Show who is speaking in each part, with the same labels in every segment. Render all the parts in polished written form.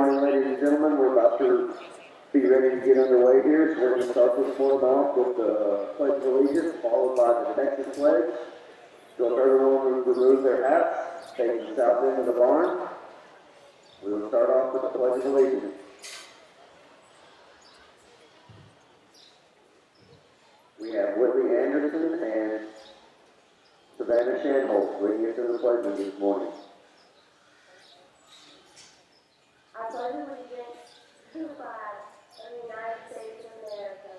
Speaker 1: morning, ladies and gentlemen. We're about to be ready to get underway here. So we're going to start this morning off with the Pledge of Allegiance, followed by the Texas Pledge. So if everyone will remove their hats, face the south end of the barn, we will start off with the Pledge of Allegiance. We have Whitley Anderson and Savannah Shanholt leading us to the pledge this morning.
Speaker 2: I pledge allegiance to the flag of the United States of America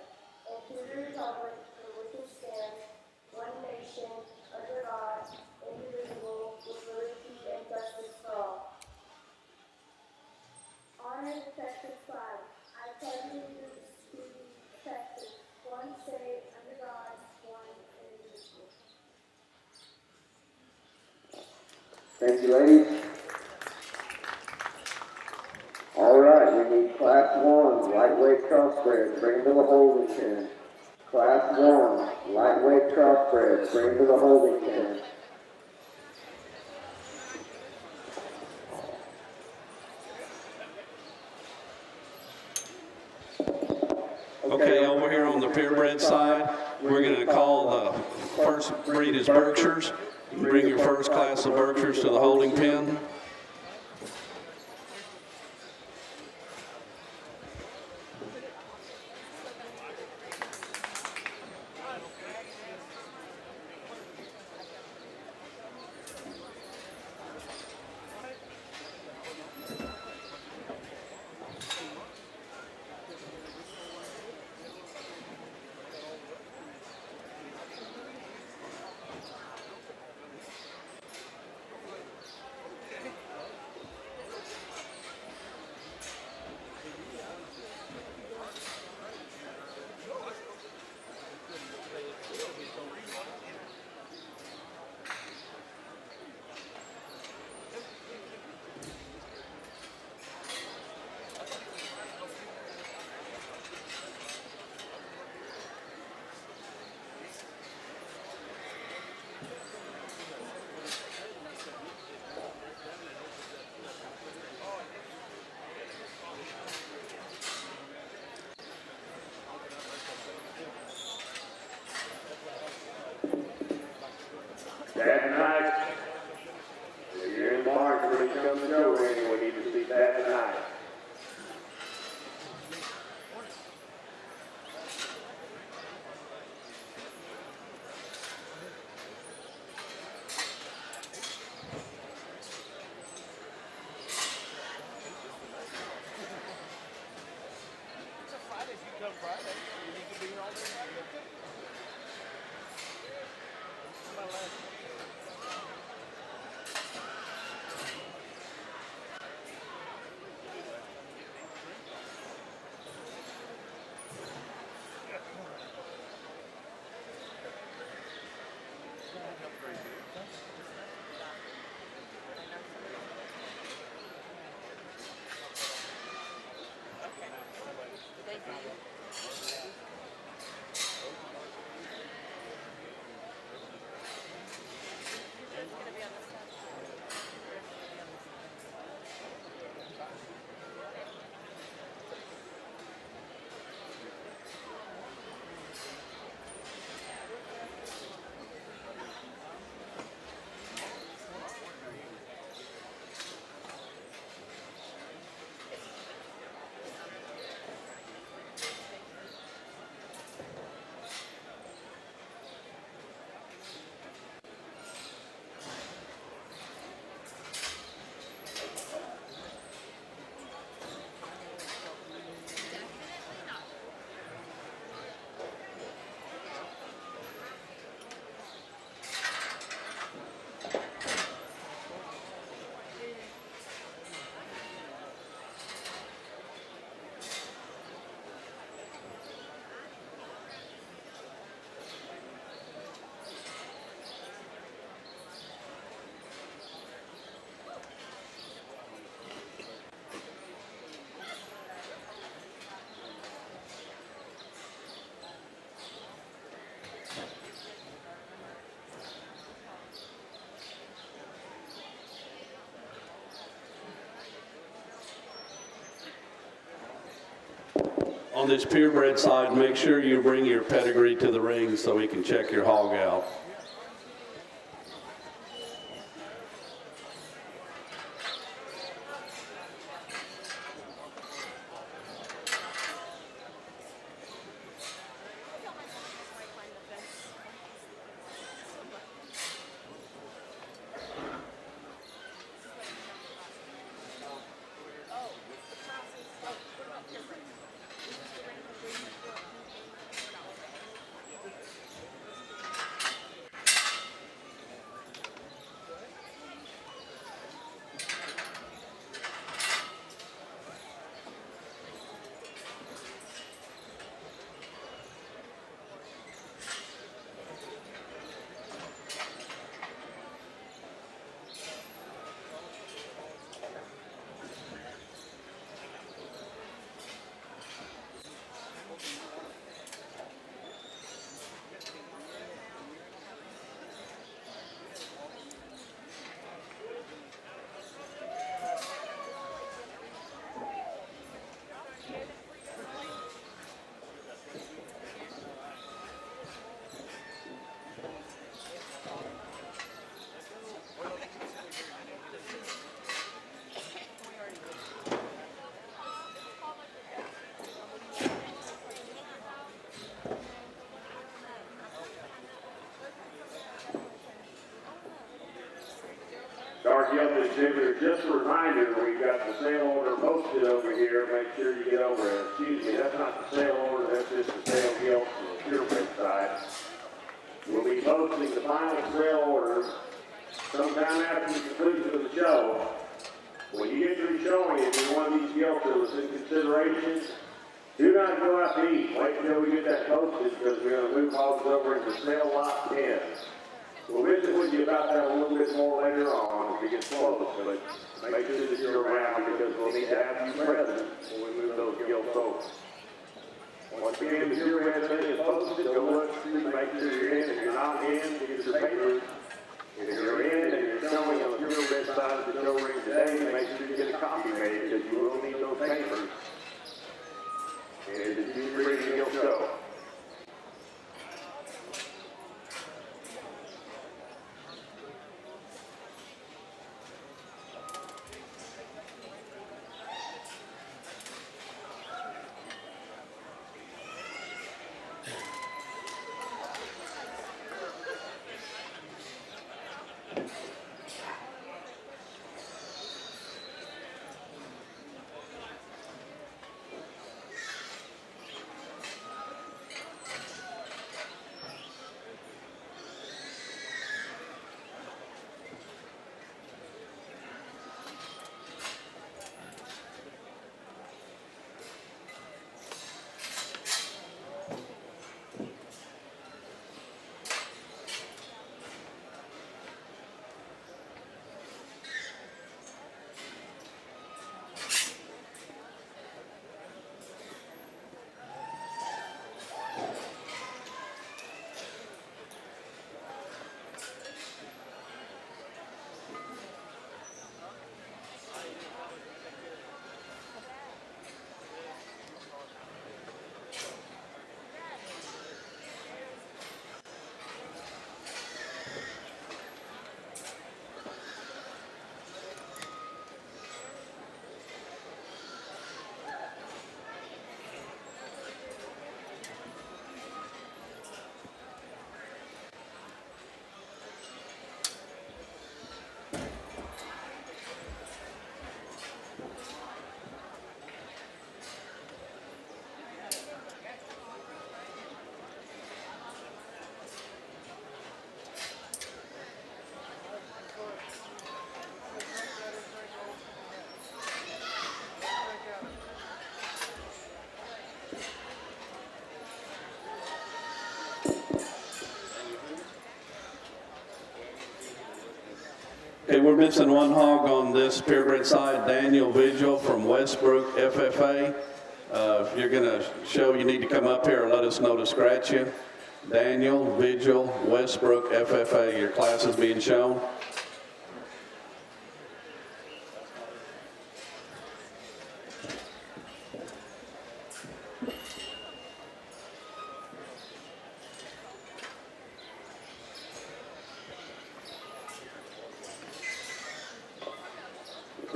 Speaker 2: and to the republic for which it stands, one nation, under God, indivisible, with liberty and justice for all. Honor the Texas flag. I pledge allegiance to Texas, one state, under God, one indivisible.
Speaker 1: Thank you, ladies. All right, we need Class 1, lightweight crossbred, bring to the holding pen. Class 1, lightweight crossbred, bring to the holding pen.
Speaker 3: Okay, over here on the purebred side, we're going to call the first breed is Berkshires. Bring your first class of Berkshires to the holding pen.
Speaker 1: That night, if you're in the barn, when you come to go, we need to see that tonight.
Speaker 3: on this purebred side, make sure you bring your pedigree to the ring so we can check your hog out.
Speaker 4: Dark Young Distributor, just a reminder, we've got the sale order posted over here. Make sure you get over there. Excuse me, that's not the sale order, that's just the sale Gilts on the purebred side. We'll be posting the final sale orders sometime after the completion of the show. When you get through showing it in one of these Gilts that was in consideration, do not go out to eat. Wait until we get that posted because we're going to move hogs over into sale lot 10. We'll visit with you about that a little bit more later on if it gets close, but make sure that you're around because we'll need to have you present when we move those Gilts over. Once again, the purebred thing is posted, go look through, make sure you're in. If you're not in, get your papers. If you're in and you're showing on the purebred side of the show ring today, make sure you get a copy made because you will need those papers. And the junior breeding Gilt show.
Speaker 3: Okay, we're missing one hog on this purebred side, Daniel Vigil from Westbrook FFA. If you're gonna show, you need to come up here and let us know to scratch you. Daniel Vigil, Westbrook FFA, your class is being shown.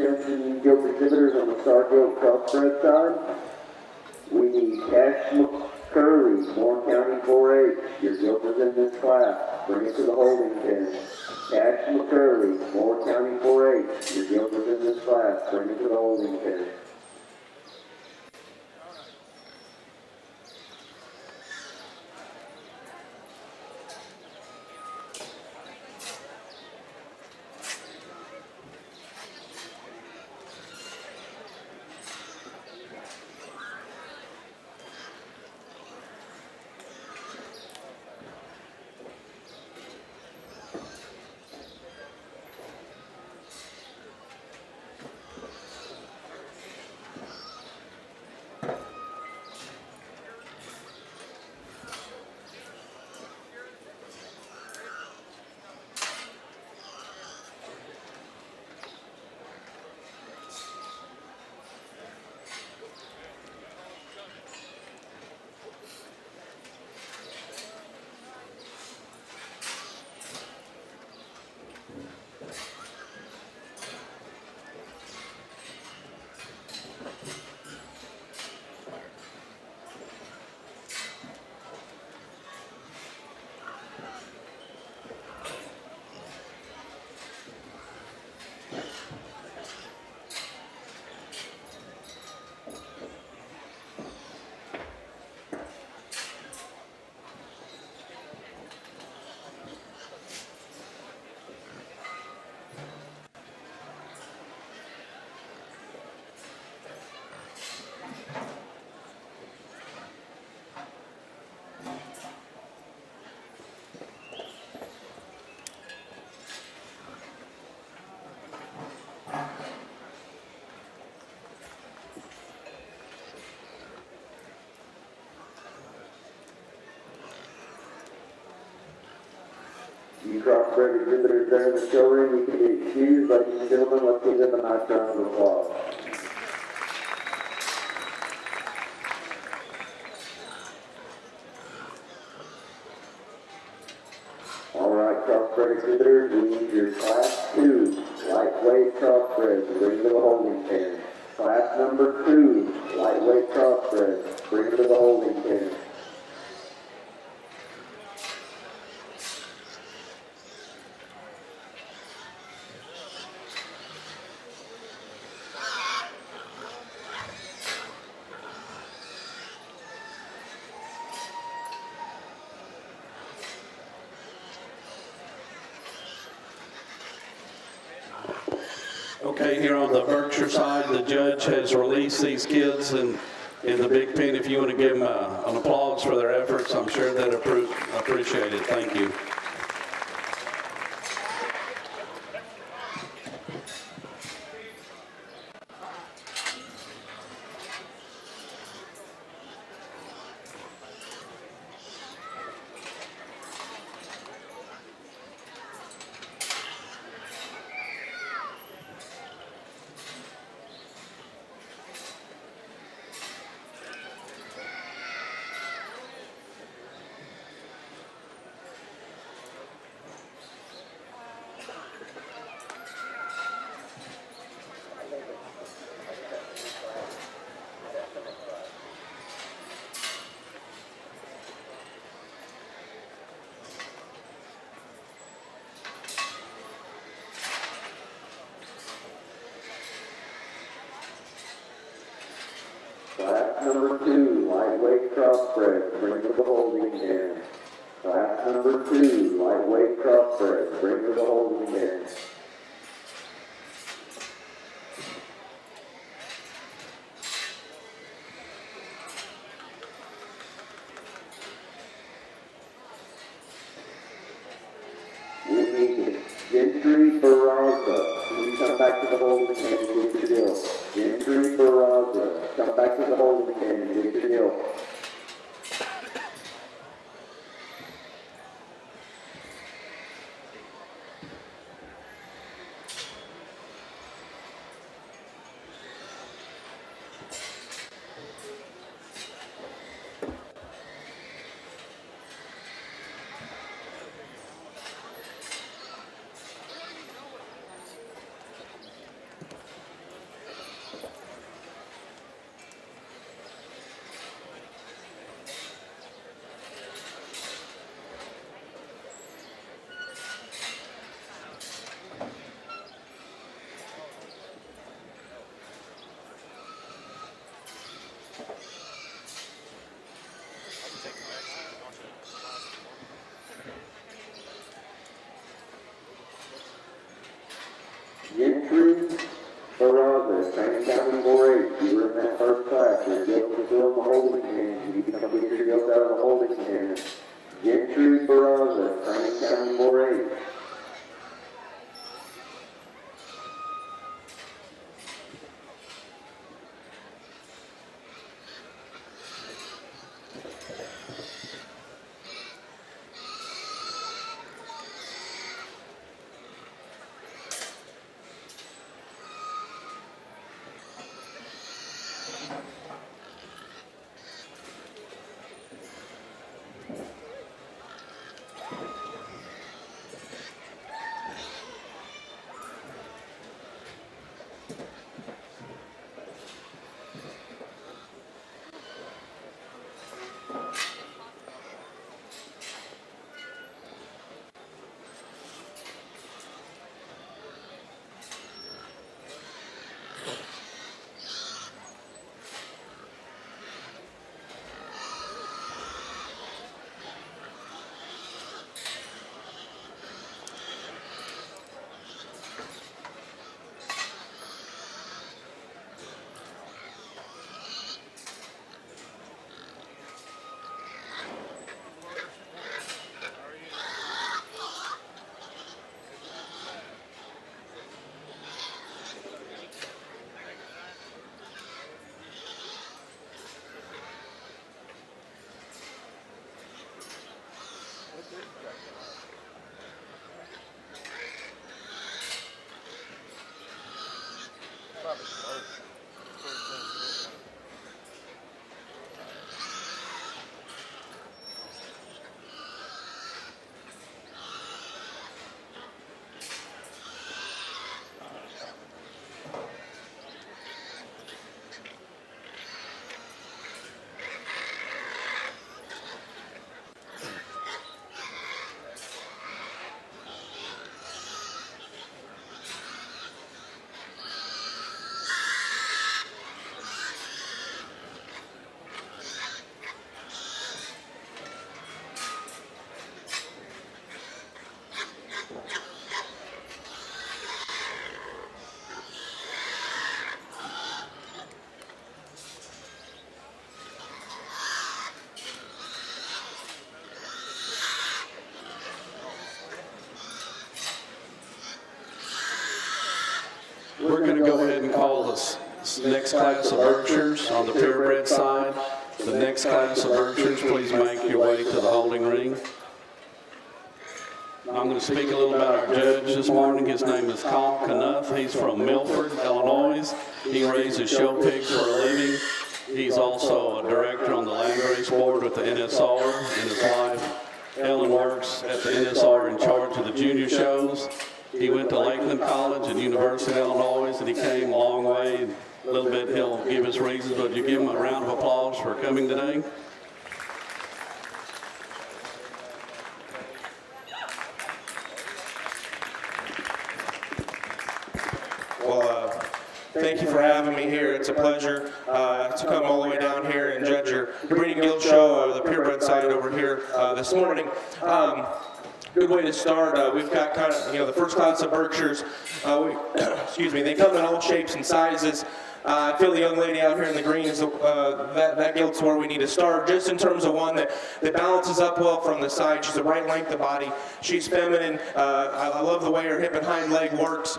Speaker 1: attention Gilt exhibitors on the Star Gilt Crossbred side. We need Cash McCurley, Warren County 4-H. Your Gilt is in this class. Bring it to the holding pen. Cash McCurley, Warren County 4-H. Your Gilt is in this class. Bring it to the holding pen. You Crossbred exhibitors there in the showroom, you can be excused. Ladies and gentlemen, let's give them a nice round of applause. All right, Crossbred exhibitors, we need your Class 2 lightweight Crossbred to bring to the holding pen. Class number 2 lightweight Crossbred, bring to the holding pen.
Speaker 3: Okay, here on the Berkshire side, the judge has released these kids in the big pen. If you want to give them an applause for their efforts, I'm sure they'd appreciate it. Thank you. Class number 2, lightweight Crossbred, bring to the holding pen. Class number 2, lightweight Crossbred, bring to the holding pen. We need Gentry Barraza. Can you come back to the holding pen and get your deal? Gentry Barraza, come back to the holding pen and get your deal.
Speaker 1: Gentry Barraza, Training County 4-H. You were in that first class. Your Gilts are still in the holding pen. You need to come get your Gilts out of the holding pen. Gentry Barraza, Training County 4-H.
Speaker 3: We're going to go ahead and call this next class of Berkshires on the purebred side. The next class of Berkshires, please make your way to the holding ring. I'm going to speak a little about our judge this morning. His name is Colin Knuth. He's from Milford, Illinois. He raises show pigs for a living. He's also a director on the land race board with the NSR, and his wife, Ellen, works at the NSR in charge of the junior shows. He went to Lakeland College and University of Illinois, and he came a long way. A little bit, he'll give his reasons, but you give him a round of applause for coming today.
Speaker 5: Well, thank you for having me here. It's a pleasure to come all the way down here and judge your breeding guild show, the purebred side over here this morning. Good way to start. We've got kind of, the first class of Berkshires. Excuse me. They come in all shapes and sizes. I feel the young lady out here in the green is that Gilts where we need to start. Just in terms of one that balances up well from the side. She's the right length of body. She's feminine. I love the way her hip and hind leg works.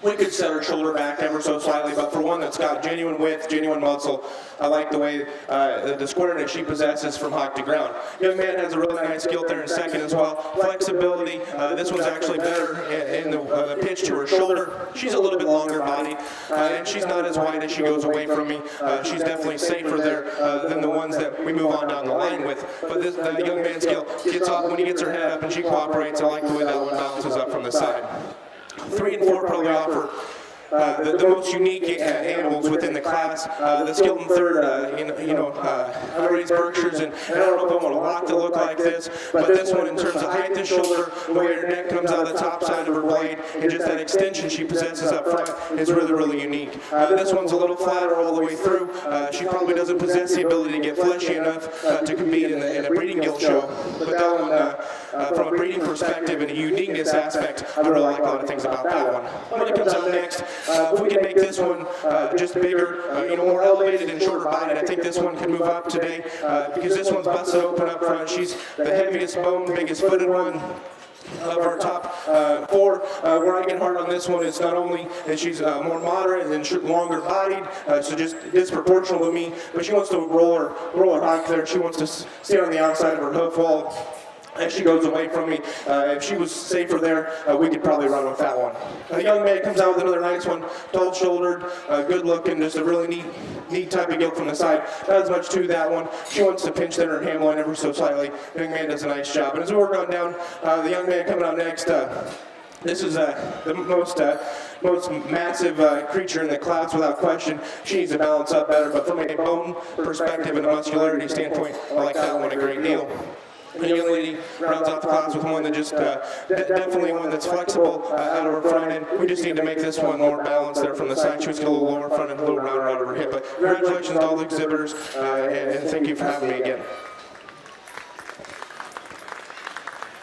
Speaker 5: We could set her shoulder back ever so slightly, but for one that's got genuine width, genuine muscle, I like the way the squareness she possesses from hog to ground. Young man has a really nice gilt there in second as well. Flexibility, this one's actually better in the pitch to her shoulder. She's a little bit longer bodied, and she's not as wide as she goes away from me. She's definitely safer there than the ones that we move on down the line with. But the young man's gilt gets off when he gets her head up and she cooperates. I like the way that one bounces up from the side. 3 and 4 probably offer the most unique animals within the class. The Skilton third, I raise Berkshires, and I don't know if I want a lot to look like this, but this one in terms of height to shoulder, the way her neck comes out of the top side of her blade, and just that extension she possesses up front is really, really unique. This one's a little flatter all the way through. She probably doesn't possess the ability to get fleshy enough to compete in a breeding guild show, but that one from a breeding perspective and a uniqueness aspect, I really like a lot of things about that one. When it comes out next, if we can make this one just bigger, more elevated and shorter bodied, I think this one can move up today because this one's busted open up front. She's the heaviest bone, biggest footed one of our top four. Where I get hard on this one is not only that she's more moderate and longer bodied, so just disproportional to me, but she wants to roll her hog there. She wants to stay on the outside of her hoof wall as she goes away from me. If she was safer there, we could probably run with that one. A young man comes out with another nice one, tall-shouldered, good-looking, just a really neat type of gilt from the side. Not as much to that one. She wants to pinch there her hamline ever so slightly. The young man does a nice job. And as we work on down, the young man coming out next, this is the most massive creature in the class without question. She needs to balance up better, but from a bone perspective and a muscularity standpoint, I like that one a great deal. The young lady rounds out the class with one that just definitely one that's flexible out of her front end. We just need to make this one more balanced there from the side. She was a little lower front and a little rounder out of her hip. But congratulations to all the exhibitors, and thank you for having me again.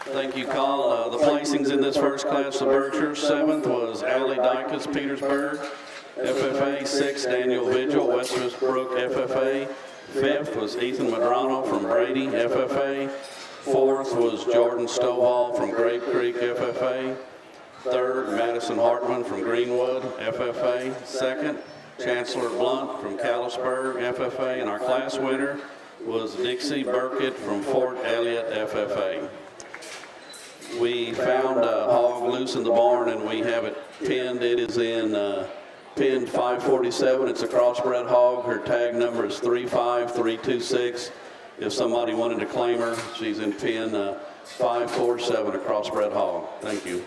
Speaker 3: Thank you, Carl. The placings in this first class of Berkshire, 7th was Allie Dykus, Petersburg, FFA. 6th, Daniel Vigil, Westbrook, FFA. 5th was Ethan Madrano from Brady, FFA. 4th was Jordan Stovall from Grape Creek, FFA. 3rd, Madison Hartman from Greenwood, FFA. 2nd, Chancellor Blunt from Callisburg, FFA. And our class winner was Dixie Burkett from Fort Elliott, FFA. We found a hog loose in the barn and we have it pinned. It is in pin 547. It's a crossbred hog. Her tag number is 35326. If somebody wanted to claim her, she's in pin 547, a crossbred hog. Thank you.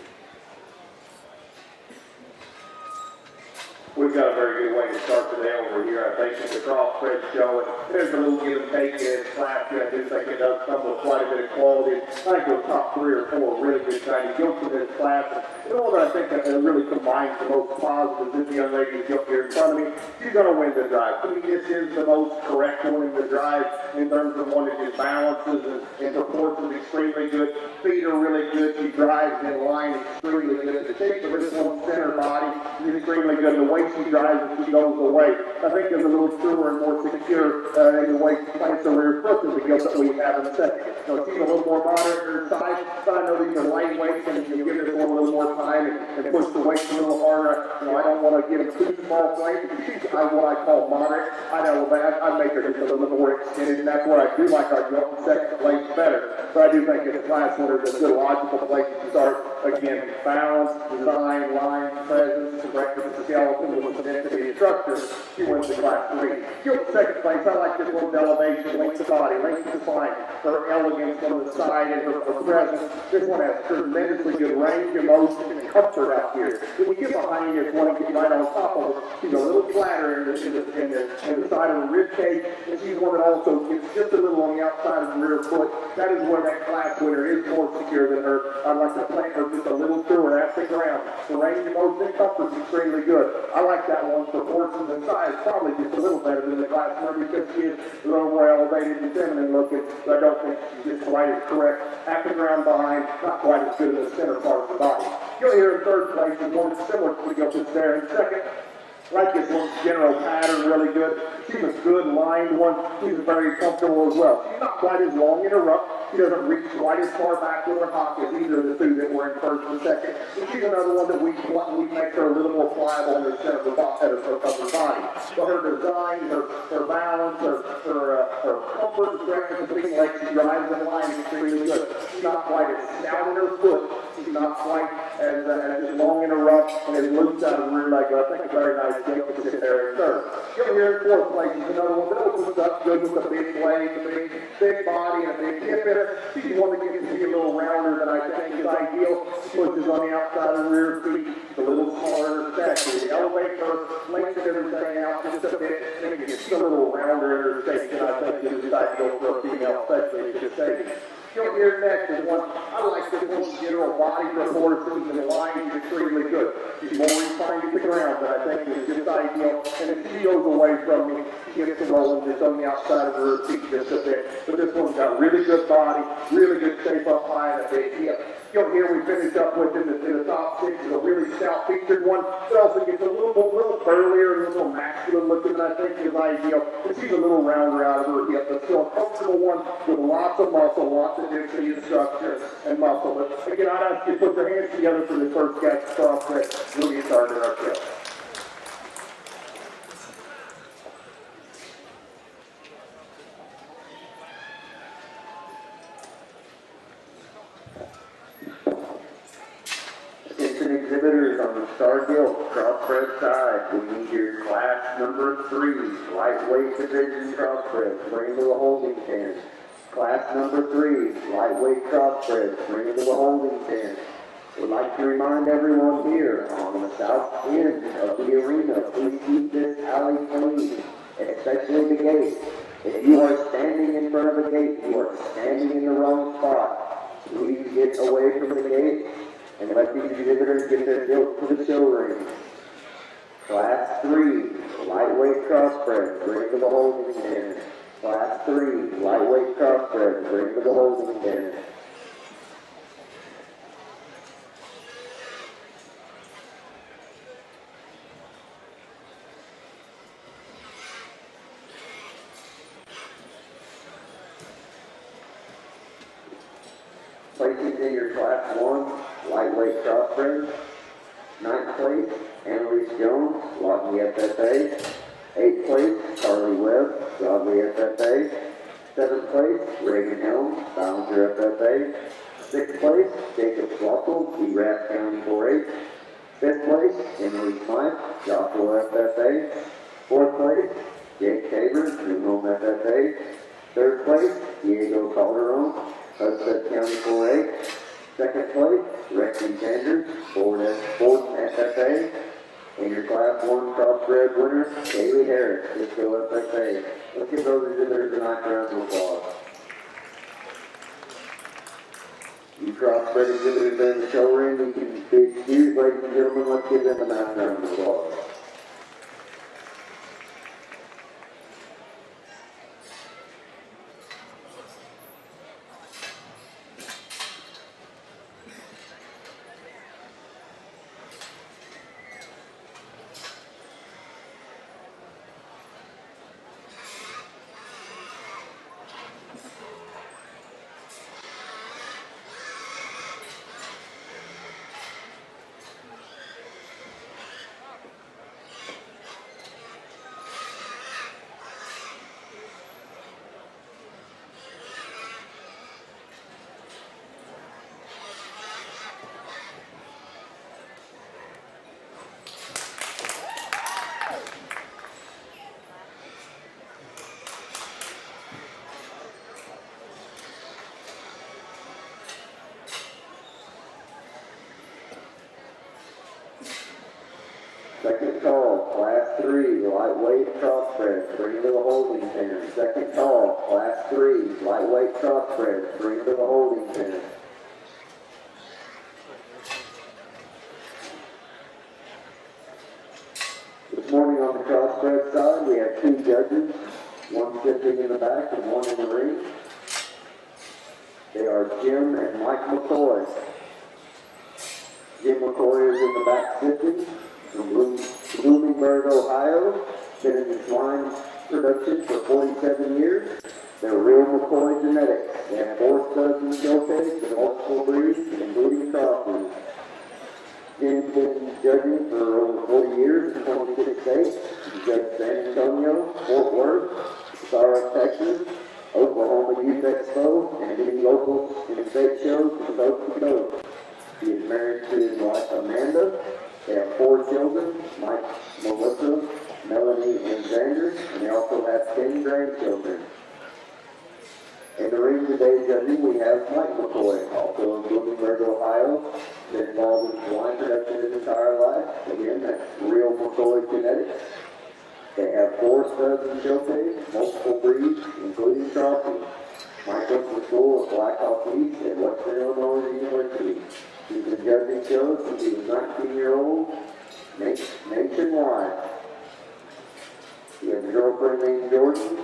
Speaker 1: We've got a very good way to start today over here. I think it's a crossbred show, and there's a little give and take in it. I do think it does come with quite a bit of quality. I think the top 3 or 4 really good shiny gilts in this class. And the one that I think that really combines the most positives is the young lady gilt here in front of me. She's going to win the drive. To me, this is the most correct one in the drive in terms of one that just balances and proportions extremely good. Feet are really good. She drives in line extremely good. The shape of this one's center body is extremely good. The way she drives as she goes away, I think is a little truer and more secure in the way she plants the rear foot than the gilt that we have in the second. So she's a little more moderate in her size, but I know these are lightweight, and you give this one a little more time and push the weight a little harder. I don't want to give them too small flames. She's what I call moderate. I know that I make her just a little more extended, and that's where I do like our gilt in second place better. But I do think it's a class winner is a good logical place to start. Again, balance, design, line, presence, correctness, skeleton with the density of structure. She wins the class 3. Gilt second place. I like this one's elevation, length of body, length of spine, her elegance on the side, and her presence. This one has tremendously good range of motion and comfort out here. When you get behind this one and get right on top of her, she's a little flatter in the side of the rib cage, and she's one that also gets just a little on the outside of the rear foot. That is where that class winner is more secure than her. I'd like to plant her just a little truer at the ground. The range of motion and comfort is extremely good. I like that one. Proportions and size probably just a little better than the class winner because she is a little more elevated and feminine looking, but I don't think she's just quite as correct. At the ground behind, not quite as good in the center part of the body. You'll hear in third place is more similar to the gilt that's there in second. Like this one's general pattern, really good. She's a good lined one. She's very comfortable as well. She's not quite as long in her ruck. She doesn't reach quite as far back with her hock as either of the two that were in first and second. And she's another one that we make her a little more pliable in the center of the body. So her design, her balance, her comfort, strength, and things like she drives in line is extremely good. She's not quite as stout in her foot. She's not quite as long in her ruck and as loose out of the rear leg. I think it's very nice gilt to sit there in third. Gilt here in fourth place is another one that opens up good with a big leg, a big body, and a big hip in her. She's one that gets to be a little rounder than I think is ideal. Pushes on the outside of the rear feet, a little smaller in her stature. The elevate her, lengthen everything out just a bit, and it gets a little rounder in her stage than I think is ideal for a female, especially at this stage. Gilt here next is one, I like this one's general body proportions and the line is extremely good. She's more refined at the ground, but I think is just ideal. And if she goes away from me, she gets to rolling just on the outside of her feet just a bit. But this one's got really good body, really good shape up high and a big hip. You'll hear we finished up with in the top six is a really stout featured one. It also gets a little burlier, a little masculine looking, I think is ideal. And she's a little rounder out of her hip, but still a comfortable one with lots of muscle, lots of density and structure and muscle. But again, I'd ask you to put your hands together for the first catch Crossbred. We'll get started our show. Exhibitors on the Star Gilts Crossbred side, we need your class number 3, lightweight division Crossbred, bring to the holding pen. Class number 3, lightweight Crossbred, bring to the holding pen. Would like to remind everyone here on the south end of the arena, please keep this alley clean, especially the gate. If you are standing in front of the gate, you are standing in the wrong spot. Please get away from the gate and let these exhibitors get their gilts to the show ring. Class 3, lightweight Crossbred, bring to the holding pen. Class 3, lightweight Crossbred, bring to the holding pen. Placing in your Class 1, lightweight Crossbred, 9th place, Annalise Jones, Lockney FFA, 8th place, Carly Webb, Godly FFA, 7th place, Reagan Helms, Ballinger FFA, 6th place, Jacob Schlossel, Erath County 4-H, 5th place, Emily Smythe, Joshua FFA, 4th place, Jake Tabor, New Home FFA, 3rd place, Diego Calderon, Hudson County 4-H, 2nd place, Rexy Sanders, Ford FFA, and your Class 1 Crossbred winner, Kaylee Harris, Cisco FFA. Let's give those exhibitors a nice round of applause. You Crossbred exhibitors in the show ring, you can be excused, ladies and gentlemen. Let's give them a nice round of applause. Second call, Class 3, lightweight Crossbred, bring to the holding pen. Second call, Class 3, lightweight Crossbred, bring to the holding pen. This morning on the Crossbred side, we have 2 judges, one sitting in the back and one in the ring. They are Jim and Mike McCoy. Jim McCoy is in the back sitting. From Bloomingburg, Ohio, been in the swine production for 47 years. They're real McCoy genetics. They have 4 studs in the showcase and multiple breeds, including crosses. Jim's been judging for over 40 years in 26 states. He judged San Antonio, Fort Worth, Starr, Texas, Oklahoma Youth Expo, and many local and state shows from coast to coast. He is married to his wife Amanda. They have 4 children, Mike, Melissa, Melanie, and Xander, and they also have 10 grandchildren. In the ring today, judging, we have Mike McCoy, also in Bloomingburg, Ohio. Been involved in swine production his entire life. Again, that's real McCoy genetics. They have 4 studs in showcase, multiple breeds, including crosses. Mike went to school at Black Hawk East at Western Illinois University. He's been judging shows since he was 19-year-old, nationwide. He has a girlfriend named Jordan,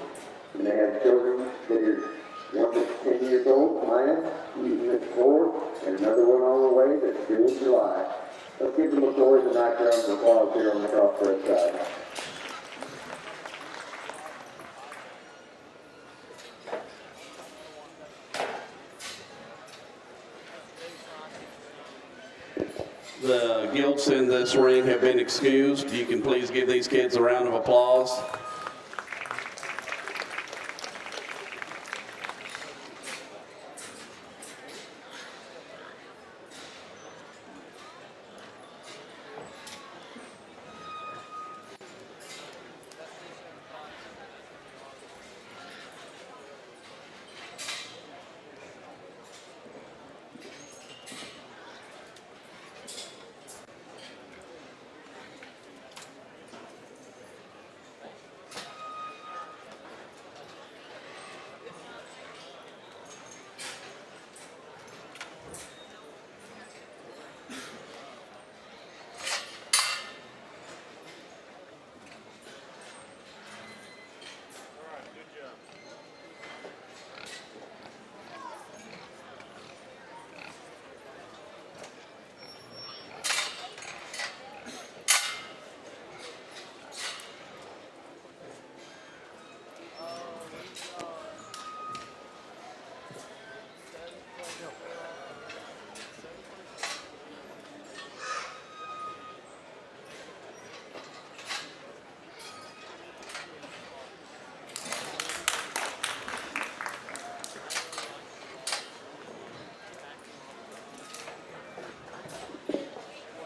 Speaker 1: and they have children that are one that's 10 years old, Maya, Ethan that's another one on the way that's due in July. Let's give them a story tonight, round of applause here on the Crossbred side.
Speaker 3: The Gilts in this ring have been excused. You can please give these kids a round of applause.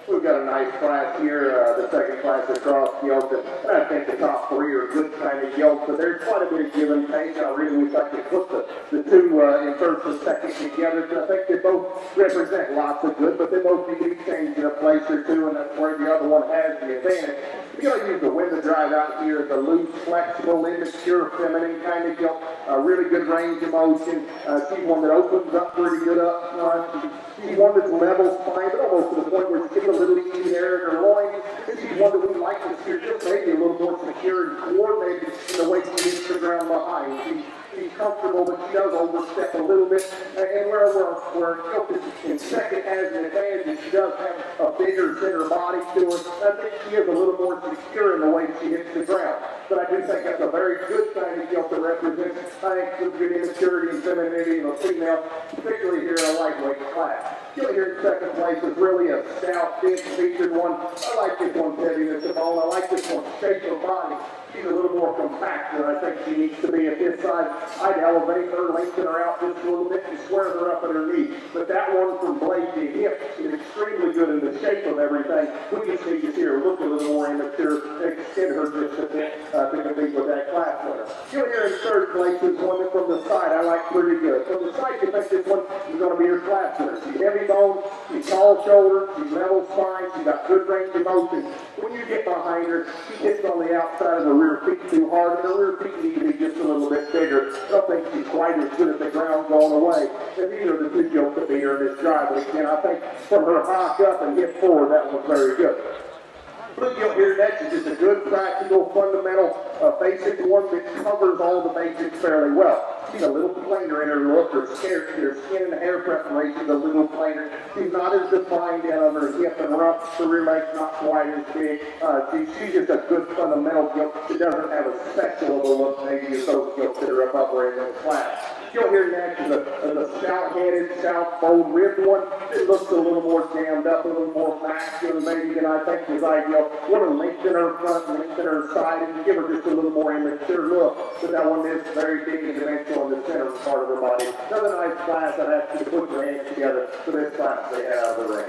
Speaker 1: We've got a nice class here, the second class across Gilts, and I think the top three are good kind of Gilts, but there's quite a bit of give and take. I really wish I could put the two in first and second together, because I think they both represent lots of good, but they both need to be changed in a place or two, and that's where the other one has the advantage. You gotta use the window drive out here. It's a loose, flexible, immature, feminine kind of Gilt, really good range of motion. She's one that opens up pretty good up front. She's one that's level spine, but almost to the point where she's getting a little easy there in her loins. And she's one that we like to see just maybe a little more secure and coordinated in the way she hits the ground behind. She's comfortable, but she does overstep a little bit. And where Gilt in second has an advantage, she does have a bigger center body to her. I think she is a little more secure in the way she hits the ground. But I do think that's a very good kind of Gilt that represents, I think, some good immaturity and femininity in a female, particularly here in a lightweight class. Gilt here in second place is really a stout, big featured one. I like this one, Teddy, that's a bone. I like this one, shape of body. She's a little more compact than I think she needs to be at this side. I'd elevate her, lengthen her out just a little bit, and square her up at her knee. But that one from blade to hip is extremely good in the shape of everything. We just need to see her look a little more immature, extend her just a bit to compete with that class winner. You're here in third place is one that from the side I like pretty good. From the side, you think this one is going to be her class winner. She's heavy bone, she's tall shoulder, she's level spine, she's got good range of motion. When you get behind her, she hits on the outside of the rear feet too hard, and the rear feet need to be just a little bit bigger. I don't think she's quite as good at the ground going away as either of the two Gilts that beat her in this drive. But again, I think from her hop up and hip forward, that was very good. Blue Gilt here next is just a good, practical, fundamental, basic one that covers all the basics fairly well. She's a little plainer in her look. Her skin and hair preparation is a little plainer. She's not as defined down on her hip and rump. The rear leg's not quite as big. She's just a good fundamental Gilt. She doesn't have a special of a look maybe as those Gilts that are up upper in this class. Gilt here next is a stout-headed, stout-bowed ribbed one. It looks a little more jammed up, a little more masculine maybe than I think was ideal. Want to lengthen her front, lengthen her side, and give her just a little more immature look. But that one is very big and dimensional in the center part of her body. Another nice class. I'd ask you to put your hands together for this class they had out of the ring.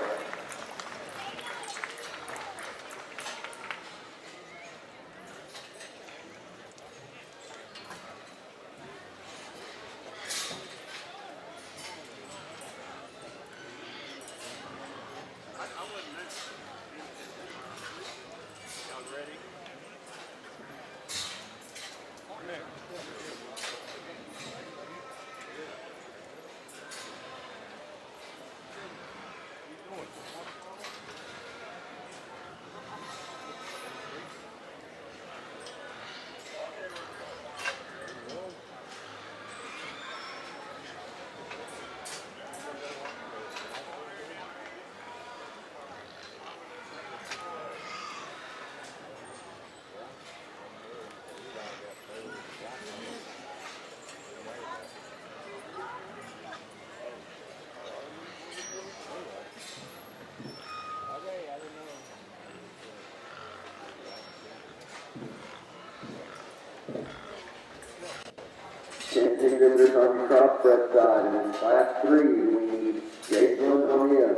Speaker 1: exhibitors on your crossbred side. And in class 3, we need Jason O'Neill,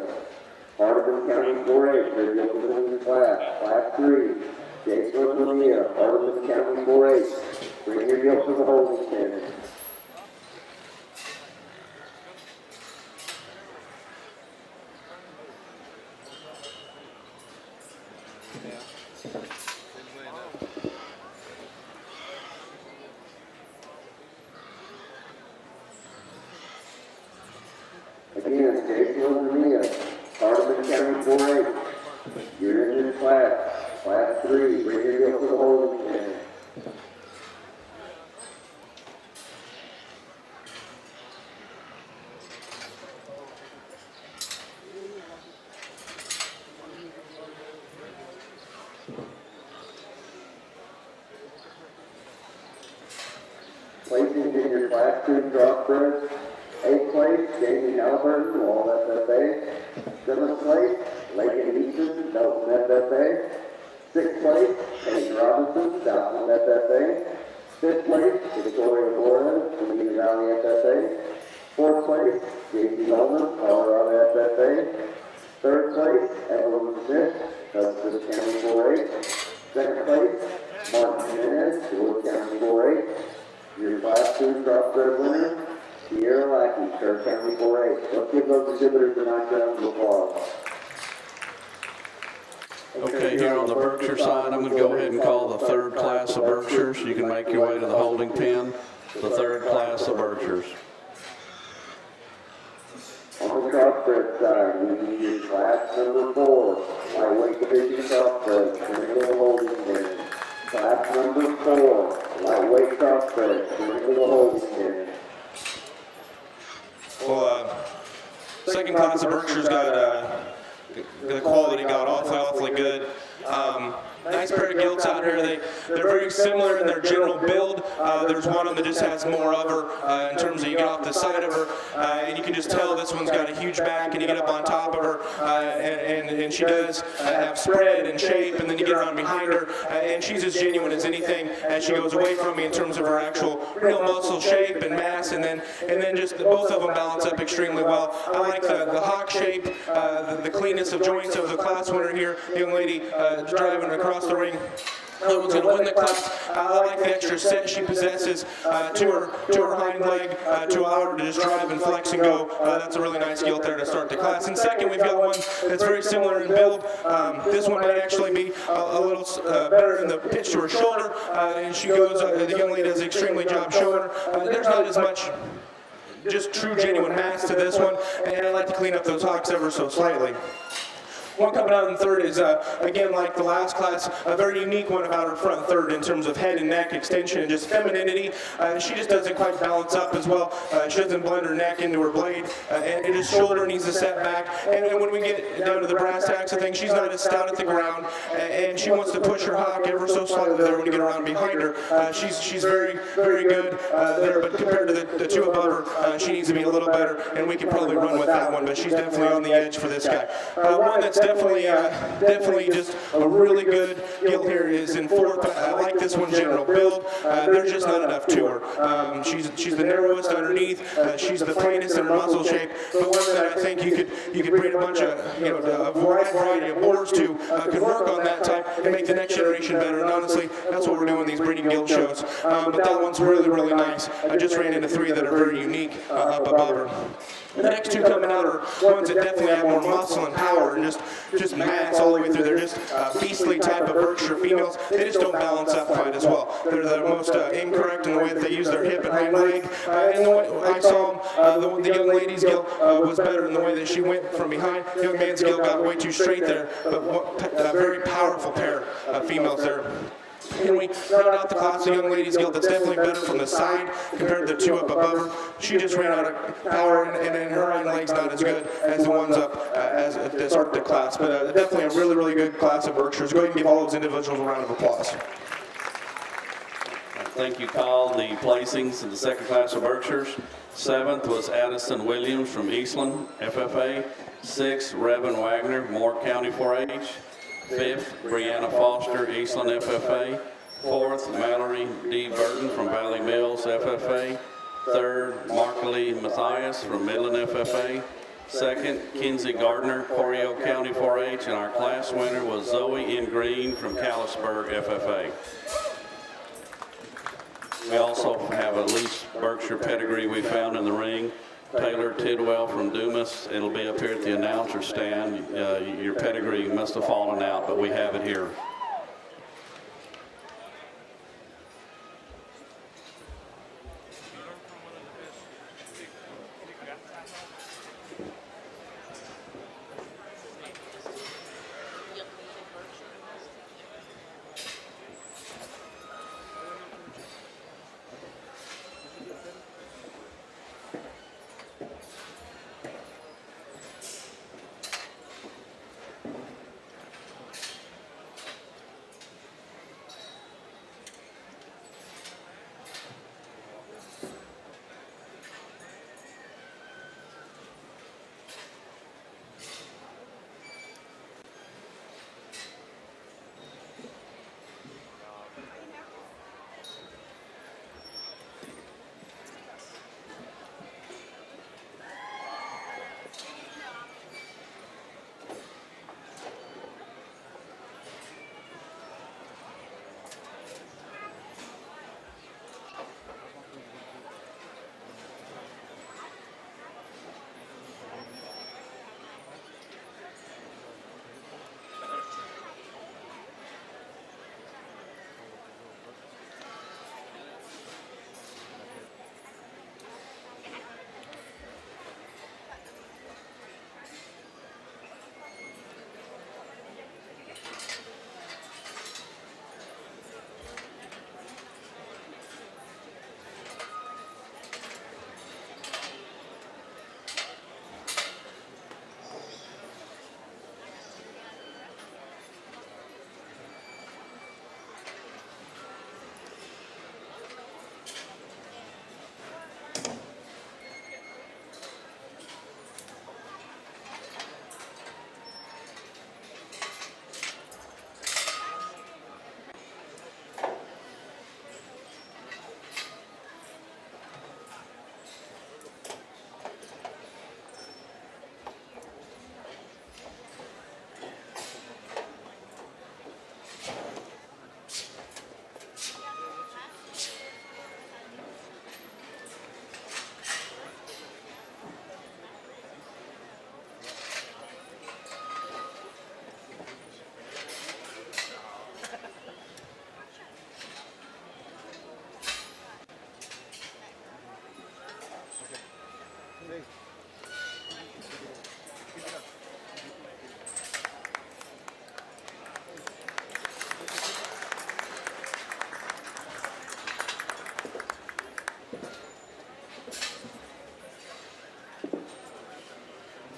Speaker 1: Hardeman County 4-H, they're going in the class. Class 3, Jason O'Neill, Hardeman County 4-H. Bring your gilts to the holding pen. Again, Jason O'Neill, Hardeman County 4-H. You're in this class. Class 3, bring your gilts to the holding pen. Placing in your class 2 crossbred, 8th place, Jamie Halliburton, Wall FFA. 7th place, Lakin Easton, Dalton FFA. 6th place, Paige Robinson, Dalton FFA. 5th place, Victoria Flores, Dominion Valley FFA. 4th place, J.C. Holman, Colorado FFA. 3rd place, Evelyn Smith, Hudson County 4-H. 2nd place, Martin Jimenez, George County 4-H. Your class 2 crossbred winner, Sierra Lackey, Kerr County 4-H. Let's give those exhibitors a nice round of applause.
Speaker 3: Okay, here on the Berkshire side, I'm going to go ahead and call the 3rd class of Berkshires. You can make your way to the holding pen, the 3rd class of Berkshires.
Speaker 1: On the crossbred side, we need your class number 4, lightweight division crossbred, bring to the holding pen. Class number 4, lightweight crossbred, bring to the holding pen.
Speaker 5: Well, second class of Berkshire's got the quality got awfully good. Nice pair of gilts out here. They're very similar in their general build. There's one of them that just has more of her in terms of you get off the side of her, and you can just tell this one's got a huge back, and you get up on top of her, and she does have spread and shape, and then you get around behind her, and she's as genuine as anything as she goes away from me in terms of her actual real muscle shape and mass, and then just both of them balance up extremely well. I like the hawk shape, the cleanness of joints of the class winner here, young lady driving across the ring. That one's going to win the class. I like the extra set she possesses to her hind leg to allow her to just drive and flex and go. That's a really nice gilt there to start the class. And second, we've got one that's very similar in build. This one might actually be a little better in the pitch to her shoulder. And she goes, the young lady does an extremely job showing her. There's not as much just true genuine mass to this one, and I like to clean up those hocks ever so slightly. One coming out in 3rd is, again, like the last class, a very unique one about her front 3rd in terms of head and neck extension and just femininity. She just doesn't quite balance up as well. She doesn't blend her neck into her blade, and his shoulder needs to set back. And when we get down to the brass tacks of things, she's not as stout at the ground, and she wants to push her hock ever so slightly there when you get around behind her. She's very, very good there, but compared to the two above her, she needs to be a little better, and we can probably run with that one, but she's definitely on the edge for this guy. One that's definitely just a really good gilt here is in 4th. I like this one general build. There's just not enough to her. She's the narrowest underneath. She's the plainest in her muscle shape, but one that I think you could breed a bunch of a variety of boars to could work on that type and make the next generation better. And honestly, that's what we're doing these breeding gilt shows. But that one's really, really nice. I just ran into 3 that are very unique up above her. The next 2 coming out are ones that definitely have more muscle and power and just mass all the way through. They're just beastly type of Berkshire females. They just don't balance up quite as well. They're the most incorrect in the way that they use their hip and hind leg. And the way I saw them, the young lady's gilt was better in the way that she went from behind. The young man's gilt got way too straight there, but a very powerful pair of females there. And we round out the class of young ladies gilt that's definitely better from the side compared to the 2 up above her. She just ran out of power, and her hind leg's not as good as the ones up as the start the class. But definitely a really, really good class of Berkshires. Go ahead and give all those individuals a round of applause.
Speaker 3: Thank you, Carl. The placings in the 2nd class of Berkshires. 7th was Addison Williams from Eastland, FFA. 6th, Revan Wagner, Moore County 4-H. 5th, Brianna Foster, Eastland FFA. 4th, Mallory D. Burton from Valley Mills FFA. Third, Markley Matthias from Midland FFA. Second, Kinsey Gardner, Corio County 4-H, and our class winner was Zoe N. Green from Callisburg FFA. We also have a loose Berkshire pedigree we found in the ring. Taylor Tidwell from Dumas. It'll be up here at the announcer stand. Your pedigree must have fallen out, but we have it here.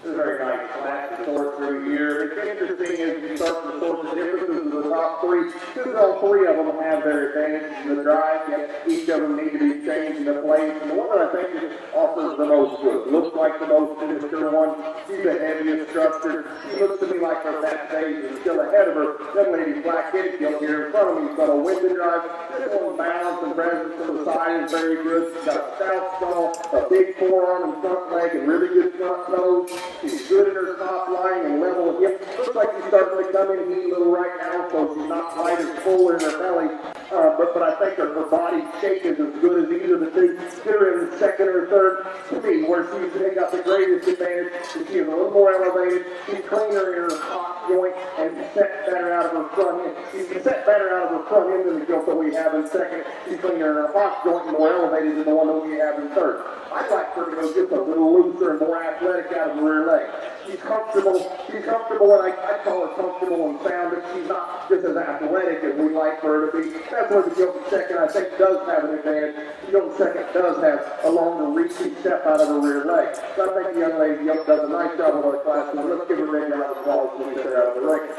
Speaker 1: Very nice class to sort through here. It's interesting as you start to sort the differences of the top three, because all three of them have their advantages in the drive, yet each of them need to be changed into place. And the one that I think offers the most good, looks like the most finisher one, she's the heaviest structure. She looks to me like her fast days is still ahead of her. That lady's black kitty up here in front of me. She's got a window drive. This one's balance and presence to the side is very good. She's got a stout skull, a big forearm and front leg, and really good front nose. She's good in her top line and level of hip. Looks like she's starting to come in heat a little right now, so she's not quite as full in her belly. But I think her body shape is as good as either of the two. Get her in second or third. To me, where she's got the greatest advantage is she's a little more elevated. She's cleaner in her hop joint and set better out of her front end. She's set better out of her front end than the gilt that we have in second. She's cleaner in her hop joint and more elevated than the one that we have in third. I'd like her to go just a little looser and more athletic out of her rear leg. She's comfortable, and I call her comfortable and sound, but she's not just as athletic as we'd like for her to be. That's where the gilt second, I think, does have an advantage. The gilt second does have a longer reaching step out of her rear leg. So I think the young lady does a nice job with her class, and let's give her a round of applause when we get her out of the ring.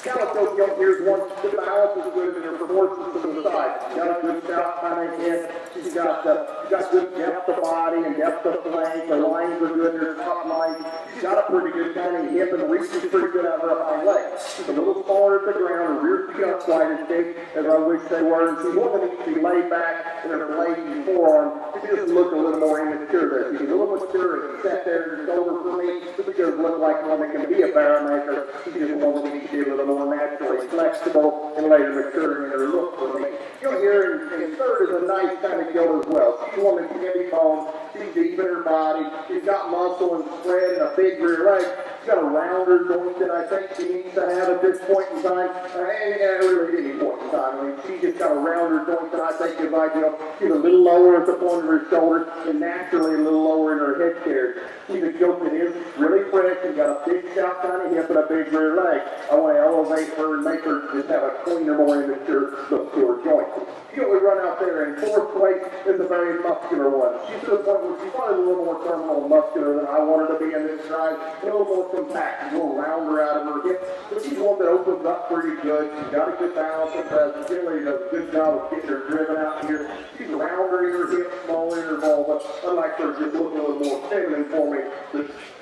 Speaker 1: Calico gilt here's one, the balance is good and her proportions to the side. She's got a good stout kind of head. She's got good depth of body and depth of flank. Her lines are good, her top lines. She's got a pretty good kind of hip and reach is pretty good out of her hind legs. She's a little smaller at the ground. Her rear feet not quite as big as I wish they were. And she's looking to be laid back in her blade and forearm. She just looked a little more immature there. She's a little mature and sat there in her shoulder for me. She doesn't look like one that can be a barrel-maker. She just wanted me to be a little more naturally flexible and later maturing in her look for me. You'll hear in third is a nice kind of gilt as well. She's one that's heavy bone. She's deep in her body. She's got muscle and spread and a big rear leg. She's got a rounder joint that I think she needs to have at this point in time. And really any point in time. I mean, she's just got a rounder joint that I think is ideal. She's a little lower at the point of her shoulder and naturally a little lower in her head carriage. She's a gilt that is really fresh and got a big stout kind of hip and a big rear leg. I want to elevate her and make her just have a cleaner, more immature look to her joint. She only run out there in fourth place is a very muscular one. She's to the point where she's probably a little more terminal and muscular than I want her to be in this drive. A little more compact, a little rounder out of her hip. But she's one that opens up pretty good. She's got a good balance and presence. Generally does a good job of getting her driven out here. She's rounder in her hip, smaller in her ball, but I like her just looking a little more feminine for me.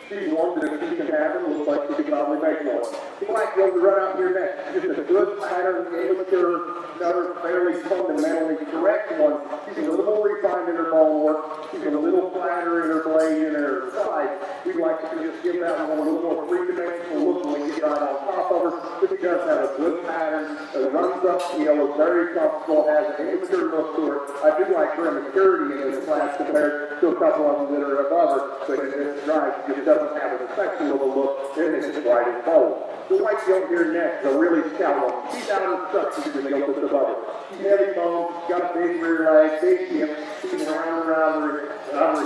Speaker 1: She's one that if she can have it, looks like she could probably make one. The black gilt to run out here next. Just a good pattern, immature, another fairly fundamentally correct one. She's a little more refined in her bone work. She's a little flatter in her blade and her side. We'd like to just give that one a little more three-dimensional look when we get right on top of her. But she does have a good pattern. It runs uphill, is very comfortable, has an immature look to her. I do like her maturity in this class compared to a couple of them that are above her. But in this drive, she just doesn't have a sexual look, and it's white and bold. The white gilt here next, a really stout one. She's out of structure to the gilt that's above her. She's heavy bone, she's got a big rear leg, big hip, she's around her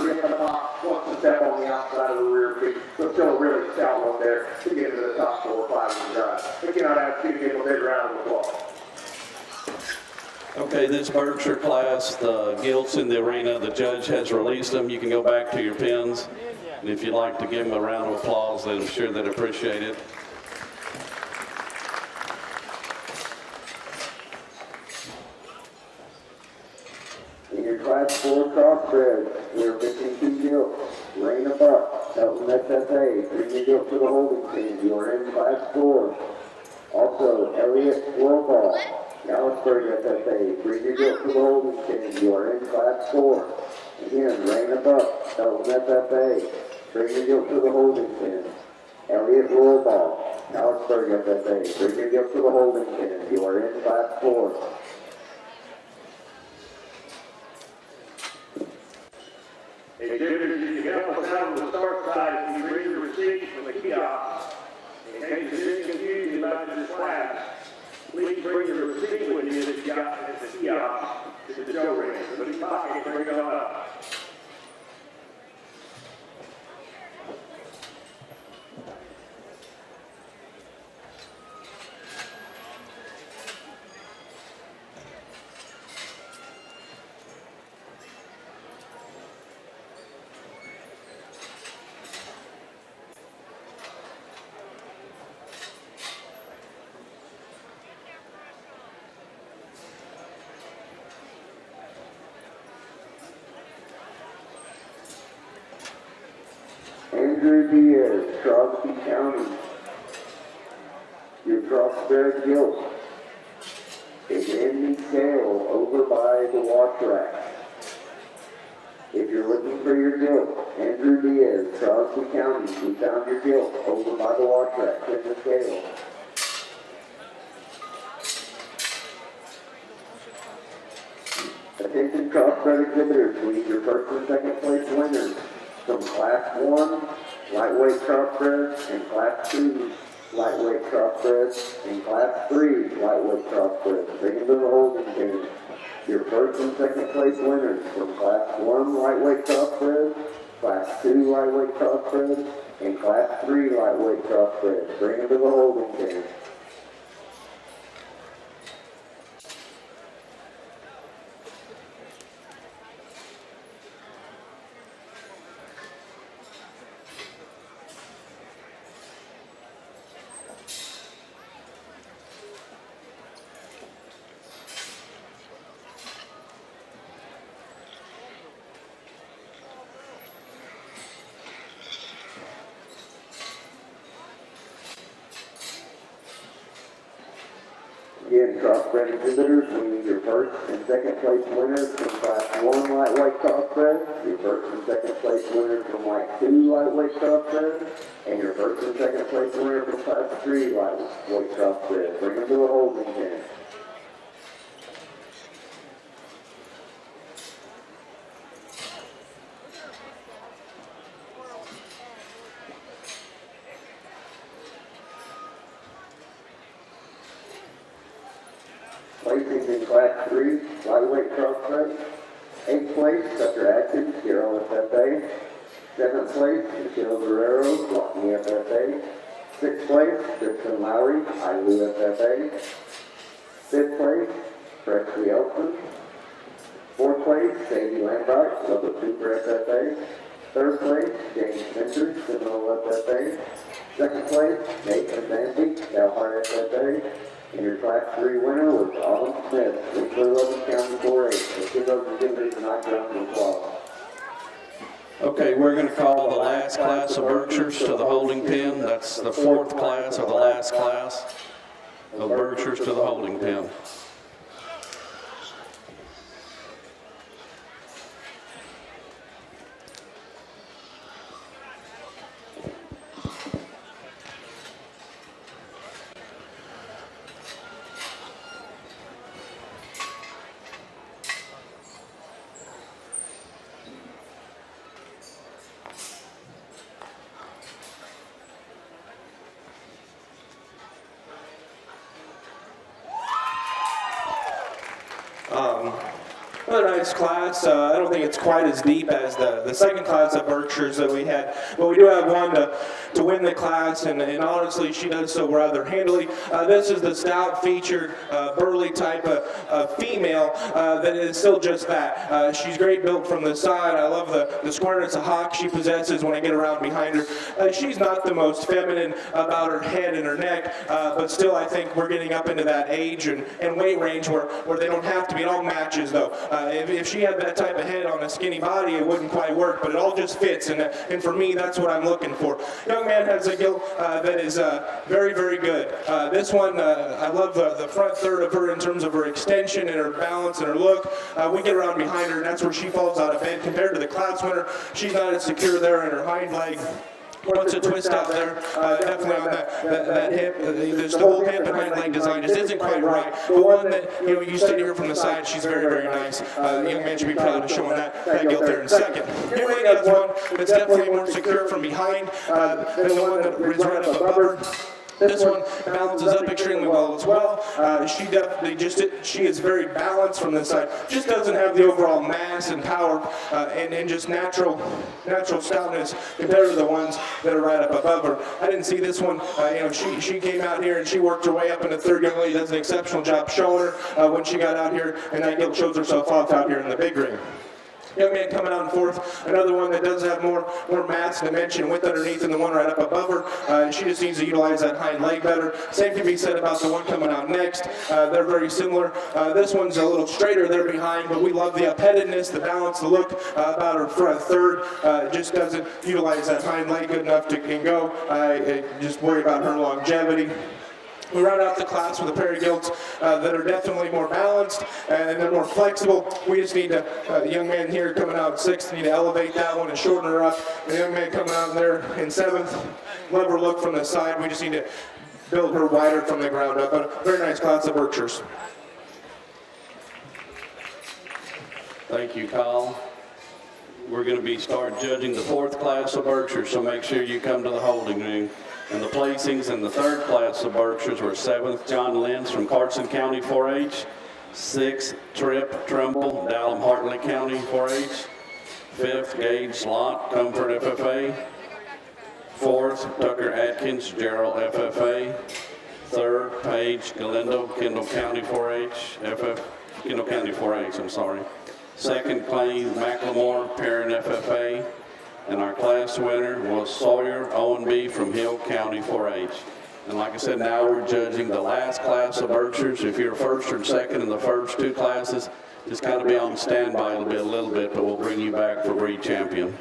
Speaker 1: hip and top, wants to step on the outside of the rear feet. So still a really stout one there to get into the top 4 or 5 of the drive. Again, I'd ask you to give a big round of applause.
Speaker 3: Okay, this Berkshire class, the gilts in the arena, the judge has released them. You can go back to your pins. And if you'd like to give them a round of applause, then I'm sure they'd appreciate it.
Speaker 1: In your class 4 crossbred, we're missing 2 gilts. Raina Buck, Elton SFA, bring your gilt to the holding team. You are in class 4. Also, Elliot Worball, Gallisburg SFA, bring your gilt to the holding team. You are in class 4. Again, Raina Buck, Elton SFA, bring your gilt to the holding pin. Elliot Rollball, Gallisburg FFA, bring your gilt to the holding pin. You are in class 4.
Speaker 4: Hey, Juniors, you can help us out on the start side if you read the receipt from the kiosk. In case there's any confusion about this class, please bring the receipt with you that you got at the kiosk to the show ring. Put it in your pocket and bring it on up.
Speaker 1: Andrew Diaz, Crosby County. Your crossbred gilt is in the scale over by the wash rack. If you're looking for your gilt, Andrew Diaz, Crosby County, we found your gilt over by the wash rack in the scale. Attention crossbred exhibitors, we need your first and second place winners from Class 1 lightweight crossbred and Class 2 lightweight crossbred and Class 3 lightweight crossbred. Bring them to the holding team. Your first and second place winners from Class 1 lightweight crossbred, Class 2 lightweight crossbred, and Class 3 lightweight crossbred. Bring them to the holding team. Again, crossbred exhibitors, we need your first and second place winners from Class 1 lightweight crossbred, your first and second place winners from Class 2 lightweight crossbred, and your first and second place winner from Class 3 lightweight crossbred. Bring them to the holding pen. Placings in Class 3, lightweight crossbred. 8th place, Dr. Atkins, Gerald FFA. 7th place, Michelle Guerrero, Walking FFA. 6th place, Kristen Lowry, ILU FFA. 5th place, Presley Elson. 4th place, Sandy Lambert, Local Super FFA. 3rd place, James Spencer, Seminole FFA. 2nd place, Nathan Sandy, Dalhart FFA. And your Class 3 winner was Autumn Smith, Whistler, Logan County 4-H. Let's give those exhibitors a nice round of applause.
Speaker 3: Okay, we're going to call the last class of Berkshires to the holding pen. That's the 4th class or the last class of Berkshires to the holding pen.
Speaker 5: Another nice class. I don't think it's quite as deep as the second class of Berkshires that we had, but we do have one to win the class, and honestly, she does so rather handily. This is the stout featured burly type of female that is still just that. She's great built from the side. I love the squareness of hock she possesses when I get around behind her. She's not the most feminine about her head and her neck, but still I think we're getting up into that age and weight range where they don't have to be. It all matches though. If she had that type of head on a skinny body, it wouldn't quite work, but it all just fits, and for me, that's what I'm looking for. Young man has a gilt that is very, very good. This one, I love the front third of her in terms of her extension and her balance and her look. We get around behind her, and that's where she falls out of bed. Compared to the class winner, she's not as secure there in her hind leg. Wants a twist out there, definitely on that hip. There's the whole hip and hind leg design just isn't quite right. The one that you study her from the side, she's very, very nice. The young man should be proud of showing that gilt there in second. Middleweight has one that's definitely more secure from behind than the one that is right up above her. This one balances up extremely well as well. She definitely she is very balanced from this side. Just doesn't have the overall mass and power and just natural stoutness compared to the ones that are right up above her. I didn't see this one. She came out here and she worked her way up into third. Young lady does an exceptional job showing her when she got out here, and that gilt shows herself off out here in the big ring. Young man coming out in fourth, another one that does have more mass, dimension, width underneath than the one right up above her. She just needs to utilize that hind leg better. Same can be said about the one coming out next. They're very similar. This one's a little straighter there behind, but we love the upheadedness, the balance, the look about her front third. Just doesn't utilize that hind leg good enough to go. I just worry about her longevity. We round out the class with a pair of gilts that are definitely more balanced and they're more flexible. We just need to, the young man here coming out in sixth, need to elevate that one and shorten her up. The young man coming out there in seventh, love her look from the side. We just need to build her wider from the ground up. But a very nice class of Berkshires.
Speaker 3: Thank you, Kyle. We're going to start judging the fourth class of Berkshire, so make sure you come to the holding ring. And the placings in the third class of Berkshires were 7th, John Lenz from Carson County 4-H, 6th, Tripp Trimble, Dallam Hartley County 4-H, 5th, Gage Slott, Comfort FFA, 4th, Tucker Atkins, Gerald FFA, 3rd, Paige Galindo, Kendall County 4-H, Kendall County 4-H, I'm sorry. 2nd, Clay McLemore, Perrin FFA. And our class winner was Sawyer Owen from Hill County 4-H. And like I said, now we're judging the last class of Berkshires. If you're first or second in the first two classes, just kind of be on standby a little bit, but we'll bring you back for breed champion.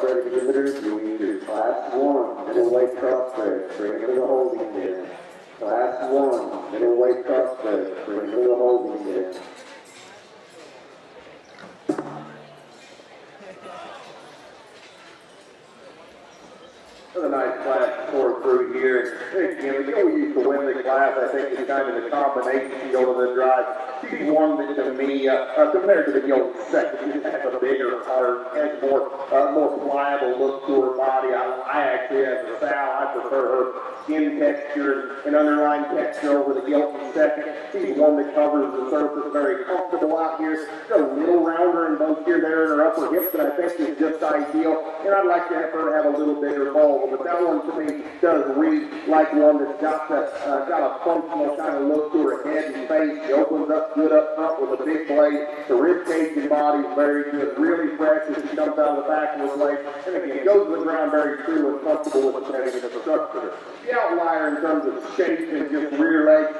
Speaker 1: crossbred exhibitors, you need your class 1 middleweight crossbred, bring it to the holding pen. Class 1 middleweight crossbred, bring it to the holding pen. Another nice class to pour through here. Again, the we used to win the class, I think, is kind of the combination field of the drive. She won to me, compared to the Gilts second. She just has a bigger heart, has more pliable look to her body. I actually, as a sow, I prefer her skin texture and underlying texture over the Gilts second. She's one that covers the surface very comfortable out here. She's a little rounder in both here, there, and her upper hips, that I think is just ideal. And I'd like to have her have a little bigger ball. But that one to me does read like one that's got a functional kind of look to her head and face. She opens up good up front with a big blade. The rib cage and body is very good, really fresh as she comes out of the back of the blade. And again, goes to the ground very true and comfortable with the heavy of the structure. The outlier in terms of shape is just rear leg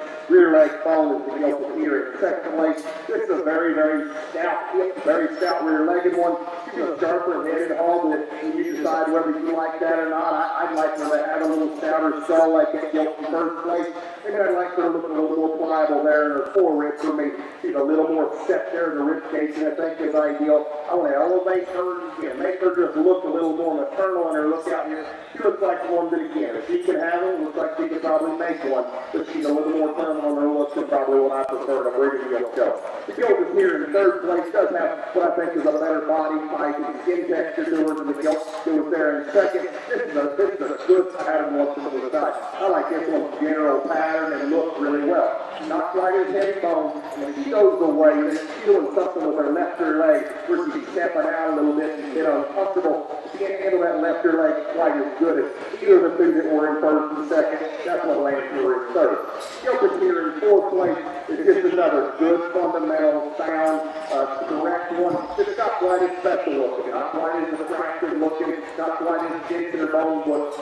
Speaker 1: bone is the Gilts here. Secondly, this is a very, very stout hip, very stout rear-legged one. She's a sharper headed hog that you decide whether you like that or not. I'd like her to have a little stouter skull like that Gilts in first place. Maybe I'd like her to look a little more pliable there in her forerib for me. She's a little more set there in the rib cage, and I think is ideal. I want to elevate her again, make her just look a little more maternal in her look out here. She looks like one that, again, if she can have one, looks like she could probably make one. But she's a little more firm on her look than probably what I prefer to bring the Gilts show. The Gilts is here in third place, does have what I think is a better body type and skin texture to her than the Gilts do there in second. This is a good pattern one from the side. I like this one's general pattern and look really well. Not quite as heavy bone. When she goes away, she's doing something with her left rear leg where she's stepping out a little bit and get uncomfortable. She can't handle that left rear leg quite as good as either of the two that were in first and second. That's what lands her in third. Gilts here in fourth place is just another good, fundamental, sound, correct one. It's not quite as special looking, not quite as attractive looking, not quite as dense in her bone work.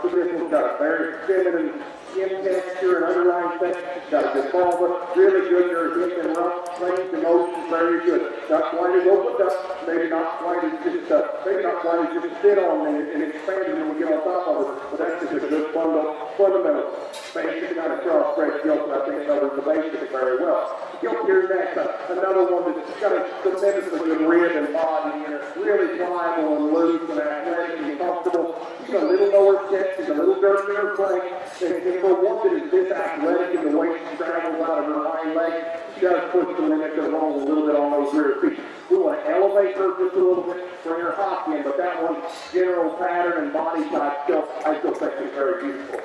Speaker 1: But this one's got a very feminine skin texture and underlying texture. She's got a good ball, but really good in her hip and rump range and motion, very good. Not quite as opened up, maybe not quite as just fit on and expanded when we get on top of her, but that's just a good fundamental basic kind of crossbred Gilt, I think covers the basics very well. Gilt here next, another one that's got a tremendously good rib and body in it, really pliable and loose and athletic and comfortable. She's a little lower set, she's a little dirty in her flank, and for one that is this athletic in the way she travels out of her hind leg, she does push the limits along a little bit on those rear feet. We want to elevate her just a little bit, bring her hop in, but that one, general pattern and body type Gilt, I still think is very beautiful.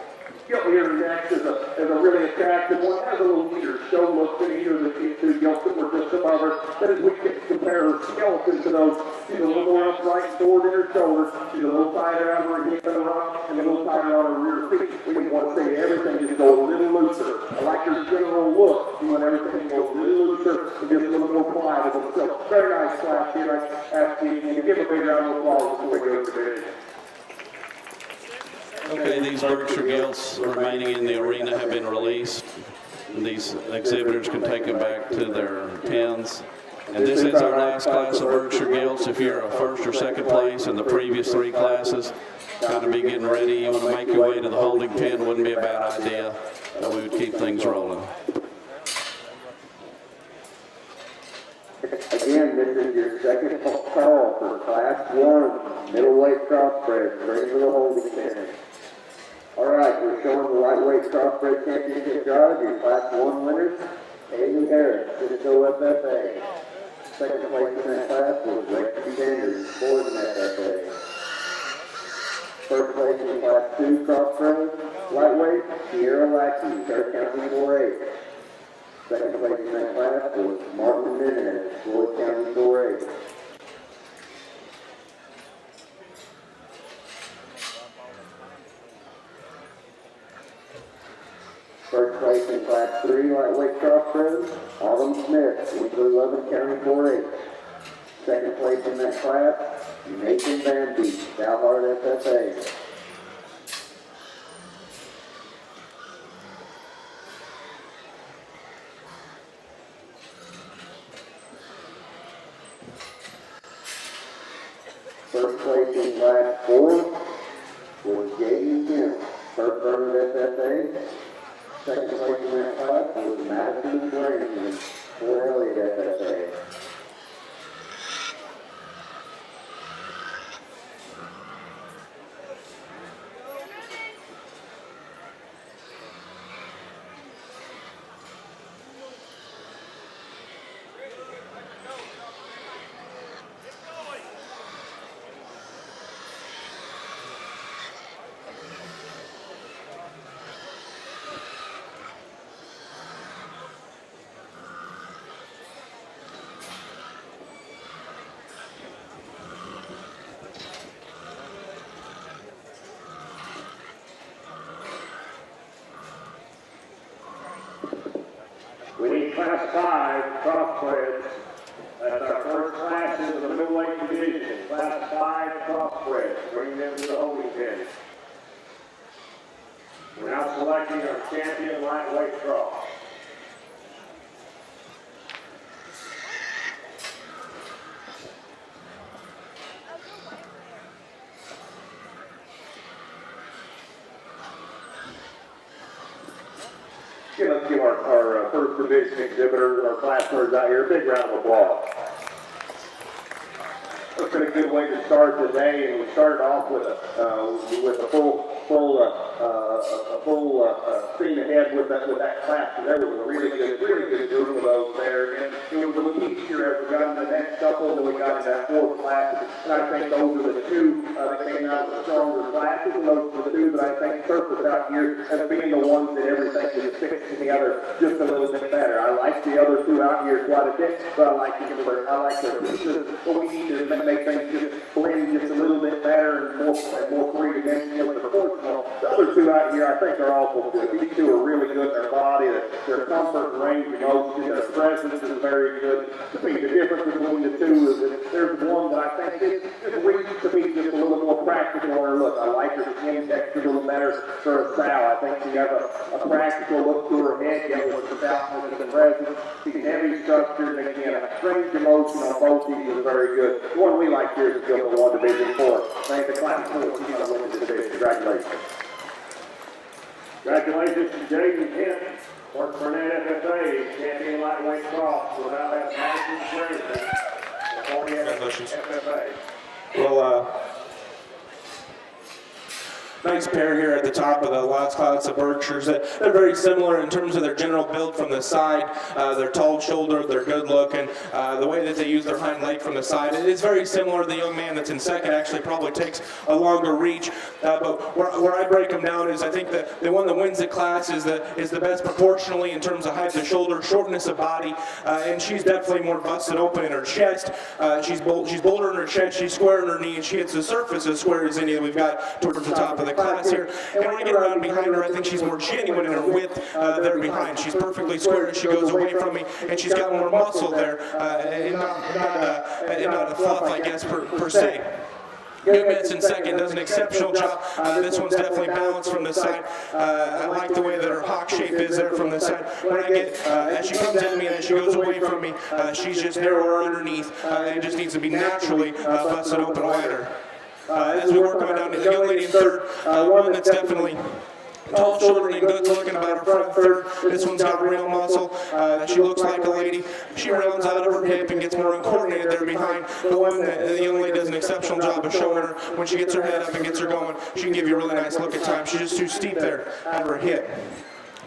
Speaker 1: Gilt here next is a really attractive one. Has a little neater show look than either of the two Gilts that were just above her. But as we compare her skeleton to those, she's a little more upright and forward in her shoulders. She's a little tighter out of her hip and rump, and a little tighter on her rear feet. We want to see everything just go a little looser. I like her general look. We want everything to go a little looser and just a little more pliable. So very nice class here. I ask you to give a big round of applause before we go to bed.
Speaker 3: Okay, these Berkshire Gilts remaining in the arena have been released. These exhibitors can take them back to their pens. And this is our last class of Berkshire Gilts. If you're a first or second place in the previous three classes, kind of be getting ready, you want to make your way to the holding pen, wouldn't be a bad idea. We would keep things rolling.
Speaker 1: Again, this is your second call for Class 1 middleweight crossbred. Bring to the holding pen. All right, we're showing the lightweight crossbred championship drive. Your Class 1 winners, Hayden Harris, Cisco FFA. Second place in that class was Lexi Sanders, Ford FFA. First place in Class 2 crossbred lightweight, Sierra Lackey, Fair County 4A. Second place in that class was Martin Minez, Floyd County 4A. First place in Class 3 lightweight crossbred, Autumn Smith, Weasley 11 County 4A. Second place in that class, Nathan Van Beek, Dalhart FFA. First place in class 4 was Jaden Gilts, first earner SFA. Second place in that class was Madison Brandon, for Elliott SFA.
Speaker 4: We need class 5 crossbreds. That's our first class into the middleweight division. Class 5 crossbreds. Bring them to the holding pen. We're now selecting our champion lightweight cross.
Speaker 1: Let's give our first division exhibitor, our class birds out here, a big round of applause. It's been a good way to start the day, and we started off with a full steam ahead with that class. And there was a really good group of those there, and it was a little easier as we got into the next couple, and we got into that 4th class. And I think those are the 2 that came out of the stronger classes, and those are the 2 that I think surfaced out here as being the ones that everything was fixed together just a little bit better. I like the other 2 out here quite a bit, but I like their pieces, but we need to make things just blend just a little bit better and more three-dimensional and proportional. The other 2 out here I think are awful good. These 2 are really good in their body, their comfort and range of motion, their presence is very good. To me, the difference between the 2 is that there's one that I think is just reads to be just a little more practical in her look. I like her skin texture a little better for a sow. I think she has a practical look to her head, yet with the soundness and presence. She's heavy structured, and again, a range of motion on both these is very good. The one we like here is Gilts 1 Division 4. I think the class 4 is going to win the division. Congratulations.
Speaker 4: Congratulations to Jaden Kent, worked for an FFA, champion lightweight cross, without that Madison Brandon.
Speaker 5: Congratulations.
Speaker 4: FFA.
Speaker 5: Well, nice pair here at the top of the last class of Berkshires. They're very similar in terms of their general build from the side. They're tall-shouldered, they're good-looking. The way that they use their hind leg from the side, it is very similar. The young man that's in second actually probably takes a longer reach. But where I break them down is I think that the one that wins the class is the best proportionally in terms of height of shoulder, shortness of body, and she's definitely more busted open in her chest. She's bolder in her chest, she's square in her knee, and she hits the surface as square as any that we've got towards the top of the class here. And when I get around behind her, I think she's more genuine in her width there behind. She's perfectly square as she goes away from me, and she's got more muscle there, and not a fluff, I guess, per se. Young man's in second, does an exceptional job. This one's definitely balanced from the side. I like the way that her hawk shape is there from the side. When I get, as she comes at me and as she goes away from me, she's just narrower underneath, and just needs to be naturally busted open wider. As we work on down to the young lady in third, one that's definitely tall-shouldered and good looking about her front third. This one's got real muscle. She looks like a lady. She rounds out of her hip and gets more coordinated there behind. The one that the young lady does an exceptional job of showing her when she gets her head up and gets her going. She can give you a really nice look at times. She's just too steep there at her hip.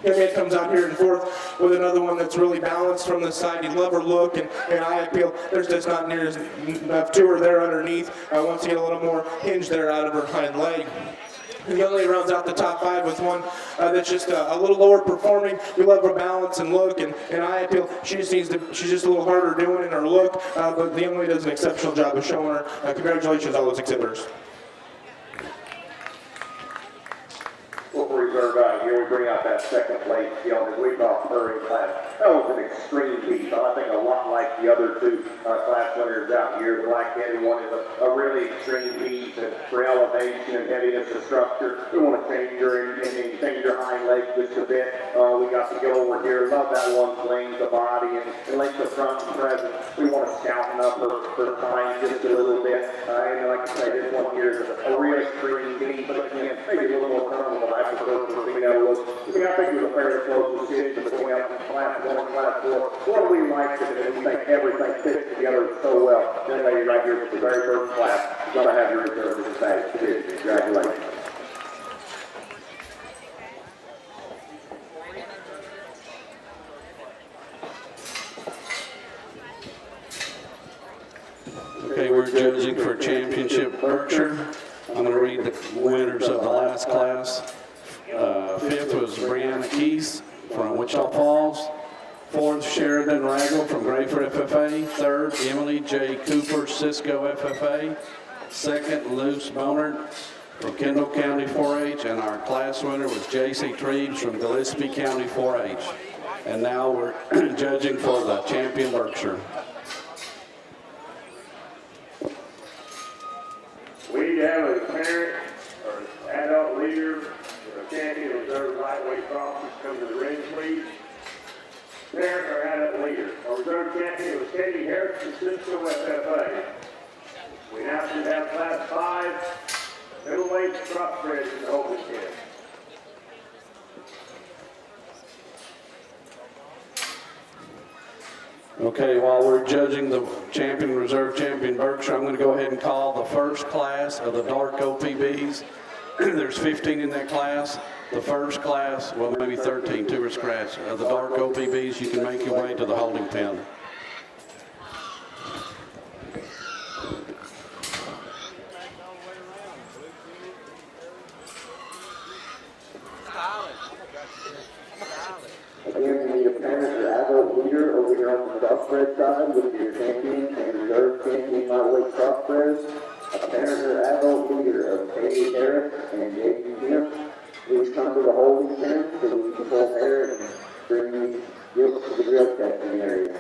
Speaker 5: Young man comes out here in fourth with another one that's really balanced from the side. You love her look and eye appeal. There's just not near enough to her there underneath. Once you get a little more hinge there out of her hind leg. The young lady rounds out the top 5 with one that's just a little lower performing. We love her balance and look and eye appeal. She's just a little harder doing in her look, but the young lady does an exceptional job of showing her. Congratulations, all those exhibitors.
Speaker 1: We'll reserve out here. We bring out that second place, Gilts. We thought her in class. That was an extreme beat. I think a lot like got the other two class winners out here. The black-headed one is a really extreme piece for elevation and heaviness of structure. We want to change her and change her hind legs just a bit. We got the gilt over here. Love that one's length of body and length of front and present. We want to scouten up her spine just a little bit. And like I say, this one here is a real extreme piece, but again, maybe a little more comfortable. I prefer for female look. I think it was a fairly close decision between class 1 and class 4. What we like is that we think everything fits together so well. Then lady right here for the very first class is going to have your reserve in the back. Congratulations.
Speaker 3: Okay, we're judging for Championship Berkshire. I'm going to read the winners of the last class. Fifth was Brianna Keys from Wichita Falls. Fourth, Sheridan Raggle from Grayford FFA. Third, Emily J. Cooper, Cisco FFA. Second, Luce Bonert from Kendall County 4-H. And our class winner was J.C. Treves from Gillespie County 4-H. And now we're judging for the champion Berkshire.
Speaker 4: We have a parent or adult leader, a champion reserve lightweight boxers come to the ring, please. Parent or adult leader. Our reserve champion was Katie Harris from Cisco FFA. We now should have class 5, middleweight crossbred in the holding camp.
Speaker 3: Okay, while we're judging the champion, reserve champion Berkshire, I'm going to go ahead and call the first class of the dark OPBs. There's 15 in that class. The first class, well, maybe 13, 2 or scratch. Of the dark OPBs, you can make your way to the holding pen.
Speaker 1: Again, we need a parent or adult leader over here on the crossbred side with your champion and reserve champion lightweight crossbreds. A parent or adult leader of Katie Harris and J.D. Jim. Please come to the holding pen so we can pull hair and bring these gilts to the drill testing area.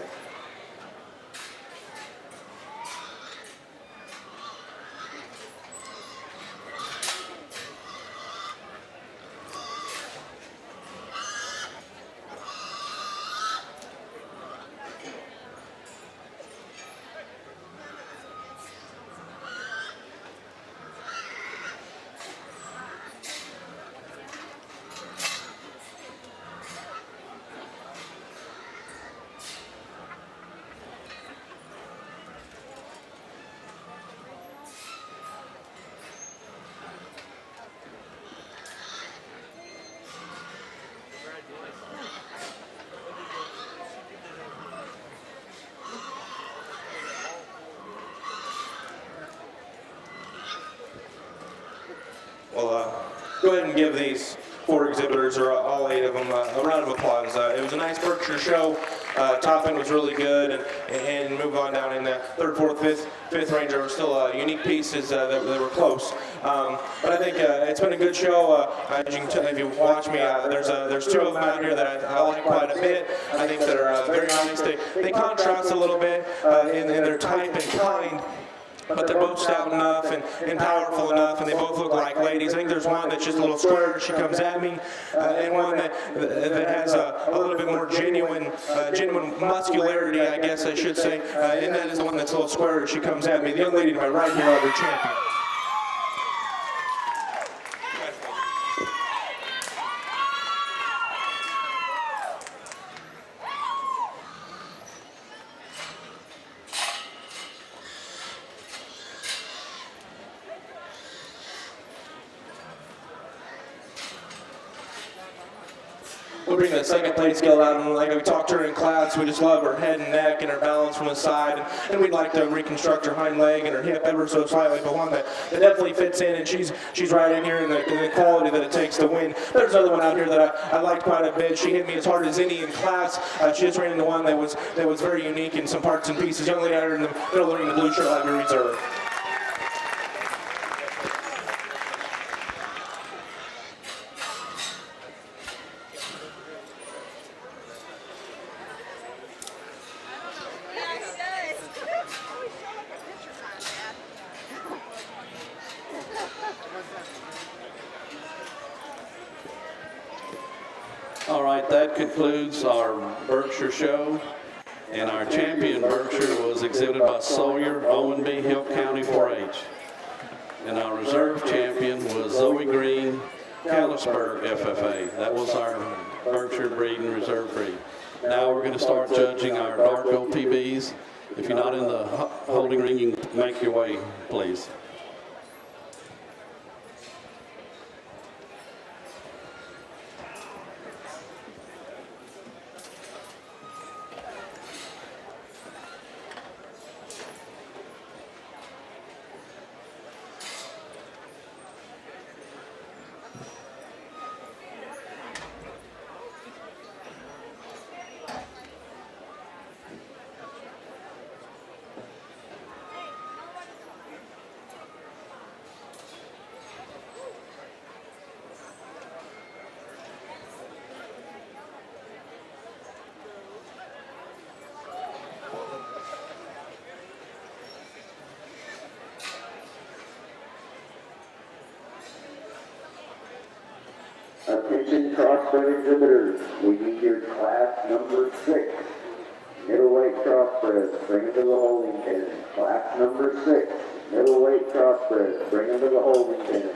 Speaker 5: Well, go ahead and give these 4 exhibitors, or all 8 of them, a round of applause. It was a nice Berkshire show. Top end was really good, and move on down in the 3rd, 4th, 5th range. There were still unique pieces that were close. But I think it's been a good show. As you can tell, if you watch me, there's 2 of them out here that I like quite a bit. I think they're very nice. They contrast a little bit in their type and kind. But they're both stout enough and powerful enough, and they both look like ladies. I think there's one that's just a little square, she comes at me, and one that has a little bit more genuine muscularity, I guess I should say, and that is the one that's a little square, she comes at me. The young lady to my right here are the champion. We'll bring the second plate scale out, and like we talked to her in class, we just love her head and neck and her balance from the side, and we'd like to reconstruct her hind leg and her hip ever so slightly, but one that definitely fits in, and she's right in here in the quality that it takes to win. There's another one out here that I liked quite a bit. She hit me as hard as any in class. She just ran into one that was very unique in some parts and pieces. Young lady out here in the middle of the blue shirt, light blue reserve.
Speaker 3: that concludes our Berkshire show. And our champion Berkshire was exhibited by Sawyer, Owenby, Hill County 4-H. And our reserve champion was Zoe Green, Callisburg FFA. That was our Berkshire breed and reserve breed. Now we're going to start judging our dark OPBs. If you're not in the holding ring, you can make your way, please.
Speaker 1: Attention crossbred exhibitors, we need your class number 6. Middleweight crossbreds, bring them to the holding pen. Class number 6, middleweight crossbreds, bring them to the holding pen.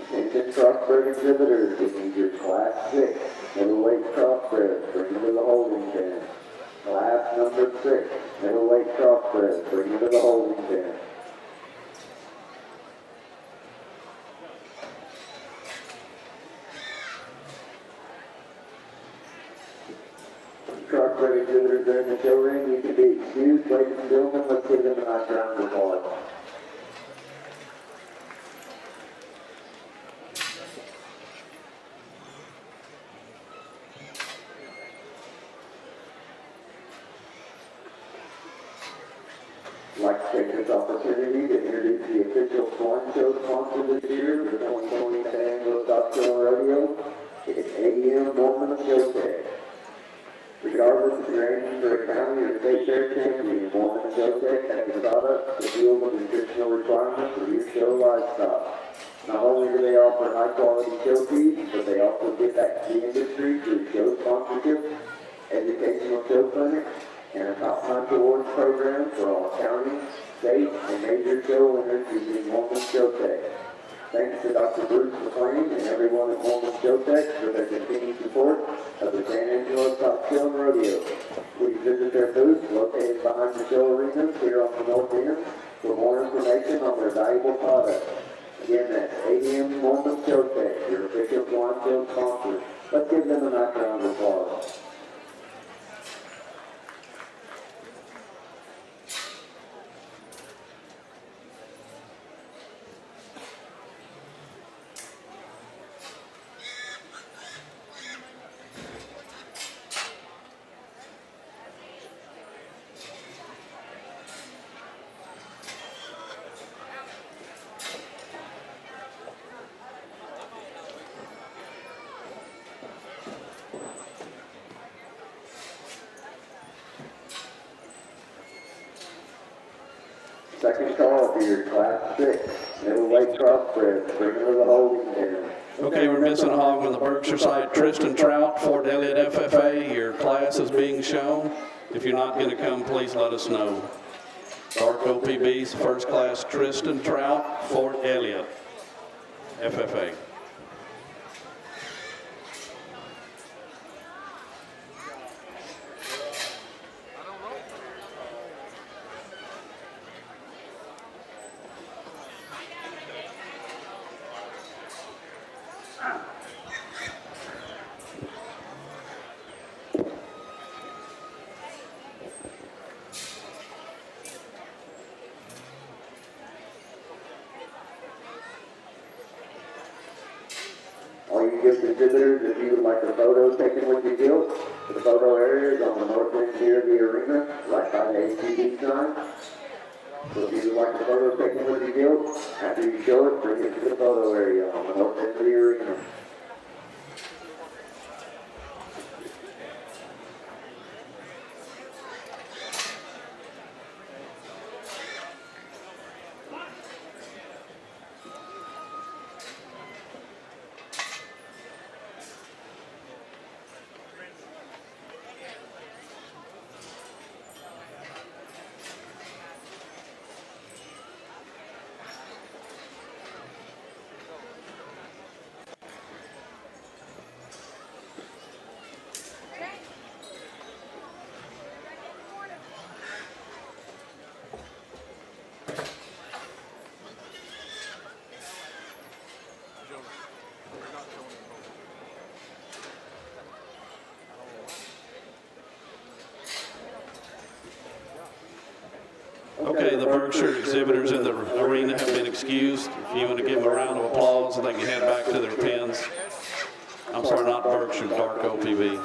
Speaker 1: Attention crossbred exhibitors, we need your class 6, middleweight crossbreds, bring them to the holding pen. Class number 6, middleweight crossbreds, bring them to the holding pen. Crossbred exhibitors during the show ring, you can be excused. Ladies and gentlemen, let's give them a nice round of applause. I'd like to take this opportunity to introduce the official swine show sponsor this year for the 2020 San Angelo Stock Show Rodeo. It's ADM Mormon Show Day. Regardless if you're aiming for a county or state fair champion, Mormon Show Day has the product to deal with the nutritional requirements of your show livestock. Not only do they offer high quality show feeds, but they also give back to the industry through show sponsorship, educational show clinics, and a top-notch awards program for all county, state, and major show winners using Mormon Show Tech. Thanks to Dr. Bruce McLean and everyone at Mormon Show Tech for their continued support of the San Angelo Stock Show and Rodeo. Please visit their booth located behind the show arenas here on the north end for more information on their valuable products. Again, that's ADM Mormon Show Tech, your official swine show sponsor. Let's give them a nice round of applause. Second call for your class 6, middleweight crossbred, bring them to the holding pen.
Speaker 3: Okay, we're missing a hog on the Berkshire side. Tristan Trout, Fort Elliott FFA. Your class is being shown. If you're not going to come, please let us know. Dark OPBs, first class Tristan Trout, Fort Elliott. FFA.
Speaker 1: All you gift exhibitors, if you would like a photo taken with your Gilts, the photo area is on the north end here of the arena, right by the ATV sign. So if you would like a photo taken with your Gilts, after you show it, bring it to the photo area on the north end of the arena. Okay, the Berkshire exhibitors in the arena have been excused. If you want to give them a round of applause, and they can head back to their pens. I'm sorry, not Berkshire, Dark OPV.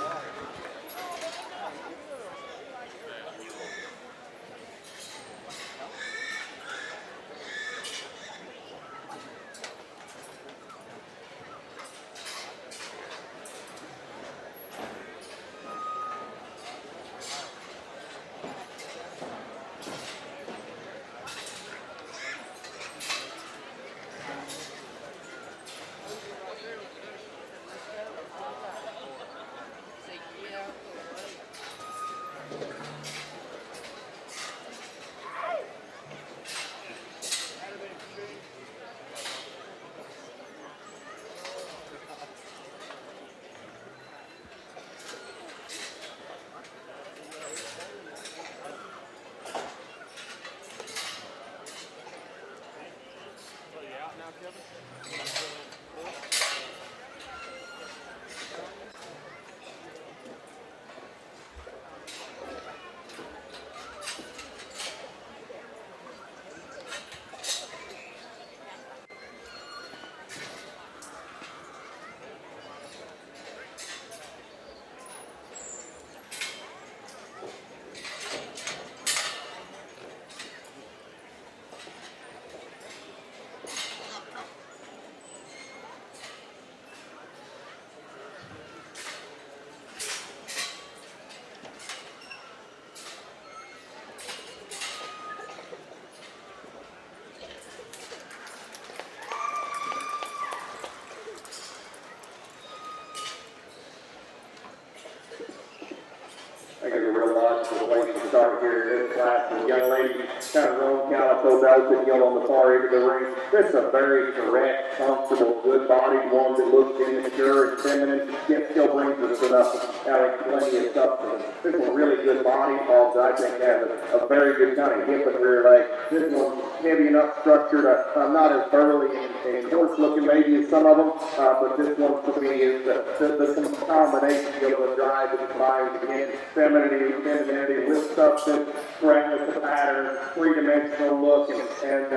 Speaker 1: I think it's a real logical place to start here in this class. The young lady kind of rolled calico belts and yelled on the far end of the ring. This is a very correct, comfortable, good-bodied one that looks immature and feminine, yet still brings us enough, having plenty of substance. This one's really good body, also I think has a very good kind of hip and rear leg. This one's heavy enough structured, not as burly and horse-looking maybe as some of them, but this one to me is the combination of the drive that combines again femininity with substance, correctness of pattern, three-dimensional look, and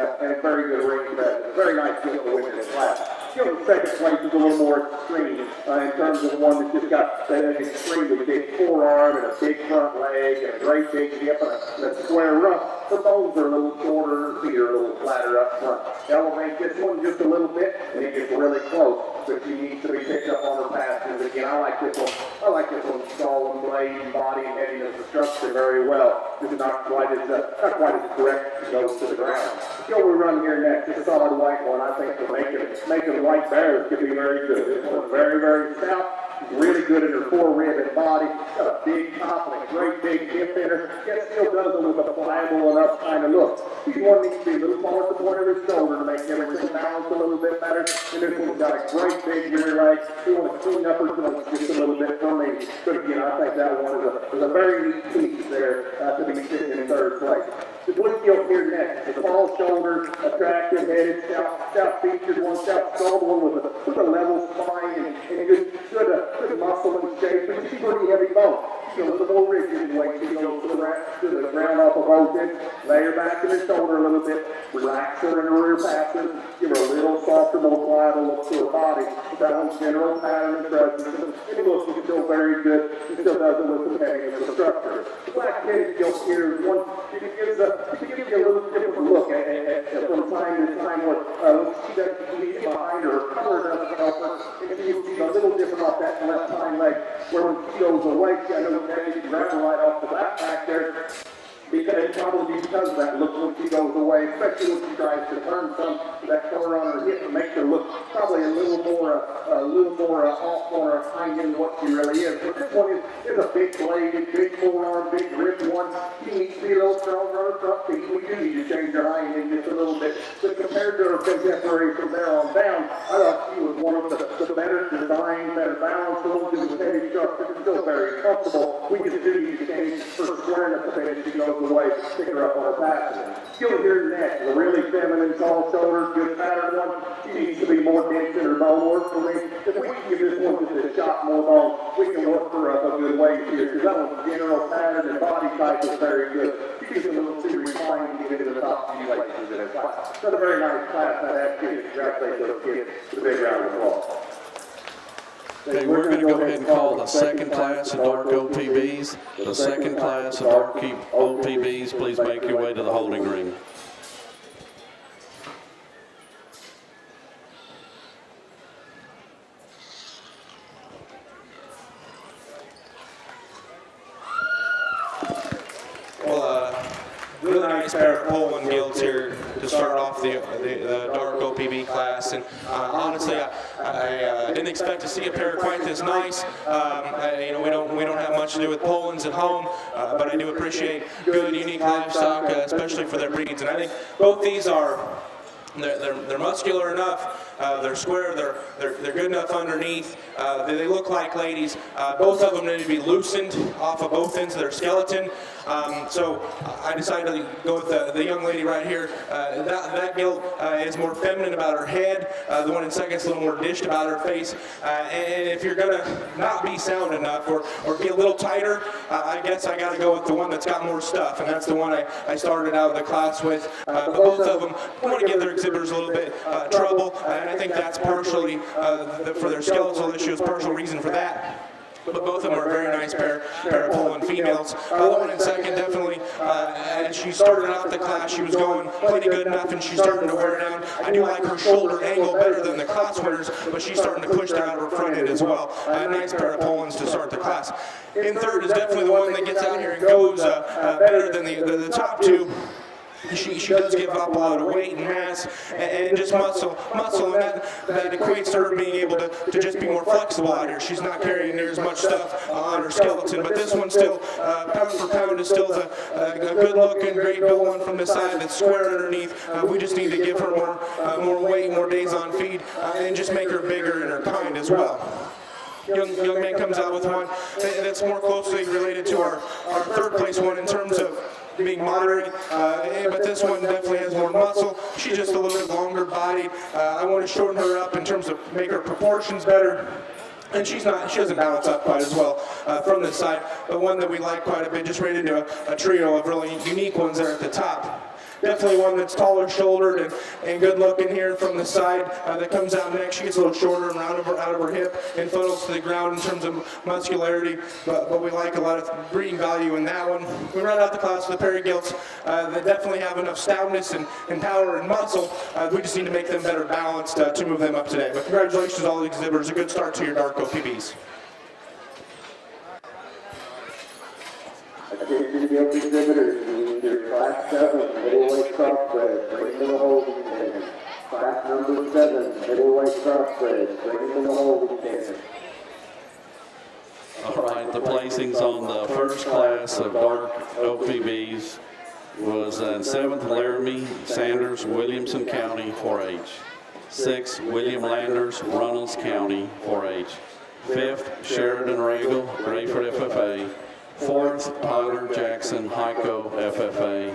Speaker 1: very good ring presence. Very nice skill to win this class. Skill in second place is a little more extreme in terms of one that's just got an extremely big forearm and a big front leg and a great big hip and a square rump. The bones are a little shorter, feet are a little flatter up front. Elevate this one just a little bit and it gets really close, but she needs to be picked up on her passes. Again, I like this one. I like this one's skull and blade and body and heaviness of structure very well. This is not quite as correct as it goes to the ground. The skill we run here next is a solid white one. I think for making white bears could be very good. This one's very, very stout. She's really good in her forerib and body. She's got a big top and a great big hip in her. Yet still does it with a pliable enough kind of look. Each one needs to be a little more at the point of her shoulder to make everything balance a little bit better. And this one's got a great big rear leg. We want to clean up her joints just a little bit for me. But again, I think that one is a very neat piece there to be sitting in third place. The blue gilt here next, the tall shoulders, attractive headed, stout featured one, stout skulled one with a level spine and good muscle and shape. But she's pretty heavy bone. She's a little more rigid in weight. She goes to the ground off of both ends, lay her back in the shoulder a little bit, relax her in her rear passes, give her a little softer, more pliable look to her body. That one's general pattern and presence. It looks still very good. It still does it with the petting of the structure. The black headed gilt here is one, it gives you a little different look at from time to time where she doesn't leave behind her, her color doesn't help her, and she's a little different off that left hind leg, where when she goes away, I know that you can grab her right off the back there. Because probably because of that look when she goes away, especially when she tries to turn some that color on her hip and makes her look probably a little more off on her hind end than what she really is. But this one is a big bladed, big forearm, big ripped one. She needs to be a little stronger on her front feet. We do need to change her hind end just a little bit. But compared to her contemporary from there on down, I thought she was one of the better designed, better balanced ones in the heavy structure. Still very comfortable. We just do need to change her squareness a bit as she goes away, pick her up on her passes. Skill here next, a really feminine, tall shoulders, good pattern one. She needs to be more dense in her bone work for me. If we can give this one just a shot more bone, we can work her up a good way here, because that one's general pattern and body type is very good. She gets a little too refined to get into the top few places in her class. Another very nice class, I'd ask you to congratulate those kids with a big round of applause.
Speaker 3: Okay, we're going to go ahead and call the second class of dark OPBs. The second class of dark OPBs, please make your way to the holding ring.
Speaker 5: Really nice pair of Poland Gilts here to start off the dark OPB class, and honestly, I didn't expect to see a pair quite this nice. We don't have much to do with Polands at home, but I do appreciate good, unique livestock, especially for their breeds. And I think both these are. They're muscular enough. They're square. They're good enough underneath. They look like ladies. Both of them need to be loosened off of both ends of their skeleton. So I decided to go with the young lady right here. That gilt is more feminine about her head. The one in second is a little more dished about her face. And if you're gonna not be sound enough or be a little tighter, I guess I got to go with the one that's got more stuff, and that's the one I started out the class with. But both of them want to give their exhibitors a little bit trouble, and I think that's partially for their skeletal issues, partial reason for that. But both of them are a very nice pair of Poland females. The one in second definitely, as she started out the class, she was going plenty good enough, and she's starting to wear down. I do like her shoulder angle better than the class winners, but she's starting to push that out of her front end as well. A nice pair of Polands to start the class. In third is definitely the one that gets out here and goes better than the top two. She does give up a lot of weight and mass and just muscle, and that equates to her being able to just be more flexible out here. She's not carrying near as much stuff on her skeleton, but this one still, pound for pound, is still a good-looking, great built one from the side that's square underneath. We just need to give her more weight, more days on feed, and just make her bigger in her kind as well. Young man comes out with one that's more closely related to our third place one in terms of being moderate, but this one definitely has more muscle. She's just a little bit longer bodied. I want to shorten her up in terms of make her proportions better. And she doesn't balance up quite as well from this side, but one that we like quite a bit, just right into a trio of really unique ones there at the top. Definitely one that's taller shouldered and good looking here from the side that comes out next. She gets a little shorter and out of her hip and funnels to the ground in terms of muscularity, but we like a lot of breeding value in that one. We run out the class with a pair of gilts that definitely have enough stoutness and power and muscle. We just need to make them better balanced to move them up today. But congratulations to all the exhibitors. A good start to your dark OPBs.
Speaker 1: Attention gilt exhibitors, your class 7, middleweight crossbred, bring to the holding pen. Class number 7, middleweight crossbred, bring to the holding pen.
Speaker 3: The placings on the first class of dark OPBs was in 7th, Laramie Sanders, Williamson County, 4-H. 6th, William Landers, Runnels County, 4-H. 5th, Sheridan Regal, Rayford FFA. 4th, Tyler Jackson, Hyco FFA.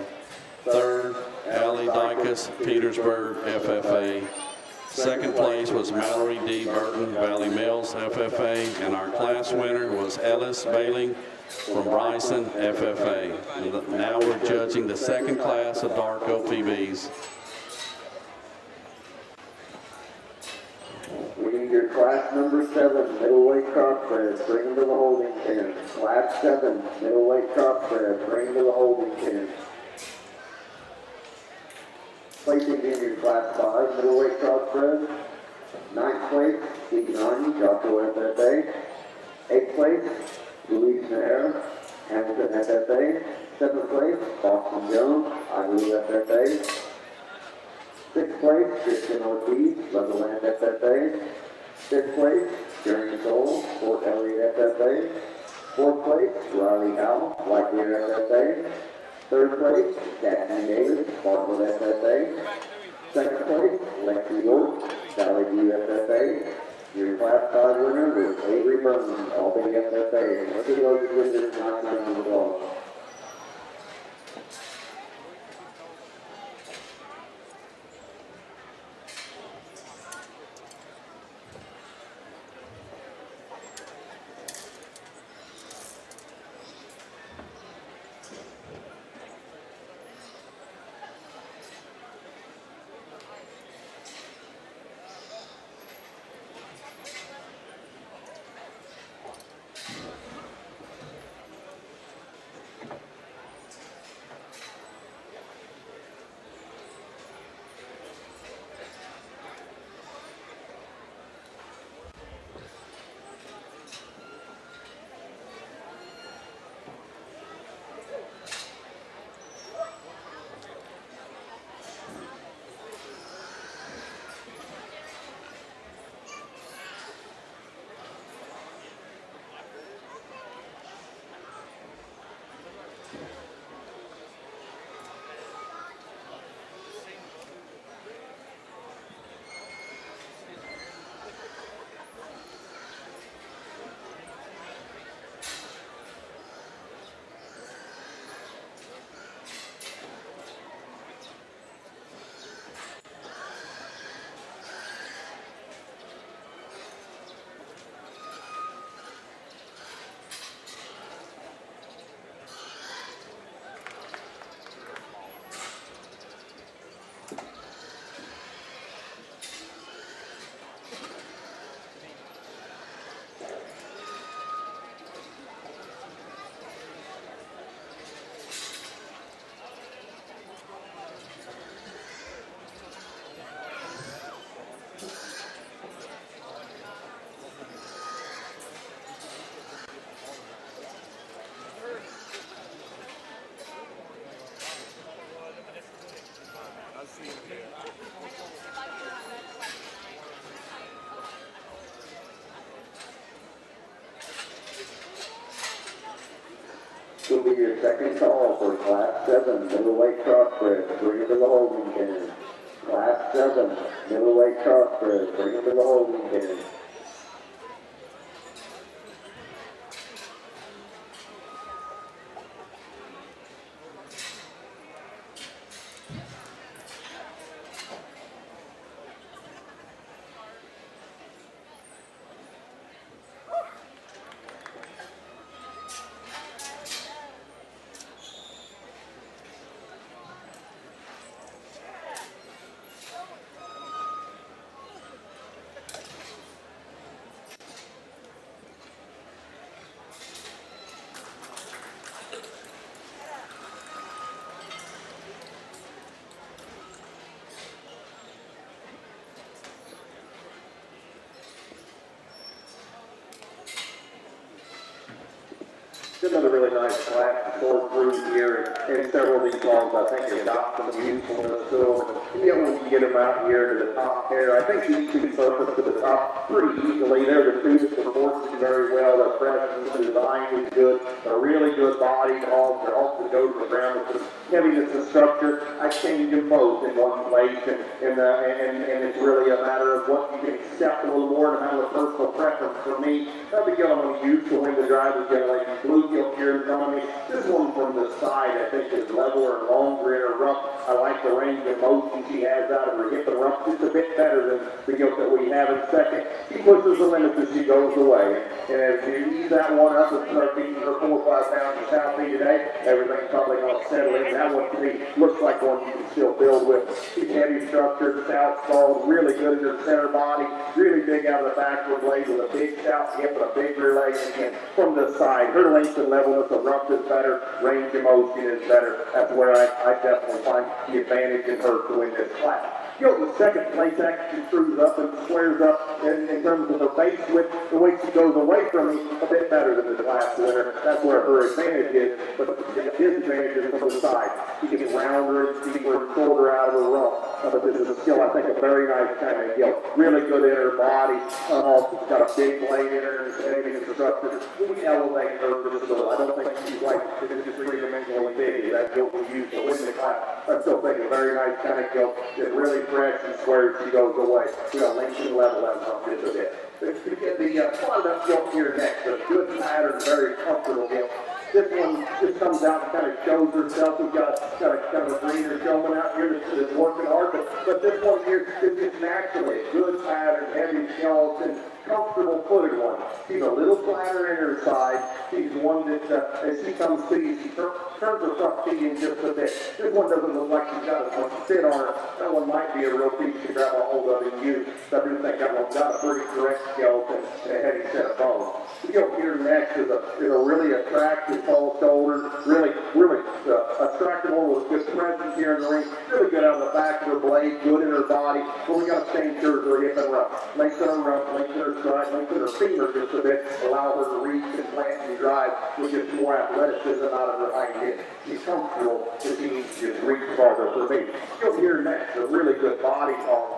Speaker 3: 3rd, Allie Dykus, Petersburg FFA. 2nd place was Mallory D. Burton, Valley Mills FFA, and our class winner was Ellis Bailey from Bryson FFA. And now we're judging the 2nd class of dark OPBs.
Speaker 1: We need your class number 7, middleweight crossbred, bring them to the holding pen. Class 7, middleweight crossbred, bring them to the holding pen. Placing in your class 5, middleweight crossbred. 9th place, Stephen Arney, Joshua FFA. 8th place, Luis Nahara, Hamilton FFA. 7th place, Boston Jones, Idaho FFA. 6th place, Christian Ortiz, Leatherland FFA. 5th place, Jeremy Cole, Fort Elliott FFA. 4th place, Riley Howell, Whitedeer FFA. 3rd place, Daphne Davis, Bartlett FFA. 2nd place, Lexi York, Valley View FFA. Your class 5 winner was Avery Burton, Albany FFA. And look at those winners, 9 numbers of all. Will be your second call for Class 7 middleweight crossbred. Bring it to the holding pen. Class 7 middleweight crossbred. Bring it to the holding pen. Another really nice class to sort through here, and several of these balls I think have got some usefulness to them. You know, when you get them out here to the top here, I think these two surface to the top pretty easily. They're the two that perform very well. the presence, the design is good, a really good body, all, they're all to go to the ground with the heaviness and structure. I change them both in one place, and it's really a matter of what you can accept a little more, and a matter of personal preference for me. That'll be going on used to when the driver's going to like blue gilt here in front of me. This one from the side, I think, is leveler and longer in her rump. I like the range of motion she has out of her hip and rump. It's a bit better than the gilt that we have in second. She pushes the limits as she goes away. And if you ease that one up and start beating her 4 or 5 pounds of South Sea today, everything's probably going to settle in. That one to me looks like one you can still build with. She's heavy structured, stout stalled, really good in her center body, really big out of the backward blade with a big stout hip and a big rear leg. And from the side, her length and levelness of rump is better, range of motion is better. That's where I definitely find the advantage in her to win this class. The second place actually screws up and squares up in terms of her base width. The way she goes away from me, a bit better than the class winner. That's where her advantage is, but the disadvantage is from the side. She gets rounder and deeper and shorter out of her rump. But this is a skill, I think, a very nice kind of gilt. Really good in her body. She's got a big blade in her and heavy structure. We elevate her just a little. I don't think she's like just three-dimensionally big. That gilt we use to win the class. I still think a very nice kind of gilt. It's really fresh and square as she goes away. We got length and level that up just a bit. To get the plotted up gilt here next, a good pattern, very comfortable gilt. This one just comes out and kind of shows herself. We've got a kind of a greener showman out here that's working hard, but this one here is just naturally a good pattern, heavy skeleton, comfortable footed one. She's a little flatter in her side. She's one that, as she comes to you, she turns her front feet in just a bit. This one doesn't look like she's got as much fit on her. That one might be a real piece to grab a hold of and use. So I do think that one's got a pretty correct skeleton and a heavy set of bones. The gilt here next is a really attractive, tall shoulders, really attractive one with good presence here in the ring. Really good out of the back of her blade, good in her body. But we got to stay sure her hip and rump. Lengthen her rump, lengthen her stride, lengthen her femur just a bit, allow her to reach and plant and drive with just more athleticism out of her hind hip. She's comfortable if she needs to just reach farther for me. Gilt here next, a really good body tone.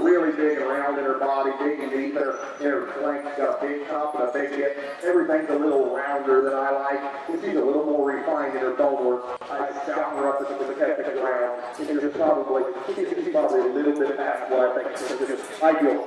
Speaker 1: Really big and round in her body, big and deep in her flanks. Got a big top and a big hip. Everything's a little rounder than I like. And she's a little more refined in her bone work. I scout her up to the technical ground. And she's probably a little bit past what I think is just ideal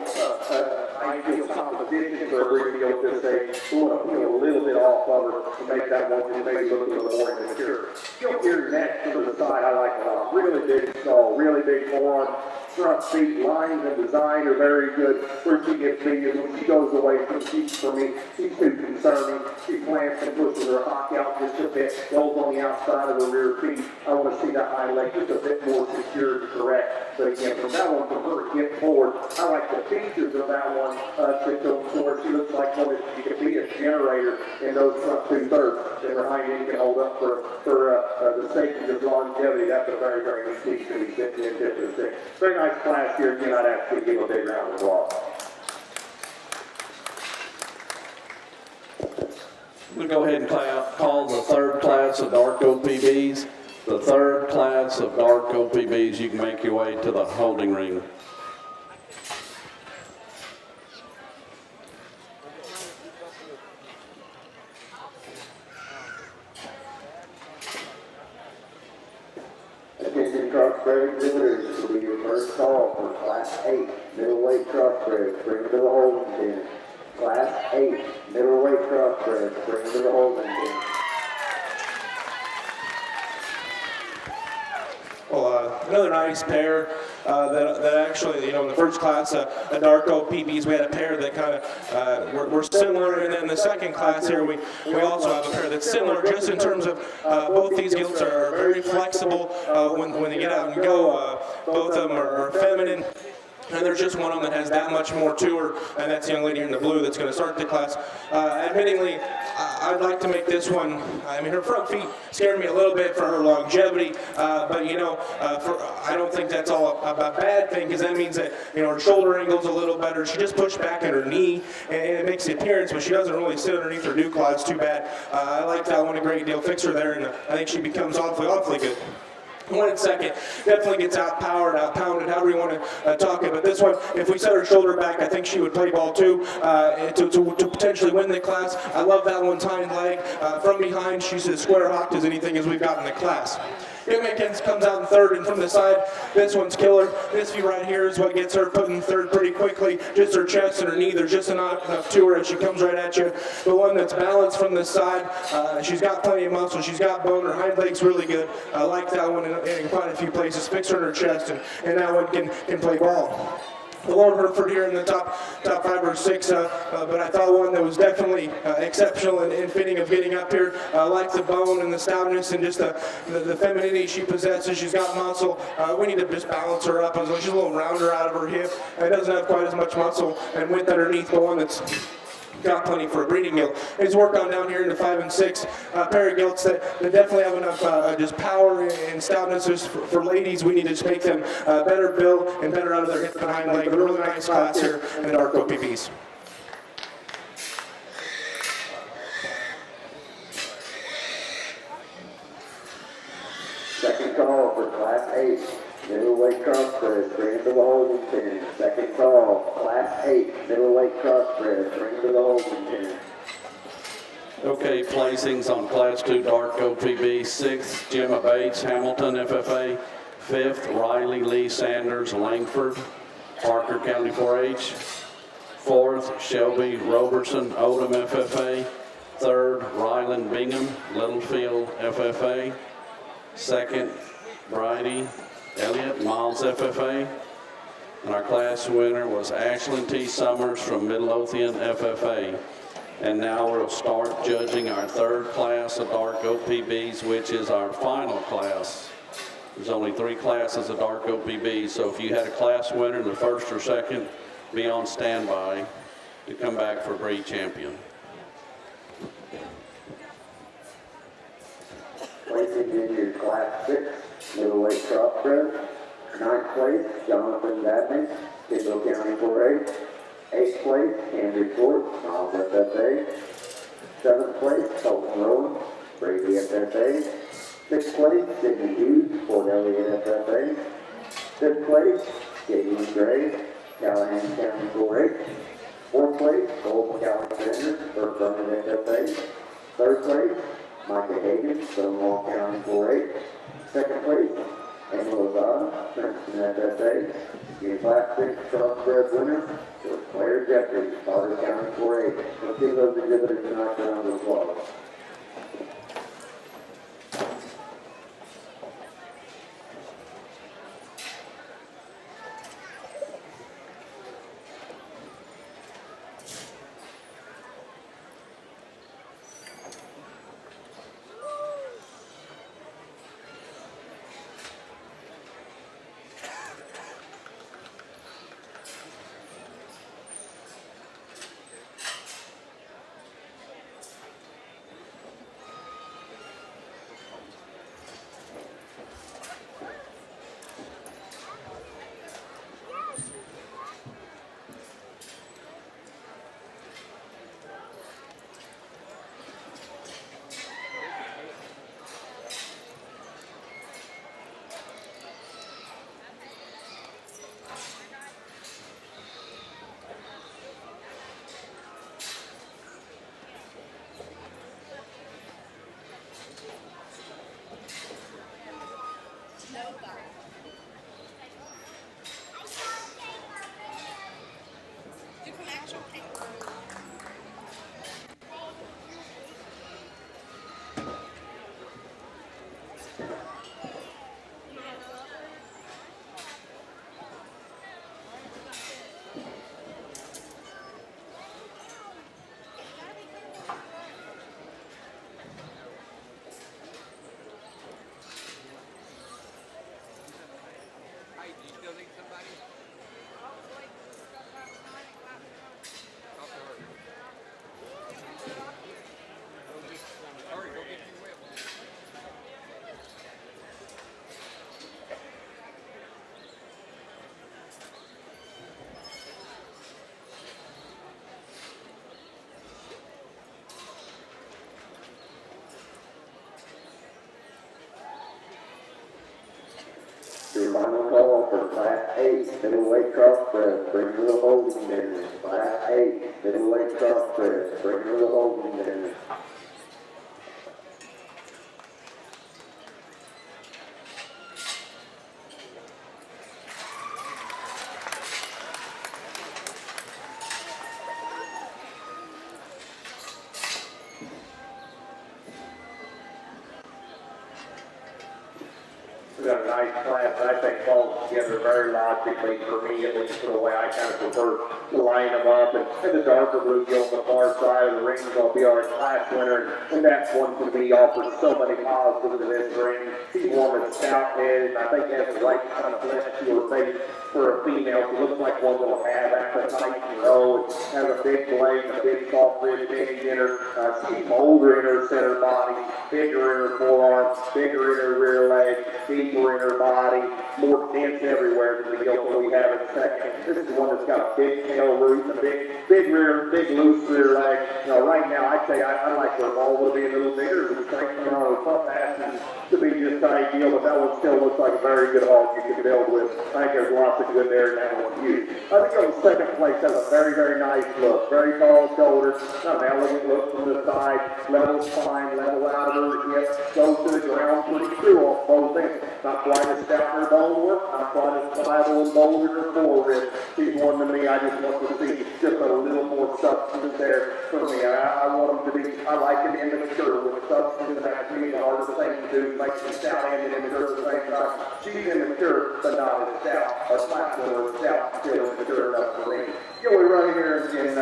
Speaker 1: composition for a breeding gilt this age. We want to peel a little bit off of her to make that one just maybe look a little more immature. Gilt here next to the side I like a lot. Really big skull, really big forearm. Front feet, lines, and design are very good. Where she gets big is when she goes away from sheep for me. She's too concerning. She plants and pushes her hock out just a bit, goes on the outside of her rear feet. I want to see that hind leg just a bit more secure and correct. But again, from that one, from her hip forward, I like the features of that one to where she looks like one that she could be a generator in those front 2/3. And her hind end can hold up for the sake of just longevity. That's a very, very neat piece to be sitting in this thing. Very nice class here. Again, I'd actually give a big round of applause.
Speaker 3: We'll go ahead and call the third class of dark OPBs. The third class of dark OPBs, you can make your way to the holding ring.
Speaker 1: Attention Crossbred exhibitors, this will be your first call for Class 8 Middleweight Crossbred. Bring it to the holding pen. Class 8 Middleweight Crossbred. Bring it to the holding pen.
Speaker 5: Well, another nice pair that actually, in the first class, a dark OPBs, we had a pair that kind of were similar, and then the second class here, we also have a pair that's similar, just in terms of both these gilts are very flexible when they get out and go. Both of them are feminine. And there's just one of them that has that much more to her, and that's the young lady in the blue that's going to start the class. Admittingly, I'd like to make this one, her front feet scared me a little bit for her longevity, but I don't think that's all a bad thing, because that means that, her shoulder angle's a little better. She just pushed back at her knee, and it makes the appearance, but she doesn't really sit underneath her new quads too bad. I like that one a great deal. Fix her there, and I think she becomes awfully good. One in second definitely gets outpowered, outpounded, however you want to talk it. But this one, if we set her shoulder back, I think she would play ball too to potentially win the class. I love that one's hind leg. From behind, she's as square hocked as anything as we've got in the class. Mickens comes out in third, and from the side, this one's killer. This view right here is what gets her put in third pretty quickly. Just her chest and her knee, there's just enough to her as she comes right at you. The one that's balanced from the side, she's got plenty of muscle, she's got bone, her hind leg's really good. I like that one in quite a few places. Fix her in her chest, and that one can play ball. The Lone Hereford here in the top 5 or 6, but I thought one that was definitely exceptional and fitting of getting up here. Like the bone and the stoutness and just the femininity she possesses. She's got muscle. We need to just balance her up. She's a little rounder out of her hip. It doesn't have quite as much muscle and width underneath, the one that's got plenty for a breeding gilt. He's worked on down here into 5 and 6 pair of gilts that definitely have enough just power and stoutness. Just for ladies, we need to just make them better built and better out of their hip and hind leg. But a really nice class here in the dark OPBs.
Speaker 1: Second call for Class 8, Middleweight Crossbred, bring to the holding pen. Second call, Class 8, Middleweight Crossbred, bring to the holding pen.
Speaker 3: Okay, placings on Class 2 Dark OPB. 6th, Gemma Bates, Hamilton, FFA. 5th, Riley Lee Sanders, Langford, Parker County 4-H. 4th, Shelby Robertson, Oldham, FFA. 3rd, Ryland Bingham, Littlefield, FFA. 2nd, Bridie Elliott, Miles, FFA. And our class winner was Ashlyn T. Summers from Midlothian, FFA. And now we'll start judging our 3rd class of dark OPBs, which is our final class. There's only 3 classes of dark OPBs, so if you had a class winner, the 1st or 2nd, be on standby to come back for breed champion.
Speaker 1: Placing in your Class 6, Middleweight Crossbred. 9th place, Jonathan Dabney, Kendall County 4-H. 8th place, Andrew Ford, Miles, FFA. 7th place, Colton Rowan, Brady, FFA. 6th place, Sidney Hughes, Fort Elliott, FFA. 5th place, Caitlin Gray, Callahan County 4-H. 4th place, Cole Alexander, Burke Vernon, FFA. 3rd place, Micah Hagan, Stonewall County 4-H. 2nd place, Angelo Princeton, FFA. Your Class 6 Crossbred winner was Claire Jeffries, Potter County 4-H. Let's give those exhibitors a nice round of applause. for Class 8, Middleweight Crossbred, Springfield Holding Dinner. Class 8, Middleweight Crossbred, Springfield Holding Dinner.
Speaker 4: We got a nice class that I think falls together very logically for me, at least for the way I kind of prefer to line them up. And the darker blue gilt on the far side of the ring is going to be our class winner. And that one to me offers so many positives in this ring. He's warm and stout head, and I think has the right kind of flesh to her face for a female. She looks like one that'll have appetite and roll. Has a big blade, a big soft rib big in her. She's older in her center body, bigger in her forearms, bigger in her rear leg, deeper in her body, more dense everywhere than the gilt that we have in second. This is one that's got a big tail root, a big rear, big loose rear leg. You know, right now I'd say I like her ball to be a little bigger. We strengthen our front passes to be just ideal, but that one still looks like a very good hog you can build with. I think there's lots of good there in that one used. I think on second place has a very, very nice look. Very tall shoulders, an elegant look from the side, level spine, level out of her hips, goes to the ground pretty true off both ends. Not quite as stout in her bone work, not quite as pliable and bold in her forehead. She's one to me, I just want to see just a little more substance there for me. I want them to be, I like it immature with substance, and that's me the hardest thing to do, make them stout and immature at the same time. She's immature, but not as stout. Our class winner is stout, still immature enough for me. You know, we're running here in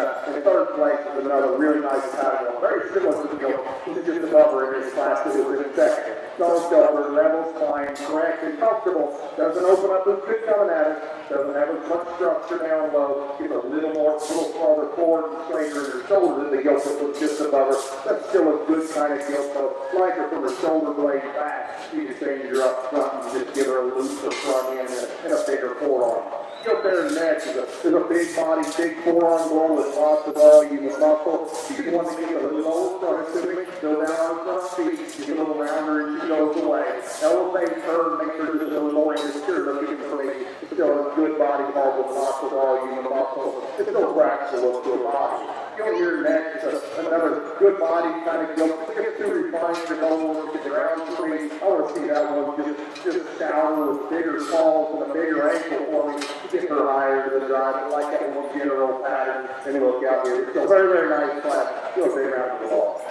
Speaker 4: third place with another really nice title, very similar to the gilt. He's just above her in his class that was in second. Tall shoulder, level spine, correct and comfortable. Doesn't open up as quick coming at it. Doesn't have as much structure down low. Gives a little farther forward and straighter in her shoulder than the gilt that was just above her. That's still a good kind of gilt though. Like her from her shoulder blade back. You just change her up front and just give her a looser front end and a bigger forearm. Up there next is a big body, big forearm blow with lots of volume and muscle. She's one to get a little lower front to me, go down on her front feet, get a little rounder and she goes away. Elevate her, make her just a little more insecure looking for me. It's still a good body part with lots of volume and muscle. It's still practical look to her body. Go here next is another good body kind of gilt. Get too refined to go over to the ground for me. I want to see that one just stouter with bigger falls and a bigger ankle for me. Get her higher to the drive. I like that one general pattern. And look out here. It's a very, very nice class. Go stay around the ball.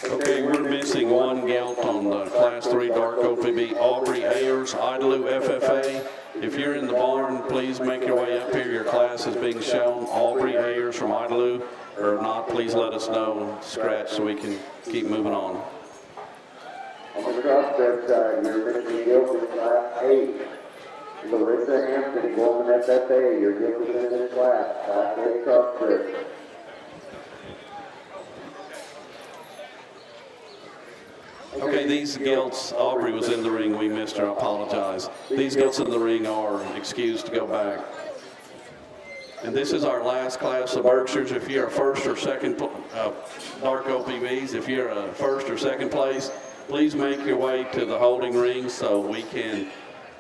Speaker 3: Okay, we're missing one gilt on the Class 3 Dark OPB, Aubrey Ayers, Idalou FFA. If you're in the barn, please make your way up here. Your class is being shown. Aubrey Ayers from Idalou, or not, please let us know. Scratch so we can keep moving on.
Speaker 1: On the Crossbred side, you're missing gilt in Class 8. Larissa Hampton, Woman FFA, your gilt is in this class. Class 8 Crossbred.
Speaker 3: Okay, these gilts, Aubrey was in the ring, we missed her, I apologize. These gilts in the ring are excused to go back. And this is our last class of Berkshires. If you're a first or second, Dark OPBs, if you're a first or second place, please make your way to the holding ring so we can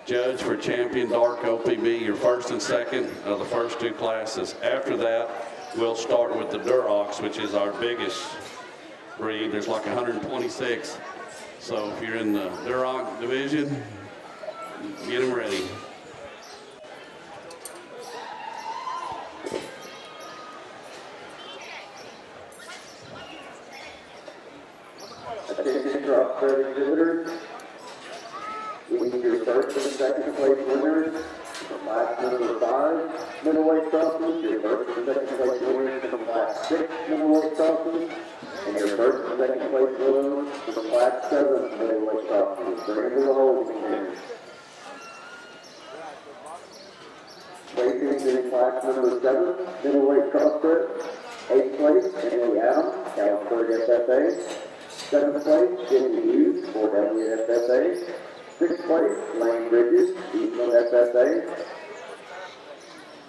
Speaker 3: judge for champion Dark OPB, your first and second of the first two classes. After that, we'll start with the Durocs, which is our biggest breed. There's like 126. So if you're in the Duroc division, get them ready.
Speaker 1: Attention Crossbred exhibitors. We need your first and second place winners from class number 5 middleweight crosses, your first and second place winners from class 6 middleweight crosses, and your first and second place winners from class 7 middleweight crosses. Bring to the holding ring. Placing in class number 7 middleweight crossbred, 8th place Emily Adams, California FFA. 7th place Jimmy Hughes, 4W FFA. 6th place Lane Bridges, Eastman FFA.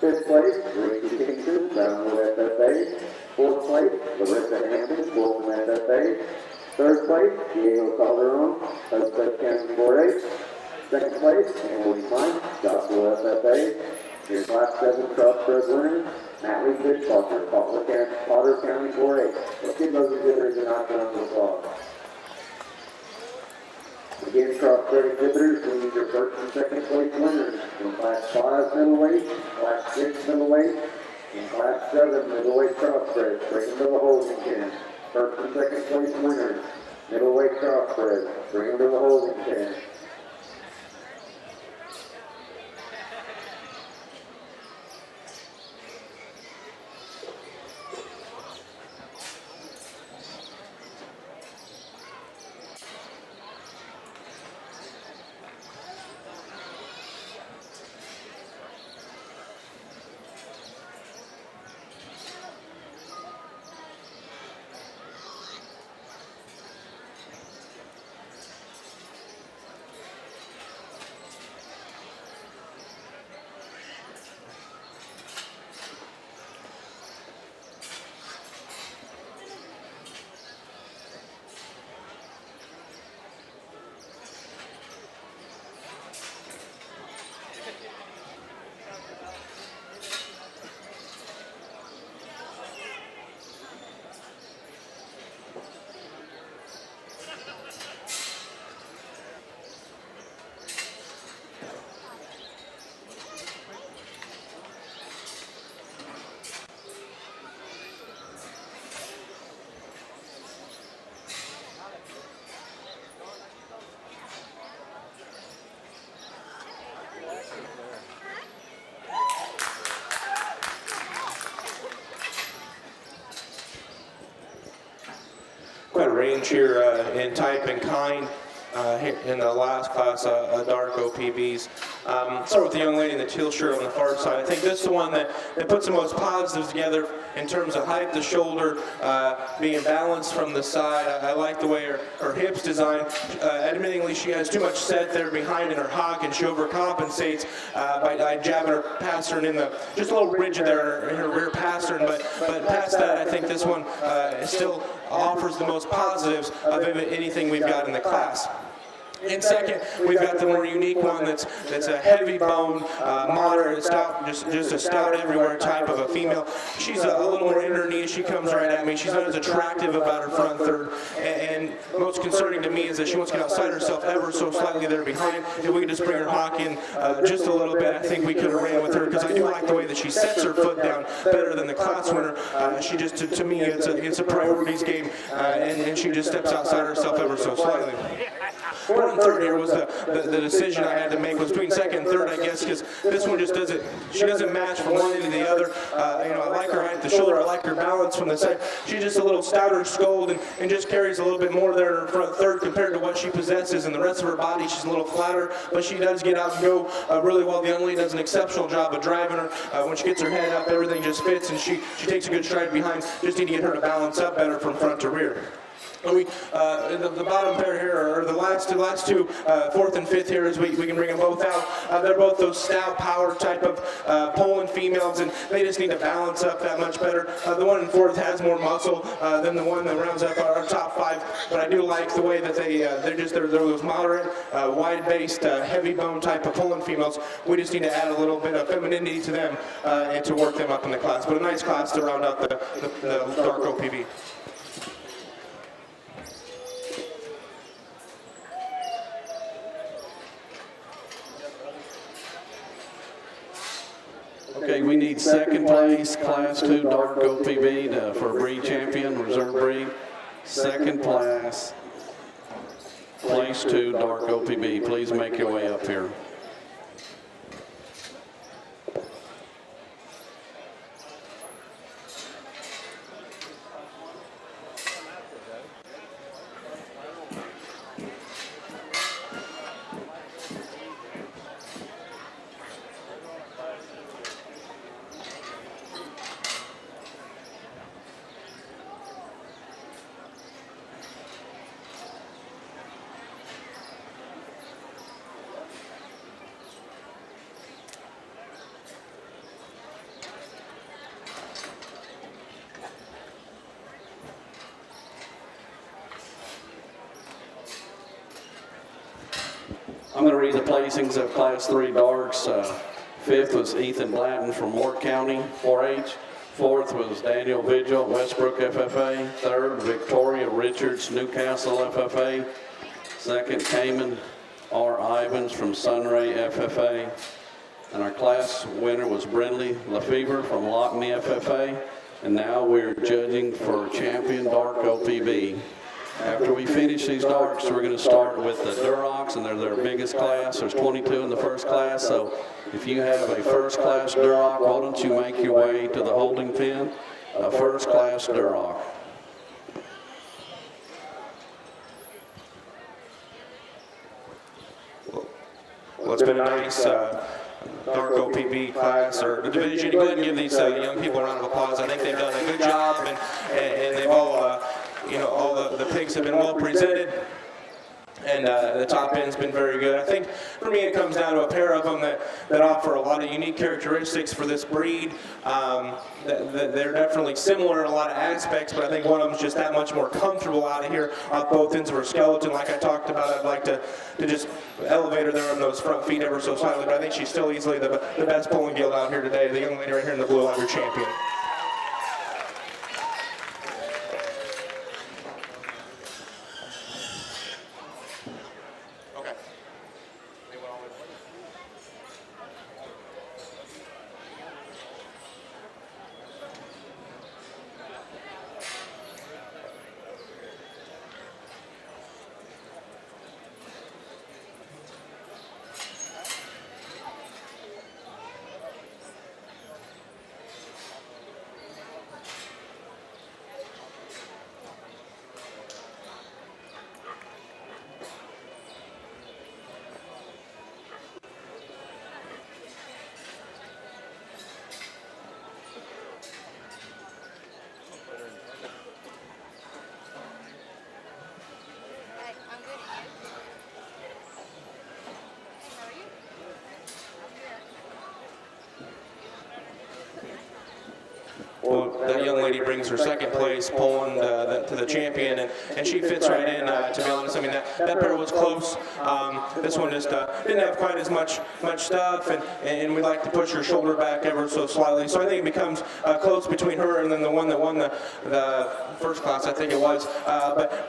Speaker 1: 5th place Ricky Kingston, Brownwood FFA. 4th place Larissa Hampton, Bolton FFA. 3rd place Diego Calderon, Sunset County 4A. 2nd place Emily Klein, Joshua FFA. Your Class 7 Crossbred winner, Natalie Fishwalker, Potter County 4A. Let's give those exhibitors a knock round of applause. Again, Crossbred exhibitors, we need your first and second place winners in Class 5 Middleweight, Class 6 Middleweight, and Class 7 Middleweight Crossbred. Bring them to the holding pen. First and second place winners, Middleweight Crossbred. Bring them to the holding pen.
Speaker 5: Quite a range here in type and kind. In the last class, dark OPBs. Start with the young lady in the teal shirt on the far side. I think this is the one that puts the most positives together in terms of height, the shoulder, being balanced from the side. I like the way her hips designed. Admittingly, she has too much set there behind in her hock, and she overcompensates by jabbing her pastern in the, just a little rigid there in her rear pastern. But past that, I think this one still offers the most positives of anything we've got in the class. In second, we've got the more unique one that's a heavy bone, moderate, stout, just a stout everywhere type of a female. She's a little more in her knees. She comes right at me. She's not as attractive about her front third. And most concerning to me is that she wants to get outside herself ever so slightly there behind. If we could just bring her hock in just a little bit, I think we could have ran with her, because I do like the way that she sets her foot down better than the class winner. She just, to me, it's a priorities game, and she just steps outside herself ever so slightly. Fourth and third here was the decision I had to make was between second and third, I guess, because this one just doesn't, she doesn't match from one end to the other. I like her height at the shoulder, I like her balance from the side. She's just a little stouter sculled and just carries a little bit more there in her front third compared to what she possesses. And the rest of her body, she's a little flatter, but she does get out and go really well. The young lady does an exceptional job of driving her. When she gets her head up, everything just fits, and she takes a good stride behind. Just need to get her to balance up better from front to rear. The bottom pair here, or the last two, fourth and fifth here, as we can bring them both out. They're both those stout power type of Poland females, and they just need to balance up that much better. The one in fourth has more muscle than the one that rounds up our top five, but I do like the way that they're those moderate, wide-based, heavy bone type of Poland females. We just need to add a little bit of femininity to them and to work them up in the class. But a nice class to round out the dark OPB.
Speaker 3: Okay, we need second place, Class 2 Dark OPB for breed champion, reserve breed. Second class, Place 2 Dark OPB. Please make your way up here. I'm going to read the placings of Class 3 darks. Fifth was Ethan Blatton from Wark County, 4-H. Fourth was Daniel Vigil, Westbrook FFA. Third, Victoria Richards, Newcastle FFA. Second, Cayman R. Ivans from Sunray FFA. And our class winner was Brindley Lefevre from Lockney FFA. And now we're judging for champion dark OPB. After we finish these darks, we're going to start with the Durocs, and they're their biggest class. There's 22 in the first class, so if you have a first class Duroc, why don't you make your way to the holding pen, a first class Duroc.
Speaker 5: Well, it's been a nice dark OPB class or division. Go ahead and give these young people a round of applause. I think they've done a good job, and they've all, all the pigs have been well presented. And the top end's been very good. I think for me it comes down to a pair of them that offer a lot of unique characteristics for this breed. They're definitely similar in a lot of aspects, but I think one of them's just that much more comfortable out of here off both ends of her skeleton. Like I talked about, I'd like to just elevate her there on those front feet ever so slightly, but I think she's still easily the best pulling gilt out here today. The young lady right here in the blue, your champion. Well, that young lady brings her second place, pulling to the champion, and she fits right in, to be honest. I mean, that pair was close. This one just didn't have quite as much stuff, and we like to push her shoulder back ever so slightly. So I think it becomes close between her and then the one that won the first class, I think it was. But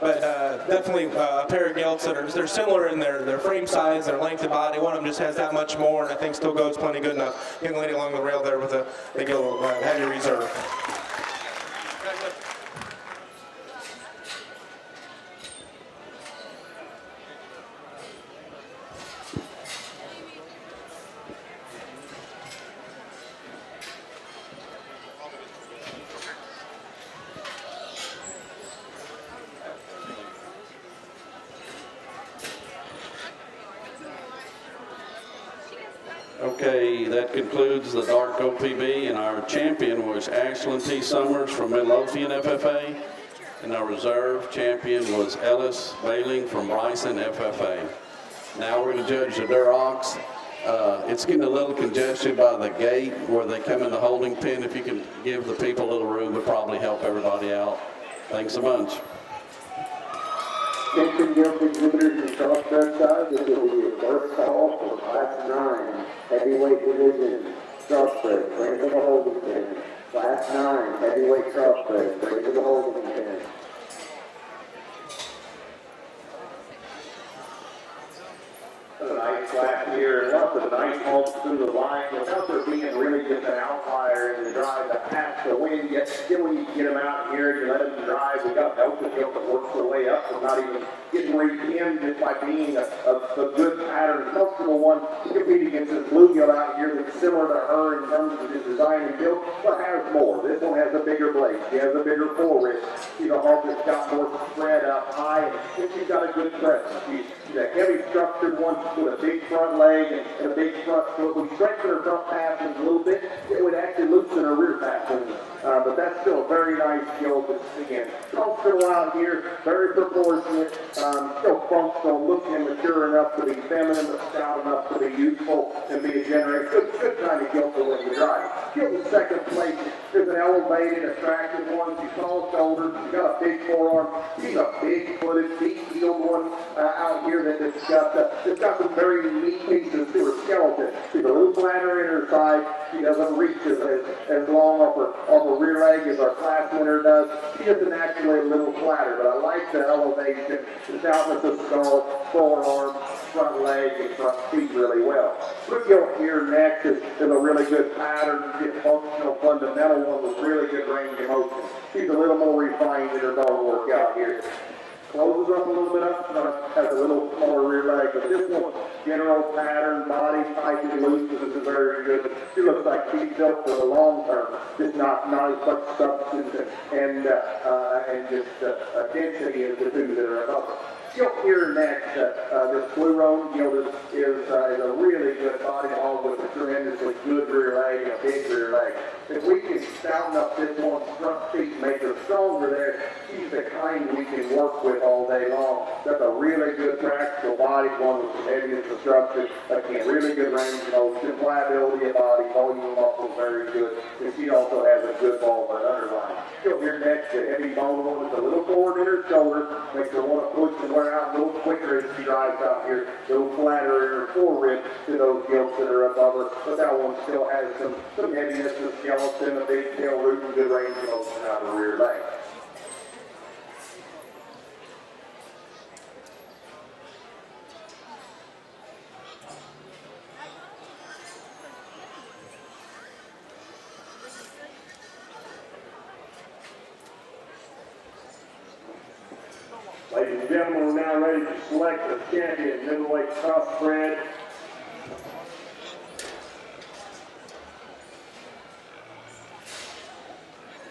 Speaker 5: definitely a pair of gilts they're similar in their frame size, their length of body. One of them just has that much more, and I think still goes plenty good enough. Young lady along the rail there with the gilt, have your reserve.
Speaker 3: Okay, that concludes the dark OPB, and our champion was Ashlyn T. Summers from Midlothian FFA, and our reserve champion was Ellis Bailing from Bryson FFA. Now we're going to judge the Durocs. It's getting a little congested by the gate where they come in the holding pen. If you can give the people a little room, would probably help everybody out. Thanks a bunch.
Speaker 1: Attention gilt exhibitors and crossbred side, this will be a first call for Class 9 heavyweight division crossbred. Bring to the holding pen. Class 9 heavyweight crossbred. Bring to the holding pen.
Speaker 4: A nice class here, and lots of nice homes through the line without there being really just an outlier in the drive that has to win. Yet still when you get them out here, you let them drive. We got Delta Gilt that works their way up and not even getting repinned just by being a good pattern, comfortable one to compete against this blue gilt out here that's similar to her in terms of his design and build, but has more. This one has a bigger blade. She has a bigger full wrist. She's a hawk that's got more spread up high, and she's got a good presence. She's a heavy structured one with a big front leg and a big front foot. We strengthen her front passings a little bit, it would actually loosen her rear passings
Speaker 1: but that's still a very nice gilt. Again, comfortable out here, very proportionate, still functional, looking and mature enough to be feminine, but stout enough to be useful and be a generator. Good kind of gilt for when you drive. Gilt in second place is an elevated, attractive one. She's tall shouldered, she's got a big forearm. She's a big-footed, deep-heeled one out here that's got some very unique pieces to her skeleton. She's a little flatter in her side. She doesn't reach as long off her rear leg as our class winner does. She is naturally a little flatter, but I like the elevation, the stoutness of skull, forearm, front leg, and front feet really well. Blue gilt here next is a really good pattern, functional, fundamental one with really good range of motion. She's a little more refined in her bone work out here. Closes up a little bit up, has a little smaller rear leg, but this one, general pattern, body tight and loose, this is very good. She looks like she's built for the long term, just not as much substance and just density as the two that are above her. Gilt here next, this blue roan gilt is a really good body hog with a tremendously good rear leg and a big rear leg. If we can stouten up this one's front feet, make her stronger there, she's the kind we can work with all day long. That's a really good practical body, one with some heaviness of structure. Again, really good range of motion, pliability of body, volume of muscle, very good. And she also has a good ball but underline. Gilt here next, a heavy bone one with a little forward in her shoulder, makes her want to push and wear out a little quicker as she drives out here, a little flatter in her forerib to those gilts that are above her, but that one still has some heaviness of skeleton, a big tail root, and good range of motion out of the rear leg.
Speaker 4: Ladies and gentlemen, we're now ready to select the champion, middleweight crossbred.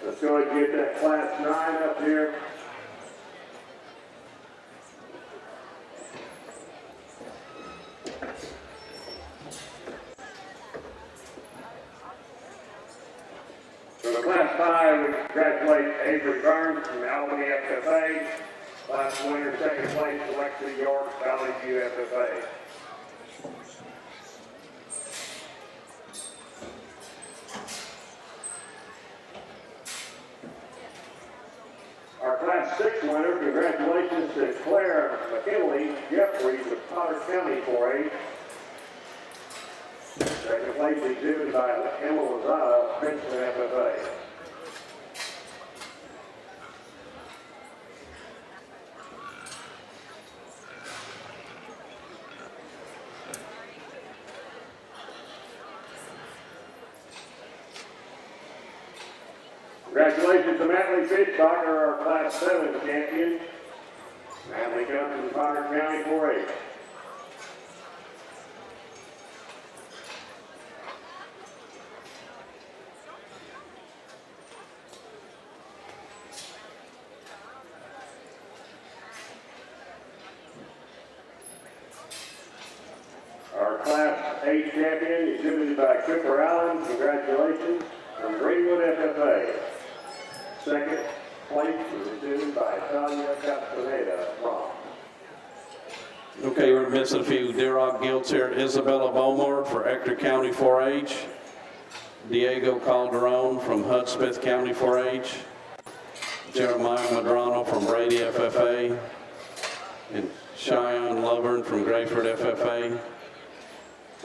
Speaker 4: Let's go ahead and get that class 9 up here. For the class 5, we congratulate Avery Burns from Albany FFA. Class winner, second place, Alexa York, Valley View FFA. Our Class 6 winner, congratulations to Claire McKinley Jeffries of Potter County 4A. Second place exhibited by Emma Lozada, Princeton FFA. Congratulations to Matley Fitchbacher, our Class 7 champion. Matley comes from Potter County 4A. Our Class 8 champion exhibited by Cooper Allen. Congratulations from Greenwood FFA. Second place was exhibited by Talia Castaneda from.
Speaker 3: Okay, we're missing a few Duroc gilts here. Isabella Beaumont for Ector County 4-H. Diego Calderon from Hudspeth County 4-H. Jeremiah Madrano from Brady FFA. And Cheyenne Lovern from Grayford FFA.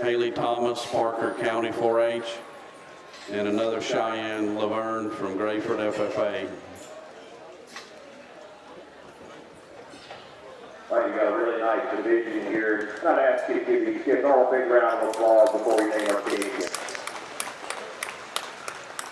Speaker 3: Haley Thomas, Parker County 4-H. And another Cheyenne Laverne from Grayford FFA.
Speaker 1: Well, you got a really nice division here. Not asking to give these kids all a big round of applause before we name our team.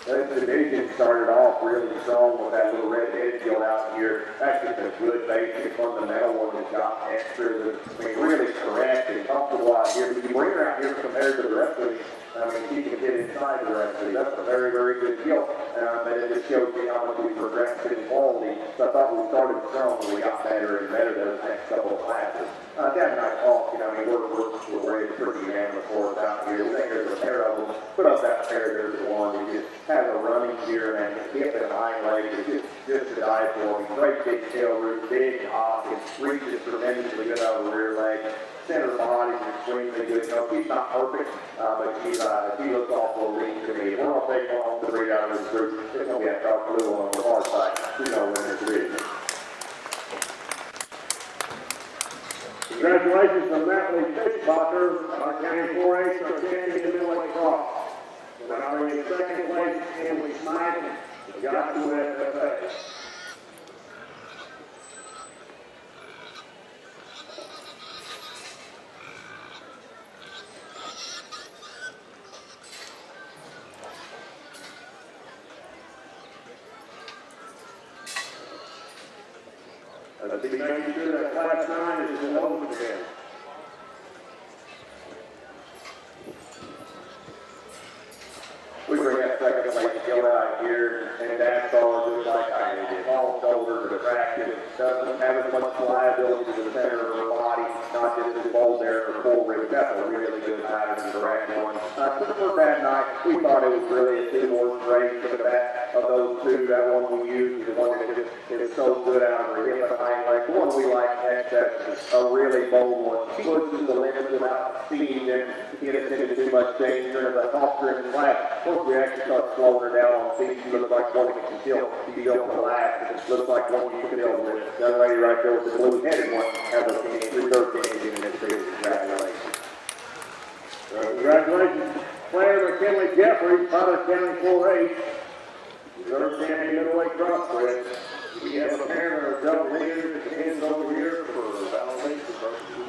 Speaker 1: This division started off really strong with that little red head gilt out here. That's just a good basic fundamental one that's got extras. I mean, really correct and comfortable out here. But you bring her out here compared to the rest of these, I mean, she can get inside the rest of these. That's a very, very good gilt. And it just shows you how much we progressed in quality. So I thought we started strong and we got better and better those next couple of classes. Dad and I talked, I mean, we're raised pretty unanimous for us out here. We think there's a pair of them. Put up that pair, there's the one. He just has a running gear and his hip and hind leg is just to die for. He's great big tail root, big hop, and reaches tremendously good out of the rear leg. Center body is extremely good. He's not perfect, but he looks awful lean to me. We're going to take one home to breed out of this group. It's going to be a dark blue on the far side. We know when there's breeding.
Speaker 4: Congratulations to Natalie Fitzbacher, our county 4-H, our champion in Middleweight Cross. And our in second place, Emily Smythe, got to FFA. Let's be making sure that class 9 is in open again.
Speaker 1: We bring that second place Gilt out here, and that's all just like I did. All shoulders, attractive, doesn't have as much liability to the center of her body, not just as bold there or full rib. That's a really good pattern and direct one. For that night, we thought it was really a two-horse race for the back of those two. That one we used, the one that just is so good out of her hip and hind leg. The one we like next, that's a really bold one. She pushes the limits without speeding them to get us into too much danger. The officer in the class, once we actually start slowing her down on speed, she looks like one that can still be built to last. It looks like one you can build with. That lady right there with the blue-headed one has a 313 engine in this series. Congratulations.
Speaker 4: Congratulations, Claire McKinley Jeffries, Potter County 4-H. Third champion Middleweight Crossbred. We have a pair of double leaders at the ends over here for validation purposes.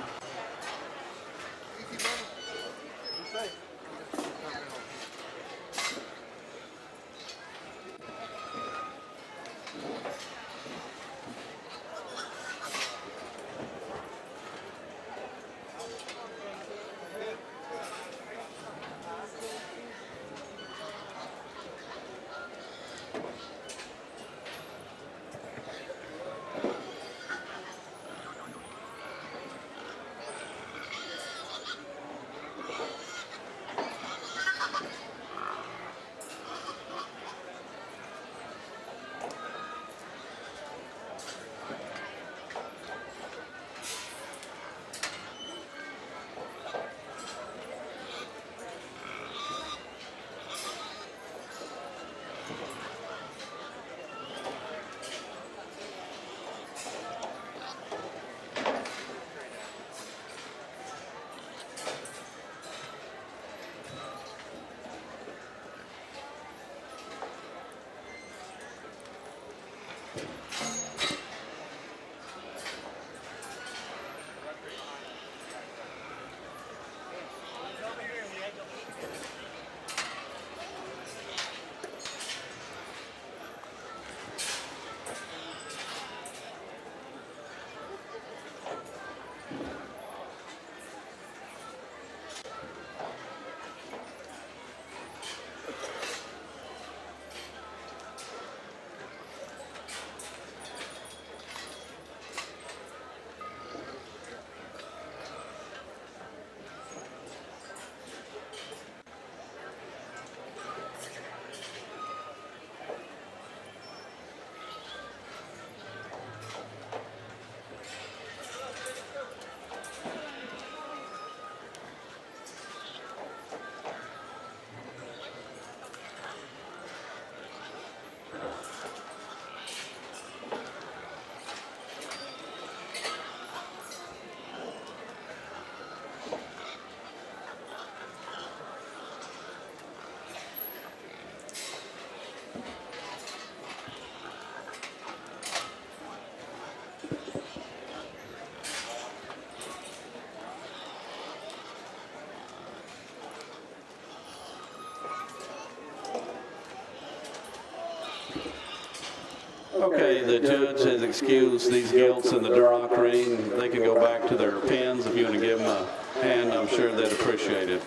Speaker 3: Okay, the judge has excused these Gilts in the Duroc ring. They can go back to their pens. If you want to give them a hand, I'm sure they'd appreciate it.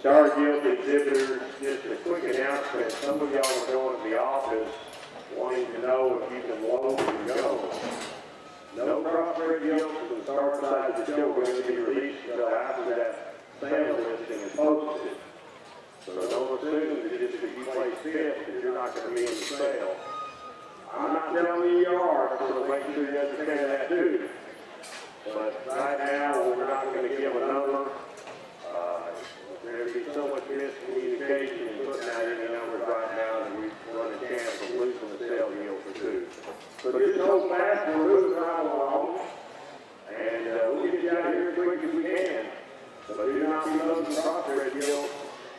Speaker 4: Sorry, Guilt exhibitors, just a quick announcement. Some of y'all are going to the office wanting to know if you can load and go. No crossbred Gilts from the start side of the show are going to be released until after that sale listing is posted. So don't assume that just because you place fifth that you're not going to be in the sale. I'm not telling you are, so make sure you understand that too. But right now, we're not going to give a number. There'd be so much miscommunication in putting out any numbers right now that we run a chance of losing the sale deal for two. So just hold fast, we're moving right along, and we'll get you out of here as quick as we can. But do not be losing the crossbred deal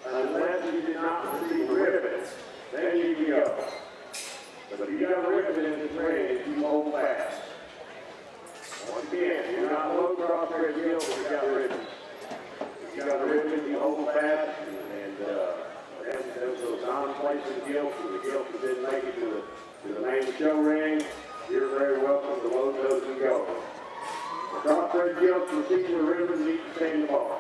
Speaker 4: unless you did not receive a ribbon. Then you can go. But if you got a ribbon in this range, you hold fast. Once again, you're not low crossbred deal, but you got ribbons. You got a ribbon, you hold fast, and those non-placing Gilts and the Gilts that didn't make it to the main show ring, you're very welcome to load those and go. The crossbred Gilts receiving the ribbon need to stay in the bar.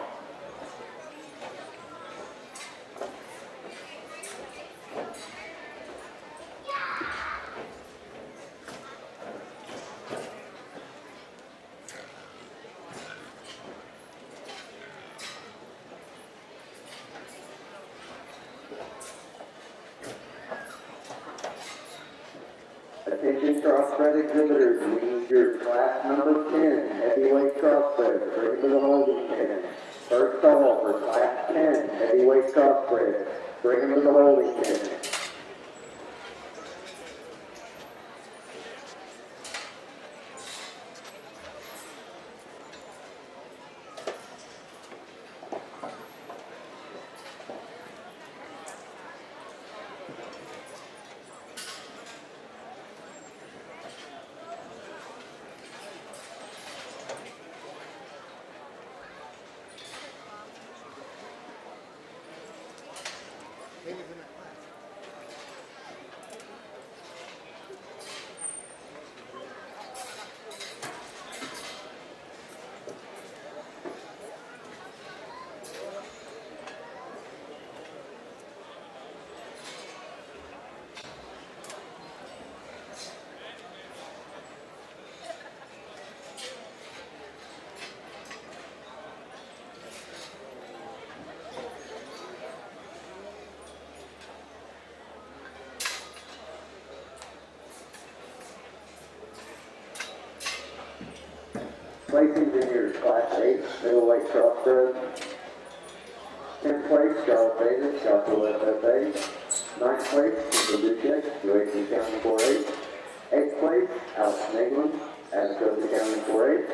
Speaker 1: Attention crossbred exhibitors, we need your class number 10 heavyweight crossbred, bring to the holding pen. First call for class 10 heavyweight crossbred, bring them to the holding pen. Placing in your class 8 middleweight crossbred. 10th place, Charles Davis, Sheffield FFA. 9th place, Duroc, UAC County 4-8. 8th place, Alex Naglin, Atascosa County 4-8.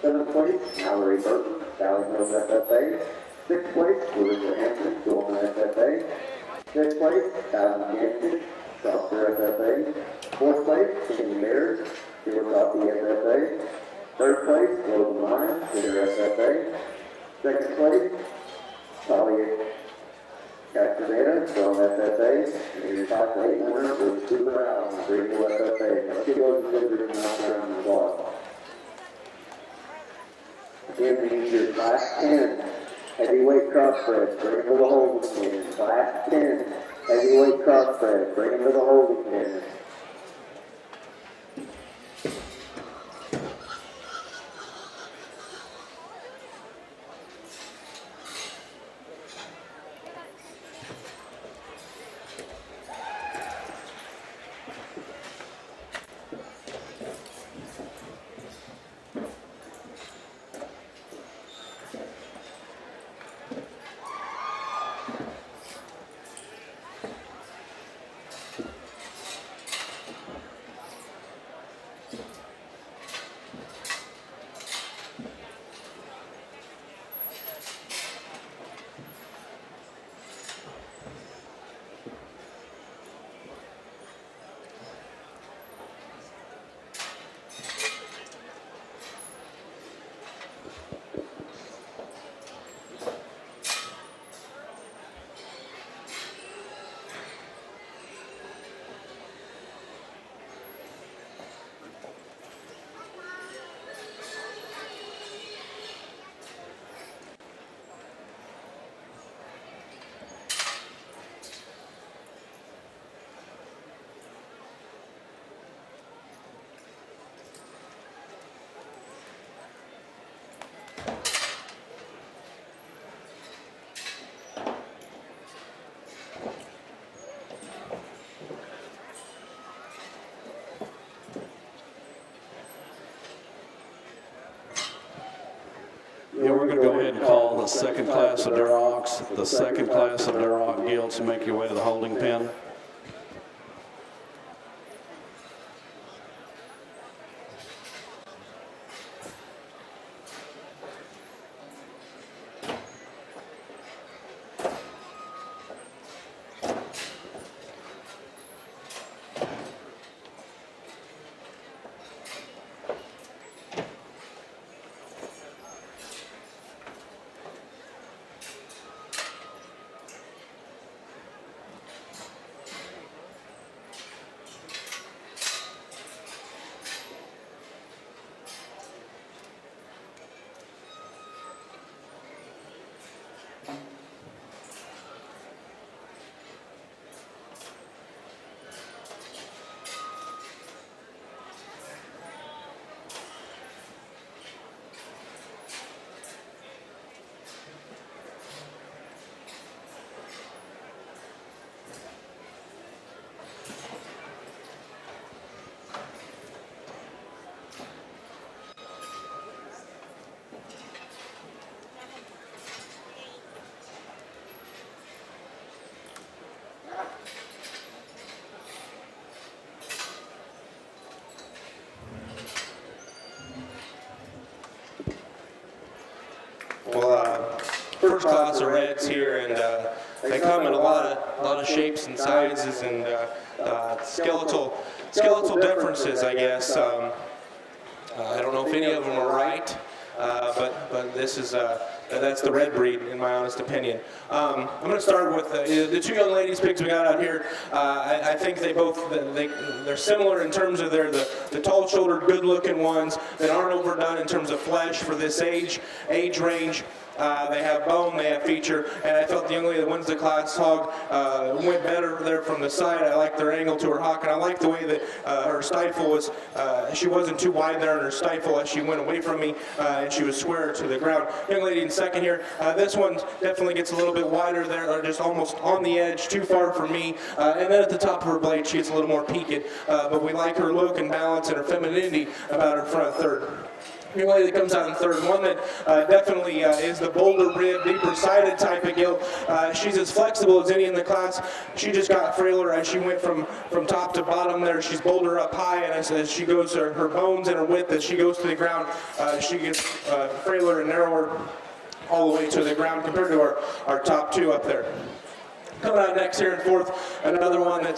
Speaker 1: 7th place, Mallory Burton, Valley Hills FFA. 6th place, Larissa Hampton, Dorman FFA. 5th place, Thousand Yankton, Crossbred FFA. 4th place, Kenny Bears, Yorkshire FFA. 3rd place, Logan Myers, Junior FFA. 2nd place, Talia Castaneda, from FFA. And your top 8 winner was Super Allen, Greenville FFA. Let's get those visitors knocked around the block. Again, we need your class 10 heavyweight crossbred, bring them to the holding pen. Class 10 heavyweight crossbred, bring them to the holding pen.
Speaker 3: Yeah, we're going to go ahead and call the second class of Durocs, the second class of Duroc Gilts, and make your way to the holding pen.
Speaker 5: First class of reds here, and they come in a lot of shapes and sizes and skeletal differences, I guess. I don't know if any of them are right, but this is that's the red breed, in my honest opinion. I'm going to start with the two young ladies pigs we got out here. I think they're similar in terms of they're the tall-shouldered, good-looking ones that aren't overdone in terms of flesh for this age range. They have bone, they have feature, and I felt the young lady that wins the class hog went better there from the side. I like their angle to her hock, and I like the way that her stifle was, she wasn't too wide there in her stifle as she went away from me, and she was square to the ground. Young lady in second here, this one definitely gets a little bit wider there, or just almost on the edge, too far for me, and then at the top of her blade, she gets a little more peaked, but we like her look and balance and her femininity about her front third. Young lady that comes out in third, one that definitely is the bolder rib, deeper sided type of gilt. She's as flexible as any in the class. She just got frailer as she went from top to bottom there. She's bolder up high, and as she goes to her bones and her width, as she goes to the ground, she gets frailer and narrower all the way to the ground compared to our top two up there. Coming out next here in fourth, another one that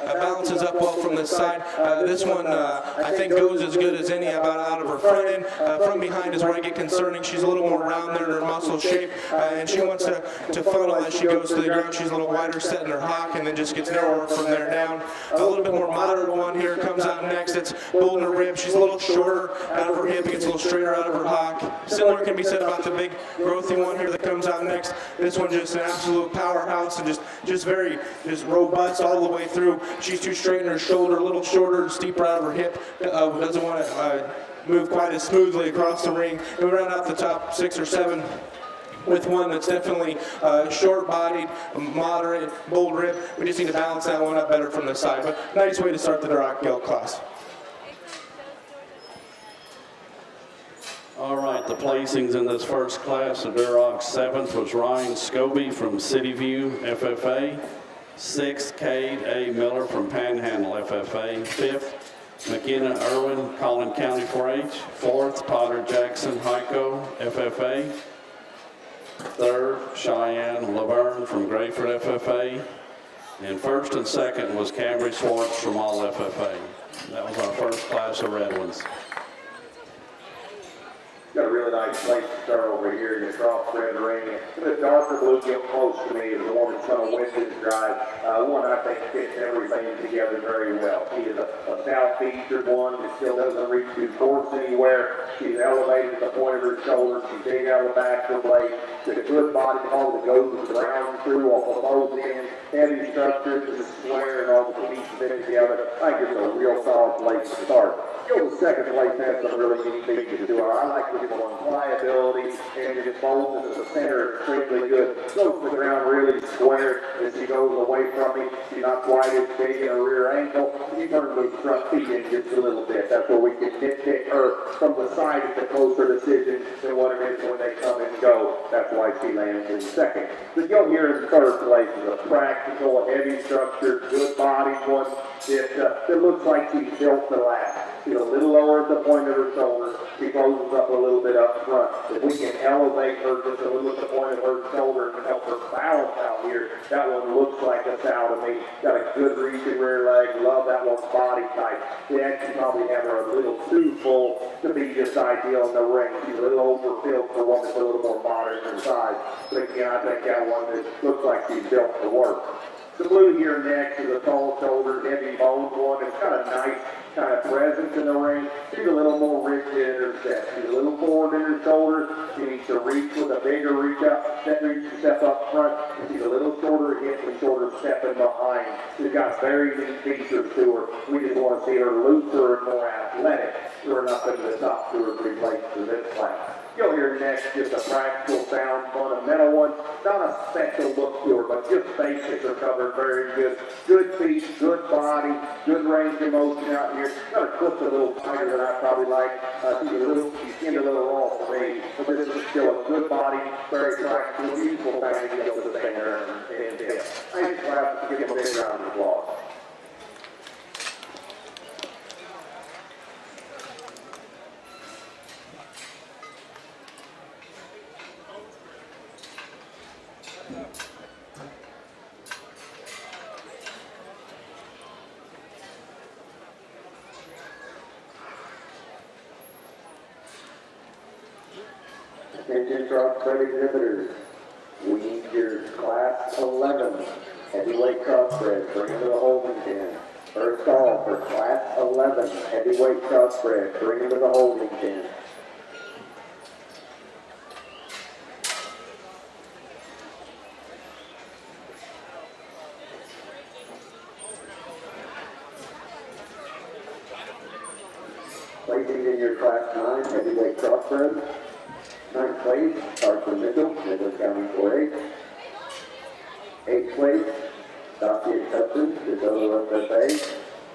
Speaker 5: balances up well from this side. This one I think goes as good as any about out of her front end. From behind is where I get concerning. She's a little more round there in her muscle shape, and she wants to funnel as she goes to the ground. She's a little wider set in her hock and then just gets narrower from there down. A little bit more moderate one here comes out next. It's bold in her rib. She's a little shorter out of her hip. It gets a little straighter out of her hock. Similar can be said about the big growthy one here that comes out next. This one just an absolute powerhouse and just very robust all the way through. She's too straight in her shoulder, a little shorter and steeper out of her hip. Doesn't want to move quite as smoothly across the ring. And we round out the top 6 or 7 with one that's definitely short-bodied, moderate, bold rib. We just need to balance that one up better from the side. But nice way to start the Duroc Gilt class.
Speaker 3: All right, the placings in this first class of Duroc. 7th was Ryan Scobie from City View, FFA. 6th, Cade A. Miller from Panhandle, FFA. 5th, McKenna Irwin, Collin County 4-H. 4th, Potter Jackson Heiko, FFA. 3rd, Cheyenne Laverne from Grayford, FFA. And 1st and 2nd was Cambry Swartz from all FFA. That was our first class of red ones.
Speaker 1: Got a really nice place to start over here in the Crossbred ring. The darker blue gilt close to me is the one that's going to win this drive. One I think fits everything together very well. She is a south-featured one that still doesn't reach too force anywhere. She's elevated at the point of her shoulder. She's big out of the back of her blade. She's a good body all that goes around through off of both ends. Heavy structure, just square and all the pieces fit together. I think it's a real solid place to start. The second place has some really neat features to her. I like this one, pliability, and just boldness at the center extremely good. Goes to the ground really square, as she goes away from me. She's not quite as big in her rear ankle. She turns those front feet in just a little bit. That's where we can nitpick her from the side. It's a closer decision than what it is when they come and go. That's why she lands in second. The gilt here in third place is a practical, heavy structure, good body one. It looks like she's built to last. She's a little lower at the point of her shoulder. She closes up a little bit up front. If we can elevate her just a little at the point of her shoulder and help her balance out here, that one looks like a sow to me. Got a good reach in rear leg. Love that one's body type. They actually probably have her a little too full to be just ideal in the ring. She's a little overfilled for one that's a little more modern in size. But again, I think that one that looks like she's built to work. The blue here next is a tall shouldered, heavy boned one. It's got a nice kind of presence in the ring. She's a little more rigid in her step. She's a little forward in her shoulders. She needs to reach with a bigger reach up, step up front. And she's a little shorter hips and shorter stepping behind. She's got very neat features to her. We just want to see her looser and more athletic. We're up into the top 2 or 3 places for this class. You'll hear next just a practical, sound, fundamental one. Not a special look to her, but just basics are covered very good. Good feet, good body, good range of motion out here. Got her foot's a little tighter than I probably like. She's skinned a little raw for me, but this is still a good body, very practical, beautiful thing to get to the finger and tip. Thanks, class, to give them a big round of applause. Attention Crossbred exhibitors, we need your class 11 heavyweight Crossbred, bring them to the holding pen. First call for class 11 heavyweight Crossbred, bring them to the holding pen. Placing in your class 9 heavyweight Crossbred. 9th place, Arthur Mitchell, Midland County 4A. 8th place, Dottie Hudson, DeSoto FFA.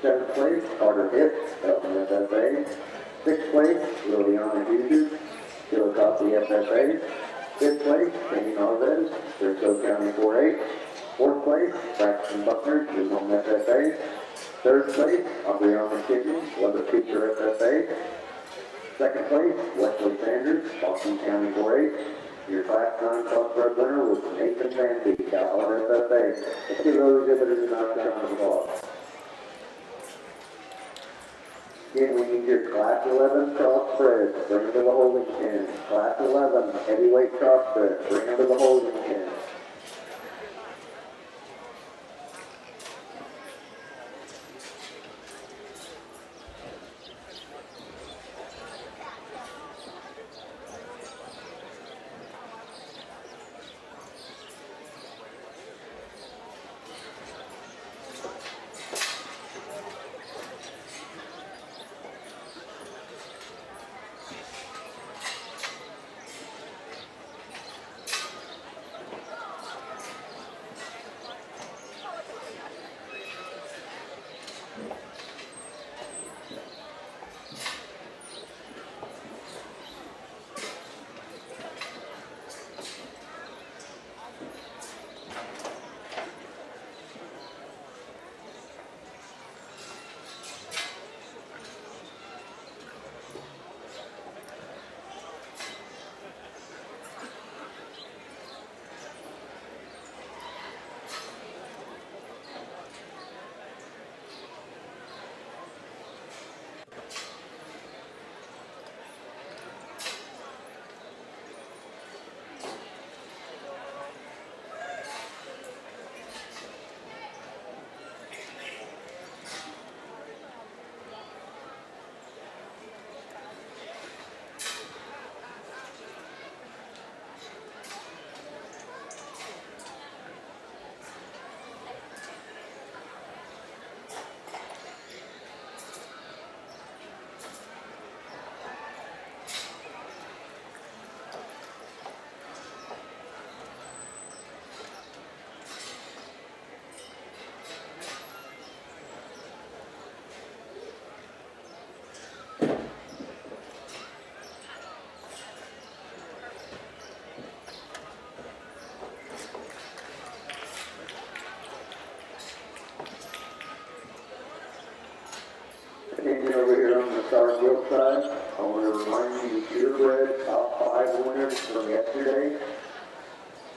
Speaker 1: 7th place, Carter Hicks, Elton FFA. 6th place, Liliana Hughes, Chillicothe FFA. 5th place, Kenny Narvez, Berkshire County 4A. 4th place, Braxton Buckner, Newhome FFA. 3rd place, Aubriana Kitchen, Lubbock Teacher FFA. 2nd place, Wesley Sanders, Boston County 4-H. Your class 9 Crossbred winner was Nathan Van Beek, Calhoun FFA. Let's give those exhibitors a nice round of applause. Again, we need your class 11 Crossbred, bring them to the holding pen. Class 11 heavyweight Crossbred, bring them to the holding pen. Again, over here on the Star Gilts side, I want to remind you the purebred top 5 winners from yesterday.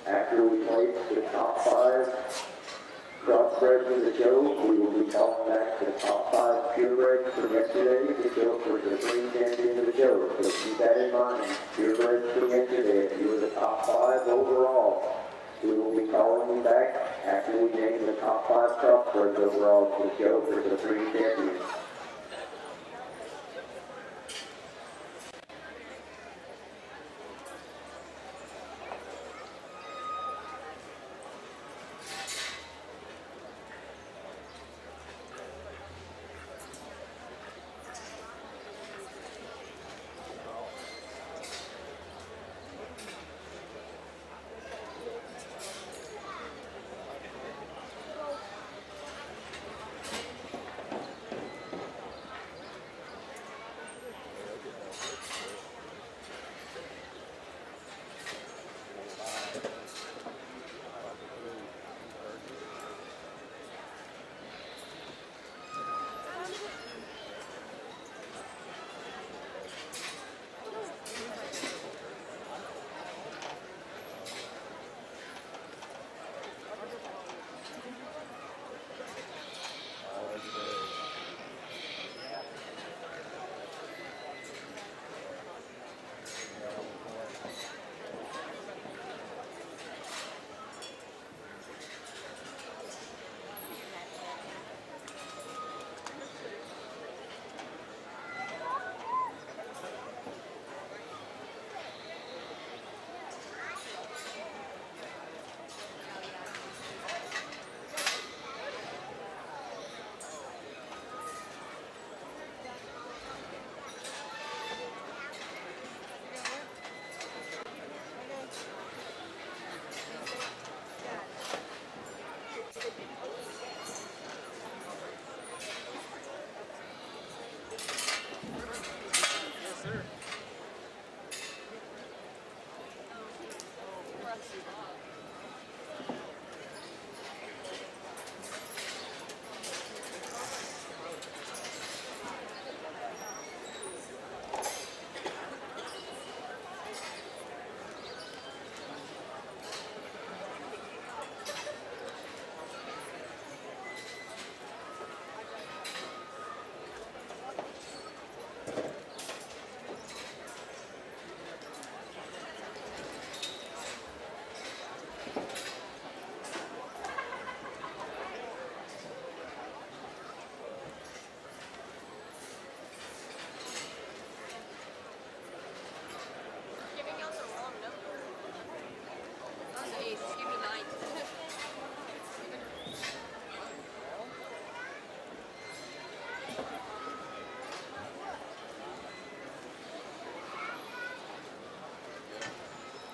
Speaker 1: After we placed the top 5 crossbreds in the show, we will be calling back the top 5 purebreds from yesterday to go for the green champion of the show. So keep that in mind. Purebreds from yesterday, if you were the top 5 overall, we will be calling you back after we name the top 5 crossbreds overall to the show for the green champion.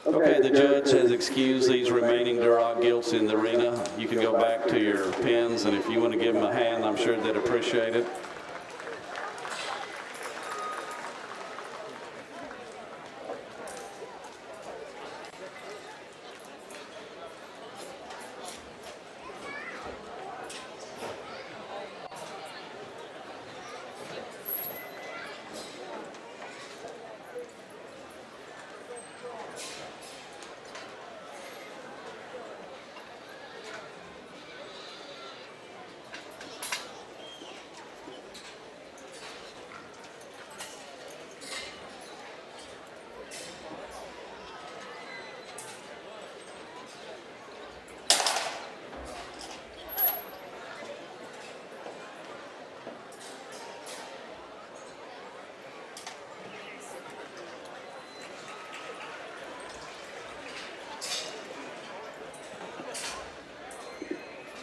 Speaker 3: Okay, the judge has excused these remaining Duroc Gilts in the arena. You can go back to your pins, and if you want to give them a hand, I'm sure they'd appreciate it.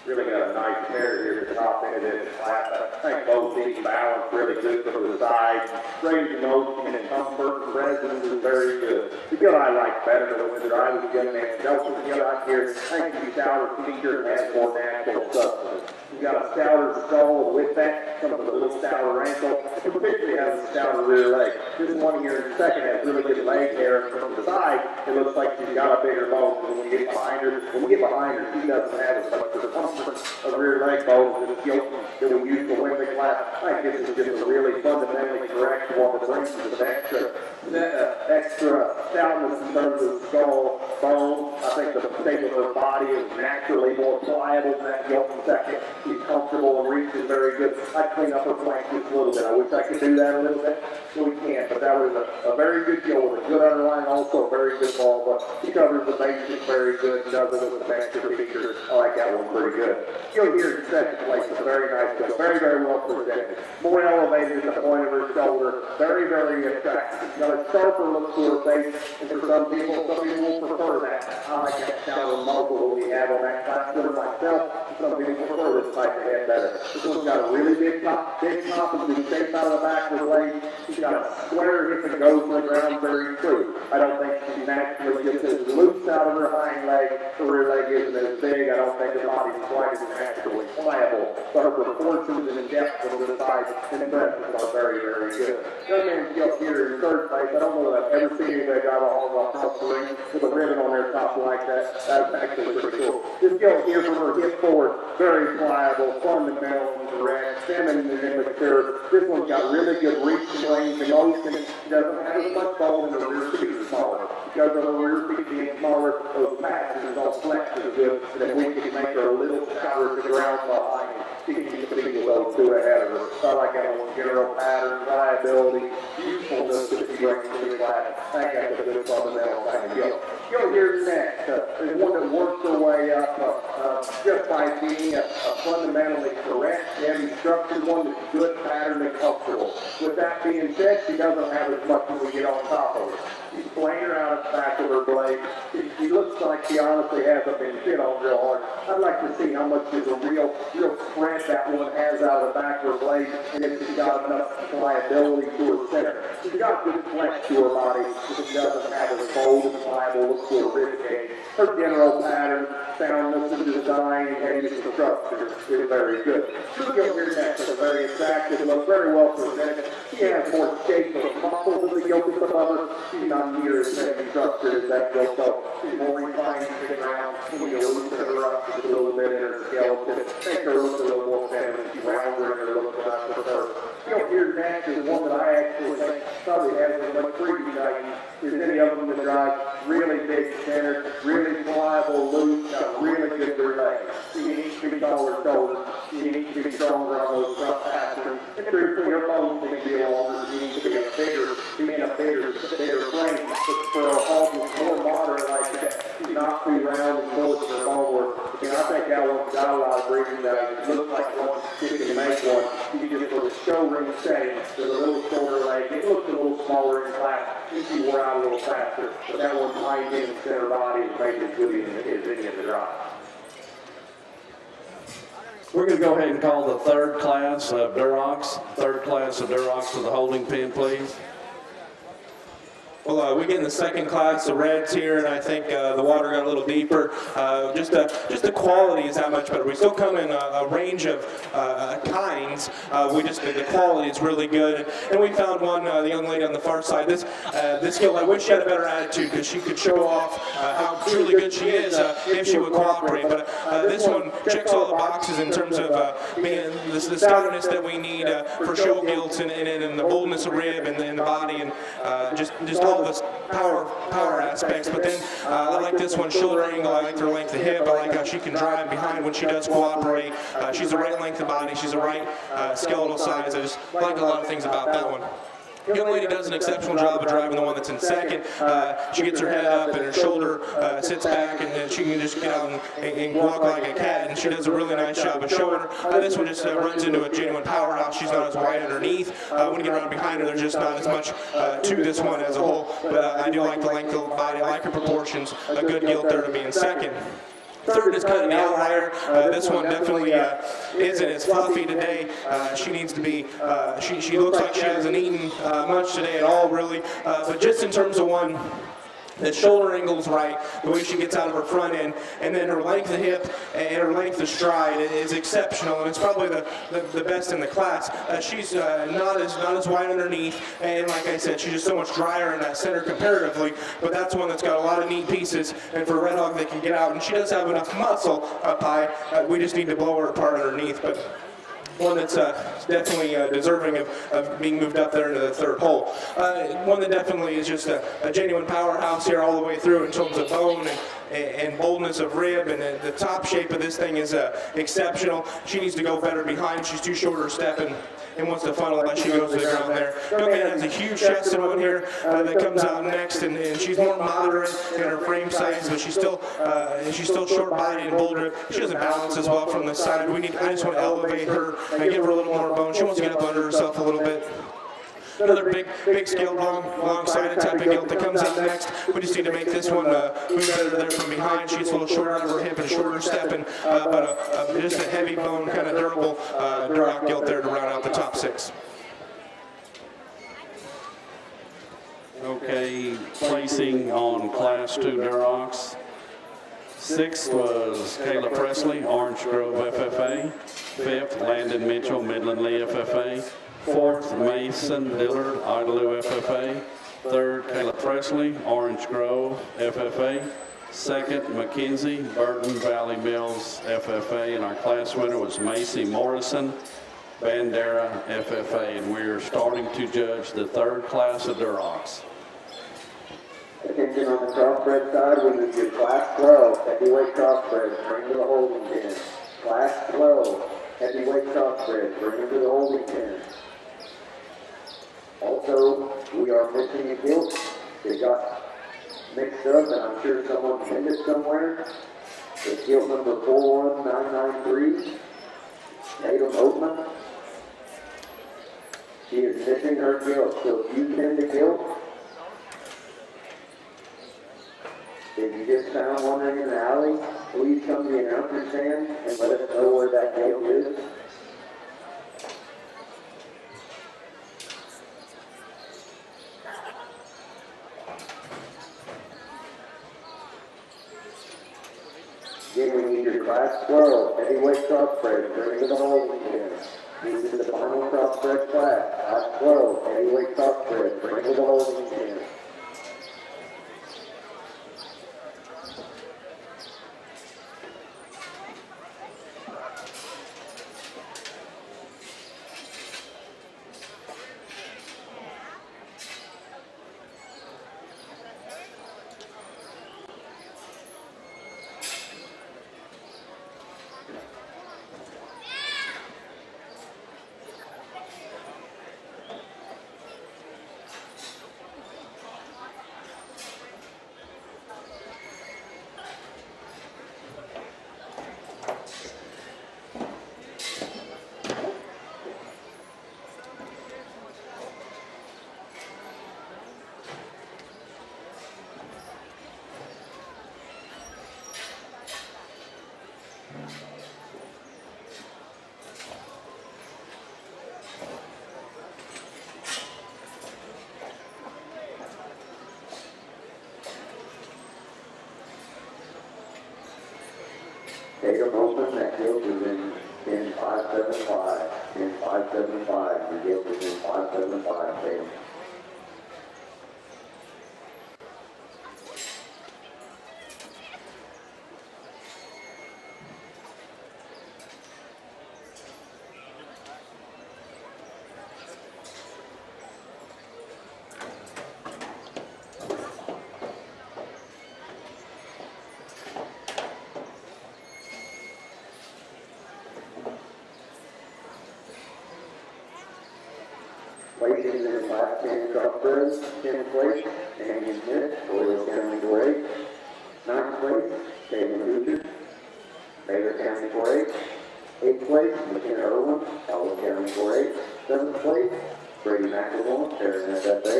Speaker 4: Really got a nice pair here at the top end of this class. I think both these balance really good for the side. Range of motion and comfort and resonance is very good. The gilt I like better than the Wizard I was getting and Delta gilt out here. I think the stouter feature has more natural substance. You got a stouter skull with that, comes with a little stouter ankle. It particularly has a stouter rear leg. This one here in second has really good leg hair. From the side, it looks like she's got a bigger bone. When we get behind her, she doesn't have as much of the comfort of rear leg bone. This gilt that we use to win the class. I think
Speaker 1: this is just a really fundamentally correct one that brings us an extra stoutness in terms of skull bone. I think the shape of her body is naturally more pliable than that gilt in second. She's comfortable and reaches very good. I clean up her flank just a little bit. I wish I could do that a little bit, so we can't. But that was a very good gilt with a good underline, also a very good ball. But she covers the basics very good and does it with the extra features. I like that one pretty good. Gilt here in second place is a very nice gilt. Very, very well presented. More elevated at the point of her shoulder. Very, very attractive. Got a sharper look to her face, and for some people will prefer that. I like that downward muzzle that we have on that platform myself. Some people prefer this type of head better. This one's got a really big top is the shape out of the back of the leg. She's got a square hip and goes to the ground very true. I don't think she naturally gets as loose out of her hind leg. Her rear leg isn't as big. I don't think her body's quite as naturally pliable. So her proportions and depth of the size and breadth are very, very good. Young man's gilt here in third place. I don't know that I've ever seen anybody got all across the ring with a ribbon on their top like that. That's actually pretty cool. This gilt here from her hip forward, very pliable, fundamental, direct, feminine and immature. This one's got really good reach and range and motion. She doesn't have as much ball in the rear feet is smaller. Because of her rear feet being smaller, those passes don't flex as good, and if we can make her a little stronger to the ground behind, she can keep the those two ahead of her. So I like that one. General pattern, reliability, usefulness that she brings to the class. I think that's a good fundamental thing to go. Go here next. There's one that works her way up just by being a fundamentally correct, heavy structured one that's good pattern and comfortable. With that being said, she doesn't have as much when we get on top of her. She's playing her out at the back of her blade. She looks like she honestly hasn't been hit on real hard. I'd like to see how much of a real spread that one has out of the back of her blade, and if she's got enough pliability to her center. She's got good flex to her body, but she doesn't have as bold and pliable look to her rib cage. Her general pattern, soundness of design, and heaviness of structure is very good. She'll get here next with a very attractive look, very well presented. She has more shape of muscles than the yoke above her. She's not near as heavy structured as that yoke, so she's more refined to the ground. When you loosen her up just a little bit in her skeleton, make her look a little more feminine. She's rounder in her look than I prefer. Gilt here next is one that I actually think probably has as much freaky value as any of them that drive really big center, really pliable, loose, got really good rear legs. She needs to be taller shoulders. She needs to be stronger on those front pasterns. And truthfully, her bones need to be longer. She needs to be a bigger frame. But for a hog that's more modern like that, she's not too round and full of her bone work. And I think that one's got a lot of breathing value. It looks like one, she can make one. She just for the showroom setting with a little shorter leg. It looks a little smaller in class. She wore out a little faster. But that one's behind in the center body is made as good as any of the drive.
Speaker 3: We're going to go ahead and call the third class of Durocs. Third class of Durocs to the holding pen, please.
Speaker 5: Well, we get in the second class, the reds here, and I think the water got a little deeper. Just the quality is that much better. We still come in a range of kinds. The quality is really good. And we found one, the young lady on the far side. This gilt, I wish she had a better attitude because she could show off how truly good she is if she would cooperate. But this one checks all the boxes in terms of being the stoutness that we need for show gilts and the boldness of rib and the body and just all the power aspects. But then I like this one, shoulder angle. I like her length of hip. I like how she can drive behind when she does cooperate. She's the right length of body. She's the right skeletal size. I just like a lot of things about that one. The young lady does an exceptional job of driving the one that's in second. She gets her head up and her shoulder sits back, and then she can just get out and walk like a cat, and she does a really nice job of showing her. This one just runs into a genuine powerhouse. She's not as wide underneath. When you get around behind her, there's just not as much to this one as a whole. But I do like the length of the body. I like her proportions. A good gilt there to be in second. Third is kind of the outlier. This one definitely isn't as fluffy today. She needs to be, she looks like she hasn't eaten much today at all, really. But just in terms of one, the shoulder angle's right, the way she gets out of her front end, and then her length of hip and her length of stride is exceptional, and it's probably the best in the class. She's not as wide underneath, and like I said, she's just so much drier in that center comparatively, but that's one that's got a lot of neat pieces, and for a red hog, they can get out, and she does have enough muscle up high. We just need to blow her apart underneath, but one that's definitely deserving of being moved up there into the third hole. One that definitely is just a genuine powerhouse here all the way through in terms of bone and boldness of rib, and the top shape of this thing is exceptional. She needs to go better behind. She's too short her step and wants to funnel as she goes to the ground there. Young man has a huge chested one here that comes out next, and she's more moderate in her frame size, but she's still short-bodied and bold rib. She doesn't balance as well from the side. I just want to elevate her and give her a little more bone. She wants to get up under herself a little bit. Another big scaled, long-sided type of gilt that comes out next. We just need to make this one move better there from behind. She's a little shorter out of her hip and shorter stepping, but just a heavy bone, kind of durable Duroc gilt there to round out the top 6.
Speaker 3: Okay, placing on Class 2 Durocs. 6th was Kayla Presley, Orange Grove FFA. 5th, Landon Mitchell, Midland Lee FFA. 4th, Mason Dillard, Idalou FFA. 3rd, Kayla Presley, Orange Grove FFA. 2nd, Mackenzie, Burton Valley Mills FFA. And our class winner was Macy Morrison, Bandera FFA. And we're starting to judge the 3rd class of Durocs.
Speaker 1: Attention on the crossbred side, we need your class 12 heavyweight crossbred, bring to the holding pen. Class 12 heavyweight crossbred, bring to the holding pen. Also, we are missing a gilt. It got mixed up, and I'm sure someone pinned it somewhere. It's gilt number 41993, Tatum Oatman. She is missing her gilt, so if you pinned the gilt, if you just found one in the alley, please come to the announcer's stand and let us know where that gilt is. Again, we need your class 12 heavyweight crossbred, bring it to the holding pen. This is the final crossbred class, class 12 heavyweight crossbred, bring it to the holding pen. Tatum Oatman, that gilt is in 575. In 575. The gilt is in 575, Tatum. Placing in the class 10 crossbred, 10th place, Daniel Smith, Oil County 4-8. 9th place, Taylor Hoocher, Baylor County 4-8. 8th place, McKenna Irwin, Howell County 4-8. 7th place, Brady McElroy, Tarrant FFA.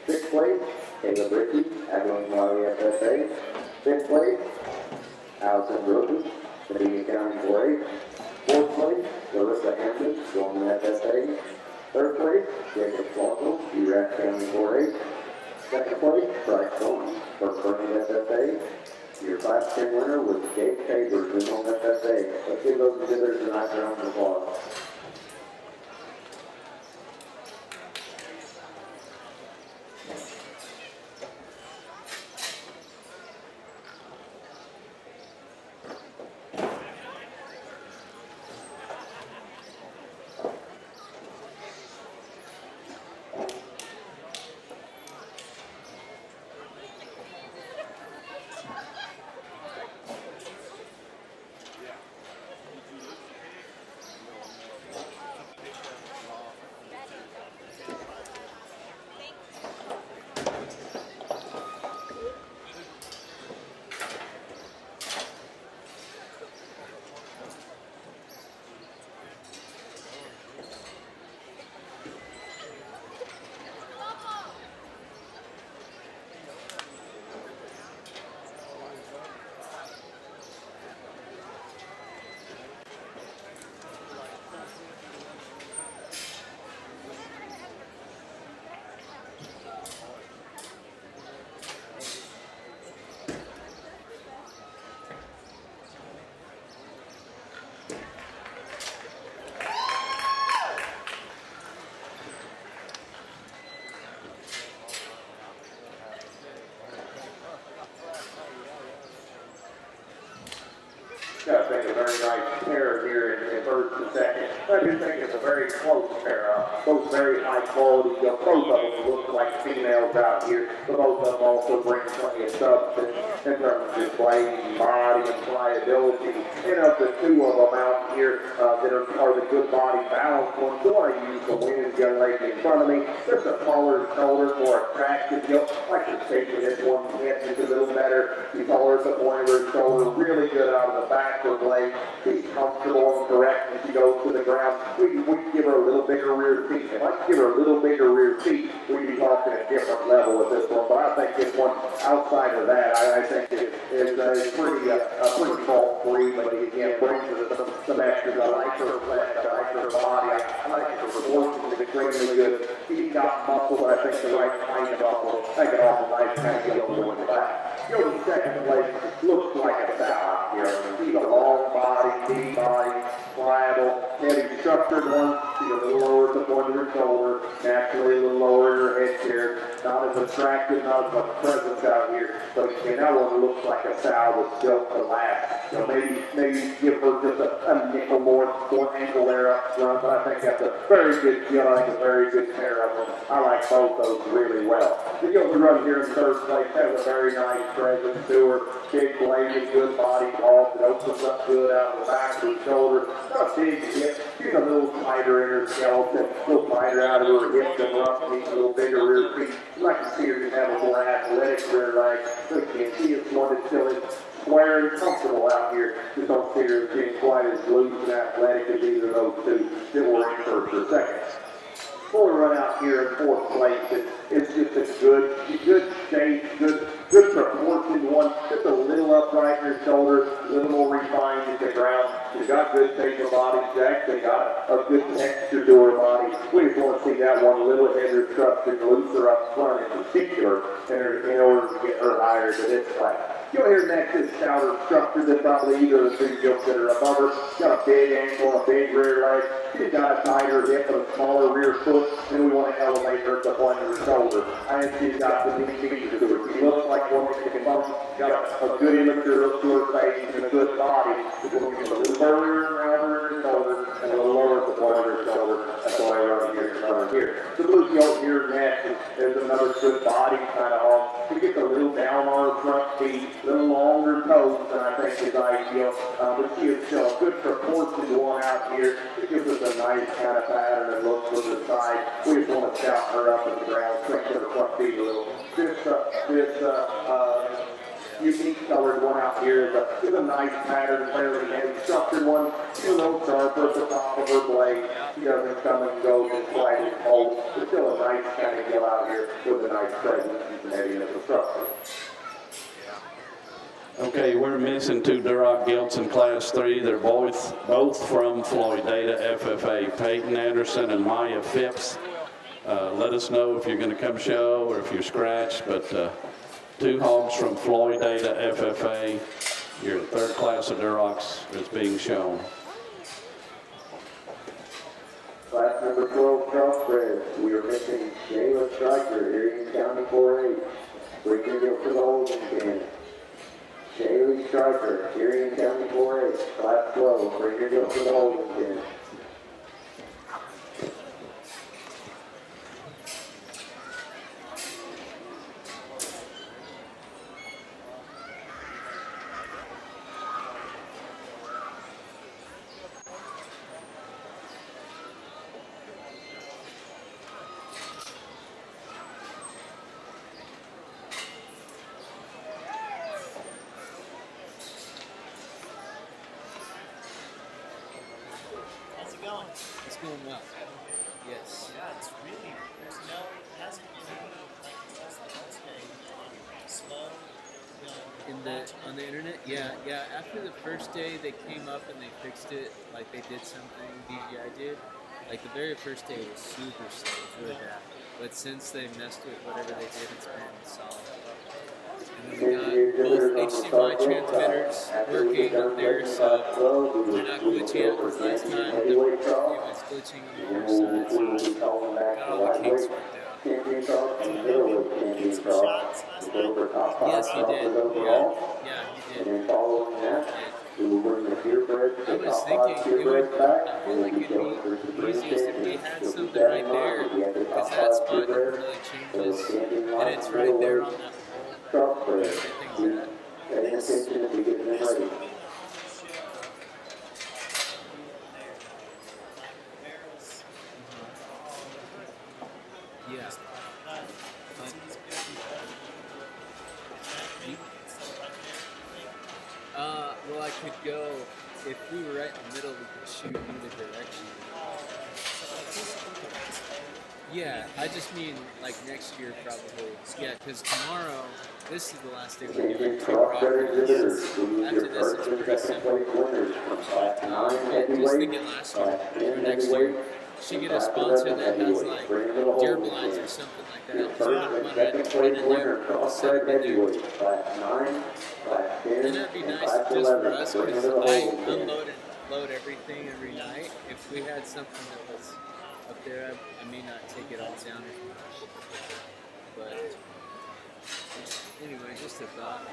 Speaker 1: 6th place, Caleb Rickey, Abilene Valley FFA. 5th place, Allison Brooks, Medina County 4-8. 4th place, Larissa Hampton, Gorman FFA. 3rd place, Jacob Flottle, Duroc County 4-8. 2nd place, Bryce Thornton, Berkshire FFA. Your class 10 winner was Jake Tabor, Midland FFA. Let's give those exhibitors a nice round of applause.
Speaker 4: Got to think a very nice pair here in first and second. I do think it's a very close pair. Both very high quality. Both of them look like females out here, but both of them also bring plenty of substance in terms of display, body, and pliability. And of the two of them out here that are the good body balance ones, the one I use to win is the young lady in front of me. There's a smaller shoulder, more attractive. I like to take this one head just a little better. He's taller at the point of her shoulder, really good out of the backward leg. She's comfortable and correct when she goes to the ground. We can give her a little bigger rear feet. If I could give her a little bigger rear feet, we'd be talking a different level with this one. But I think this one, outside of that, I think it is pretty fault-free, but again, brings some extras. I like her flesh, I like her body, I like her proportions, it's extremely good. She's got muscle, but I think the right kind of muscle. I can offer nice kind of yellow in the back. Goes in second place, looks like a sow here. She's a long body, deep body, pliable, heavy structured one. She's a little lower at the point of her shoulder, naturally a little lower in her head here. Not as attractive, not as much presence out here. But again, that one looks like a sow that's built to last. Maybe give her just a nickel more ankle there up front, but I think that's a very good deal. I think a very good pair of them. I like both those really well. The Gilts run here in third place has a very nice presence to her. Big bladed, good body vault. It opens up good out of the back of her shoulder. Not a big hip. She's a little tighter in her skeleton, a little tighter out of her hips and rough knees, a little bigger rear feet. I'd like to see her just have a more athletic rear leg. So you can see it's one that still is square and comfortable out here. Just don't see her being quite as loose and athletic as either of those two that were in first or second. Before we run out here in fourth place, it's just a good shape, good proportioned one. Just a little upright in her shoulder, a little more refined at the ground. She's got good shape of body. She's actually got a good texture to her body. We just want to see that one a little heavier structured, looser up front in particular in order to get her higher to this class. You'll hear next is stouter structure than probably either of the two Gilts that are above her. She's got a big ankle, a big rear leg. She's got a tighter hip and a smaller rear foot, and we want to elevate her at the point of her shoulder. I think she's got the neat features to her. She looks like one that can function. She's got a good immature look to her face and a good body. She's going to get a little further around her shoulder and a little lower at the point of her shoulder. That's why I run here in front of here. The blue Gilt here next is another good body kind of hog. She gets a little down on her front feet, a little longer toes than I think is ideal, but she is still a good proportioned one out here. It gives us a nice kind of pattern and look from the side. We just want to shout her up at the ground, strengthen her front feet a little. This unique colored one out here is a nice pattern, fairly heavy structured one. She's a little sharper at the top of her blade. She doesn't come and go just quite as cold. It's still a nice kind of gill out here with a nice presence and heaviness of structure.
Speaker 3: Okay, we're missing two Duroc Gilts in Class 3. They're both from Floydada FFA, Peyton Anderson and Maya Phipps. Let us know if you're going to come show or if you're scratched, but two hogs from Floydada FFA. Your third class of Durocs is being shown.
Speaker 1: Class number 12, Crossbred. We are missing Angelo Striker, Erie County 4A. Bring your Gilt to the holding pen. Shaylee Striker, Erie County 4A, Class 12, bring your Gilt to the holding pen.
Speaker 6: It's going well. Yes.
Speaker 7: Yeah, it's really, there's no, it hasn't been like just the first day, slow,
Speaker 6: On the internet, yeah. After the first day, they came up and they fixed it. Like they did something DJI did. Like the very first day was super slow, it was really bad. But since they messed with whatever they did, it's been solid. And then we got both HDMI transmitters working up there, so they're not glitching out because last time it was glitching on the other side. So got all the kinks worked out.
Speaker 7: get some shots last night.
Speaker 6: Yes, he did. Yeah, he did.
Speaker 1: And then following that, We will bring the purebred,
Speaker 6: I
Speaker 1: the
Speaker 6: was
Speaker 1: top
Speaker 6: thinking
Speaker 1: 5
Speaker 6: it would,
Speaker 1: purebreds back.
Speaker 6: I feel
Speaker 1: and
Speaker 6: like
Speaker 1: we'll be
Speaker 6: it'd
Speaker 1: showing for
Speaker 6: be
Speaker 1: Supreme
Speaker 6: easiest if we
Speaker 1: Champions.
Speaker 6: had
Speaker 1: So keep
Speaker 6: something
Speaker 1: that
Speaker 6: right
Speaker 1: in mind.
Speaker 6: there,
Speaker 1: We have the
Speaker 6: because
Speaker 1: top
Speaker 6: that
Speaker 1: 5
Speaker 6: spot never
Speaker 1: purebreds.
Speaker 6: really
Speaker 1: So
Speaker 6: changes,
Speaker 1: standing
Speaker 6: and
Speaker 1: line
Speaker 6: it's right there on
Speaker 1: middleweight,
Speaker 6: that pole
Speaker 1: crossbred.
Speaker 6: where everything's
Speaker 1: Be
Speaker 6: at.
Speaker 1: paying attention as we get them ready.
Speaker 6: Yeah. Well, I could go, if we were right in the middle, we could shoot either direction. Yeah, I just mean like next year probably. Yeah, because tomorrow, this is the last day we're doing
Speaker 1: Changing
Speaker 6: two
Speaker 1: crossbred
Speaker 6: properties.
Speaker 1: exhibitors. We need
Speaker 6: After
Speaker 1: your
Speaker 6: this,
Speaker 1: first
Speaker 6: it's
Speaker 1: and
Speaker 6: pretty
Speaker 1: second
Speaker 6: simple.
Speaker 1: place winners from class 9
Speaker 6: Just
Speaker 1: heavyweight,
Speaker 6: thinking last year,
Speaker 1: class 10
Speaker 6: or next
Speaker 1: heavyweight,
Speaker 6: year, should get a
Speaker 1: class
Speaker 6: sponsor
Speaker 1: 11
Speaker 6: that has
Speaker 1: heavyweight.
Speaker 6: like
Speaker 1: Bring them to the
Speaker 6: deer
Speaker 1: holding
Speaker 6: blinds or
Speaker 1: pen.
Speaker 6: something like
Speaker 1: Your
Speaker 6: that.
Speaker 1: first and second place winner, crossbred heavyweight, class 9, class 10,
Speaker 6: And that'd be
Speaker 1: and
Speaker 6: nice
Speaker 1: class
Speaker 6: just for
Speaker 1: 11.
Speaker 6: us
Speaker 1: Bring them
Speaker 6: because
Speaker 1: to the
Speaker 6: I
Speaker 1: holding pen.
Speaker 6: unload and load everything every night. If we had something that was up there, I may not take it all down as much. But anyway, just a thought.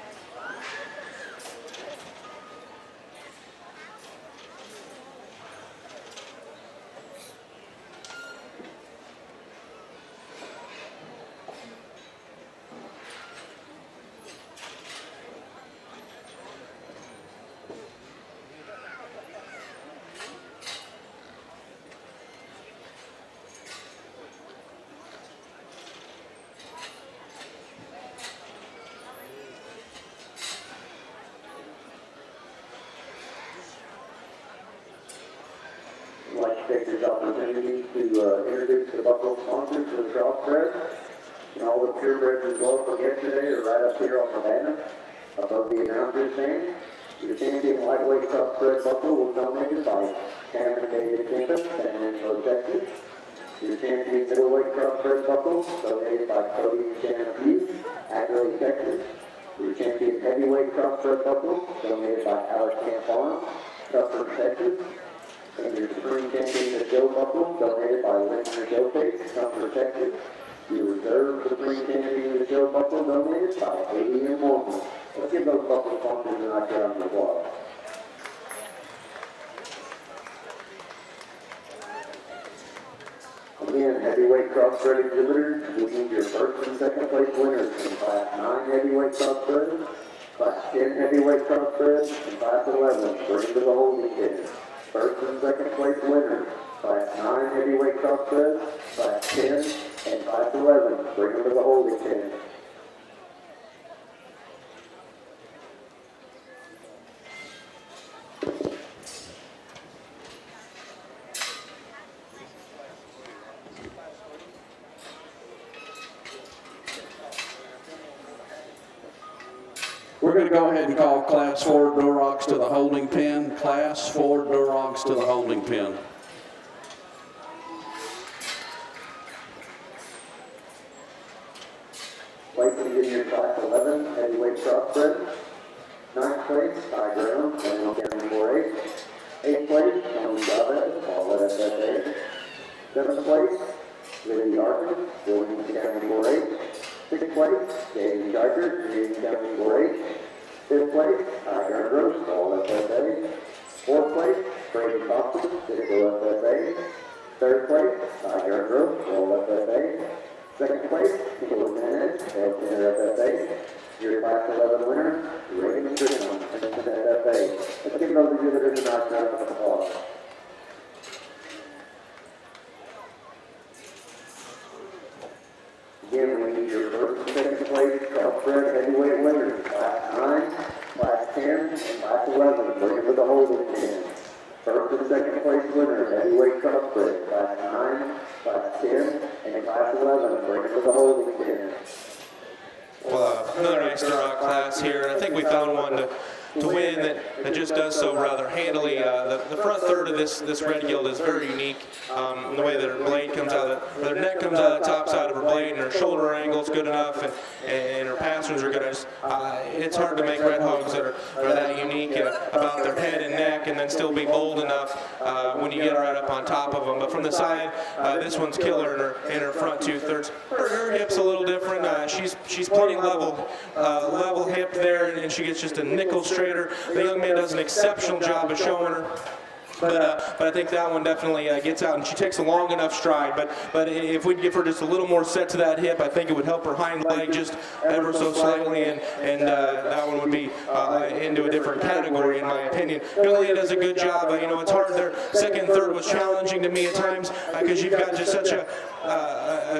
Speaker 1: I'd like to take this opportunity to introduce the buckle sponsors for the crossbred. And all the purebreds as well from yesterday are right up here on the banner above the announcer's name. Your champion lightweight crossbred buckle was donated by Cameron David Campus and Angelo, Texas. Your champion middleweight crossbred buckle donated by Cody and Shannon Hughes, Angelo, Texas. Your champion heavyweight crossbred buckle donated by Alex Camp Farms, Custer, Texas. And your Supreme Champion of Joe Buckle, donated by Listener Showcase, Comfort, Texas. Your Reserve Supreme Champion of Joe Buckle, donated by ADM Morgan. Let's give those buckle sponsors a nice round of applause. Again, heavyweight crossbred exhibitors, we need your first and second place winners in class 9 heavyweight crossbred, class 10 heavyweight crossbred, and class 11. Bring to the holding pen. First and second place winners, class 9 heavyweight crossbred, class 10, and class 11. Bring them to the holding pen.
Speaker 3: We're going to go ahead and call Class 4 Durocs to the holding pen. Class 4 Durocs to the holding pen.
Speaker 1: Placing in your class 11 heavyweight crossbred. 9th place, Ty Brown, Daniel County 4A. 8th place, Tony Chavez, all at FFA. 7th place, Liddy Arkin, Williams County 4A. 6th place, James Charger, James County 4A. 5th place, Ty Gardner, all at FFA. 4th place, Brady Thompson, Cisco FFA. 3rd place, Ty Gardner, all FFA. 2nd place, Nicholas Hernandez, FFA. Your class 11 winner, Raymond Strickland, FFA. Let's give those exhibitors a nice round of applause. Again, we need your first and second place crossbred heavyweight winners, class 9, class 10, and class 11. Bring them to the holding pen. First and second place winners, heavyweight crossbred, class 9, class 10, and class 11. Bring them to the holding pen.
Speaker 5: Well, another nice Duroc class here. I think we found one to win that just does so rather handily. The front third of this red gilt is very unique. In the way that her blade comes out, their neck comes out of the top side of her blade, and her shoulder angle's good enough, and her pasterns are good. It's hard to make red hogs that are that unique about their head and neck, and then still be bold enough when you get right up on top of them. But from the side, this one's killer in her front 2/3. Her hip's a little different. She's plenty level hip there, and she gets just a nickel straight demonstrator. The young man does an exceptional job of showing her. But I think that one definitely gets out, and she takes a long enough stride. But if we'd give her just a little more set to that hip, I think it would help her hind leg just ever so slightly, and that one would be into a different category, in my opinion. Young lady does a good job. You know, it's hard. Their second and third was challenging to me at times because you've got just such a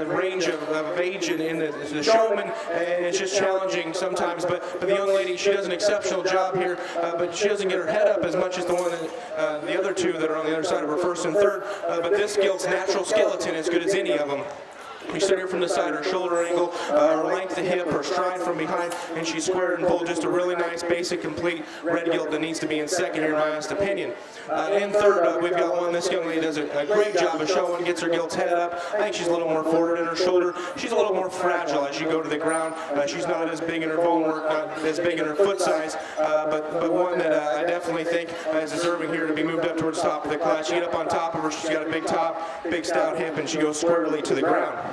Speaker 5: range of age in the showman, and it's just challenging sometimes. But the young lady, she does an exceptional job here, but she doesn't get her head up as much as the one that the other two that are on the other side of her first and third. But this Gilts natural skeleton as good as any of them. You sit here from the side, her shoulder angle, her length of hip, her stride from behind, and she's squared and pulled. Just a really nice, basic, complete red gilt that needs to be in second here, in my honest opinion. In third, we've got one. This young lady does a great job of showing, gets her gilt's head up. I think she's a little more forward in her shoulder. She's a little more fragile as you go to the ground. She's not as big in her bone work, not as big in her foot size, but one that I definitely think is deserving here to be moved up towards the top of the class. You get up on top of her, she's got a big top, big stout hip, and she goes squarely to the ground.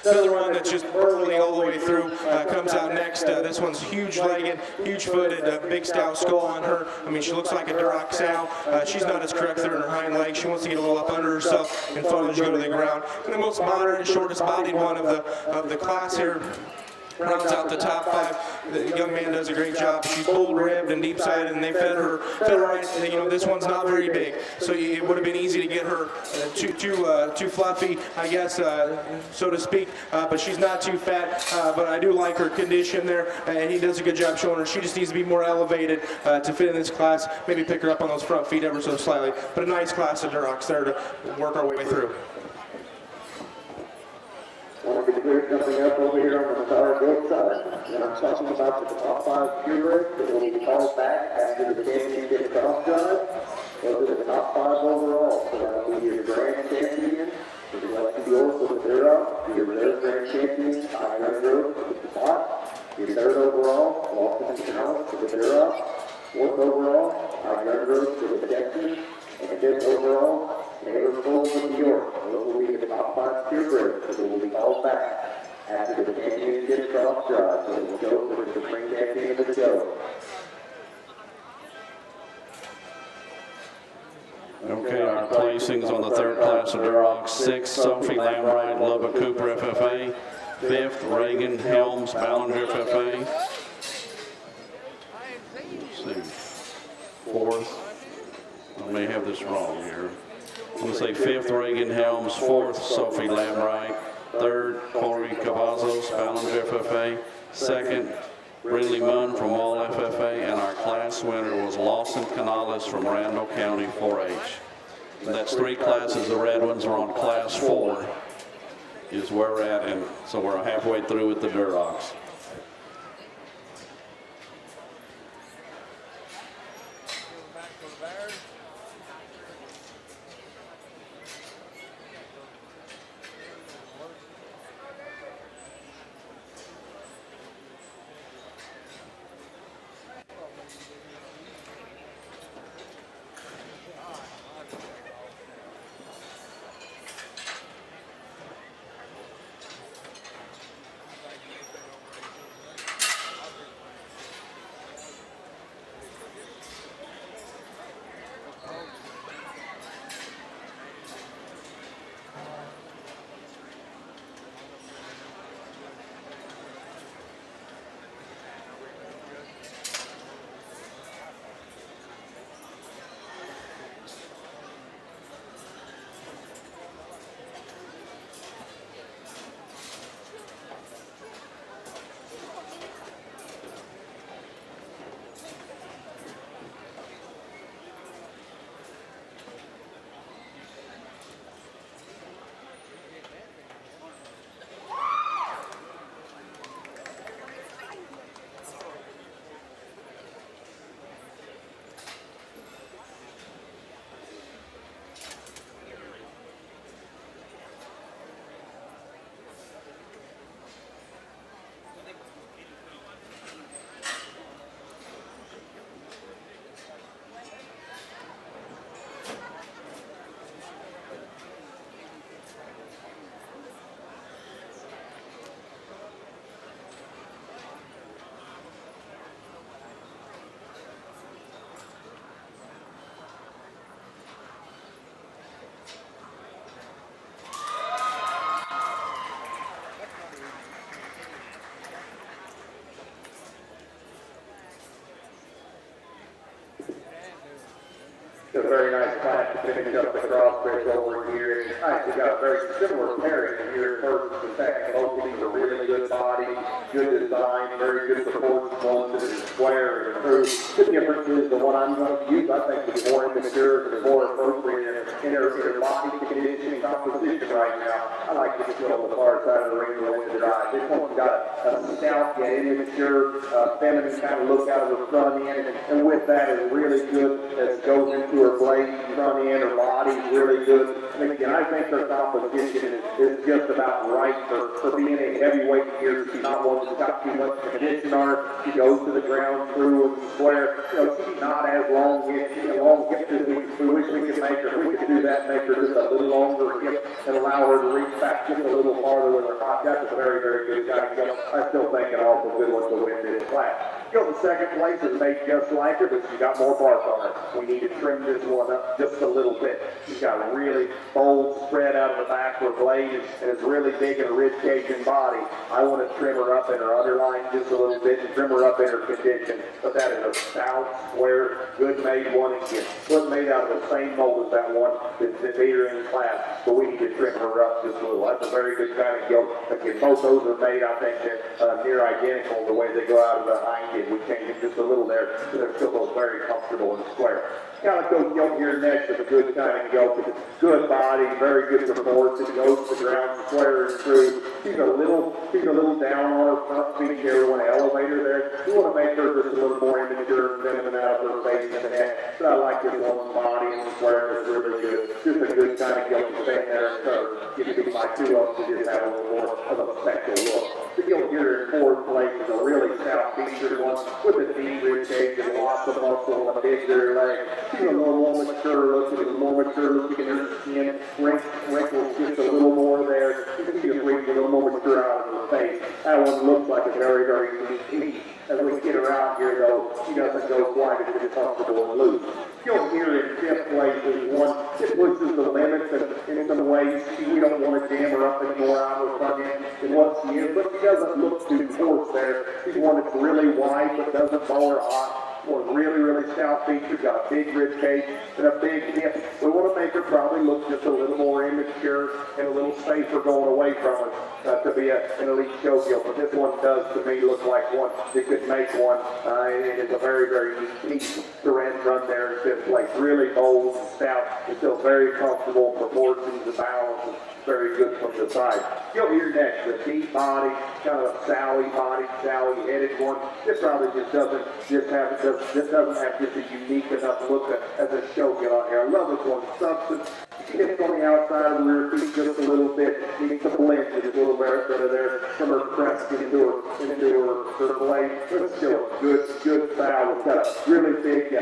Speaker 5: Another one that's just burly all the way through comes out next. This one's huge-legged, huge-footed, big stout skull on her. I mean, she looks like a Duroc sow. She's not as correct there in her hind leg. She wants to get a little up under herself and fun as you go to the ground. And the most modern and shortest-bodied one of the class here rounds out the top five. The young man does a great job. She's full-ribbed and deep-sided, and they fed her right. You know, this one's not very big, so it would have been easy to get her too fluffy, I guess, so to speak. But she's not too fat. But I do like her condition there, and he does a good job showing her. She just needs to be more elevated to fit in this class. Maybe pick her up on those front feet ever so slightly. But a nice class of Durocs there to work our way through.
Speaker 1: Want to be clear, jumping up over here on the Star Gilt side, and I'm talking about the top five purebreds that will be called back after the championship cross drive. Those are the top five overall. So that'll be your grand champion, the Selected York with the Duroc, your reserve grand champion, Angelo with the spot, your third overall, Walton Canales with the Duroc, fourth overall, Angelo with the Texas, and fifth overall, Taylor Full with the York. Those will be the top five purebreds that will be called back after the championship cross drive. So it will go for the spring champion of the show.
Speaker 3: Okay, our placings on the third class of Duroc: 6th, Sophie Lambright, Lubbock Cooper FFA; 5th, Reagan Helms, Ballinger FFA; let's see, 4th, I may have this wrong here. I'm going to say 5th, Reagan Helms; 4th, Sophie Lambright; 3rd, Corey Cavazos, Ballinger FFA; 2nd, Ridley Munn from Wall FFA; and our class winner was Lawson Canales from Randall County 4-H. And that's 3 classes. The red ones are on class 4 is where we're at, and so we're halfway through with the Durocs.
Speaker 1: very nice class to finish up the Crossbred over here. And we got a very similar pairing here, first and second. Both of these are really good body, good design, very good proportions. One that is square and true. The difference is the one I'm going to use, I think, is more immature and more appropriate in their body condition and composition right now. I like to get on the far side of the ring with the drive. This one's got a stout yet immature, feminine kind of look out of the front end, and with that is really good as goes into her blade, front end, her body, really good. And again, I think their competition is just about right for being a heavyweight here. She's not one that's got too much condition on her. She goes to the ground through and square. You know, she's not as long hips as we wish we could make her. We could do that, make her just a little longer hip and allow her to reach back just a little farther with her hop. That's a very, very good guy. I still think an awful good one to win this class. Go to second place is made just like her, but she got more bark on her. We need to trim this one up just a little bit. She's got a really bold spread out of the back of her blade, and it's really big in a rib cage and body. I want to trim her up in her underline just a little bit and trim her up in her condition. But that is a stout, square, good made one again. Wasn't made out of the same mold as that one that beat her in class, but we need to trim her up just a little. That's a very good kind of yoke. Again, both those are made, I think, near identical the way they go out of the hind end. We changed it just a little there, so they're still both very comfortable and square. Calico yoke here next is a good kind of yoke. It's a good body, very good proportions. It goes to the ground square and true. She's a little down on her front feet here. We want to elevate her there. We want to make her just a little more immature and feminine out of her face and head. So I like this woman's body and square is really good. Just a good kind of yoke to stay there and give me my two up to just have a little more of a special look. The yoke here in fourth place is a really stout featured one with a deep rib cage and lots of muscle and a big rear leg. She's a little more mature looking in her skin, wrinkles just a little more there. She's just a little more mature out of her face. That one looks like a very, very neat piece. As we get her out here, though, she doesn't go quite as comfortable and loose. You'll hear in fifth place is one that pushes the limits in some ways. We don't want to jam her up anymore out of her front end in what she is, but she doesn't look too coarse there. She's one that's really wide but doesn't bow her hot. One really stout feature, got a big rib cage and a big hip. We want to make her probably look just a little more immature and a little safer going away from her to be an elite showgirl. But this one does to me look like one that could make one. It is a very neat piece to run there in fifth place. Really bold and stout and still very comfortable, proportions and balance. Very good from the side. You'll hear next, the deep body, kind of a Sally headed one. This probably just doesn't have just a unique enough look as a showgirl on here. I love this one. Substance. She gets on the outside of the rear feet just a little bit. Needs to blend just a little bit there from her crest into her blade. But still good style. It's got a really big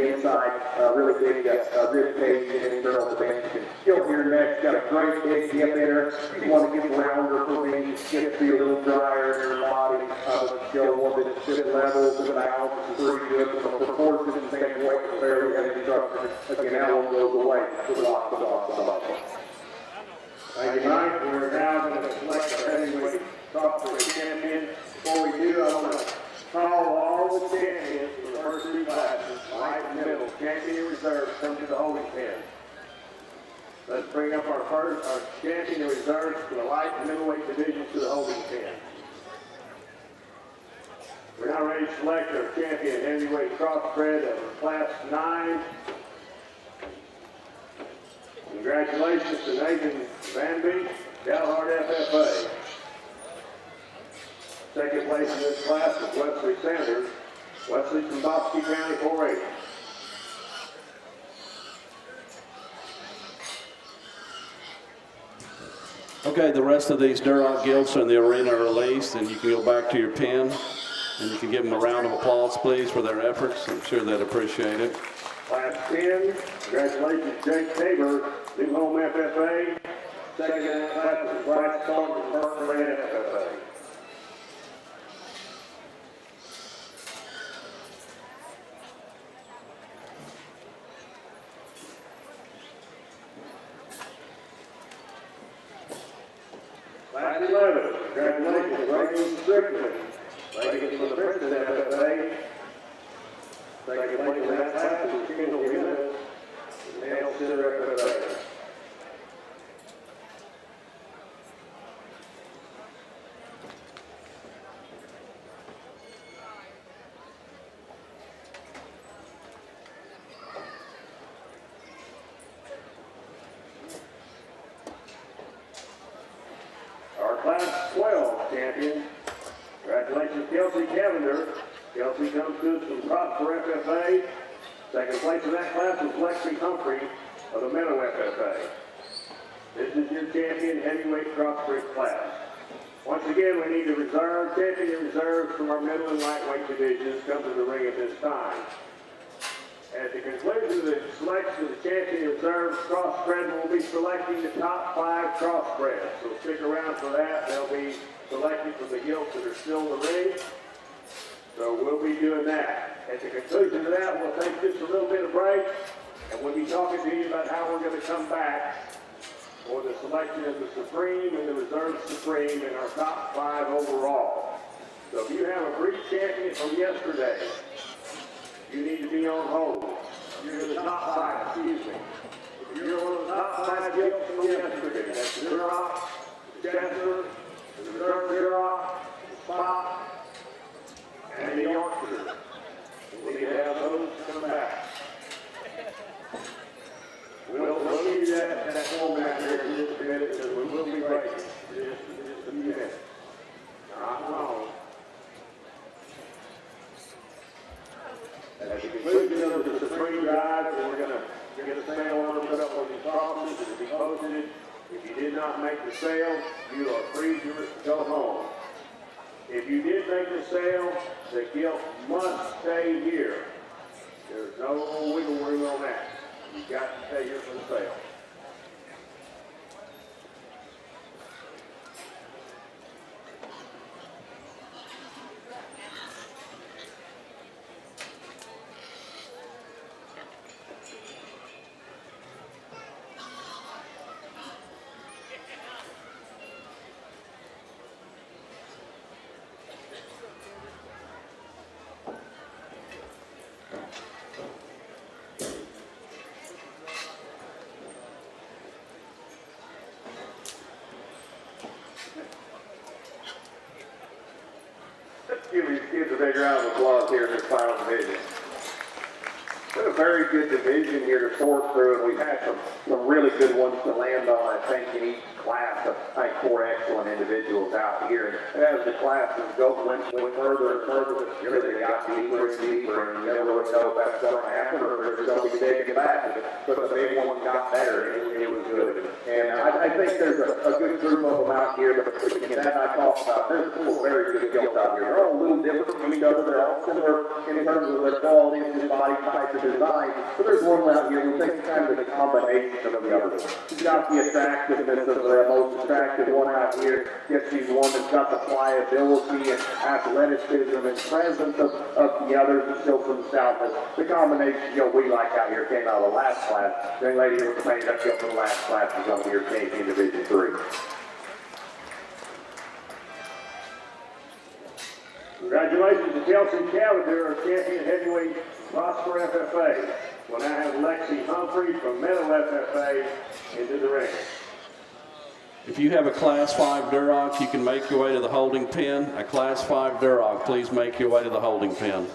Speaker 1: inside, really big rib cage and internal dimension. You'll hear next, got a great big hip in her. You want to get rounder for me, get to be a little drier in her body. Show one that's just level to the balance is pretty good. From the proportions and same weight, fairly heavy structure. Again, that one goes away. Lots of muscle.
Speaker 4: Thank you, Mike. We're now going to select our heavyweight Crossbred champion. Before we do, I want to call all the champions for the first two classes, light and middle. Champion and reserve come to the holding pen. Let's bring up our champion and reserve for the light and middleweight divisions to the holding pen. We're now ready to select our champion and heavyweight Crossbred of class 9. Congratulations to Nathan Van Beek, Dalhart FFA. Second place in this class is Wesley Sanders. Wesley from Bosque County 4-H.
Speaker 3: Okay, the rest of these Duroc Gilts in the arena are released, and you can go back to your pen, and you can give them a round of applause, please, for their efforts. I'm sure they'd appreciate it.
Speaker 4: Class 10, congratulations, Jake Tabor, New Home FFA. Second in that class is Bryce Thorne from Berkshire FFA. Class 11, congratulations, Reagan Strickland. Reagan from the Princeton FFA. Second place in that class is Kendall Gibbons, Center FFA. Our Class 12 champion. Congratulations, Kelsey Cavender. Kelsey comes to us from Crossbred FFA. Second place in that class was Lexi Humphrey of the Middleweight FFA. This is your champion heavyweight crossbred class. Once again, we need the reserve, champion and reserves from our middle and lightweight divisions come to the ring at this time. At the conclusion of the selection of the champion and reserves, Crossbred will be selecting the top 5 crossbreds. So stick around for that. They'll be selecting from the Gilts that are still in the ring. So we'll be doing that. At the conclusion of that, we'll take just a little bit of break, and we'll be talking to you about how we're going to come back for the selection of the Supreme and the Reserve Supreme in our top 5 overall. So if you have a brief champion from yesterday, you need to be on hold. You're in the top 5, excuse me. If you're one of the top 5 Gilts from yesterday, that's the Duroc, the Chester, the Reserve Duroc, the Spot, and the Yorkshire. We need to have those come back. We'll give you that format here in just a minute, because we will be breaking just a few minutes. Not long. At the conclusion of the Supreme Drive, we're going to get a sale order put up on these properties. It'll be posted. If you did not make the sale, you are free to go home. If you did make the sale, the Gilt must stay here. There's no wiggle room on that. You've got to stay here for the sale. Let's give these kids a big round of applause here in this final division. It's been a very good division here to sort through, and we've had some really good ones to land on, I think, in each class. I think 4 excellent individuals out here. And as the classes went further and further, you really got deeper and deeper, and you never really know if that's going to happen or if it's going to be taken back. But the big one got better, and it was good. And I think there's a good group of them out here, but again, that I talked about, there's 4 very good Gilts out here. They're all a little different from each other. They're all similar in terms of their quality and body type and design. But there's one out here we think kind of the combination of the others. You've got the attractiveness of the most attractive one out here. Gets these one that's got the pliability and athleticism and presence of the others and still some stoutness. The combination we like out here came out of the last class. The young lady who was playing up from the last class is on here champion Division 3. Congratulations to Kelsey Cavender, our champion heavyweight Crossbred FFA. We'll now have Lexi Humphrey from Middleweight FFA into the ring.
Speaker 3: If you have a Class 5 Duroc, you can make your way to the holding pen. A Class 5 Duroc, please make your way to the holding pen.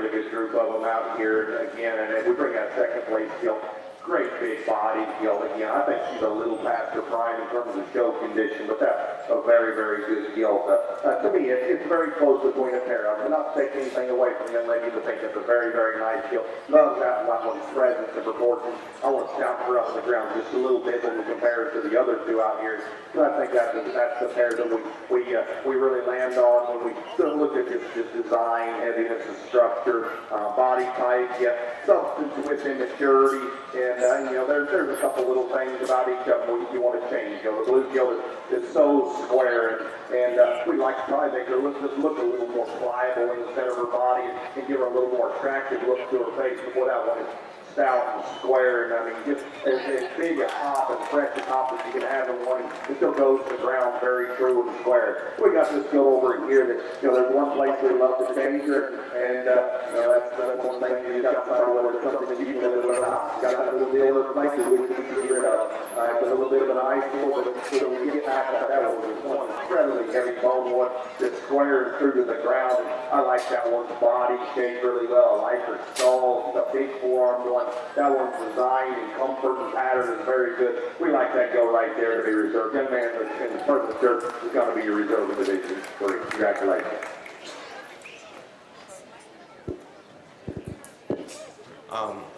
Speaker 4: really good group of them out here again, and then we bring that second place gilt. Great big body gilt again. I think she's a little past her prime in terms of show condition, but that's a very, very good gilt. To me, it's very close between a pair of them. Not to take anything away from young ladies, I think it's a very, very nice gilt. Love that one's presence and proportions. I want to shout her up on the ground just a little bit when we compare it to the other two out here. So I think that's the pair that we really land on when we look at this design, heaviness of structure, body type, yet substance with immaturity. And, there's a couple little things about each of them you want to change. The blue gilt is so square, and we like to try to make her look a little more pliable in the center of her body and give her a little more attractive look to her face. But boy, that one is stout and square, and I mean, just as big a hop and fresh a hop as you can have in one. It still goes to the ground very true and square. We got this gilt over here that, there's one place we love to change her, and that's one thing you got to find whether it's something that you can live with or not. You got that little deal of places we can get rid of. It's a little bit of an eyesore, but so when we get past that one is one incredibly heavy bone one that squares through to the ground. And I like that one's body shape really well. I like her skull, the big forearm one. That one's design and comfort and pattern is very good. We like that go right there to be reserved. Young man in the purple shirt is going to be your reserve in Division 3. Congratulations.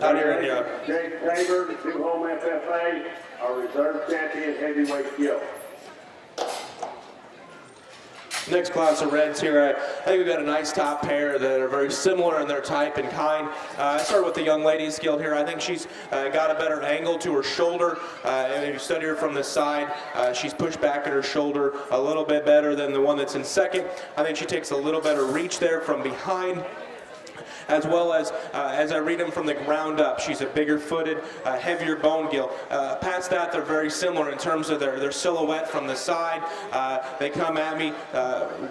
Speaker 5: Out here in
Speaker 4: Jake Tabor, new home FFA, our reserve champion heavyweight gilt.
Speaker 5: next class of reds here. I think we've got a nice top pair that are very similar in their type and kind. I start with the young ladies gilt here. I think she's got a better angle to her shoulder. And if you study her from the side, she's pushed back at her shoulder a little bit better than the one that's in second. I think she takes a little better reach there from behind, as well as I read them from the ground up. She's a bigger footed, heavier bone gilt. Past that, they're very similar in terms of their silhouette from the side. They come at me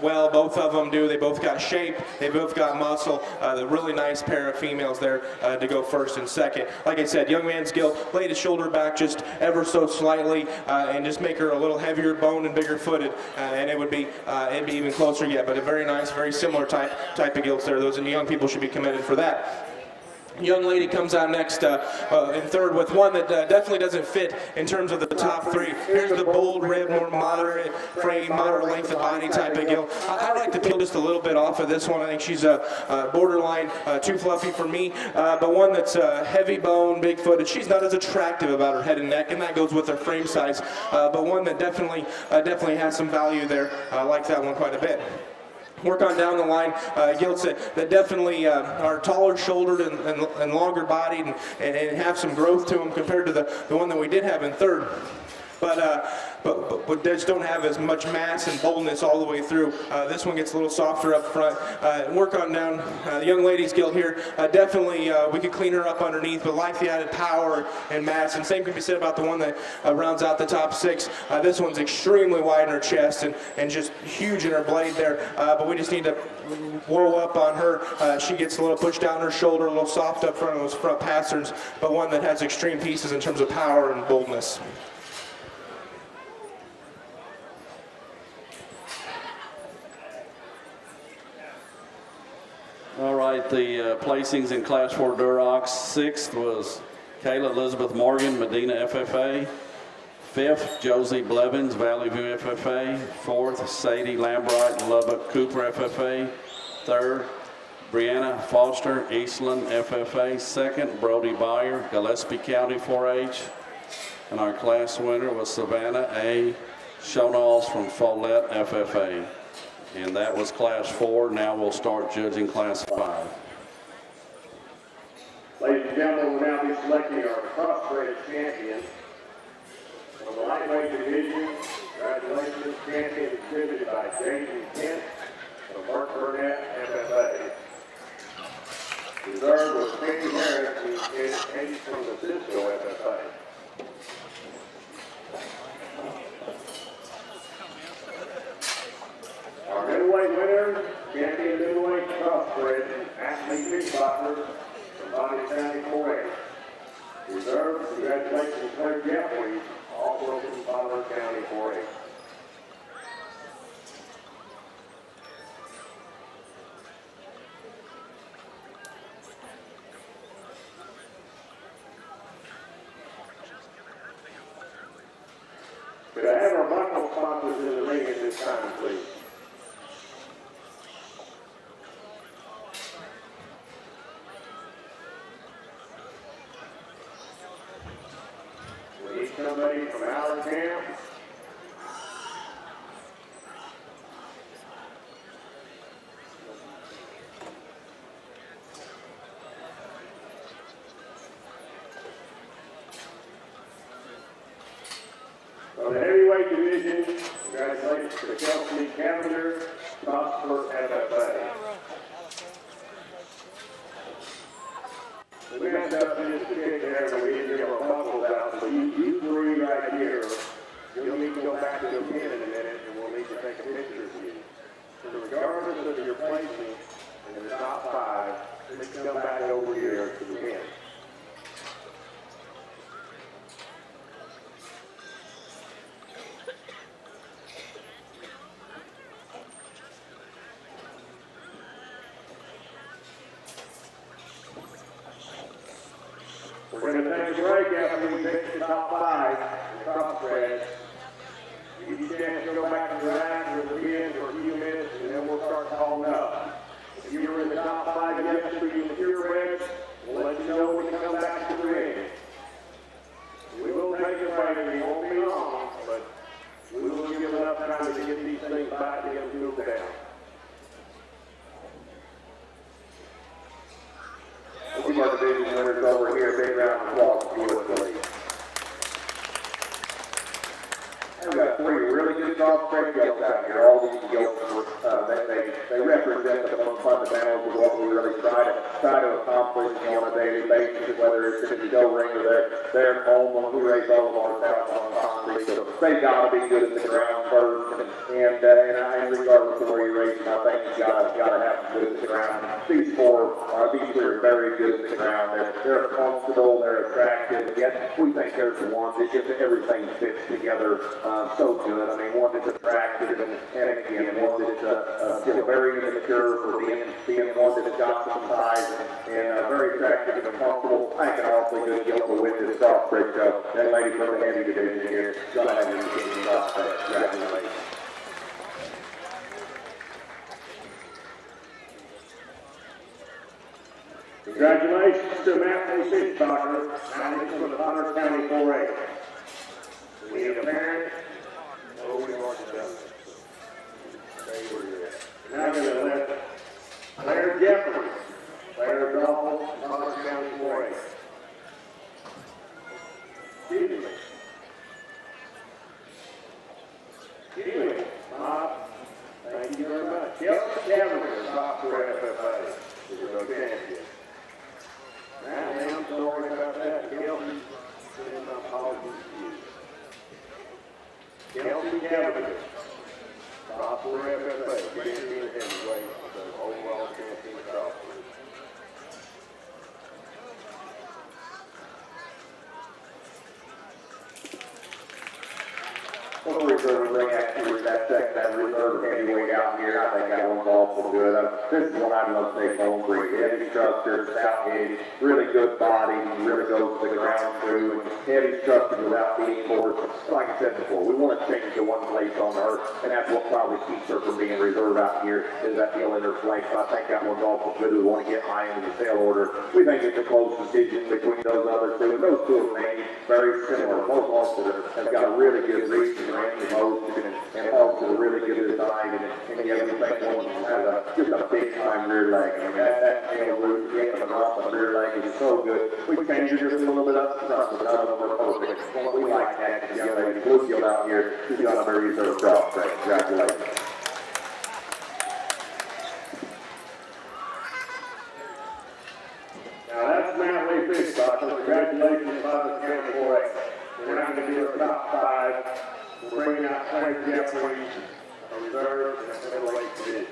Speaker 5: well, both of them do. They both got shape, they both got muscle. The really nice pair of females there to go first and second. Like I said, young man's gilt, lay the shoulder back just ever so slightly and just make her a little heavier bone and bigger footed, and it'd be even closer yet. But a very nice, very similar type of gilts there. Those young people should be committed for that. Young lady comes out next in third with one that definitely doesn't fit in terms of the top three. Here's the bold rib, more moderate frame, moderate length of body type of gilt. I like to peel just a little bit off of this one. I think she's borderline too fluffy for me, but one that's heavy bone, big footed. She's not as attractive about her head and neck, and that goes with her frame size, but one that definitely has some value there. I like that one quite a bit. Work on down the line, gilts that definitely are taller shouldered and longer bodied and have some growth to them compared to the one that we did have in third. But they just don't have as much mass and boldness all the way through. This one gets a little softer up front. Work on down the young lady's gilt here. Definitely we could clean her up underneath, but like the added power and mass. And same could be said about the one that rounds out the top six. This one's extremely wide in her chest and just huge in her blade there. But we just need to whoa up on her. She gets a little push down her shoulder, a little soft up front of those front pasterns, but one that has extreme pieces in terms of power and boldness.
Speaker 3: All right, the placings in Class 4 Duroc. Sixth was Kayla Elizabeth Morgan, Medina FFA. Fifth, Josie Blevins, Valley View FFA. Fourth, Sadie Lambright, Lubbock Cooper FFA. Third, Brianna Foster, Eastland FFA. Second, Brody Byer, Gillespie County 4-H. And our class winner was Savannah A. Shonalls from Follett FFA. And that was Class 4. Now we'll start judging Class 5.
Speaker 4: Ladies and gentlemen, we'll now be selecting our Crossbred champion. For the lightweight division, congratulations, champion exhibited by James Kent from Mark Burnett, FFA. Reserve was Katie Harris, who is from the Cisco FFA. Our middleweight winner, champion middleweight crossbred, Ashley Kickboxer from Bonneville County 4-H. Reserve, congratulations, Claire Jeffries, also from Bonneville County 4-H. Could I have our buckle sponsors in the ring at this time, please? We need somebody from our camp. On the heavyweight division, congratulations to Kelsey Cavender, Crossbred FFA. We messed up in this kick there, but we didn't get our buckles out, so you three right here, you'll need to go back to the pin in a minute, and we'll need to take a picture of you. So regardless of your placing in the top five, just come back over here to the pin. We're going to take a break after we take the top five in Crossbred. Give you a chance to go back to relax with the pin for a few minutes, and then we'll start calling up. If you were in the top five yesterday in the purebreds, we'll let you know when you come back to the ring. We will take a break, it won't be long, but we will give enough time to get these things back and get them cooled down.
Speaker 1: We'll keep our division winners over here. Big round of applause for you, please. We've got three really good Crossbred Gilts out here. All these Gilts, they represent the fundamentals of what we really try to accomplish on a daily basis, whether it's in the show ring or they're at home when we raise all of our trout on concrete. So they got to be good at the ground first, and regardless of where you're racing, I think you got to have them good at the ground. These three are very good at the ground. They're comfortable, they're attractive. Yet we think there's the ones that just everything fits together so good. I mean, one that's attractive, and again, one that's still very immature for being one that's got some size and very attractive and comfortable. I think an awfully good Gilt to win this Crossbred show. That lady from the heavy division here, gonna have you in the Crossbred. Congratulations.
Speaker 4: Congratulations to Matt Lee Fishbacher, managed for the Hunter County 4A. We need a parent. Oh, we marked it up. Now we're going to let Claire Jeffrey, Claire Dolphin, Hunter County 4A. Excuse me. Excuse me. Bob, thank you very much. Kelsey Cavender, Crossbred FFA, is your champion. I'm sorry about that. Kelsey, send my apologies to you. Kelsey Cavender, Crossbred FFA, champion heavyweight, the overall champion Crossbred.
Speaker 1: Well, the reserve ring actually that reserve heavyweight out here, I think that one's awful good. This is one I'd love to take home for you. Heavy structure, stout gauge, really good body, really goes to the ground too, and heavy structure without being forced. Like I said before, we want to change to one place on earth, and that's what probably keeps her from being reserve out here, is that heel in her flank. So I think that one's awful good. We want to get high into the sale order. We think it's a close decision between those other two, and those two are made very similar. Both also have got a really good reach and range of motion, and also a really good design, and yet we think one has just a big time rear leg. I mean, that tail root, getting them off the rear leg is so good. We changed it just a little bit up front, but none of them are perfect. We like that. The young lady, Blue Gilt out here, she's got a very reserved Crossbred. Congratulations.
Speaker 4: Now that's Matt Lee Fishbacher. Congratulations, Hunter County 4A. We're not going to do a top five. We're bringing out Claire Jeffrey, a reserve, and a middleweight division.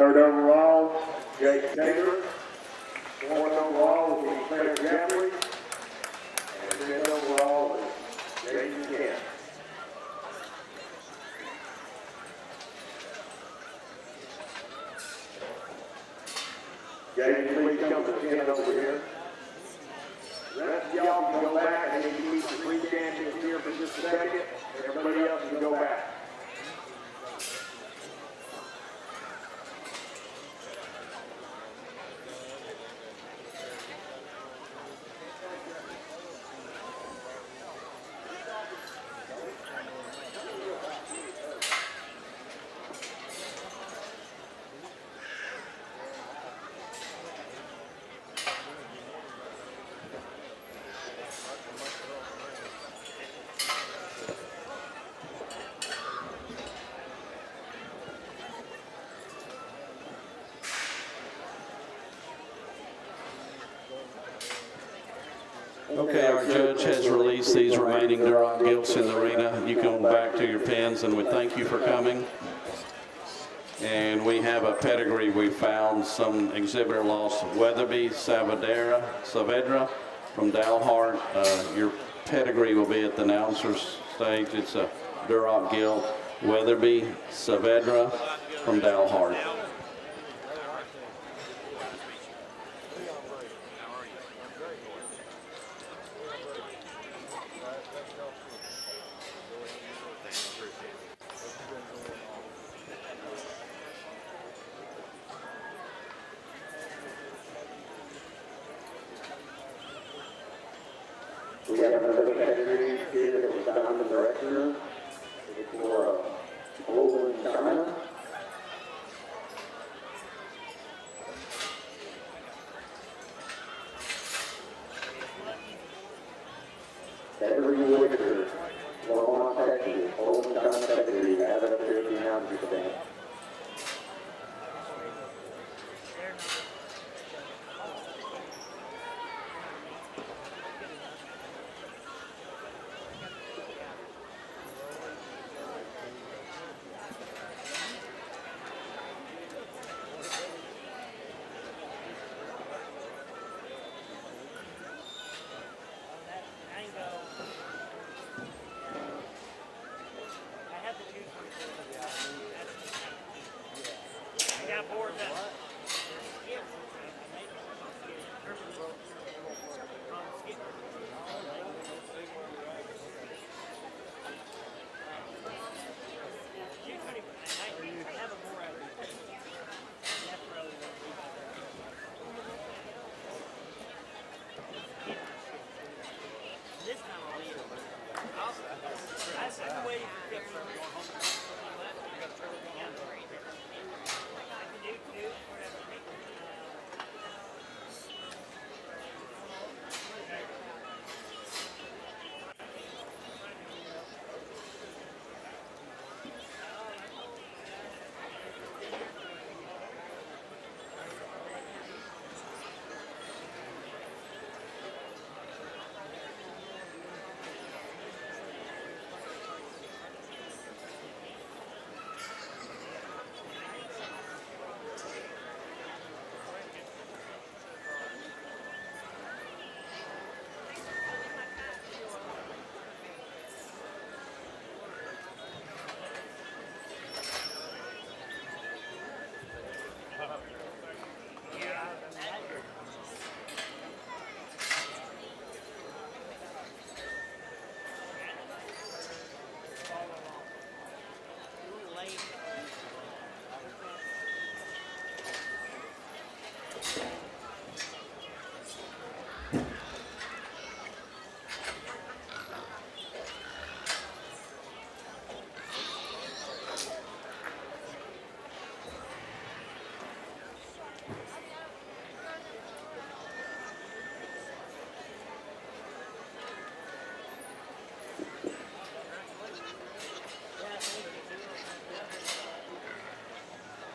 Speaker 4: Third overall, Jake Taylor. Fourth overall will be Claire Jeffrey. And fifth overall is Jason Kent. Jason, please come to the tent over here. The rest of y'all can go back. I need to meet the three champions here for just a second. Everybody else can go back.
Speaker 3: Okay, our judge has released these remaining Duroc Gilts in the arena. You can go back to your pens, and we thank you for coming. And we have a pedigree we found. Some exhibitor lost Weatherby Saavedra from Dalhart. Your pedigree will be at the announcer's stage. It's a Duroc Gilt, Weatherby Saavedra from Dalhart.
Speaker 1: We have another pedigree here that was found in the record room. It's for Global in China. Pedigree Wicker, Longmont, Texas, Global in China pedigree. I have it up here at the announcer today.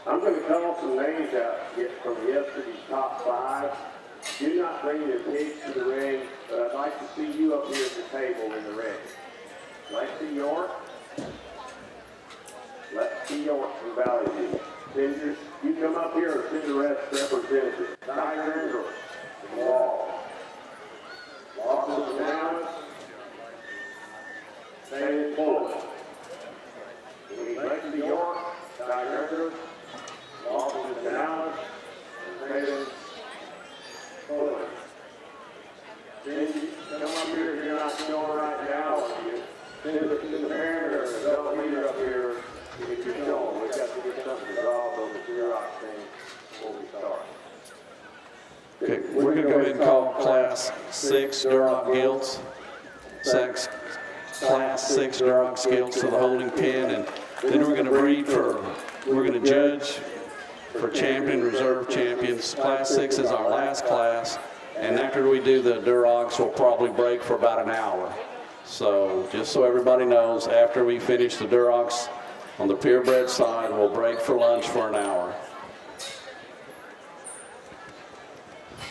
Speaker 4: I'm going to call some names out from yesterday's top 5. Do not bring your pigs to the ring, but I'd like to see you up here at the table in the ring. Lexi York. Lexi York from Valley View. Ginger, you come up here and send the rest representative. Tigers or Wall. Losses and Dallas. Stay forward. Next to York, Tigers. Losses and Dallas. Stay forward. Ginger, come up here if you're not showing right now. Send it to the parent or the adult leader up here. If you're showing, we've got to get something resolved on the Duroc thing before we start.
Speaker 3: Okay, we're going to go ahead and call Class 6 Duroc Gilts. Class 6 Duroc Gilts to the holding pen, and then we're going to we're going to judge for champion, reserve champions. Class 6 is our last class, and after we do the Durocs, we'll probably break for about an hour. So just so everybody knows, after we finish the Durocs on the purebred side, we'll break for lunch for an hour.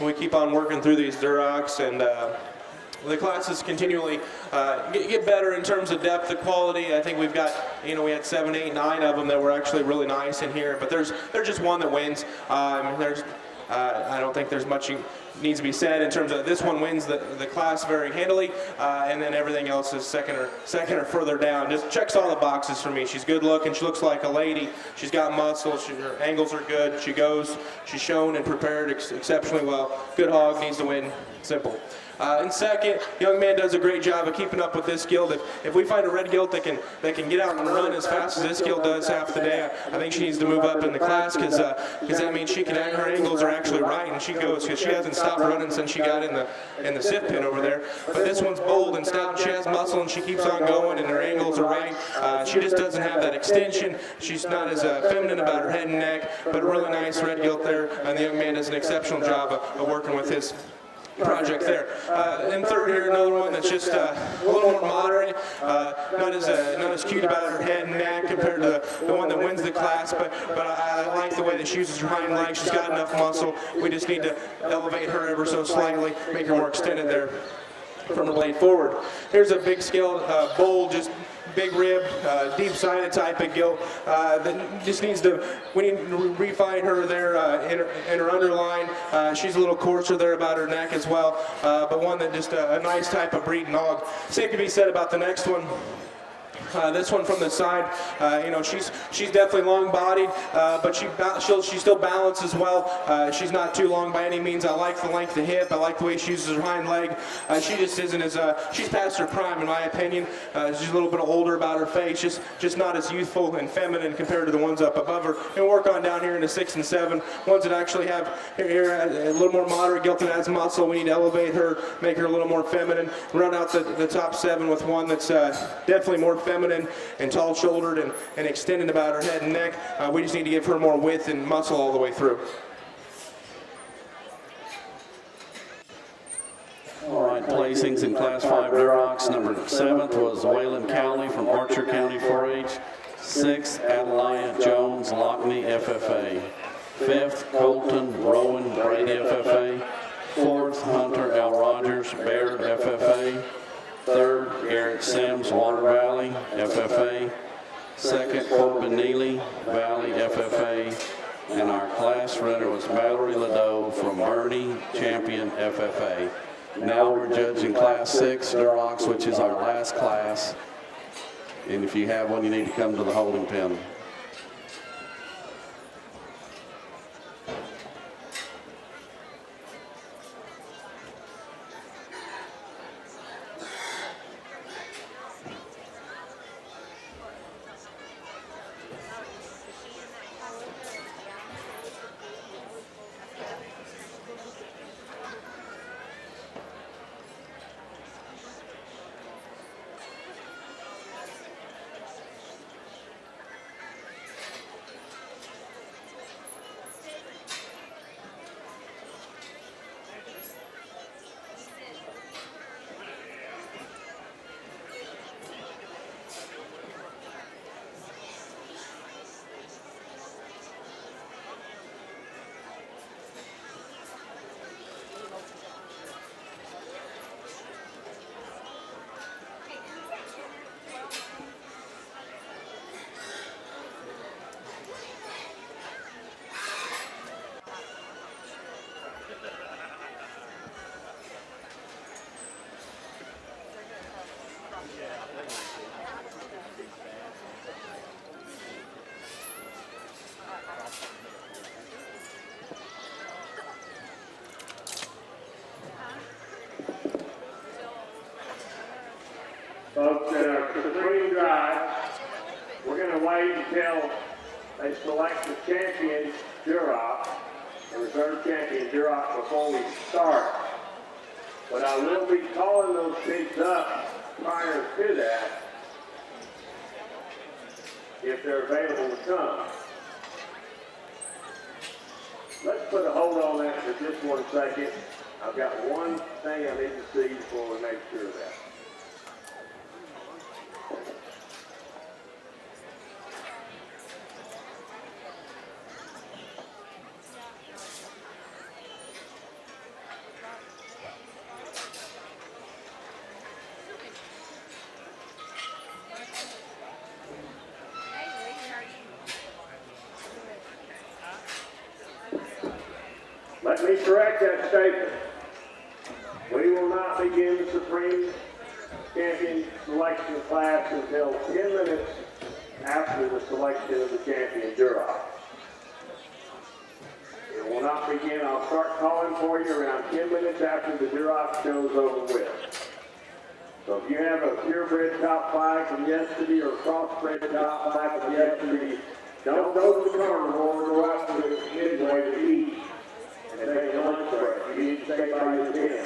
Speaker 5: We keep on working through these Durocs, and the classes continually get better in terms of depth and quality. I think we've got, we had 7, 8, 9 of them that were actually really nice in here, but there's just one that wins. I don't think there's much needs to be said in terms of this one wins the class very handily, and then everything else is second or further down. Just checks all the boxes for me. She's good looking. She looks like a lady. She's got muscles. Her angles are good. She's shown and prepared exceptionally well. Good hog, needs to win. Simple. And second, young man does a great job of keeping up with this gilt. If we find a red gilt that can get out and run as fast as this gilt does half the day, I think she needs to move up in the class because that means her angles are actually right, and she goes, because she hasn't stopped running since she got in the sit pin over there. But this one's bold and stout. She has muscle and she keeps on going, and her angles are right. She just doesn't have that extension. She's not as feminine about her head and neck, but a really nice red gilt there. And the young man does an exceptional job of working with his project there. And third here, another one that's just a little more moderate, not as cute about her head and neck compared to the one that wins the class, but I like the way that she uses her hind legs. She's got enough muscle. We just need to elevate her ever so slightly, make her more extended there from the blade forward. Here's a big scale, bold, just big rib, deep-sided type of gilt that just we need to refine her there in her underline. She's a little coarser there about her neck as well, but one that just a nice type of breeding hog. Same to be said about the next one. This one from the side, she's definitely long-bodied, but she still balances well. She's not too long by any means. I like the length of hip. I like the way she uses her hind leg. She just isn't as she's past her prime in my opinion. She's a little bit older about her face, just not as youthful and feminine compared to the ones up above her. And work on down here into 6 and 7, ones that actually have here a little more moderate gilt that adds muscle. We need to elevate her, make her a little more feminine. Run out the top 7 with one that's definitely more feminine and tall-shouldered and extended about her head and neck. We just need to give her more width and muscle all the way through.
Speaker 3: All right, placings in Class 5 Durocs. Number 7th was Waylon Cowley from Archer County 4-H. 6th, Adelia Jones, Lockney FFA. 5th, Colton Rowan, Brady FFA. 4th, Hunter L. Rogers, Baird FFA. 3rd, Garrett Sims, Water Valley, FFA. 2nd, Corbin Neely, Valley, FFA. And our class runner was Mallory Ladeau from Ernie, Champion, FFA. Now we're judging Class 6 Durocs, which is our last class. And if you have one, you need to come to the holding pen.
Speaker 4: Folks, in our Supreme Drive, we're going to wait until they select the champion, Duroc, the reserve champion, Duroc, before we start. But I will be calling those kids up prior to that, if they're available to come. Let's put a hold on that for just 1 second. I've got one thing I need to see before we make sure of that. Let me correct that statement. We will not begin the Supreme Champion selection class until 10 minutes after the selection of the champion, Duroc. It will not begin. I'll start calling for you around 10 minutes after the Duroc show's over with. So if you have a purebred top 5 from yesterday or a crossbred top 5 from yesterday, don't go to the carnival or go out to the Middleweight to eat and take a lunch break. You need to stay by your den.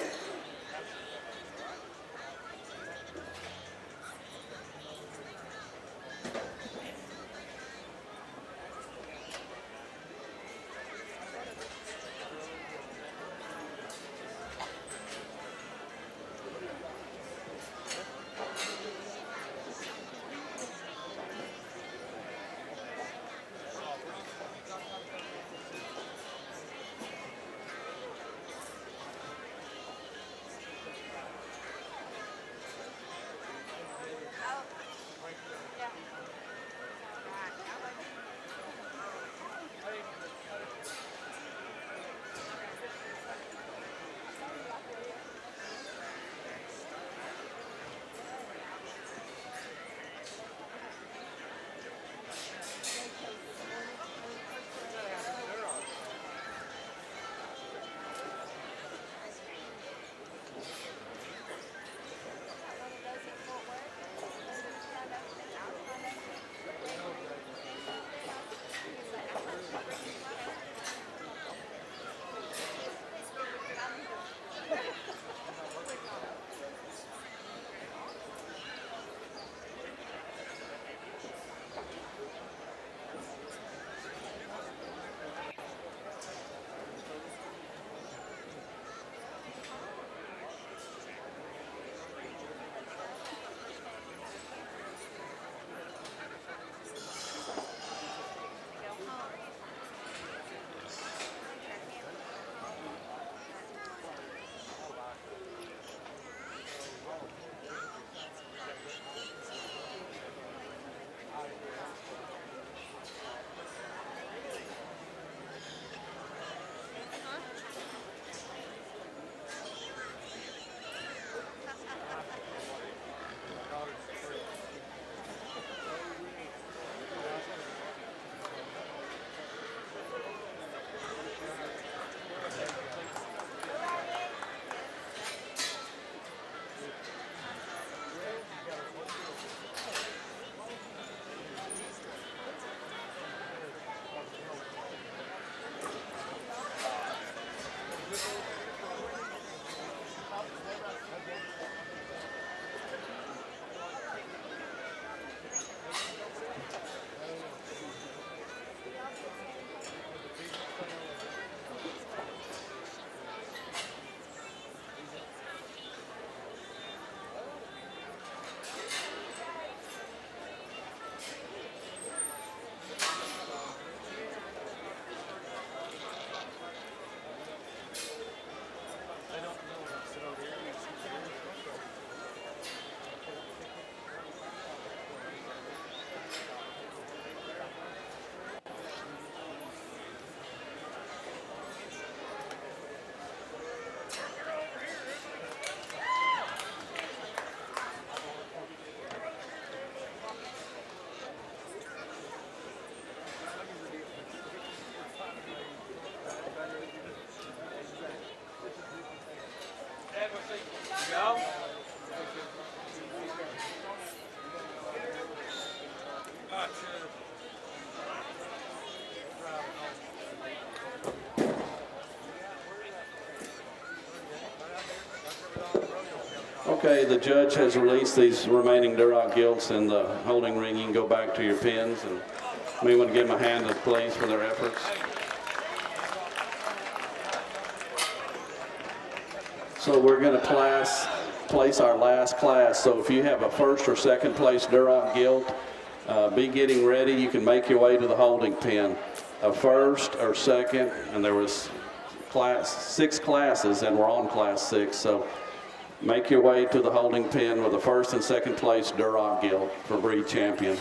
Speaker 3: Okay, the judge has released these remaining Duroc Gilts in the holding ring. You can go back to your pins, and we want to give them a hand of praise for their efforts. So we're going to place our last class. So if you have a first or second place Duroc Gilt, be getting ready. You can make your way to the holding pen. A first or second, and there was 6 classes, and we're on class 6. So make your way to the holding pen with a first and second place Duroc Gilt for breed champion.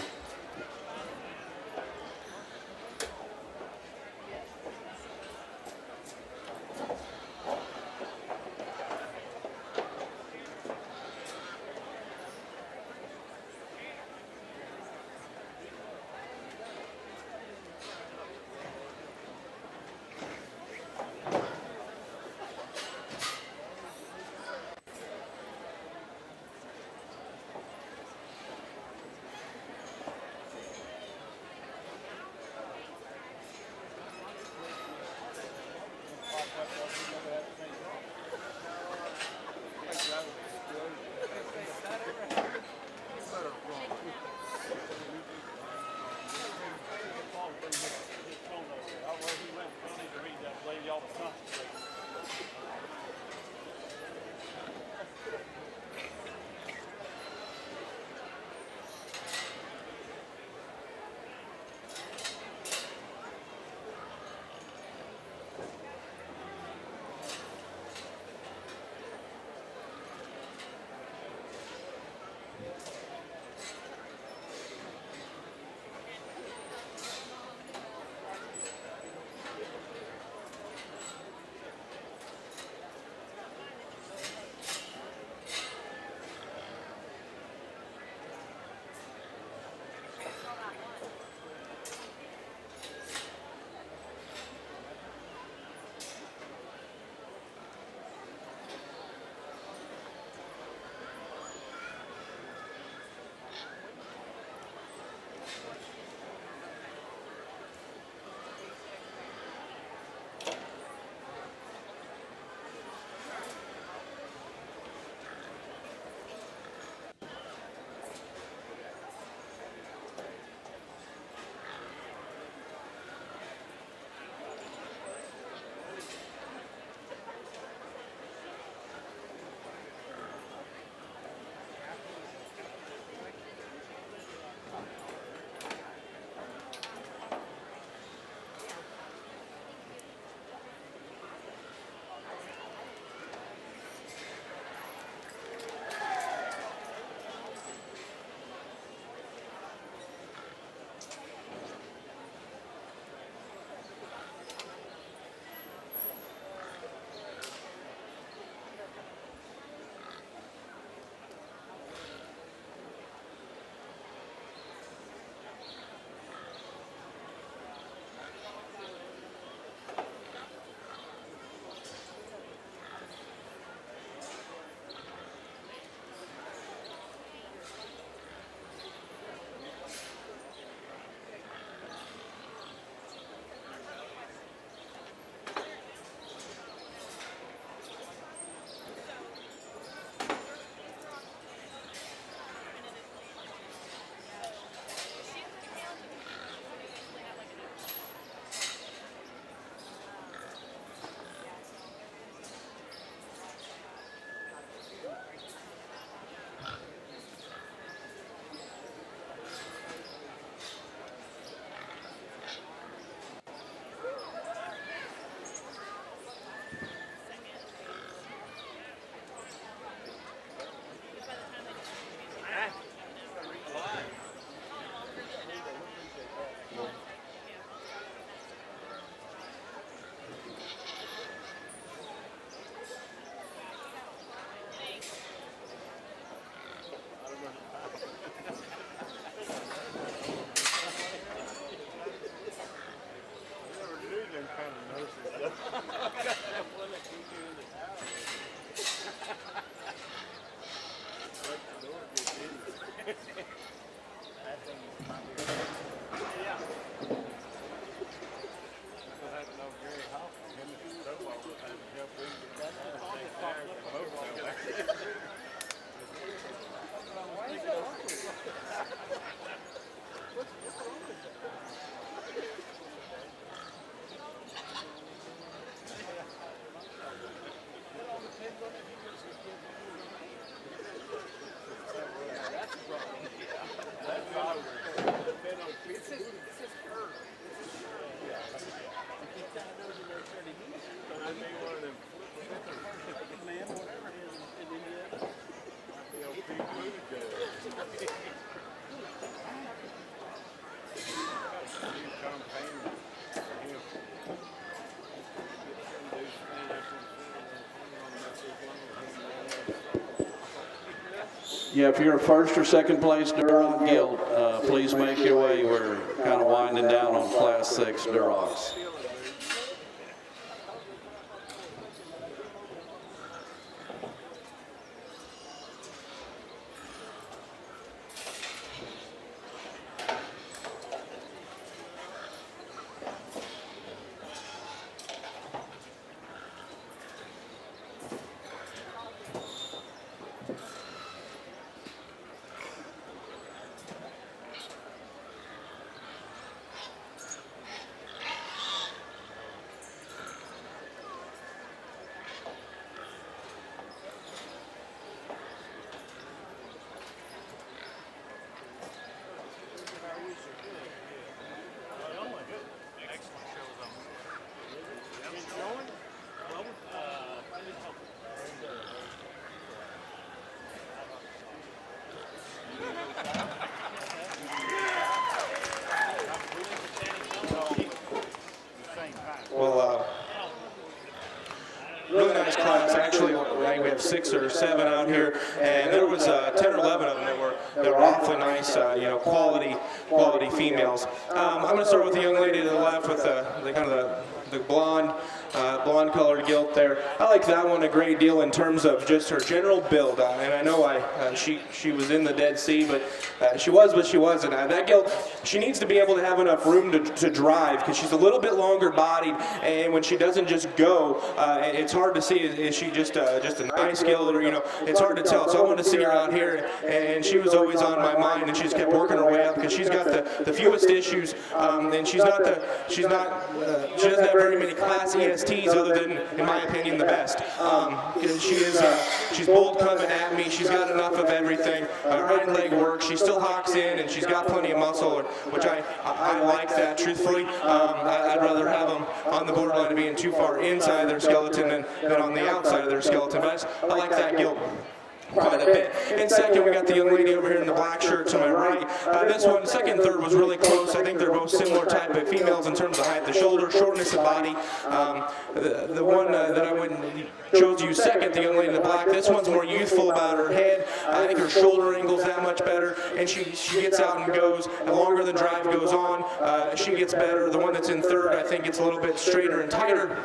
Speaker 3: Yeah, if you're a first or second place Duroc Gilt, please make your way. We're kind of winding down on Class 6 Durocs.
Speaker 5: Well, really nice class. Actually, I think we have 6 or 7 out here, and there was 10 or 11 of them that were awfully nice, quality females. I'm going to start with the young lady to the left with the blonde colored gilt there. I like that one a great deal in terms of just her general build. And I know she was in the Dead Sea, but she was, but she wasn't. That gilt, she needs to be able to have enough room to drive, because she's a little bit longer bodied, and when she doesn't just go, it's hard to see, is she just a nice gilt, or, it's hard to tell. So I wanted to see her out here, and she was always on my mind, and she just kept working her way up, because she's got the fewest issues, and she doesn't have very many Class ESTs, other than, in my opinion, the best. She's bold coming at me. She's got enough of everything. Her hind leg works. She still hocks in, and she's got plenty of muscle, which I like that, truthfully. I'd rather have them on the borderline of being too far inside their skeleton than on the outside of their skeleton. But I like that gilt quite a bit. In second, we got the young lady over here in the black shirt to my right. This one, second and third, was really close. I think they're both similar type of females in terms of height, the shoulder, shortness of body. The one that I went and chose you second, the young lady in the black, this one's more youthful about her head. I think her shoulder angle's that much better, and she gets out and goes. The longer the drive goes on, she gets better. The one that's in third, I think, gets a little bit straighter and tighter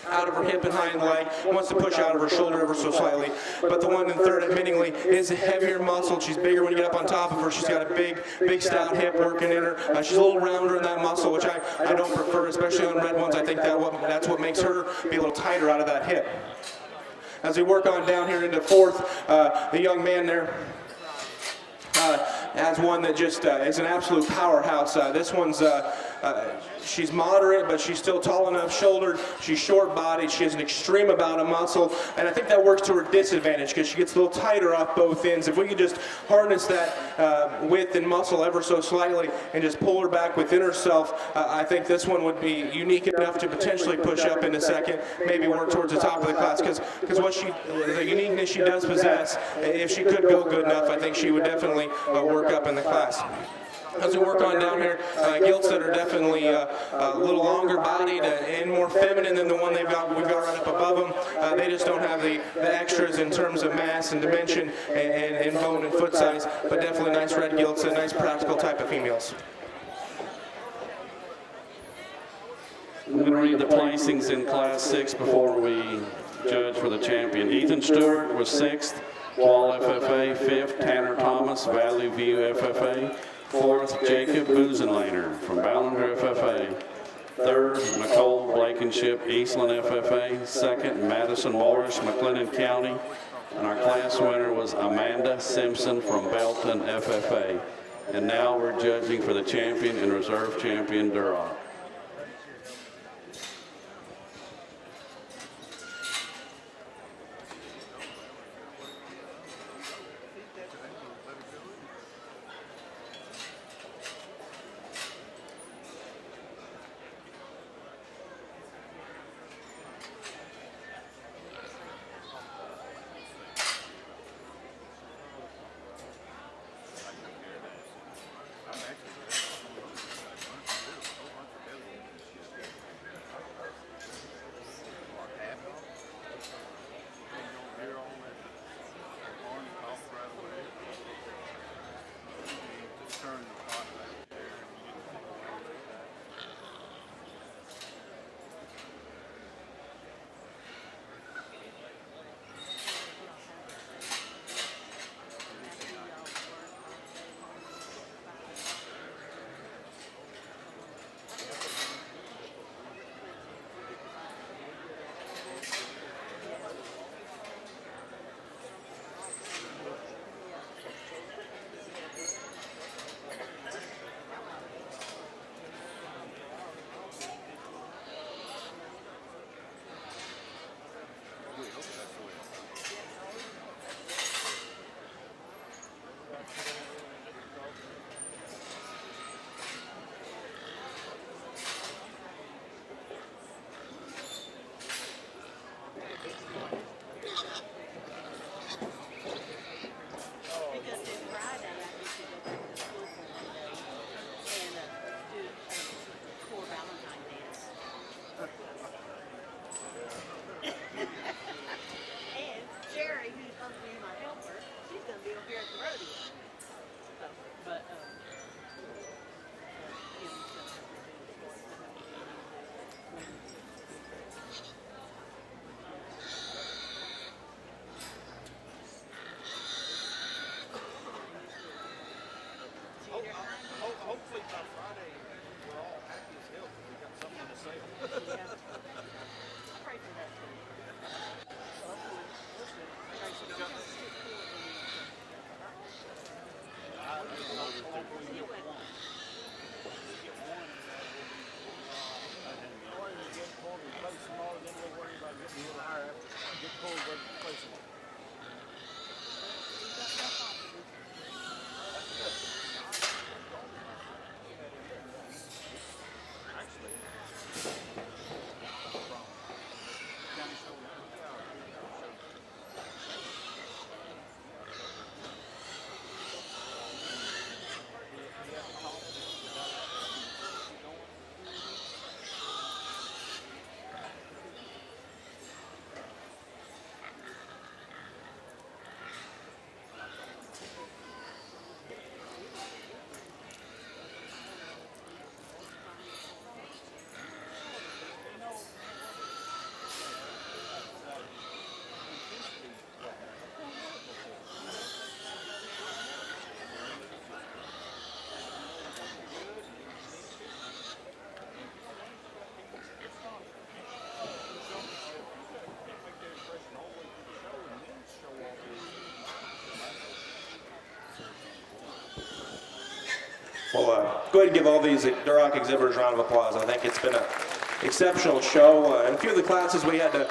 Speaker 5: out of her hip and hind leg, wants to push out of her shoulder ever so slightly. But the one in third, admittingly, is heavier muscled. She's bigger when you get up on top of her. She's got a big stout hip working in her. She's a little rounder in that muscle, which I don't prefer, especially on red ones. I think that's what makes her be a little tighter out of that hip. As we work on down here into fourth, the young man there has one that just is an absolute powerhouse. This one's she's moderate, but she's still tall enough shouldered. She's short-bodied. She has an extreme amount of muscle, and I think that works to her disadvantage, because she gets a little tighter off both ends. If we could just harness that width and muscle ever so slightly and just pull her back within herself, I think this one would be unique enough to potentially push up into second, maybe work towards the top of the class, because the uniqueness she does possess, if she could go good enough, I think she would definitely work up in the class. As we work on down here, gilts that are definitely a little longer bodied and more feminine than the one we've got right up above them. They just don't have the extras in terms of mass and dimension and bone and foot size, but definitely nice red gilts and nice practical type of females.
Speaker 3: I'm going to read the placings in Class 6 before we judge for the champion. Ethan Stewart was 6th, Wall FFA, 5th, Tanner Thomas, Valley View FFA, 4th, Jacob Buzenlaner from Ballinger FFA. 3rd, Nicole Blankenship, Eastland FFA. 2nd, Madison Morris, McLennan County. And our class winner was Amanda Simpson from Belton FFA. And now we're judging for the champion and reserve champion Duroc.
Speaker 5: Well, go ahead and give all these Duroc exhibitors a round of applause. I think it's been an exceptional show. In a few of the classes we had to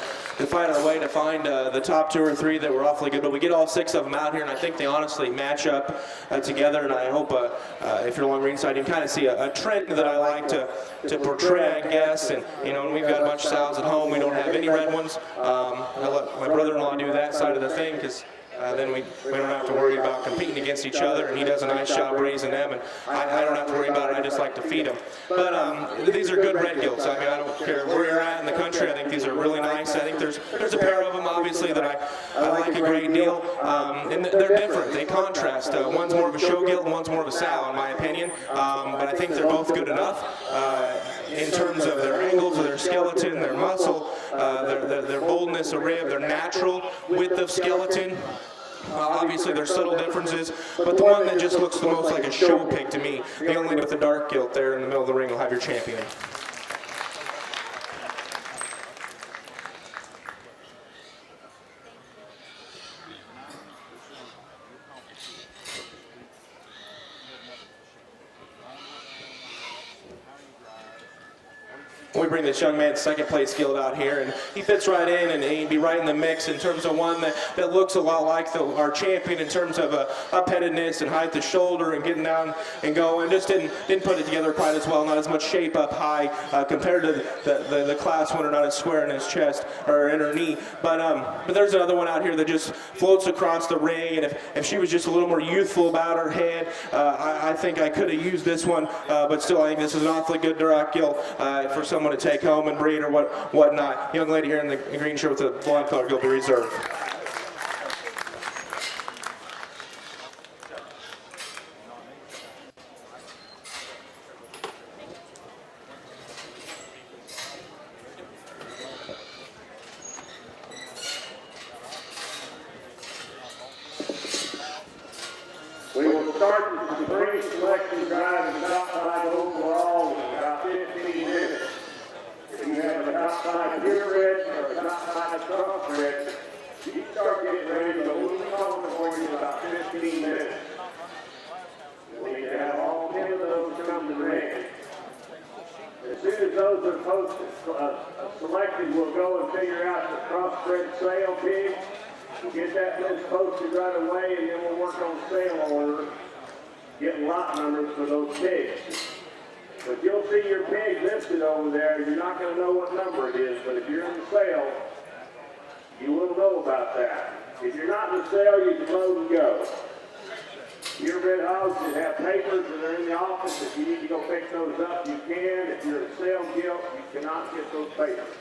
Speaker 5: fight our way to find the top 2 or 3 that were awfully good, but we get all 6 of them out here, and I think they honestly match up together, and I hope if you're along ringside, you can kind of see a trend that I like to portray, I guess, and you know, and we've got a bunch of sows at home. We don't have any red ones. I let my brother-in-law do that side of the thing, because then we don't have to worry about competing against each other, and he does a nice job raising them, and I don't have to worry about it. I just like to feed them. But these are good red gilts. I mean, I don't care where you're at in the country. I think these are really nice. I think there's a pair of them, obviously, that I like a great deal. And they're different. They contrast. One's more of a show gilt, and one's more of a sow, in my opinion. But I think they're both good enough in terms of their angles, of their skeleton, their muscle, their boldness of rib, their natural width of skeleton. Obviously, there's subtle differences, but the one that just looks the most like a show pig to me, the only with the dark gilt there in the middle of the ring, will have your champion. We bring this young man's second place gilt out here, and he fits right in, and he'd be right in the mix in terms of one that looks a lot like our champion in terms of up-headedness and height of shoulder and getting down and going. Just didn't put it together quite as well, not as much shape up high compared to the class winner, not as square in his chest or in her knee. But there's another one out here that just floats across the ring, and if she was just a little more youthful about her head, I think I could have used this one, but still I think this is an awfully good Duroc gilt for someone to take home and breed or whatnot. Young lady here in the green shirt with the blonde color gilt be reserved.
Speaker 4: We will start the spring selection drive in top 5 overall in about 15 minutes. If you have a top 5 purebred or a top 5 crossbred, you start getting ready, but we'll be calling for you in about 15 minutes. We need to have all 10 of those come to the ring. As soon as those are posted, selected, we'll go and figure out the crossbred sale pig. We'll get that list posted right away, and then we'll work on sale order, getting lot numbers for those pigs. But you'll see your pig listed over there. You're not going to know what number it is, but if you're in the sale, you will know about that. If you're not in the sale, you can load and go. Purebred hogs that have papers that are in the office, if you need to go pick those up, you can. If you're a sale gilt, you cannot get those papers.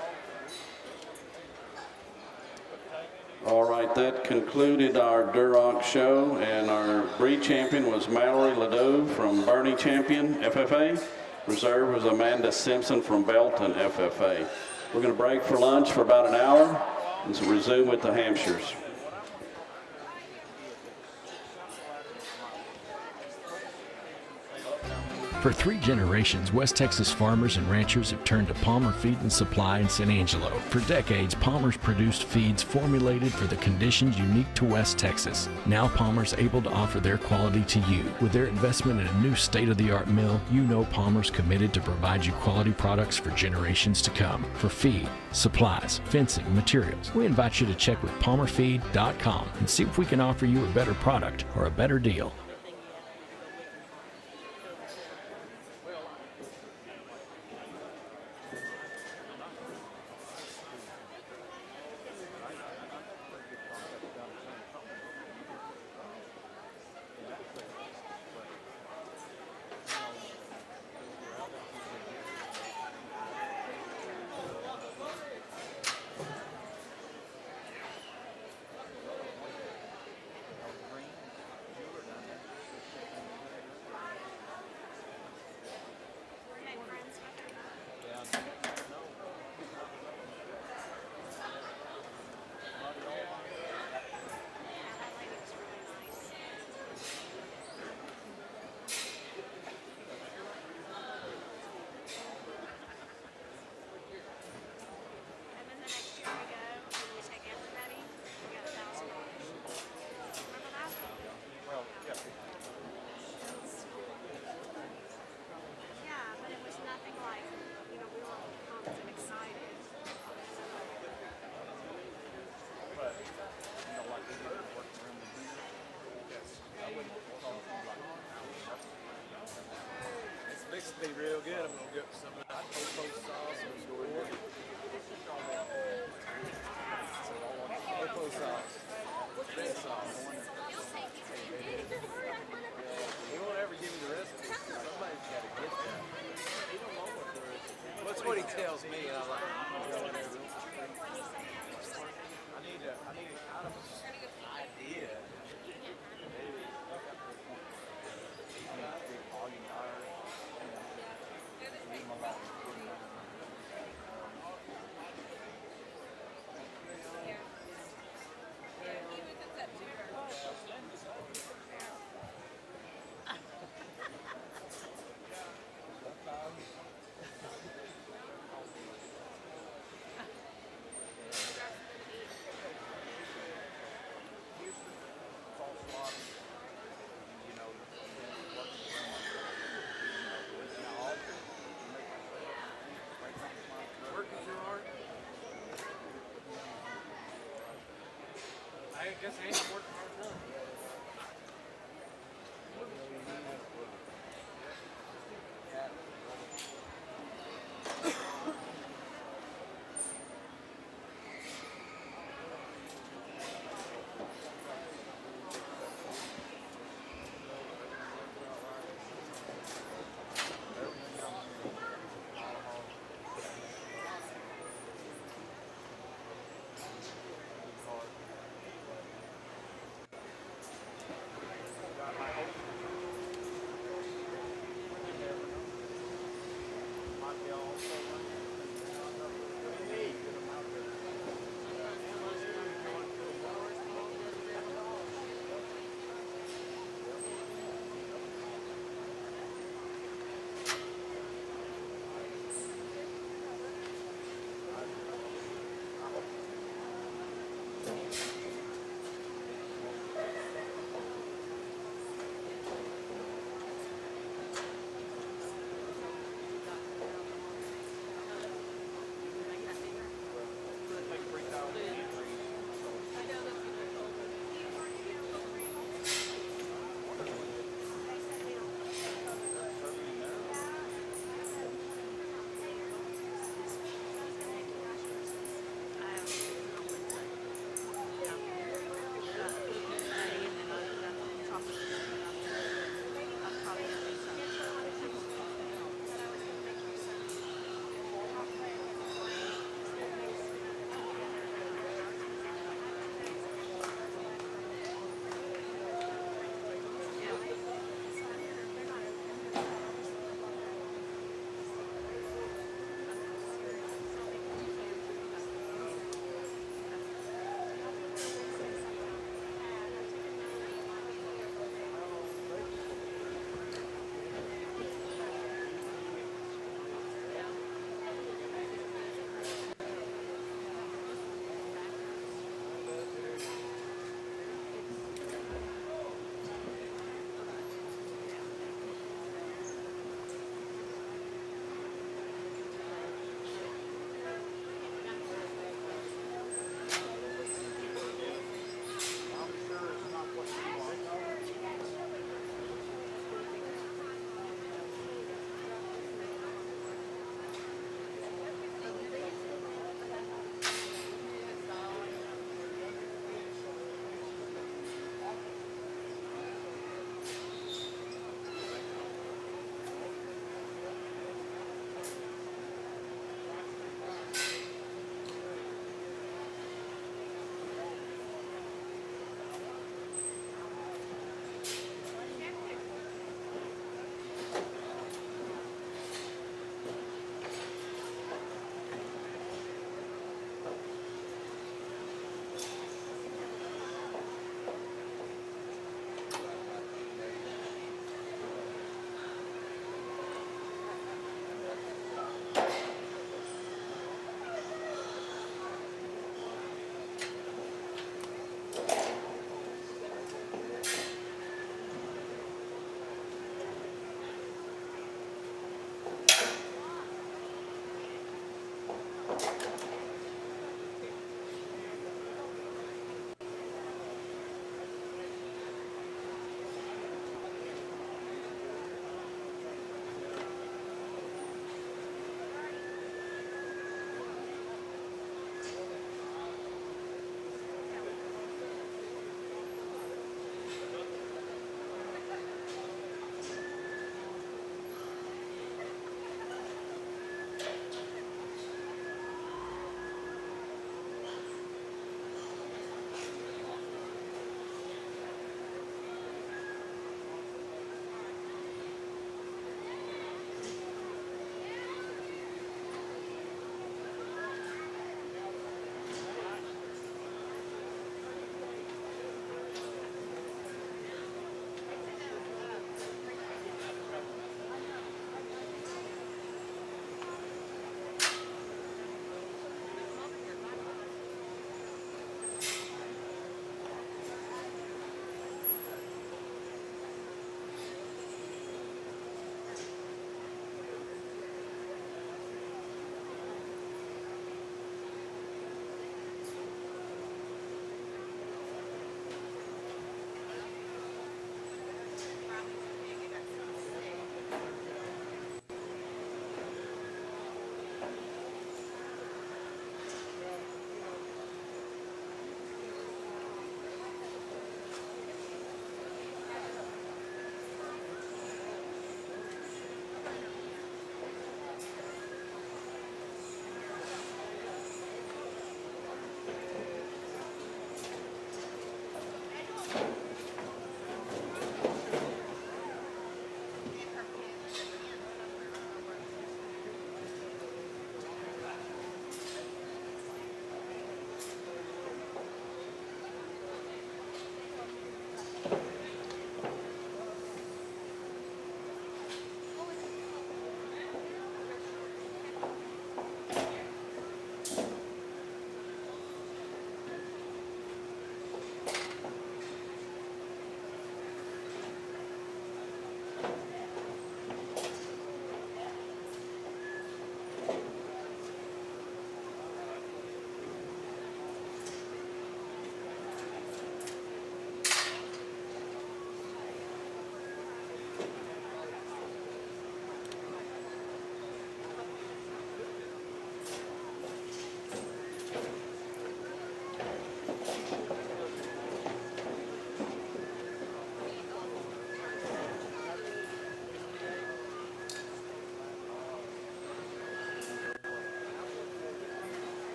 Speaker 3: All right, that concluded our Duroc show, and our breed champion was Mallory Ladeau from Bernie Champion, FFA. Reserve was Amanda Simpson from Belton, FFA. We're going to break for lunch for about an hour, and so resume with the Hampshires.
Speaker 8: For 3 generations, West Texas farmers and ranchers have turned to Palmer Feed and Supply in San Angelo. For decades, Palmer's produced feeds formulated for the conditions unique to West Texas. Now Palmer's able to offer their quality to you. With their investment in a new state-of-the-art mill, you know Palmer's committed to provide you quality products for generations to come. For feed, supplies, fencing, materials, we invite you to check with palmerfeed.com and see if we can offer you a better product or a better deal.
Speaker 9: This will be real good. I'm gonna get some of that cocoa sauce and store it. Cocoa sauce, red sauce. He won't ever give me the recipe. Somebody's got to get that. That's what he tells me. And I'm like, I'm gonna go in there real quick. I need a kind of idea. Maybe. Big volume tire. I guess I ain't working hard enough.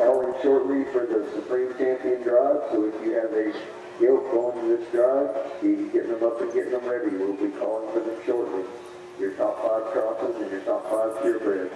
Speaker 1: calling shortly for the Supreme Champion Drive, so if you have a gilt going to this drive, be getting them up and getting them ready. We'll be calling for them shortly. Your top 5 crosses and your top 5 purebreds.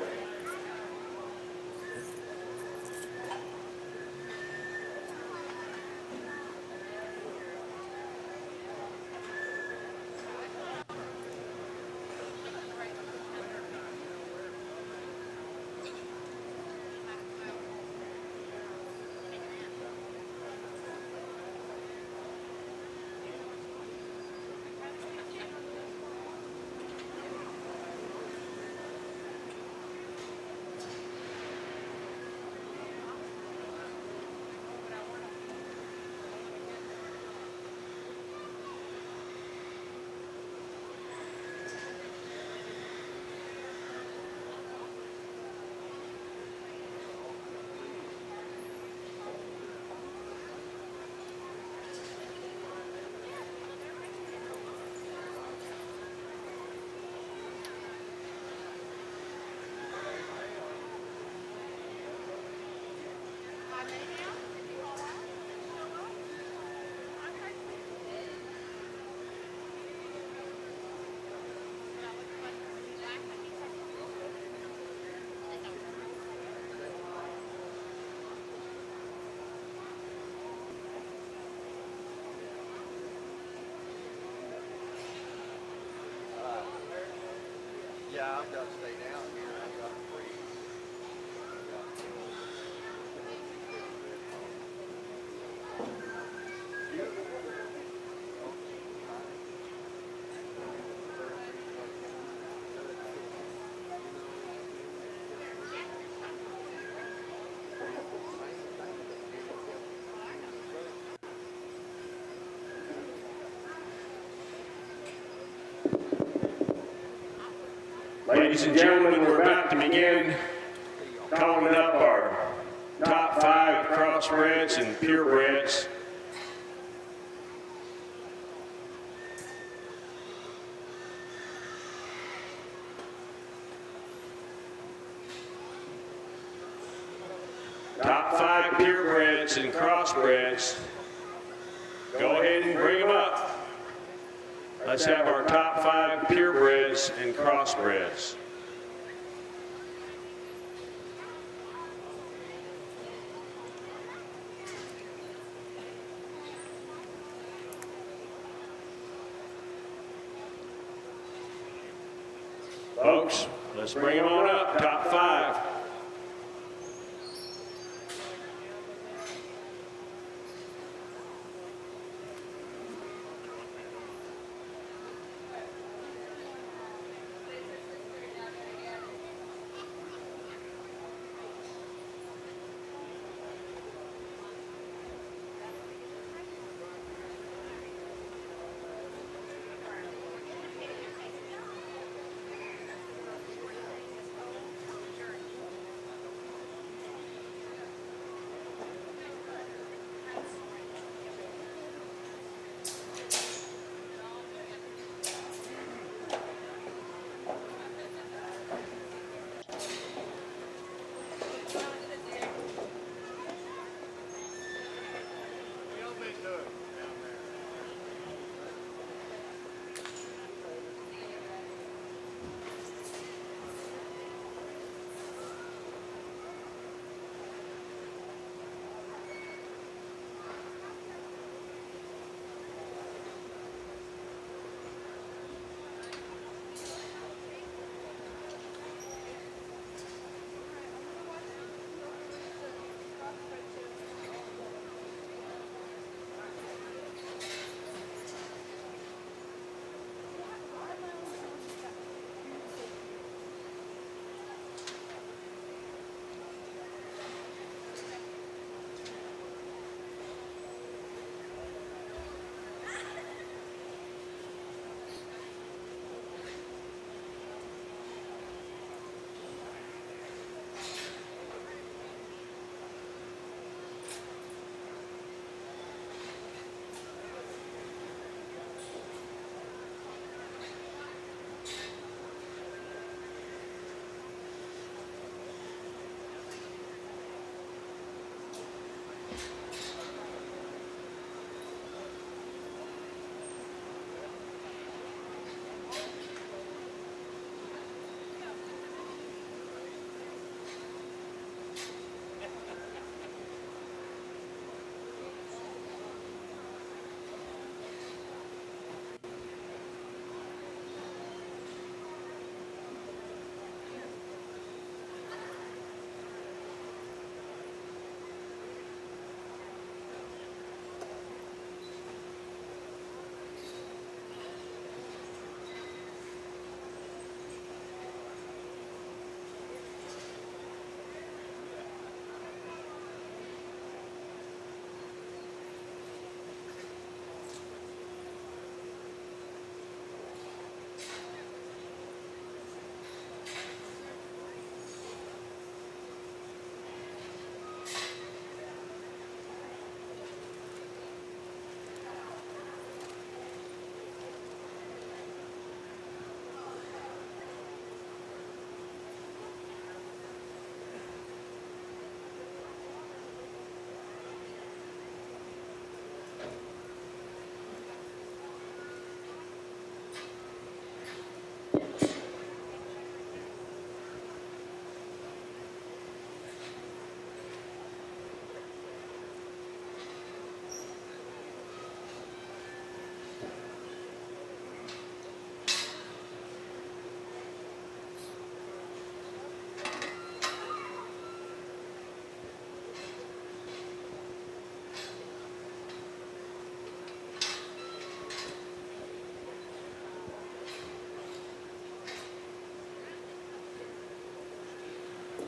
Speaker 9: Yeah, I've got to stay down here. I've got to breathe.
Speaker 4: Ladies and gentlemen, we're about to begin calling up our top 5 crossbreds and purebreds. Top 5 purebreds and crossbreds. Go ahead and bring them up. Let's have our top 5 purebreds and crossbreds. Folks, let's bring them on up, top 5.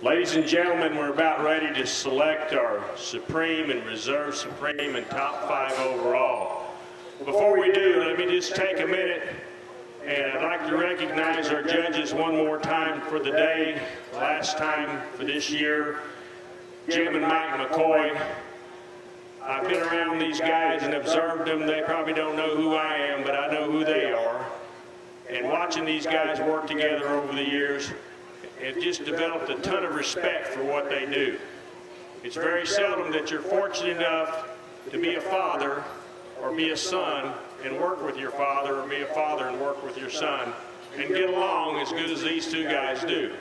Speaker 4: Ladies and gentlemen, we're about ready to select our Supreme and Reserve Supreme and top 5 overall. Before we do, let me just take a minute, and I'd like to recognize our judges one more time for the day. Last time for this year, Jim and Mike McCoy. I've been around these guys and observed them. They probably don't know who I am, but I know who they are. And watching these guys work together over the years, it just developed a ton of respect for what they do. It's very seldom that you're fortunate enough to be a father or be a son and work with your father, or be a father and work with your son and get along as good as these two guys do.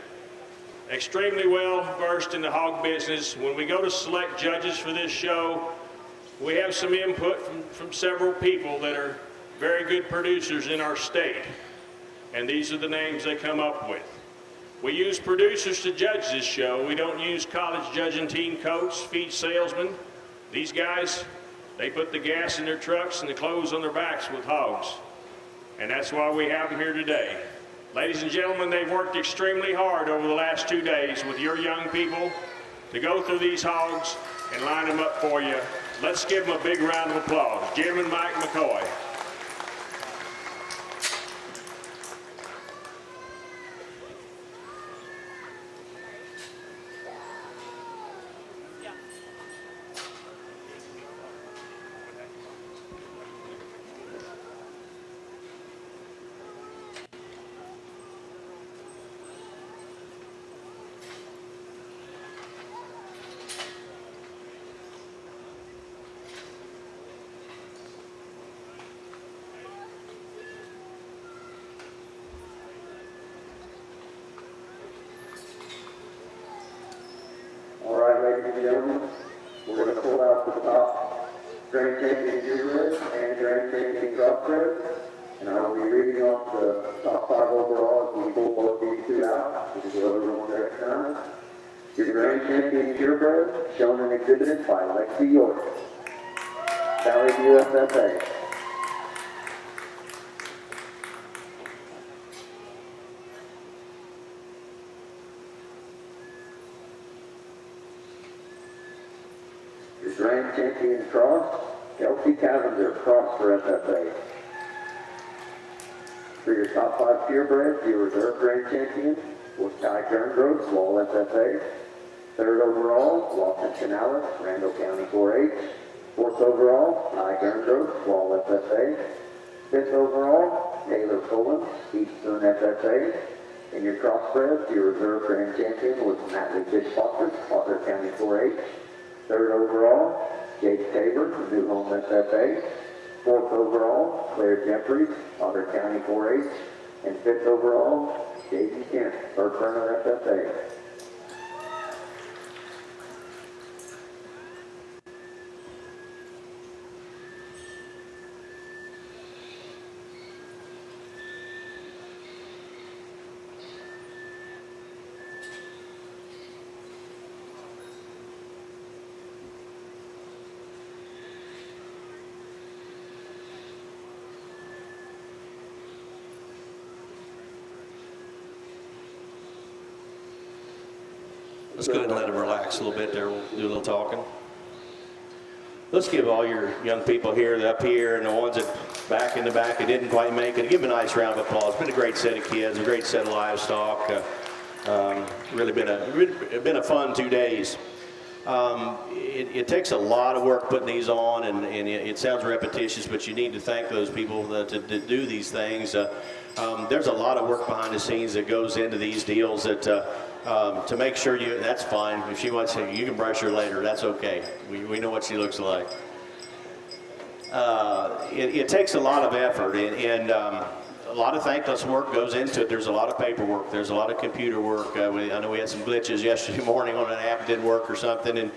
Speaker 4: Extremely well versed in the hog business. When we go to select judges for this show, we have some input from several people that are very good producers in our state. And these are the names they come up with. We use producers to judge this show. We don't use college judging team coats, feed salesmen. These guys, they put the gas in their trucks and the clothes on their backs with hogs. And that's why we have them here today. Ladies and gentlemen, they've worked extremely hard over the last 2 days with your young people to go through these hogs and line them up for you. Let's give them a big round of applause. Jim and Mike McCoy.
Speaker 1: All right, ladies and gentlemen, we're going to pull out the top Grand Champion Duroc and Grand Champion Crossbred, and I will be reading off the top 5 overall as we pull both these two out. This is everyone their time. Your Grand Champion Purebred, shown and exhibited by Lexi York. Valley USFA. Your Grand Champion Cross, Kelsey Cavender, Crossbred FFA. For your top 5 purebreds, your Reserve Grand Champion was Ty Kerngrove, Wall FFA. 3rd overall, Lawson Canales, Randall County 4-H. 4th overall, Ty Kerngrove, Wall FFA. 5th overall, Taylor Cullen, Eastern FFA. And your crossbreds, your Reserve Grand Champion was Natalie Fishfoster, Potter County 4-H. 3rd overall, Jake Tabor, New Home FFA. 4th overall, Claire Jeffries, Potter County 4-H. And 5th overall, J.D. Kent, Berkshire FFA.
Speaker 10: Let's go ahead and let them relax a little bit there. We'll do a little talking. Let's give all your young people here, up here, and the ones that back in the back that didn't quite make it, give them a nice round of applause. It's been a great set of kids, a great set of livestock. Really been a fun 2 days. It takes a lot of work putting these on, and it sounds repetitious, but you need to thank those people to do these things. There's a lot of work behind the scenes that goes into these deals that to make sure that's fine. If she wants to, you can brush her later, that's okay. We know what she looks like. It takes a lot of effort, and a lot of thankless work goes into it. There's a lot of paperwork. There's a lot of computer work. I know we had some glitches yesterday morning on an app that didn't work or something, and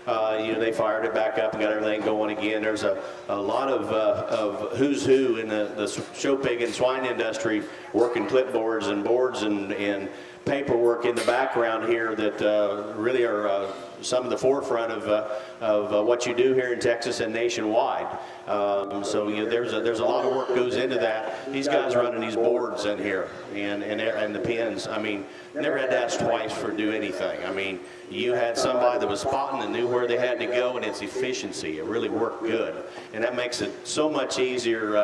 Speaker 10: they fired it back up and got everything going again. There's a lot of who's who in the show pig and swine industry working clipboards and boards and paperwork in the background here that really are some of the forefront of what you do here in Texas and nationwide. So there's a lot of work goes into that. These guys running these boards in here and the pins. I mean, never had to ask twice for do anything. I mean, you had somebody that was spotting and knew where they had to go, and it's efficiency. It really worked good, and that makes it so much easier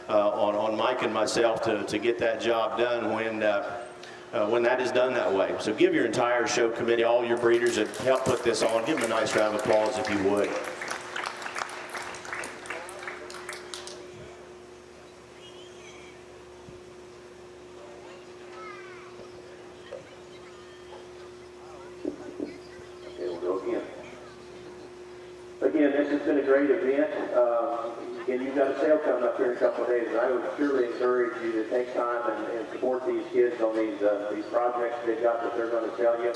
Speaker 10: on Mike and myself to get that job done when that is done that way. So give your entire show committee, all your breeders that helped put this on, give them a nice round of applause if you would.
Speaker 1: Okay, we'll go again. Again, this has been a great event. Again, you've got a sale coming up here in a couple of days, and I would surely encourage you to take time and support these kids on these projects they've got that they're going to tell you.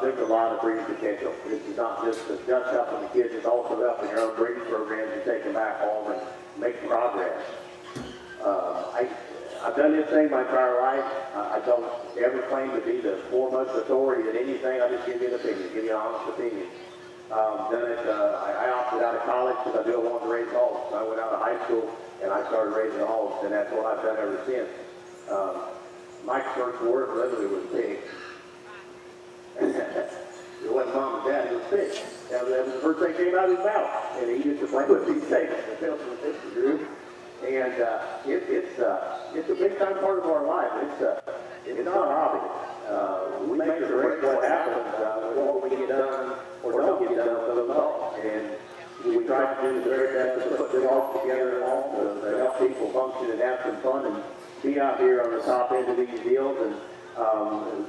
Speaker 1: There's a lot of breeding potential. This is not just helping the kids, it's also helping your own breeding programs to take them back home and make progress. I've done this thing my entire life. I don't ever claim to be the foremost authority in anything. I just give you an opinion, give you an honest opinion. I opted out of college because I wanted to raise hogs. I went out of high school and I started raising hogs, and that's what I've done ever since. Mike's first word literally was pig. It wasn't mom and dad, it was pig. That was the first thing that came out of his mouth, and he used to play with these things. And it's a big time part of our life. It's not a hobby. We make sure what happens, what we get done or don't get done with those dogs. And we try to do the very best to put the dogs together at home to help people function and have some fun and be out here on the top end of these deals. And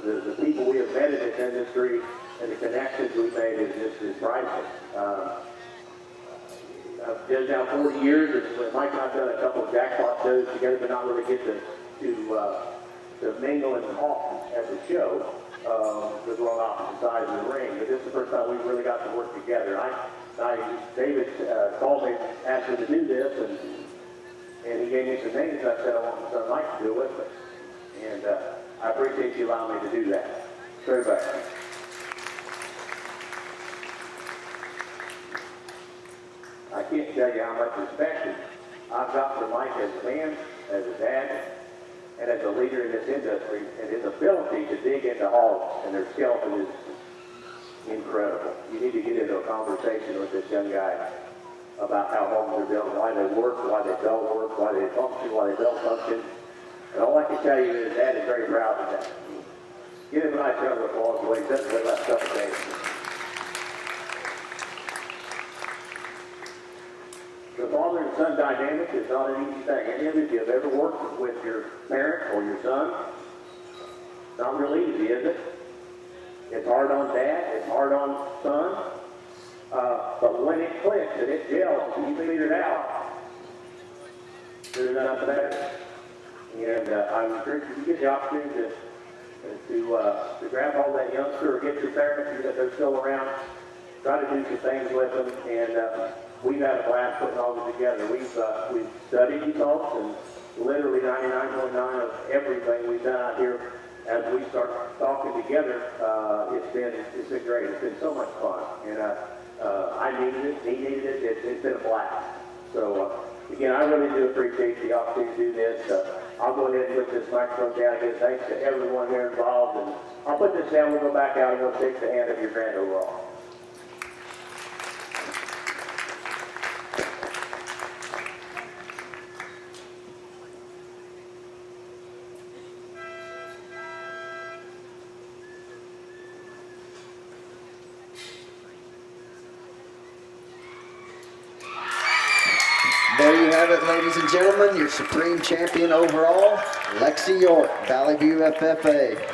Speaker 1: the people we have met in this industry and the connections we've made is priceless. I've been now 40 years, and Mike and I've done a couple of jackpot shows together, but not really get to mingle and talk at the show, because we're on opposite sides of the ring. But this is the first time we've really got to work together. David called me, asked me to do this, and he gave me some names. I said I want my son Mike to do it, and I appreciate you allowing me to do that. Very much. I can't tell you how much respect I've got for Mike as a man, as a dad, and as a leader in this industry, and his ability to dig into hogs and their skeleton is incredible. You need to get into a conversation with this young guy about how hogs are built, why they work, why they don't work, why they function, why they don't function. And all I can tell you is Dad is very proud of that. Give him a nice round of applause for what he's done for the last couple of days. The father and son dynamic is not an easy thing. Any of you, if you've ever worked with your parent or your son, not real easy, is it? It's hard on dad, it's hard on son. But when it clicks and it gels and you figure it out, there's nothing better. And I'm encouraging you to get the opportunity to grab hold of that youngster or get your parents that they're still around, try to do some things with them, and we've had a blast putting all this together. We've studied these hogs, and literally 99.9 of everything we've done out here as we start talking together, it's been great. It's been so much fun, and I needed it, he needed it. It's been a blast. So again, I really do appreciate the opportunity to do this. I'll go ahead and put this microphone down again. Thanks to everyone here involved, and I'll put this down. We'll go back out and we'll shake the hand of your grand overall.
Speaker 11: There you have it, ladies and gentlemen, your supreme champion overall, Lexi York, Valley View FFA.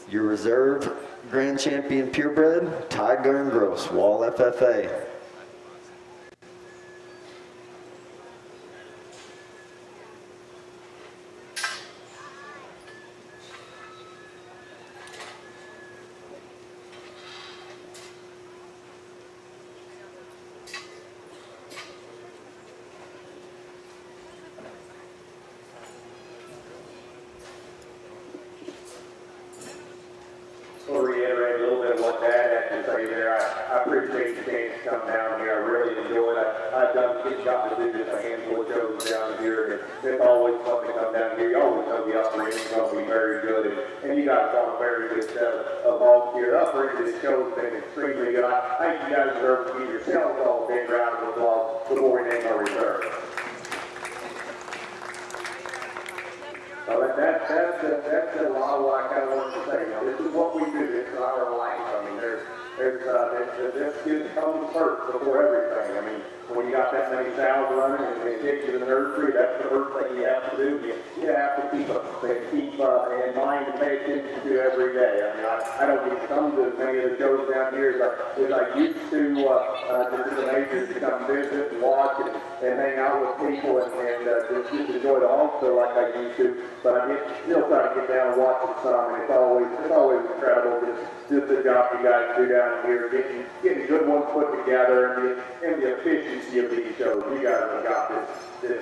Speaker 11: Your reserve grand champion purebred, Ty Gerngross, Wall FFA.
Speaker 4: say there, I appreciate the chance to come down here. I really enjoy it. I've got to do just a handful of shows down here, and it's always fun to come down here. You always know the upper end is going to be very good, and you guys are a very good set of volunteers. The upper end of this show has been extremely good. I think you guys deserve to give yourselves all a big round of applause before we name our reserve. So that's a lot of what I kind of wanted to say. You know, this is what we do. This is our life. I mean, this comes first before everything. I mean, when you got that many cows running and they take you to the nursery, that's the first thing you have to do. You have to keep in mind and pay attention to every day. I mean, I don't get to come to as many of the shows down here as I used to the majors to come visit and watch and hang out with people and just enjoy the home show like I used to. But I still try to get down and watch it some, and it's always incredible just the job you guys do down here, getting good ones put together and the efficiency of these shows. You guys have got the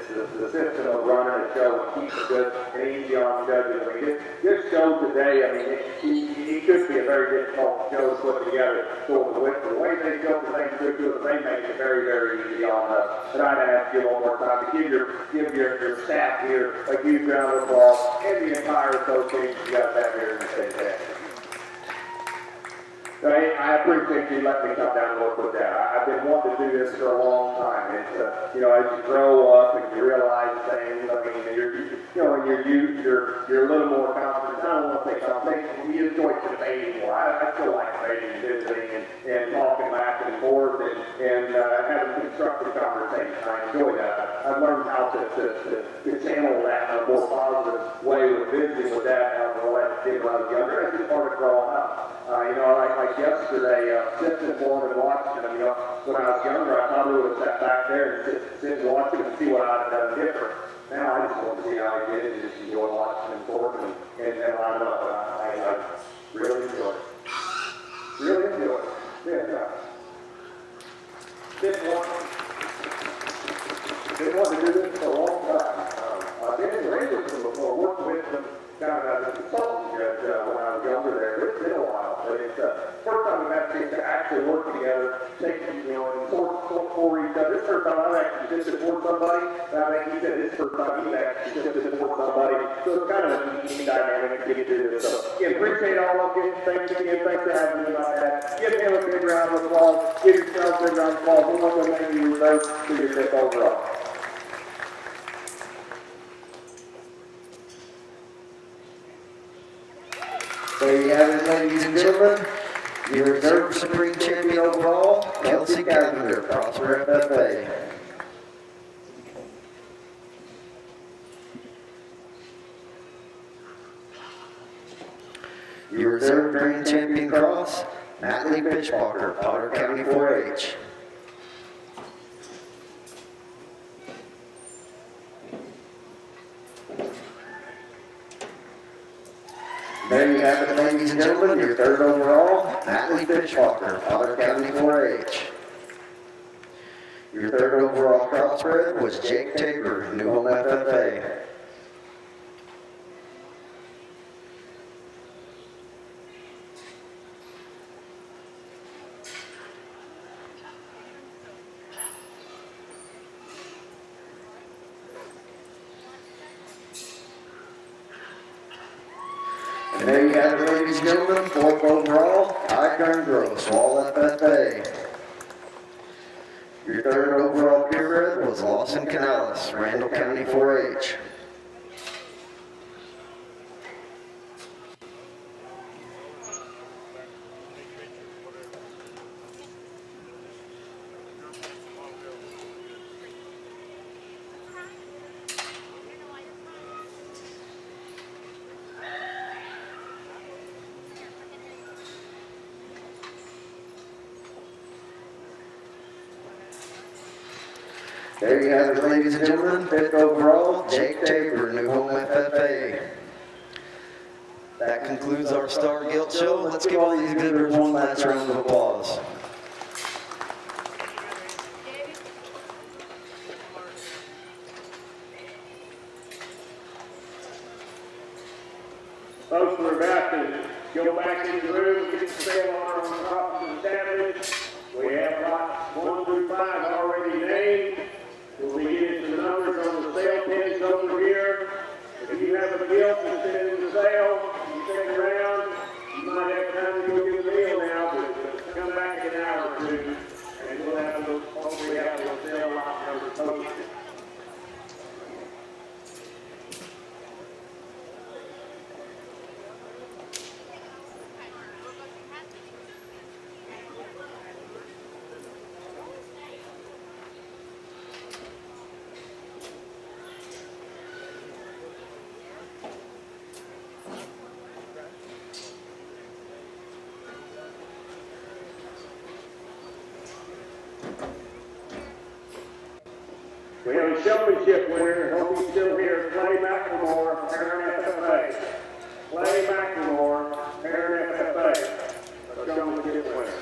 Speaker 4: system of running a show and keeping it good and easy on judges. I mean, this show today, I mean, it could be a very difficult show to put together. So the way they show the things to it, they make it very, very easy on us. And I'd ask you one more time to give your staff here a huge round of applause and the entire association you guys have here in the state today. I appreciate you letting me come down and work with that. I've been wanting to do this for a long time. It's, as you grow up and you realize things, I mean, in your youth, you're a little more confident. I don't want to say confident. You enjoy debating more. I still like debating and visiting and talking back and forth and having constructive conversations. I enjoy that. I've learned how to channel that in a more positive way with visiting with that now when I was younger. It's just part of growing up. Like yesterday, sitting for and watching them, when I was younger, I probably would have sat back there and sit and watch them and see what I'd have done different. Now I just want to see how I did it and just enjoy watching them forward and line up. I really enjoy it. Really enjoy it. Yeah. Been wanting to do this for a long time. I've been in the radio before, worked with them kind of as a consultant judge when I was younger there. It's been a while, but it's first time we've had a chance to actually work together, and support for each other. This first time I've actually just support somebody, and I think he said this first time he's actually just support somebody. So it's kind of a neat dynamic to get to this. So again, appreciate all of you. Thanks for having me about that. Give him a big round of applause. Give yourself a big round of applause. We want to make you reserve for your fifth overall.
Speaker 11: There you have it, ladies and gentlemen. Your reserve supreme champion overall, Kelsey Cavender, Crossbred FFA. Your reserve grand champion cross, Natalie Fishbacher, Potter County 4-H. There you have it, ladies and gentlemen, your third overall, Natalie Fishbacher, Potter County 4-H. Your third overall crossbred was Jake Tabor, New Home FFA. And there you have it, ladies and gentlemen, fourth overall, Ty Gross, Wall FFA. Your third overall purebred was Lawson Canales, Randall County 4-H. There you have it, ladies and gentlemen, fifth overall, Jake Tabor, New Home FFA. That concludes our Star Gilt show. Let's give all these exhibitors one last round of applause.
Speaker 4: Folks, we're back in to go back in the room and get the sale order on the top of the established. We have lots 1 through 5 already named. We'll be getting some numbers on the sale pins over here. If you have a gilt that's in the sale, you stick around. You might have time to go get a meal now, but come back in an hour or two, and we'll have those, hopefully have those sale lot numbers posted. We have a showmanship winner, hope he's still here, Clay McLemore, Parent FFA. Clay McLemore, Parent FFA, a showmanship winner.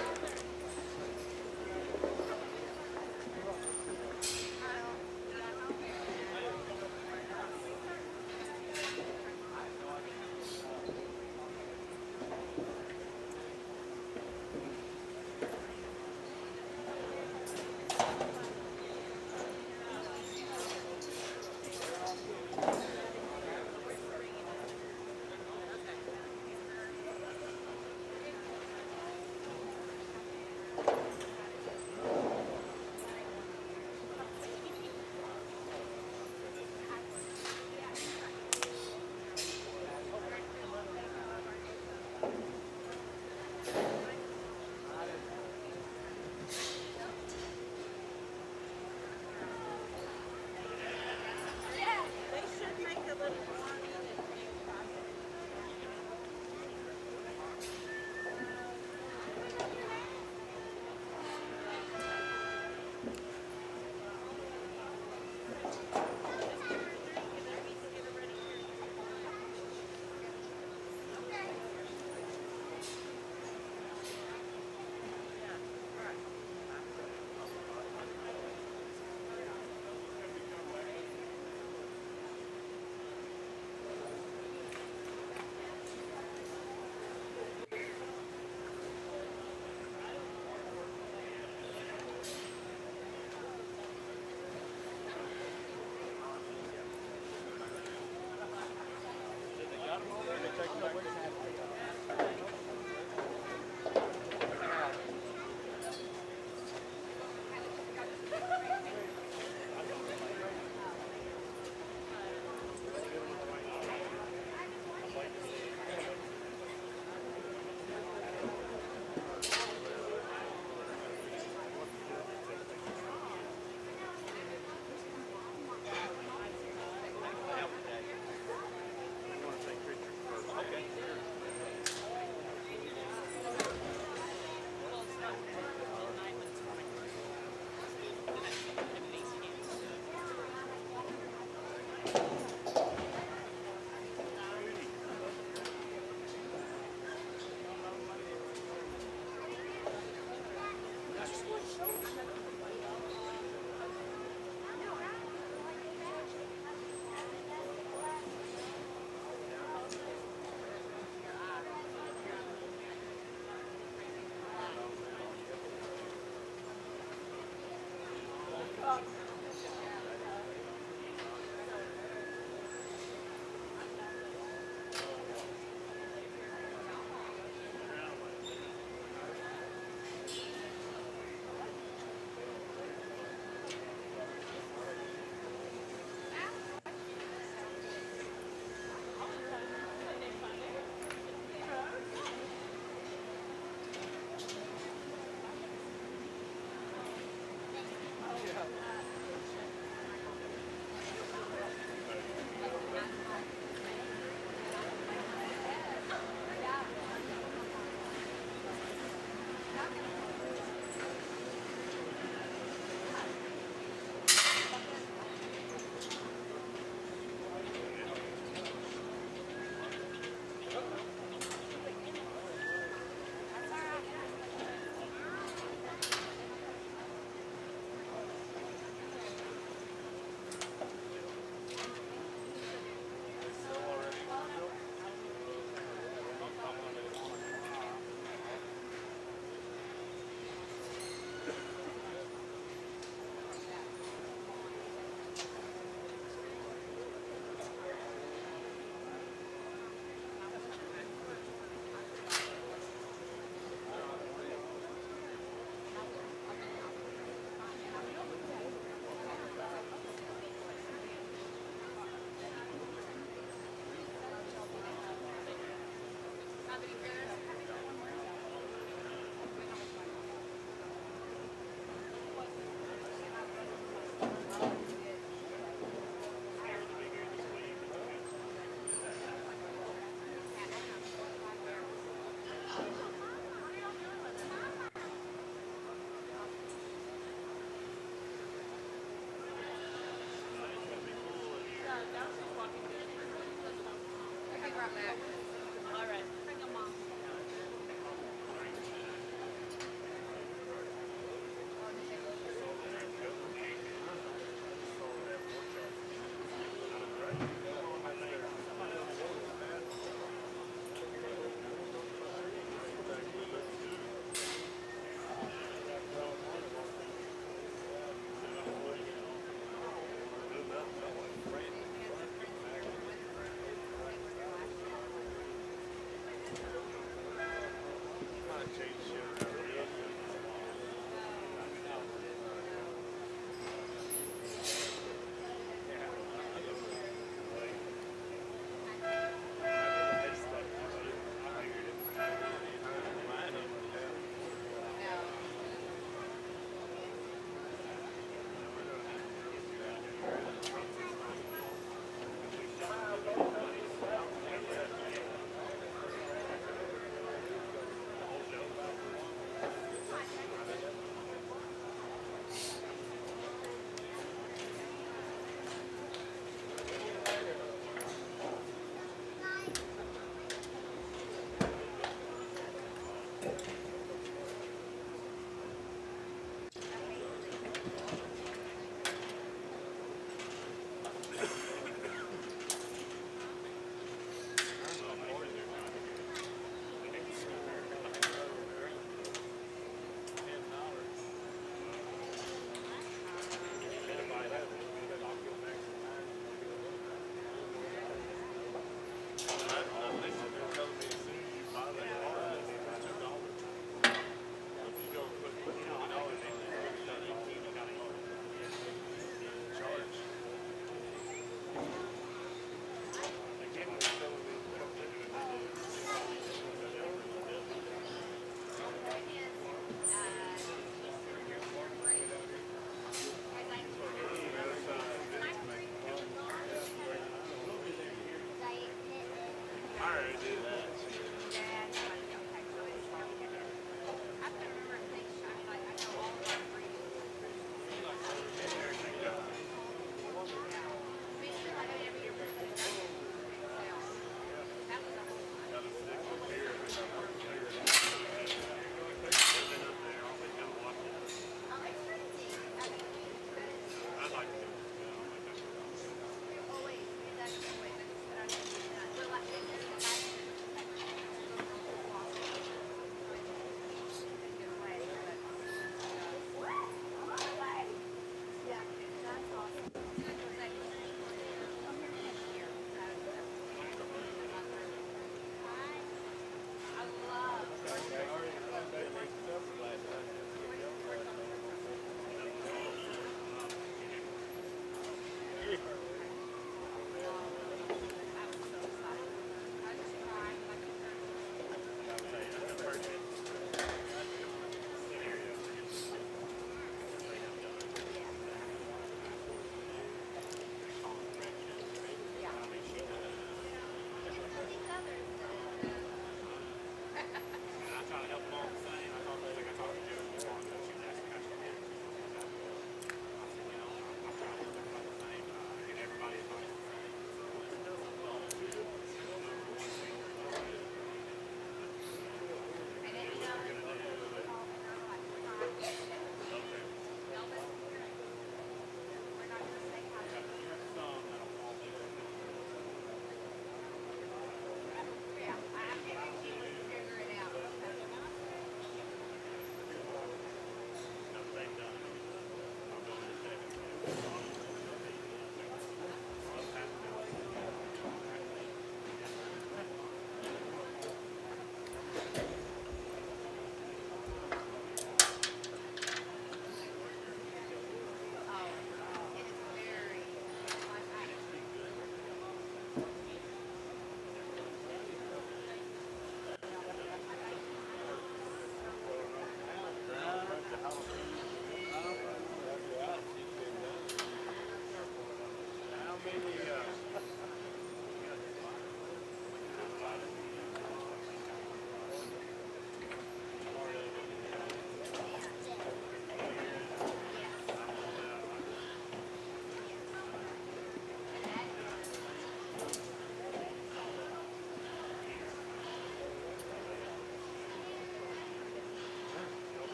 Speaker 12: right back. All right. Bring them on.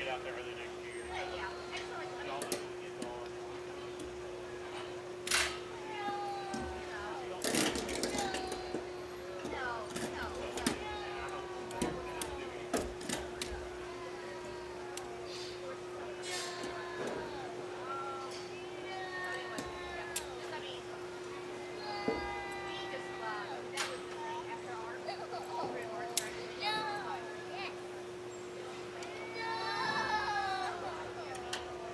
Speaker 4: get out there early next year. Y'all know who gets on.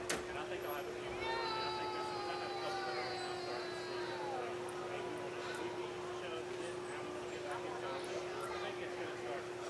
Speaker 4: And I think I'll have a few more. And I think there's I have a couple that are already starting to see. Maybe one of the TV shows that didn't have to get back in time. I think it's going to start to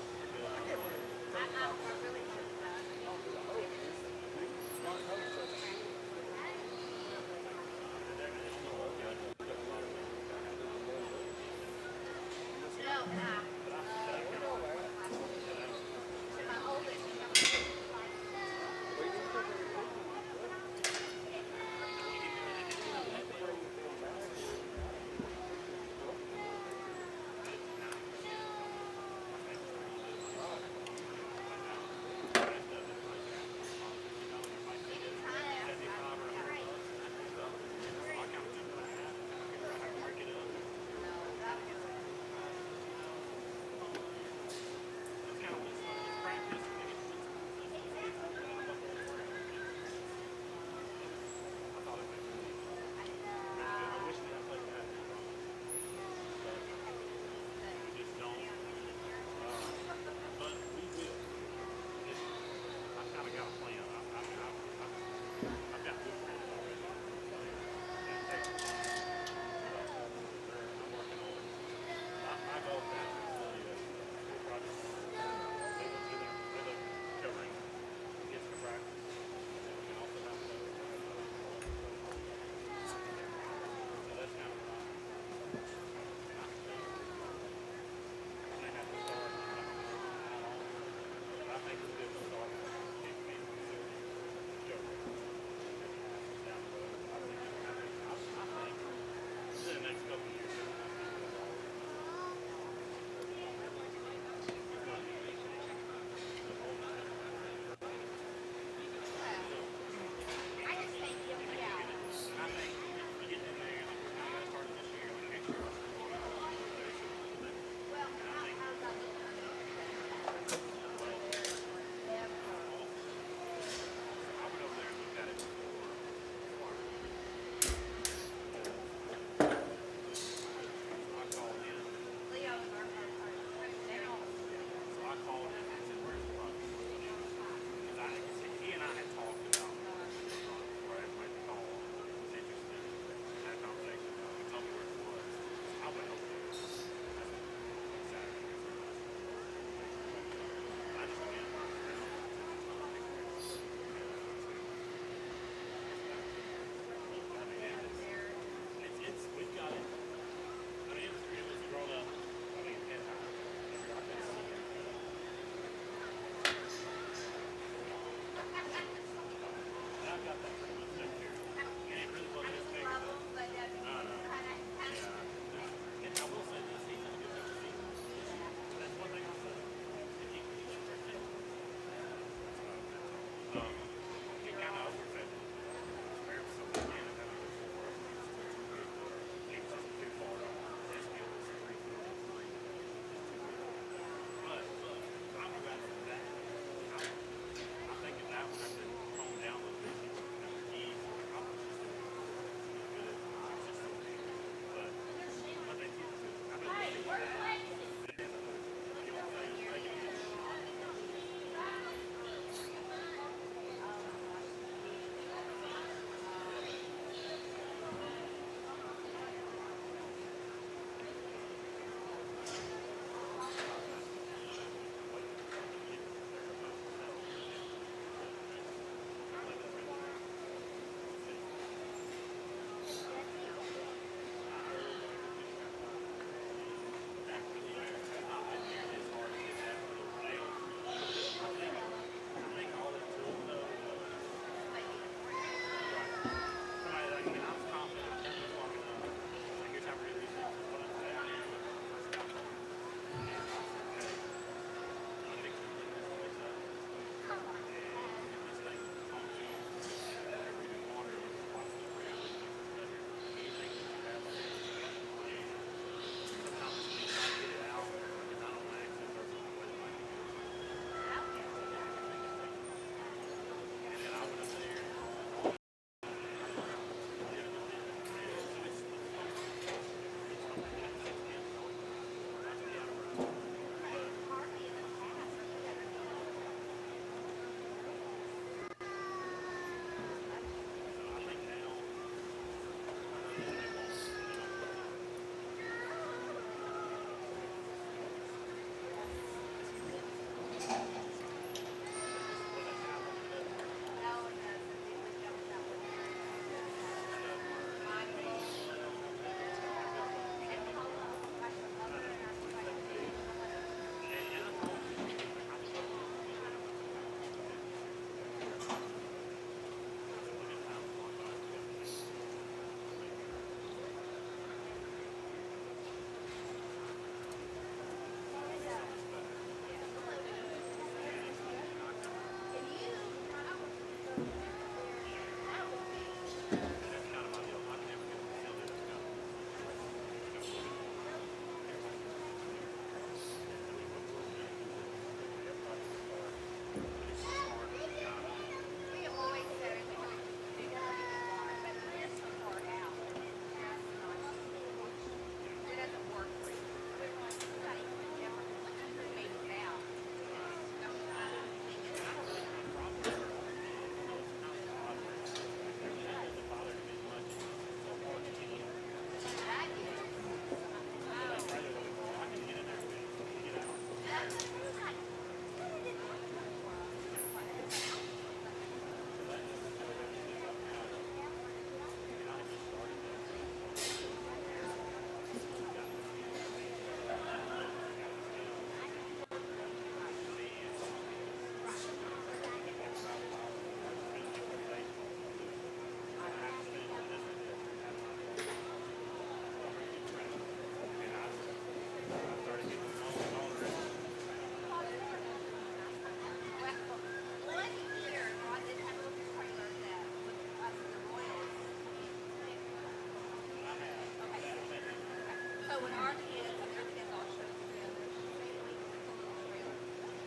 Speaker 12: when our kids, when your kids all show together, they would come on the trail.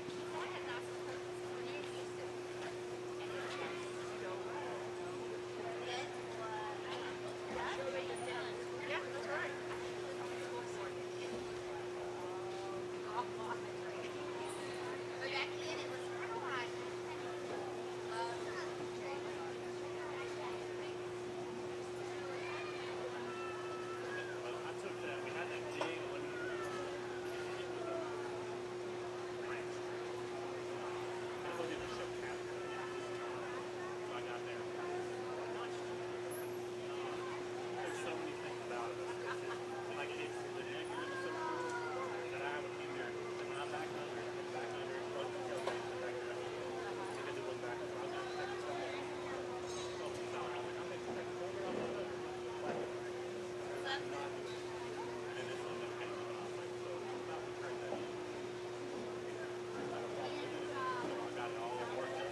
Speaker 12: So I had nice purpose for you used to. And it was like, then what? Yeah, that's right. But back then it was kind of like,
Speaker 7: I took that. We had that big one. It was a ranch. I was in a show cabin. So I got there. There's so many things about it. Like it's the egg is so cool that I would be there. And when I'm back under, it was the tail back there. Because it was back there. I was going to take the stuff off. So no, I was like, I'm going to take the corner off of it. And it's on the case. And I was like, so I'm about to trade that in. I don't want to do it. So I got it all worked up.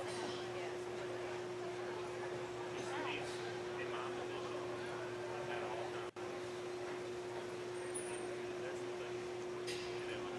Speaker 7: Used to be in my position. I've had all the time. That's the thing. And then when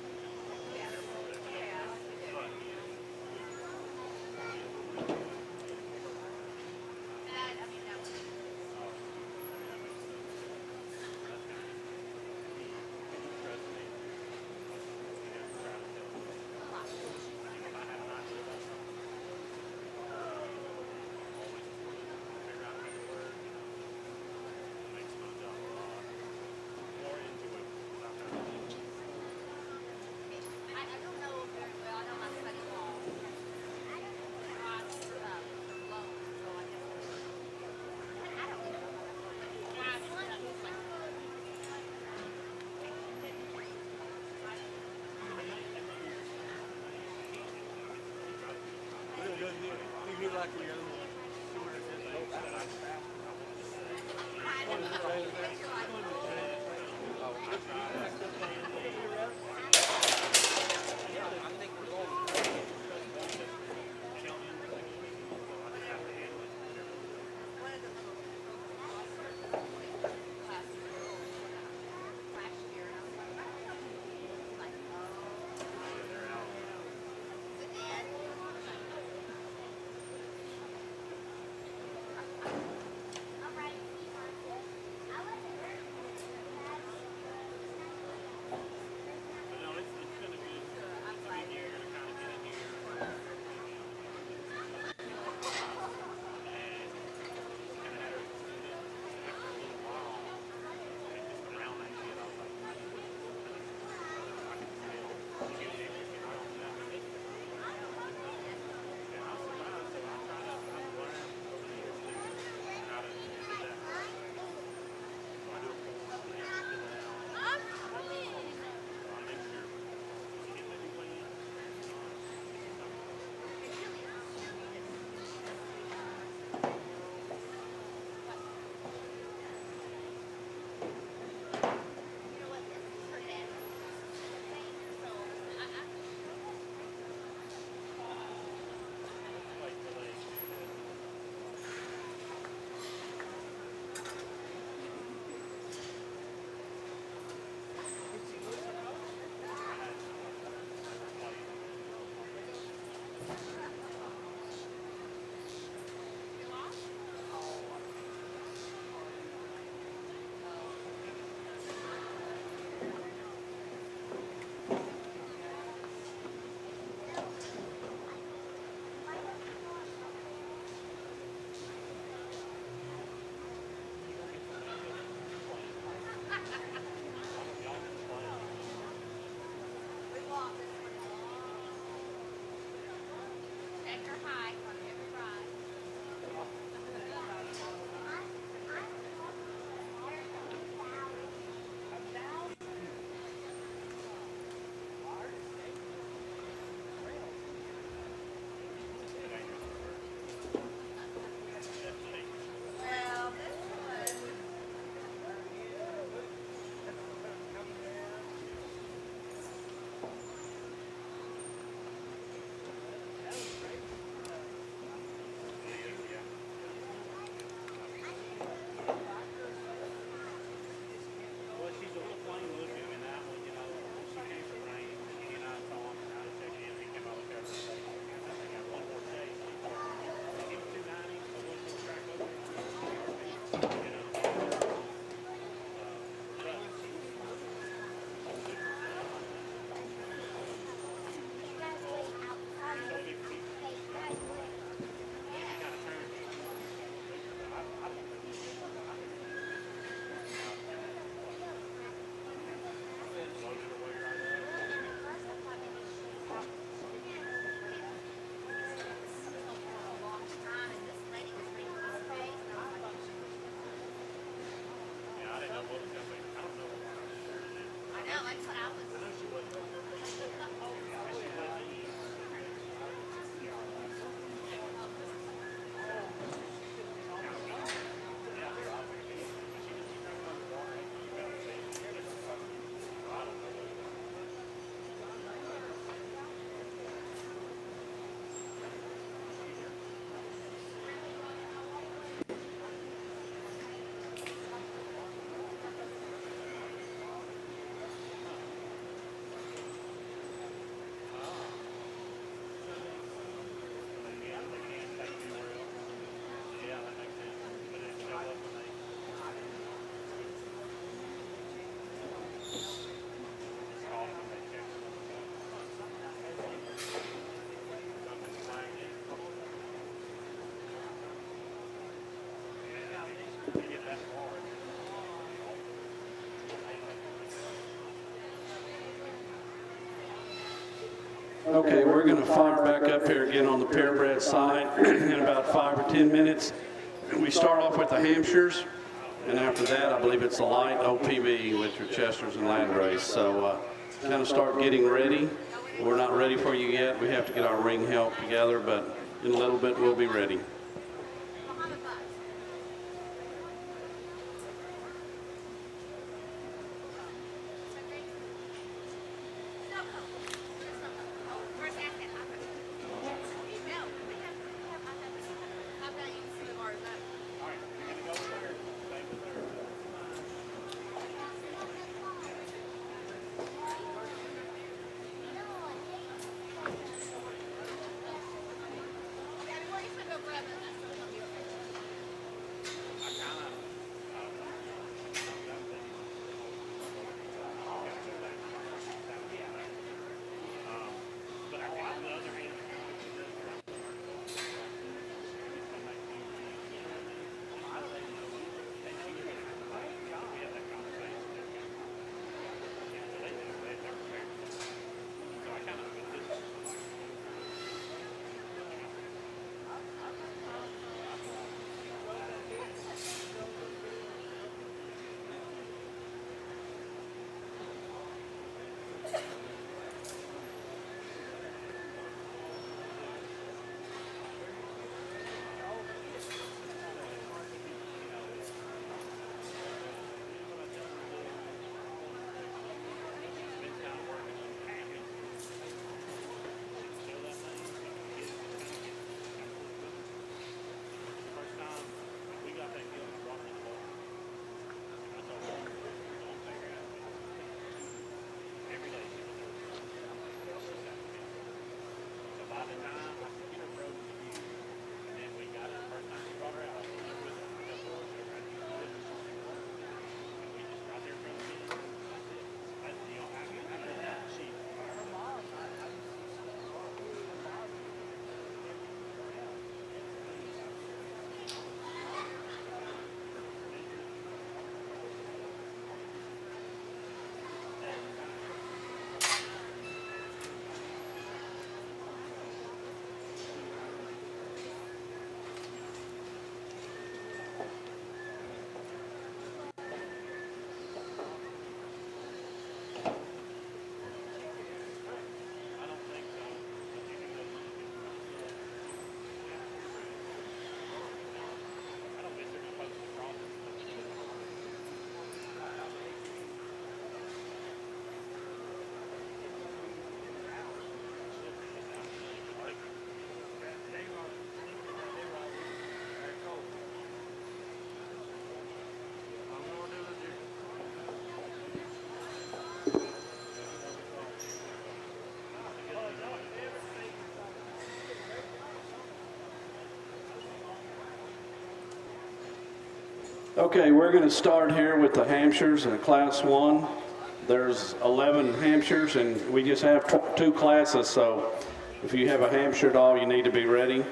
Speaker 7: didn't know what was going to be. I don't know what I was sure to do.
Speaker 12: I know, that's what I was.
Speaker 7: I know she wasn't. And she wasn't.
Speaker 3: Okay, we're going to fire back up here again on the purebred side in about 5 or 10 minutes. We start off with the Hampshires, and after that, I believe it's the light OPB with your Chesters and Landrace. So kind of start getting ready. We're not ready for you yet. We have to get our ring help together, but in a little bit, we'll be ready. Okay, we're going to start here with the Hampshires in Class 1. There's 11 Hampshires, and we just have 2 classes, so if you have a Hampshire doll, you need to be ready.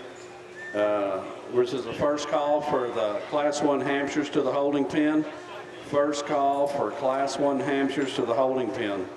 Speaker 3: This is the first call for the Class 1 Hampshires to the holding pen. First call for Class 1 Hampshires to the holding pen.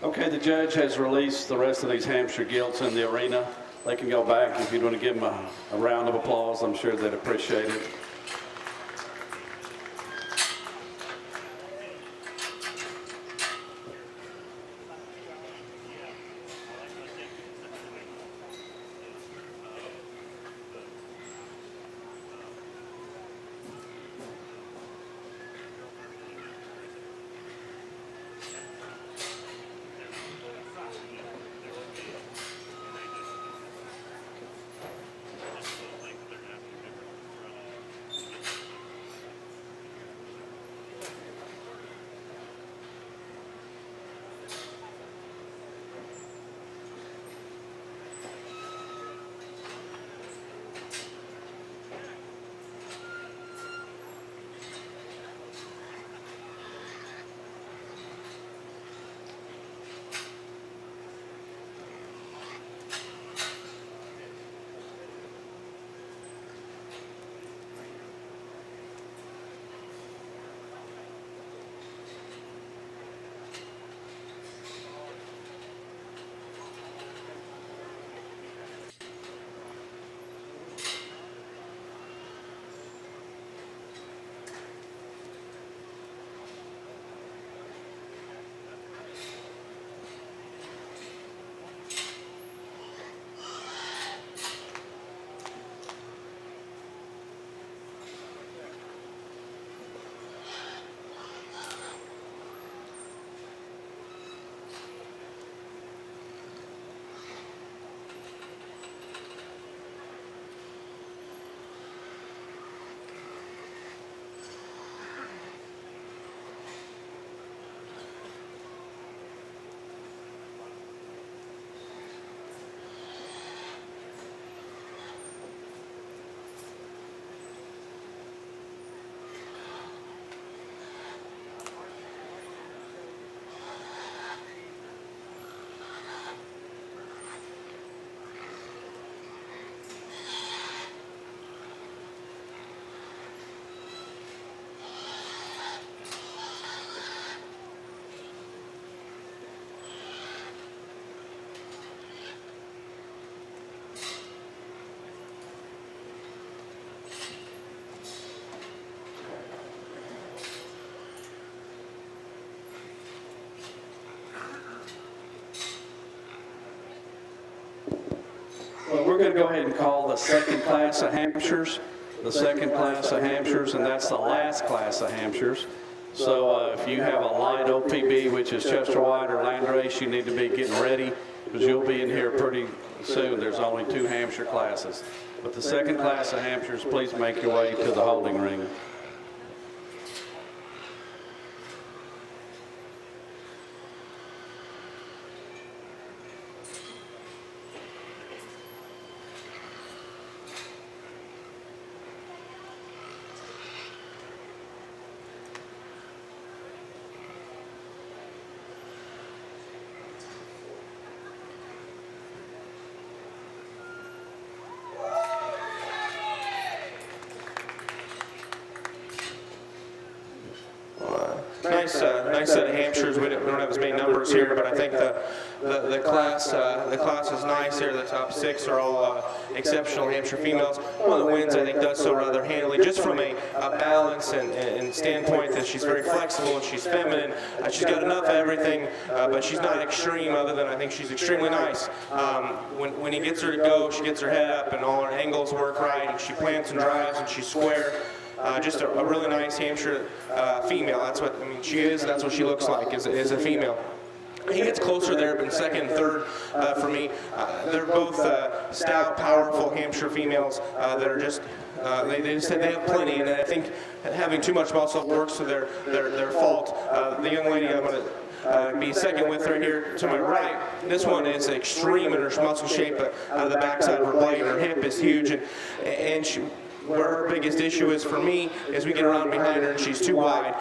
Speaker 3: Okay, the judge has released the rest of these Hampshire Gilts in the arena. They can go back. If you'd want to give them a round of applause, I'm sure they'd appreciate it. Well, we're going to go ahead and call the second class of Hampshires, and that's the last class of Hampshires. So if you have a light OPB, which is Chester White or Landrace, you need to be getting ready because you'll be in here pretty soon. There's only 2 Hampshire classes. But the second class of Hampshires, please make your way to the holding ring.
Speaker 5: Nice set of Hampshires. We don't have as many numbers here, but I think the class is nice here. The top 6 are all exceptional Hampshire females. One of the wins, I think, does so rather handily, just from a balance and standpoint that she's very flexible and she's feminine. She's got enough of everything, but she's not extreme. Other than I think she's extremely nice. When he gets her to go, she gets her head up and all her angles work right, and she plants and drives and she's square. Just a really nice Hampshire female. That's what she is. That's what she looks like is a female. He gets closer there, but second and third for me. They're both stout, powerful Hampshire females that are just. They have plenty, and I think having too much muscle works to their fault. The young lady I'm going to be second with her here to my right. This one is extreme in her muscle shape. The backside of her blade, her hip is huge, and she. Where her biggest issue is for me is we get around behind her and she's too wide.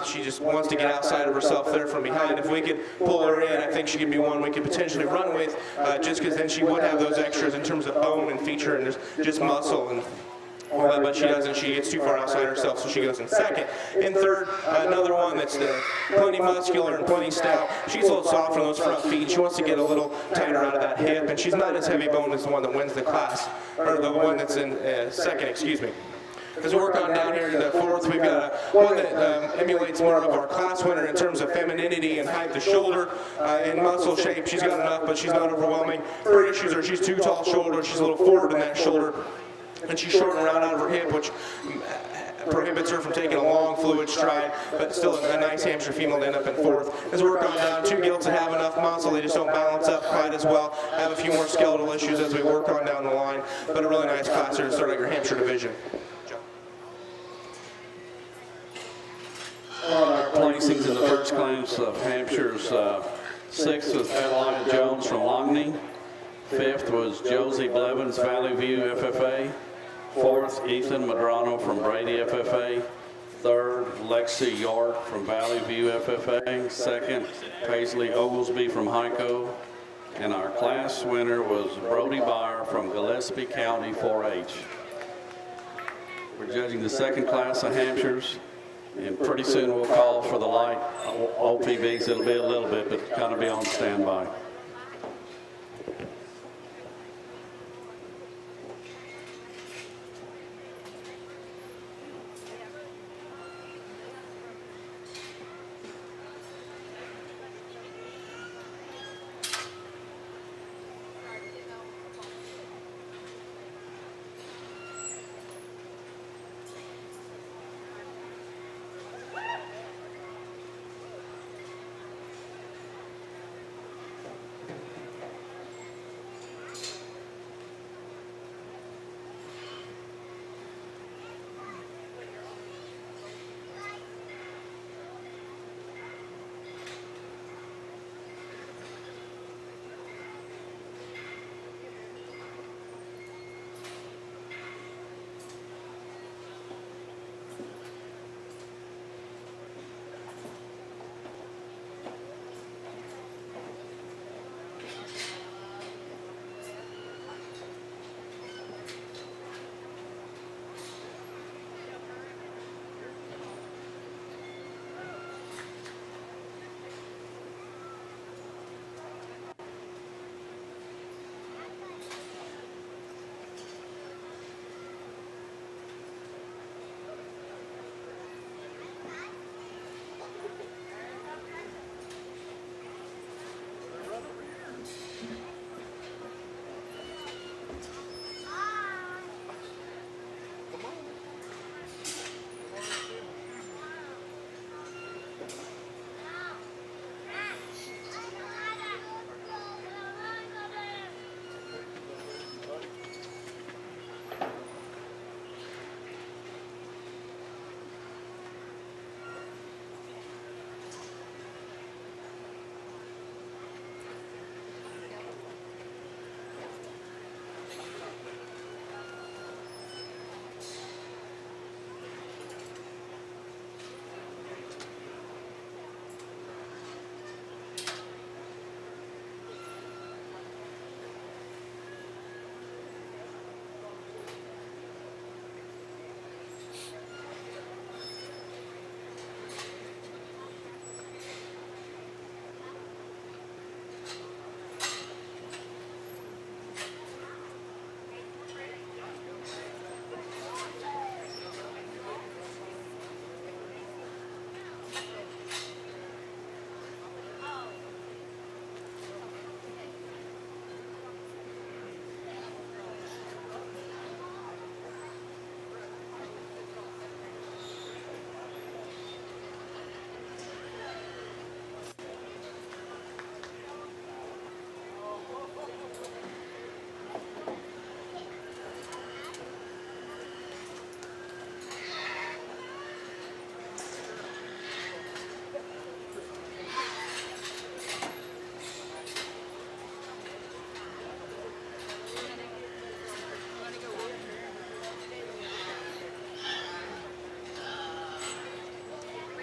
Speaker 5: She just wants to get outside of herself there from behind. If we could pull her in, I think she could be one we could potentially run with, just because then she would have those extras in terms of bone and feature and just muscle. And Well, but she doesn't. She gets too far outside herself, so she goes in second. In third, another one that's plenty muscular and plenty stout. She's a little soft on those front feet. She wants to get a little tighter out of that hip, and she's not as heavy boned as the one that wins the class, or the one that's in second, excuse me. As we work on down here to the fourth, we've got one that emulates more of our class winner in terms of femininity and height to shoulder and muscle shape. She's got enough, but she's not overwhelming. Her issues are she's too tall shoulder, she's a little forward in that shoulder, and she's short and round out of her hip, which prohibits her from taking a long fluid stride, but still a nice Hampshire female to end up in fourth. As we work on down, two Gilts that have enough muscle, they just don't balance up quite as well, have a few more skeletal issues as we work on down the line, but a really nice class here to start out your Hampshire division.
Speaker 3: Placings in the first class of Hampshire's sixth was Adeline Jones from Longney. Fifth was Josie Blevins, Valley View FFA. Fourth, Ethan Madrano from Brady FFA. Third, Lexi York from Valley View FFA. Second, Paisley Oglesby from Hyco. And our class winner was Brody Byer from Gillespie County 4-H. We're judging the second class of Hampshires. And pretty soon we'll call for the light OPBs. It'll be a little bit, but kind of be on standby.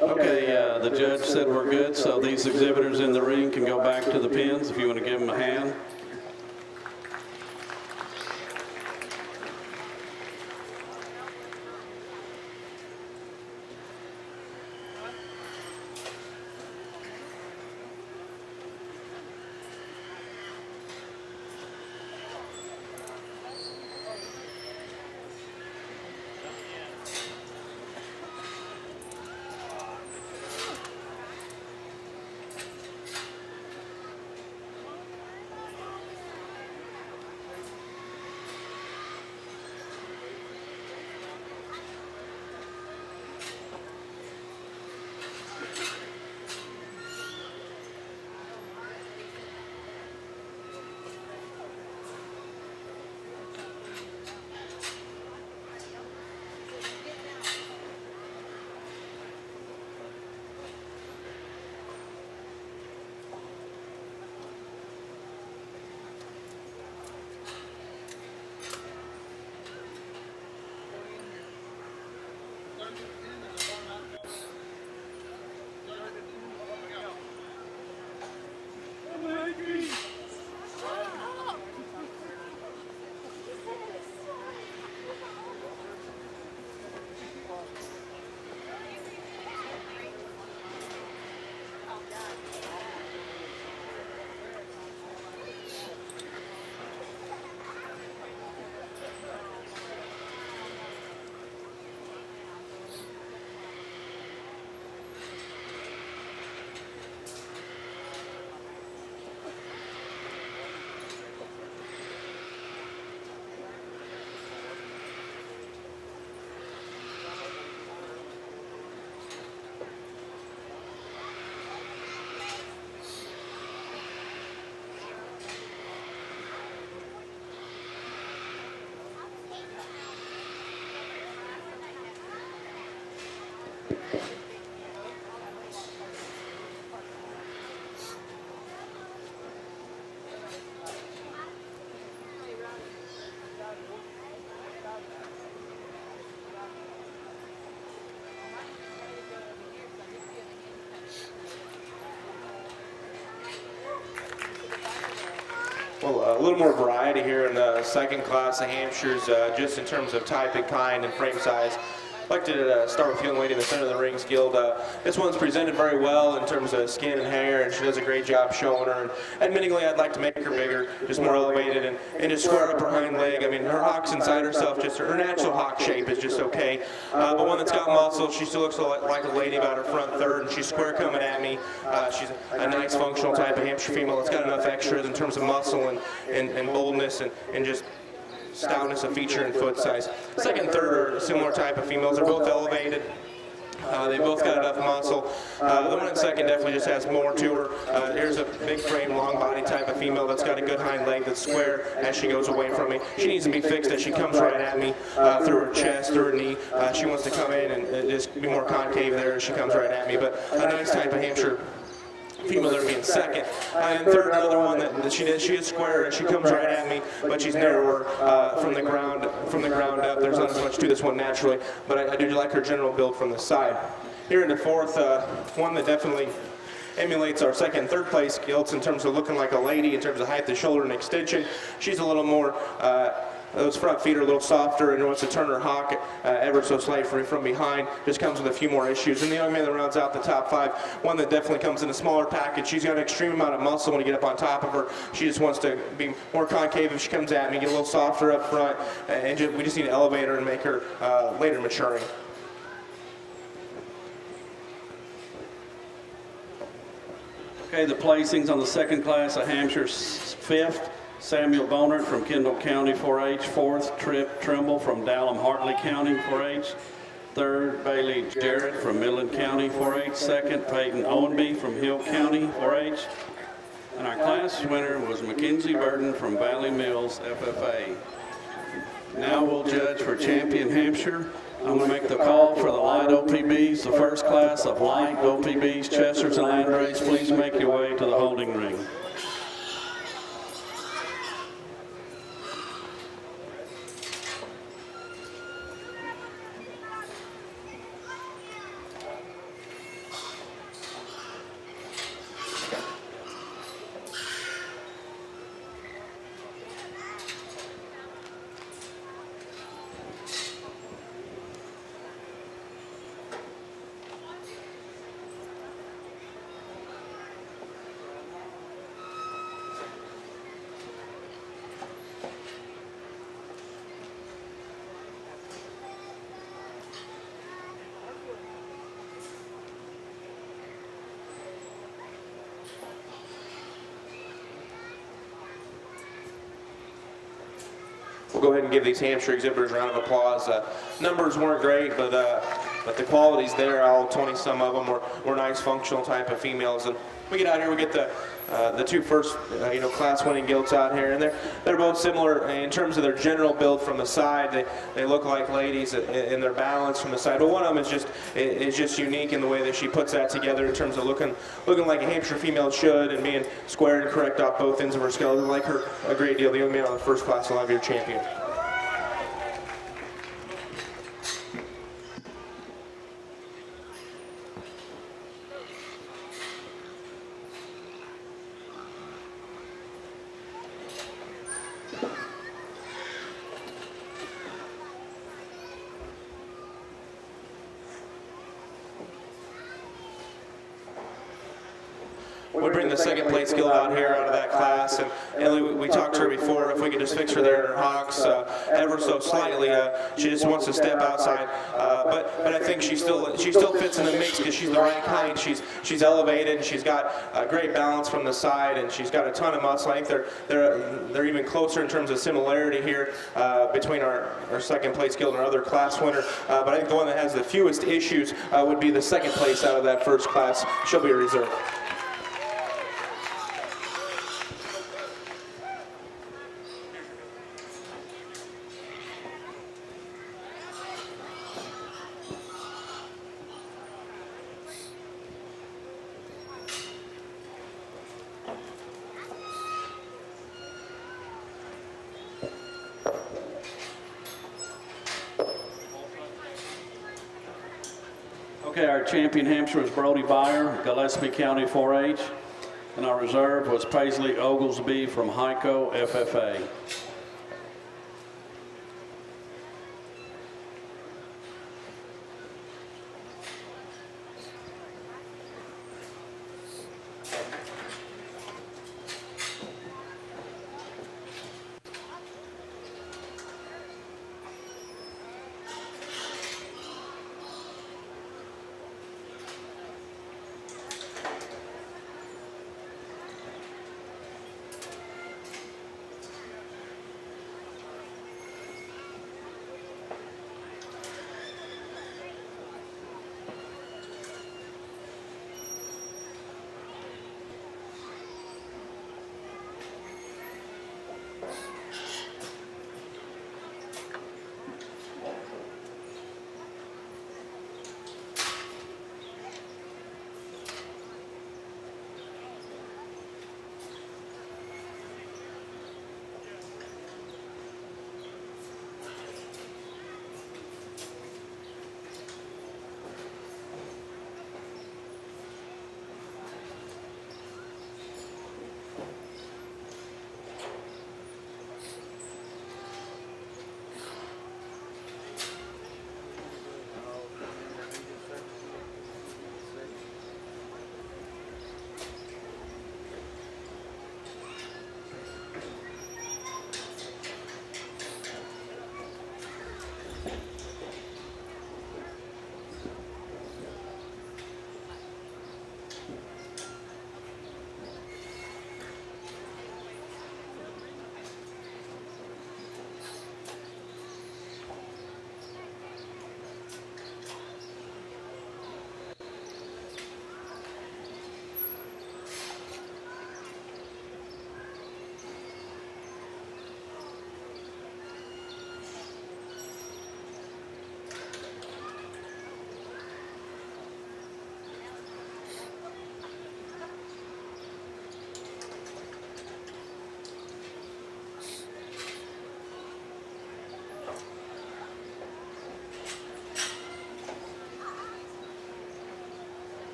Speaker 3: Okay, the judge said we're good, so these exhibitors in the ring can go back to the pins if you want to give them a hand.
Speaker 5: Well, a little more variety here in the second class of Hampshires, just in terms of type and kind and frame size. I'd like to start with the young lady in the center of the rings, Gilt. This one's presented very well in terms of skin and hair, and she does a great job showing her. And admittingly, I'd like to make her bigger, just more elevated, and just square up her hind leg. I mean, her hock's inside herself, just her natural hock shape is just okay. But one that's got muscle, she still looks like a lady about her front third, and she's square coming at me. She's a nice functional type of Hampshire female that's got enough extras in terms of muscle and boldness and just stoutness of feature and foot size. Second and third are similar type of females. They're both elevated. They both got enough muscle. The one in second definitely just has more to her. Here's a big frame, long body type of female that's got a good hind leg that's square as she goes away from me. She needs to be fixed as she comes right at me through her chest, through her knee. She wants to come in and just be more concave there as she comes right at me. But a nice type of Hampshire female there being second. And third, another one that she is square and she comes right at me, but she's narrower from the ground up. There's not as much to this one naturally, but I do like her general build from the side. Here in the fourth, one that definitely emulates our second and third place Gilts in terms of looking like a lady, in terms of height, the shoulder, and extension. She's a little more those front feet are a little softer and wants to turn her hock ever so slightly from behind. Just comes with a few more issues. And the young man that rounds out the top five, one that definitely comes in a smaller package. She's got an extreme amount of muscle when you get up on top of her. She just wants to be more concave if she comes at me, get a little softer up front, and we just need to elevate her and make her later maturing.
Speaker 3: Okay, the placings on the second class of Hampshire's fifth. Samuel Bonert from Kendall County 4-H. Fourth, Trip Trimble from Dallam-Hartley County 4-H. Third, Bailey Jarrett from Midland County 4-H. Second, Peyton Owenby from Hill County 4-H. And our class winner was Mackenzie Burton from Valley Mills FFA. Now we'll judge for Champion Hampshire. I'm going to make the call for the light OPBs, the first class of light OPBs, Chesters and Landrays. Please make your way to the holding ring.
Speaker 5: We'll go ahead and give these Hampshire exhibitors a round of applause. Numbers weren't great, but the quality's there. All 20-some of them were nice, functional type of females. And we get out here, we get the two first, class-winning Gilts out here, and they're both similar in terms of their general build from the side. They look like ladies in their balance from the side. But one of them is just unique in the way that she puts that together in terms of looking like a Hampshire female should and being square and correct off both ends of her skeleton. I like her a great deal. The young man on the first class will have your champion. we bring the second place Gilt out here out of that class, and we talked to her before if we could just fix her there in her hocks ever so slightly. She just wants to step outside, but I think she still fits in the mix because she's the right kind. She's elevated, and she's got a great balance from the side, and she's got a ton of muscle. I think they're even closer in terms of similarity here between our second place Gilt and our other class winner. But I think the one that has the fewest issues would be the second place out of that first class. She'll be a reserve.
Speaker 3: Okay, our champion hamster was Brody Byer, Gillespie County 4-H, and our reserve was Paisley Oglesby from Hyco FFA.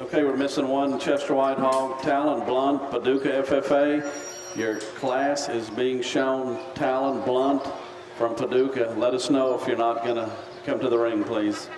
Speaker 3: Okay, we're missing one Chester White Hog, Talon Blunt, Paducah FFA. Your class is being shown Talon Blunt from Paducah. Let us know if you're not going to come to the ring, please.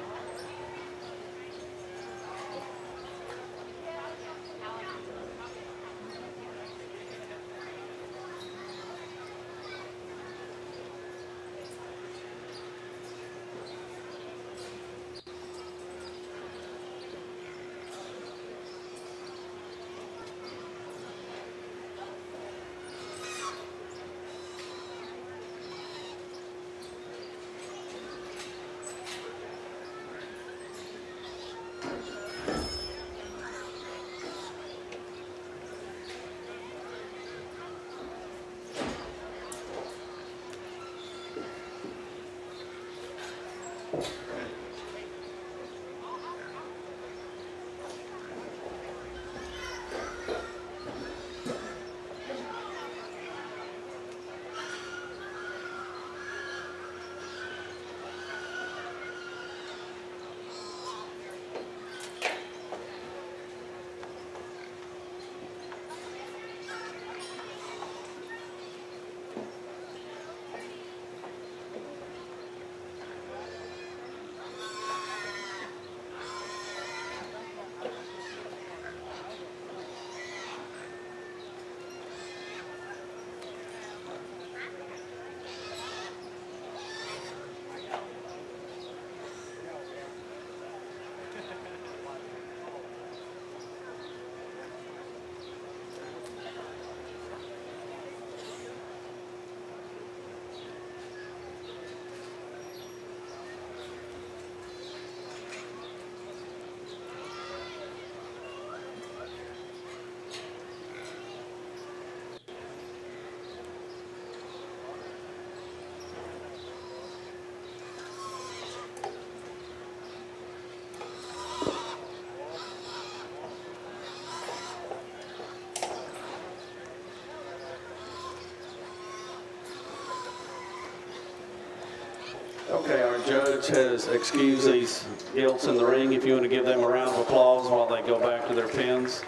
Speaker 3: Okay, our judge has excused these Gilts in the ring. If you want to give them a round of applause while they go back to their pins.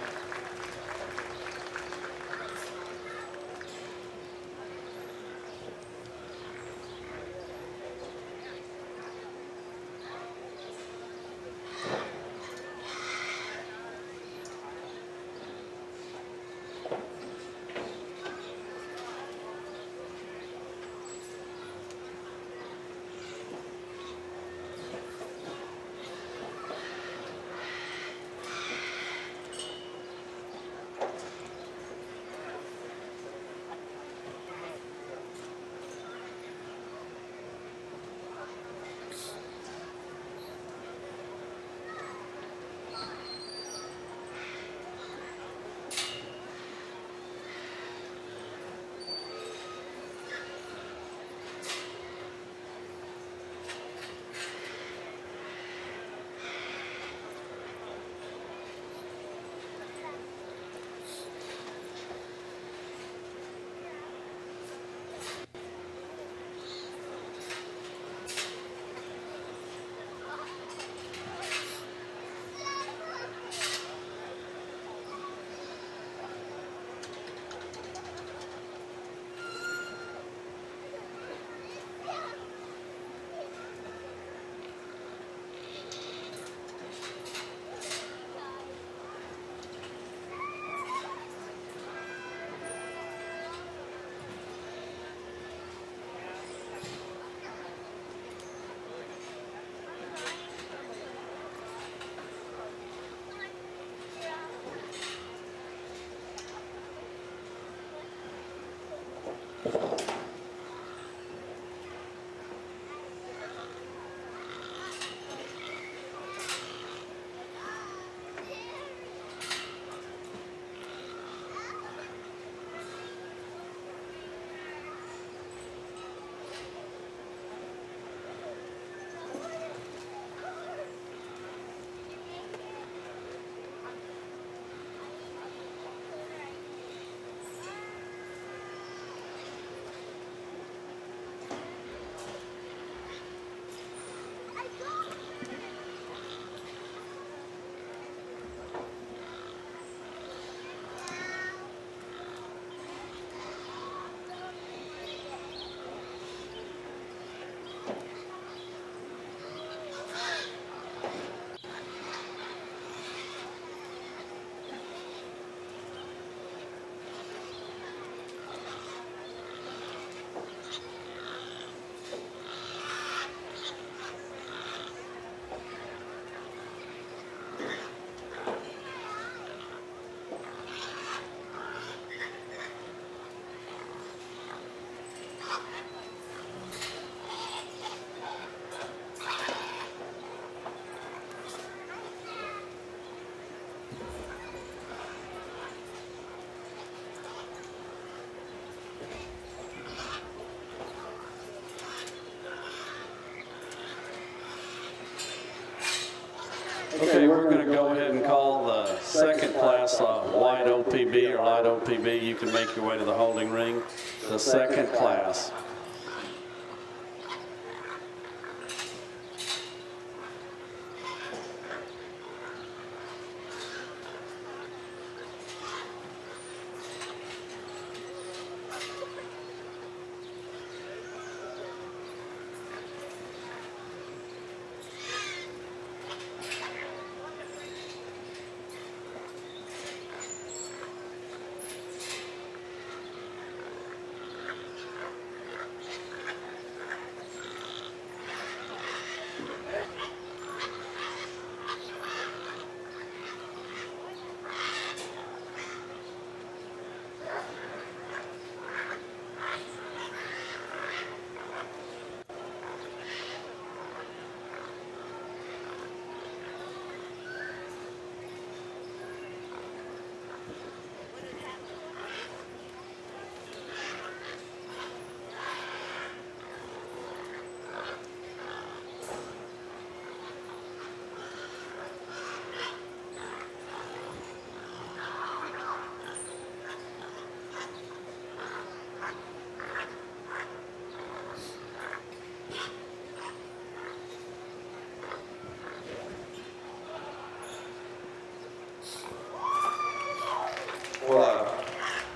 Speaker 3: Okay, we're going to go ahead and call the second class white OPB or light OPB. You can make your way to the holding ring. The second class.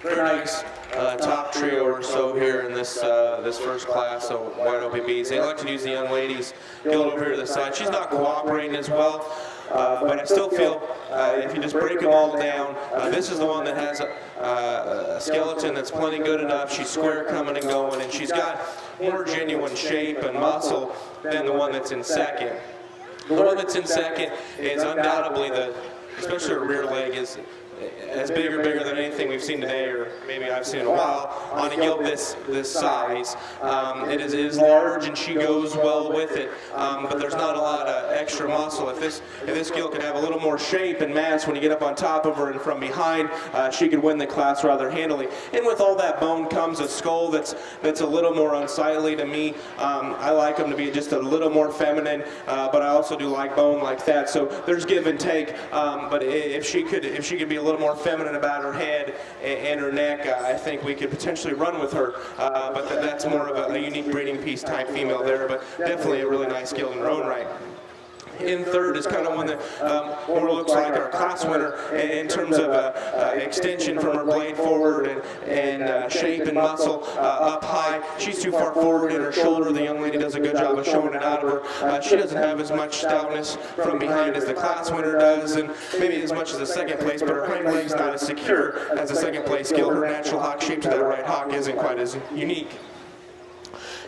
Speaker 5: Very nice top trio or so here in this this first class of white OPBs. They like to use the young ladies. Go over here to the side. She's not cooperating as well, but I still feel if you just break them all down, this is the one that has a skeleton that's plenty good enough. She's square coming and going, and she's got more genuine shape and muscle than the one that's in second. The one that's in second is undoubtedly especially her rear leg is as bigger than anything we've seen today, or maybe I've seen in a while, on a gilt this size. It is large, and she goes well with it, but there's not a lot of extra muscle. If this gilt could have a little more shape and mass when you get up on top of her and from behind, she could win the class rather handily. And with all that bone comes a skull that's a little more unsightly to me. I like them to be just a little more feminine, but I also do like bone like that. So there's give and take. But if she could be a little more feminine about her head and her neck, I think we could potentially run with her. But that's more of a unique breeding piece type female there, but definitely a really nice gilt in her own right. In third is kind of one that more looks like our class winner in terms of extension from her blade forward and shape and muscle up high. She's too far forward in her shoulder. The young lady does a good job of showing it out of her. She doesn't have as much stoutness from behind as the class winner does, and maybe as much as the second place, but her hind leg's not as secure as the second place gilt. Her natural hock shape to that right hock isn't quite as unique.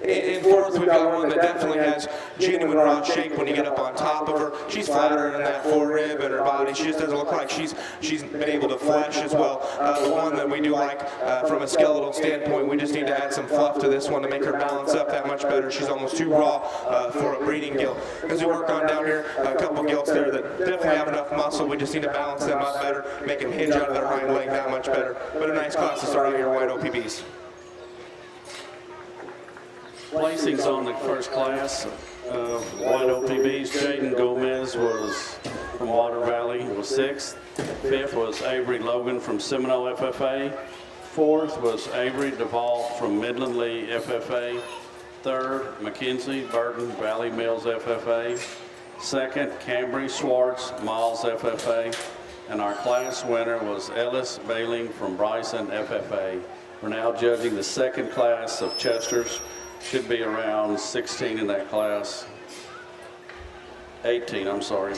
Speaker 5: In fourth, we've got one that definitely has genuine raw shape when you get up on top of her. She's flatter in that forearm and her body. She just doesn't look like she's been able to flesh as well. The one that we do like from a skeletal standpoint, we just need to add some fluff to this one to make her balance up that much better. She's almost too raw for a breeding gilt. As we work on down here, a couple gilts there that definitely have enough muscle. We just need to balance them up better, make them hinge out of their hind leg that much better. But a nice class to start out here, white OPBs.
Speaker 3: Placings on the first class white OPBs. Jaden Gomez was from Water Valley, was sixth. Fifth was Avery Logan from Seminole FFA. Fourth was Avery Duvall from Midland Lee FFA. Third, Mackenzie Burton, Valley Mills FFA. Second, Cambry Swartz, Miles FFA. And our class winner was Ellis Bailing from Bryson FFA. We're now judging the second class of Chesters. Should be around 16 in that class. 18, I'm sorry.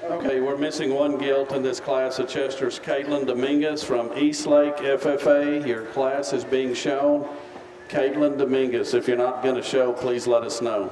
Speaker 3: Okay, we're missing one gilt in this class of Chester's. Caitlin Dominguez from Eastlake FFA. Your class is being shown. Caitlin Dominguez, if you're not going to show, please let us know.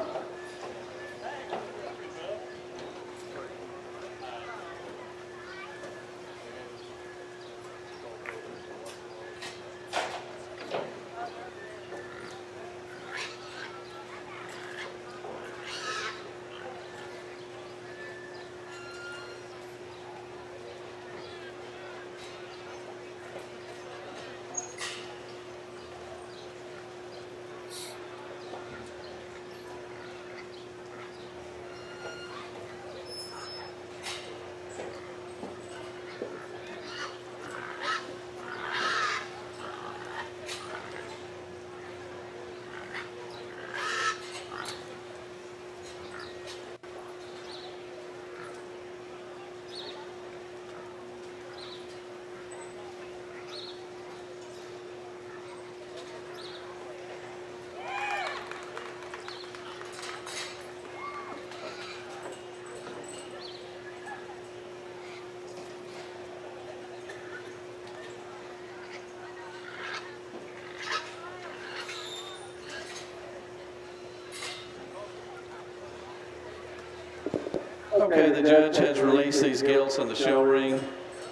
Speaker 3: Okay, the judge has released these gilts in the show ring.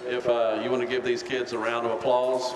Speaker 3: If you want to give these kids a round of applause.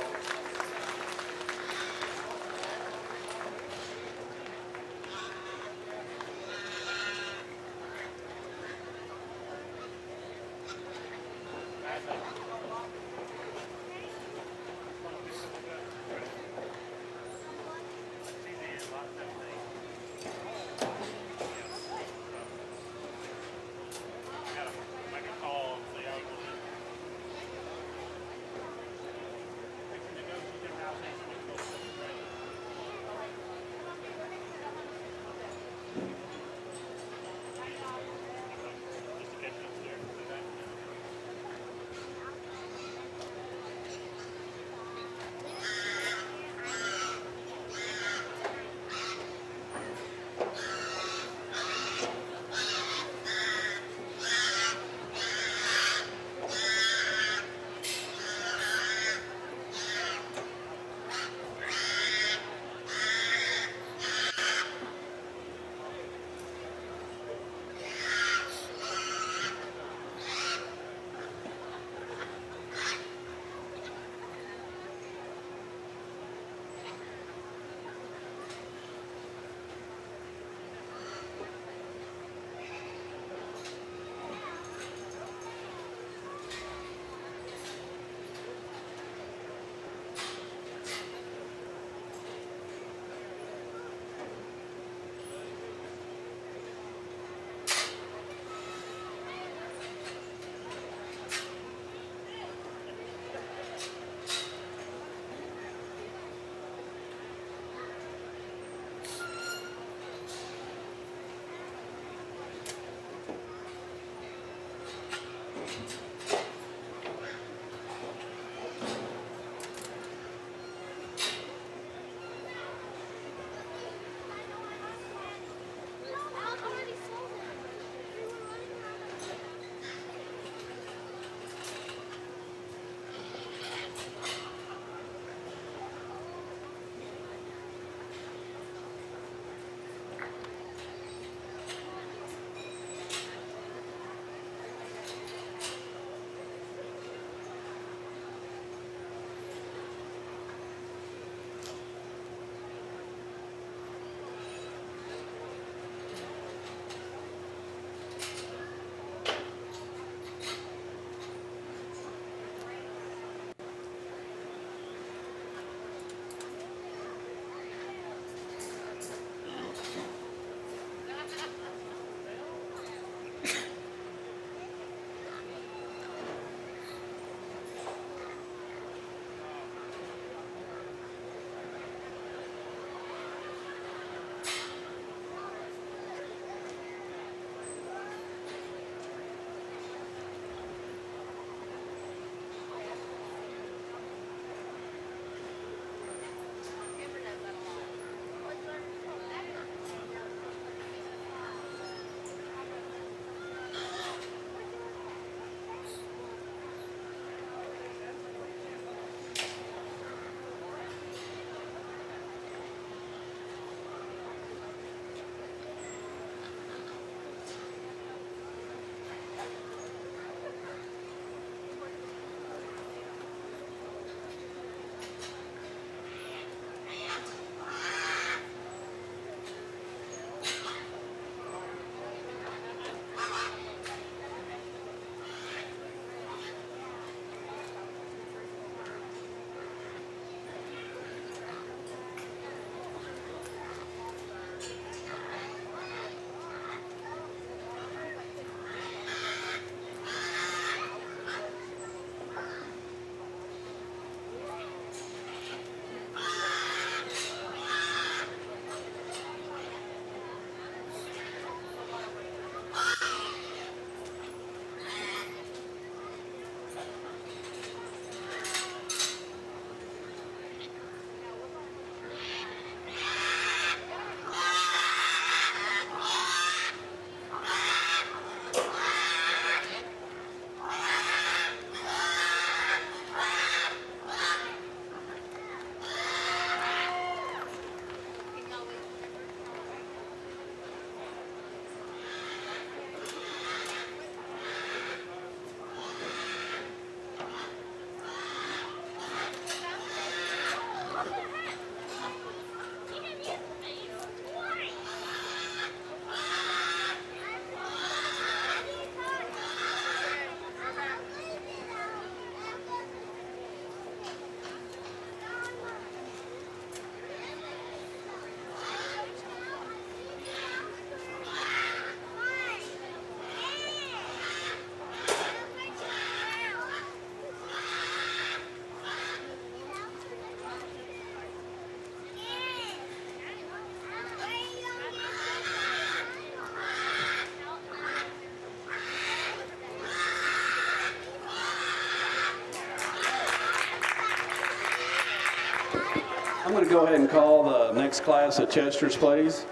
Speaker 3: I'm going to go ahead and call the next class at Chester's, please.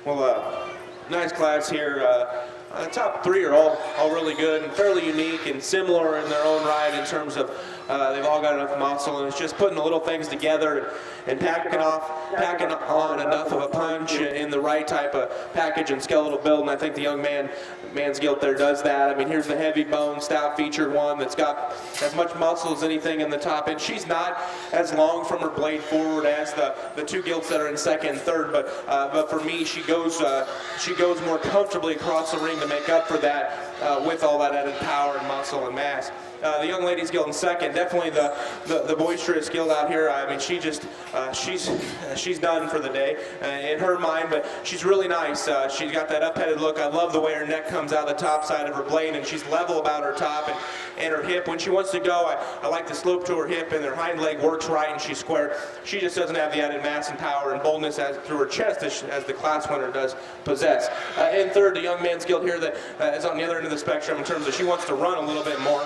Speaker 5: Well, nice class here. The top three are all really good and fairly unique and similar in their own right in terms of they've all got enough muscle, and it's just putting the little things together and packing on enough of a punch in the right type of package and skeletal build. And I think the young man's Gilt there does that. I mean, here's the heavy bone, stout featured one that's got as much muscle as anything in the top end. She's not as long from her blade forward as the two Gilts that are in second and third, but for me, she goes more comfortably across the ring to make up for that with all that added power and muscle and mass. The young lady's Gilt in second, definitely the boisterous Gilt out here. I mean, she's done for the day in her mind, but she's really nice. She's got that up-headed look. I love the way her neck comes out the top side of her blade, and she's level about her top and her hip. When she wants to go, I like the slope to her hip, and her hind leg works right, and she's square. She just doesn't have the added mass and power and boldness through her chest as the class winner does possess. In third, the young man's Gilt here that is on the other end of the spectrum in terms of she wants to run a little bit more.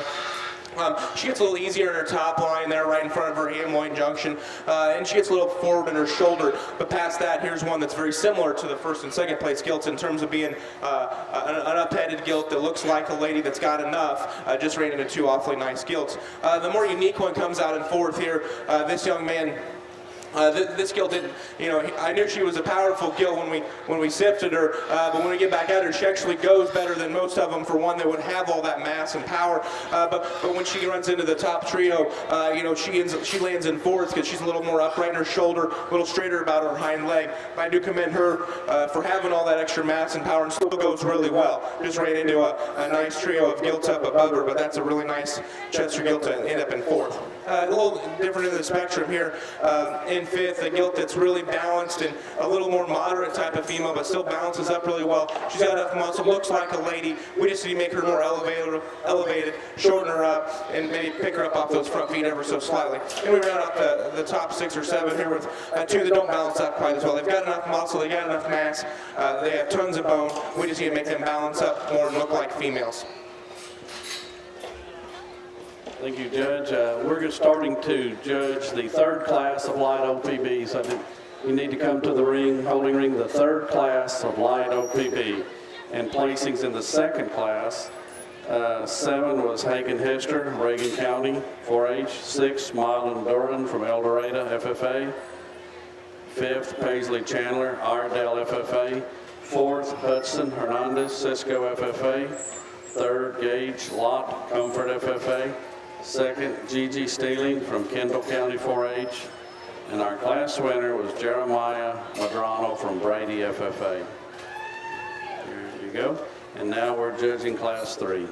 Speaker 5: She gets a little easier in her top line there right in front of her ham-loin junction, and she gets a little forward in her shoulder. But past that, here's one that's very similar to the first and second place Gilts in terms of being an up-headed Gilt that looks like a lady that's got enough, just ran into two awfully nice Gilts. The more unique one comes out in fourth here. This young man, this Gilt didn't, I knew she was a powerful Gilt when we sifted her, but when we get back at her, she actually goes better than most of them for one that would have all that mass and power. But when she runs into the top trio, she lands in fourth because she's a little more upright in her shoulder, a little straighter about her hind leg. But I do commend her for having all that extra mass and power, and still goes really well. Just ran into a nice trio of Gilts up above her, but that's a really nice Chester Gilt to end up in fourth. A little different in the spectrum here. In fifth, a Gilt that's really balanced and a little more moderate type of female, but still balances up really well. She's got enough muscle, looks like a lady. We just need to make her more elevated, shorten her up, and maybe pick her up off those front feet ever so slightly. And we round out the top 6 or 7 here with two that don't balance up quite as well. They've got enough muscle, they got enough mass, they have tons of bone. We just need to make them balance up more and look like females.
Speaker 3: Thank you, Judge. We're starting to judge the third class of light OPBs. You need to come to the holding ring, the third class of light OPB. And placings in the second class, 7 was Hagen Hester, Reagan County, 4H. 6, Mylan Duran from El Dorado, FFA. 5th, Paisley Chandler, Iredale, FFA. 4th, Hudson Hernandez, Cisco, FFA. 3rd, Gage Lott, Comfort, FFA. 2nd, Gigi Steeling from Kendall County 4-H. And our class winner was Jeremiah Madrano from Brady FFA. There you go. And now we're judging class 3.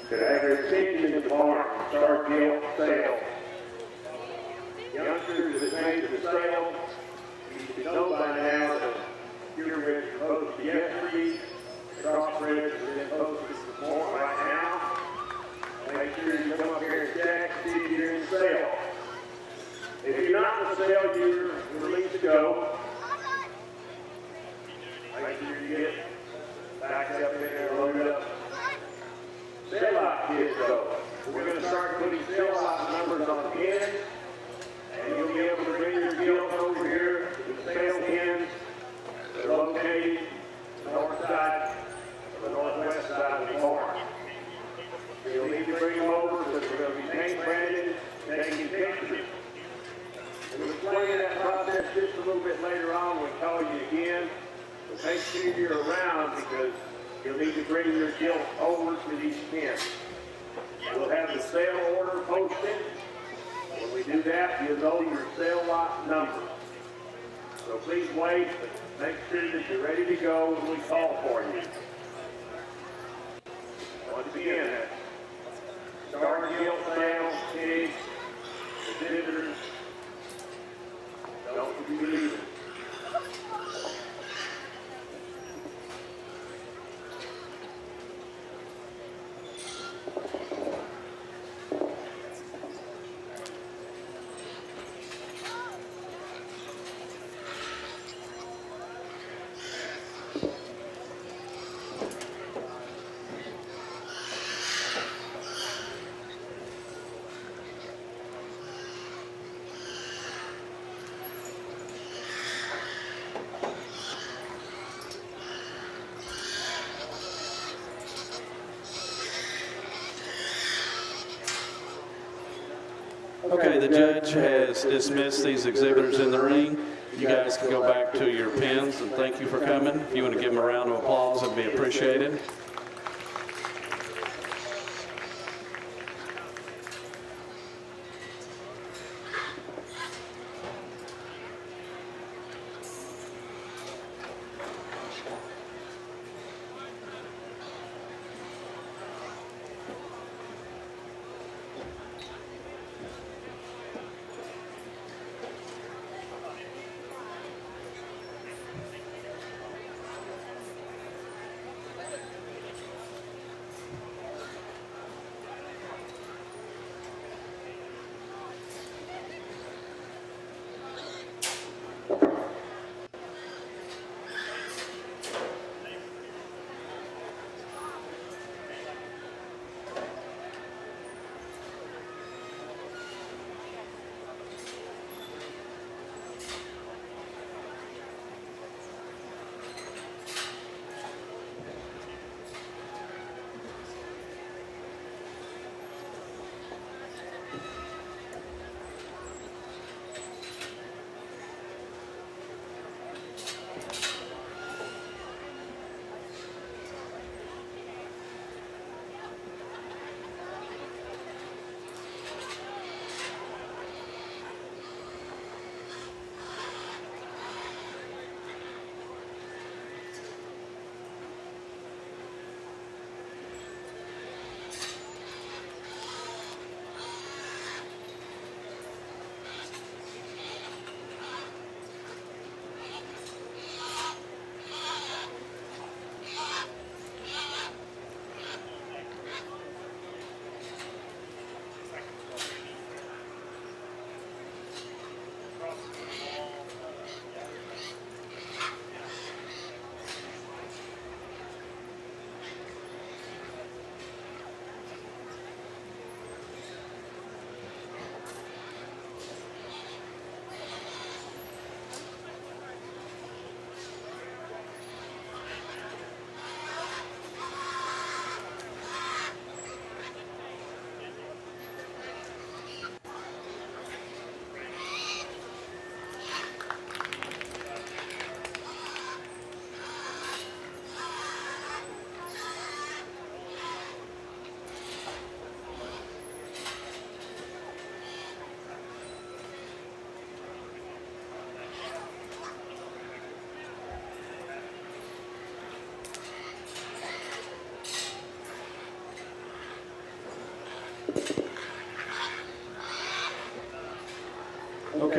Speaker 4: Could I have your attention in the barn, start Gilt sale. Youngsters that made the sale, you should know by now that purebreds are posted yesterday, crossbreds have been posted for more right now. Make sure you come up here and check, see if you're in sale. If you're not in sale, you're released to go. Make sure you get back up in there, loaded up. Sale lot kids though. We're going to start putting sale lot numbers on pins, and you'll be able to bring your gilts over here to the sale pins. They're located on the north side, or the northwest side of the barn. You'll need to bring them over because we're going to be paint branded, taking pictures. We'll explain that process just a little bit later on when we call you again. But make sure you're around because you'll need to bring your gilt over to these pins. We'll have the sale order posted. When we do that, you'll know your sale lot number. So please wait, but make sure that you're ready to go when we call for you. Once again, start gilt sale, pigs, exhibitors, don't be leaving.
Speaker 3: Okay, the judge has dismissed these exhibitors in the ring. You guys can go back to your pens, and thank you for coming. If you want to give them a round of applause, it'd be appreciated.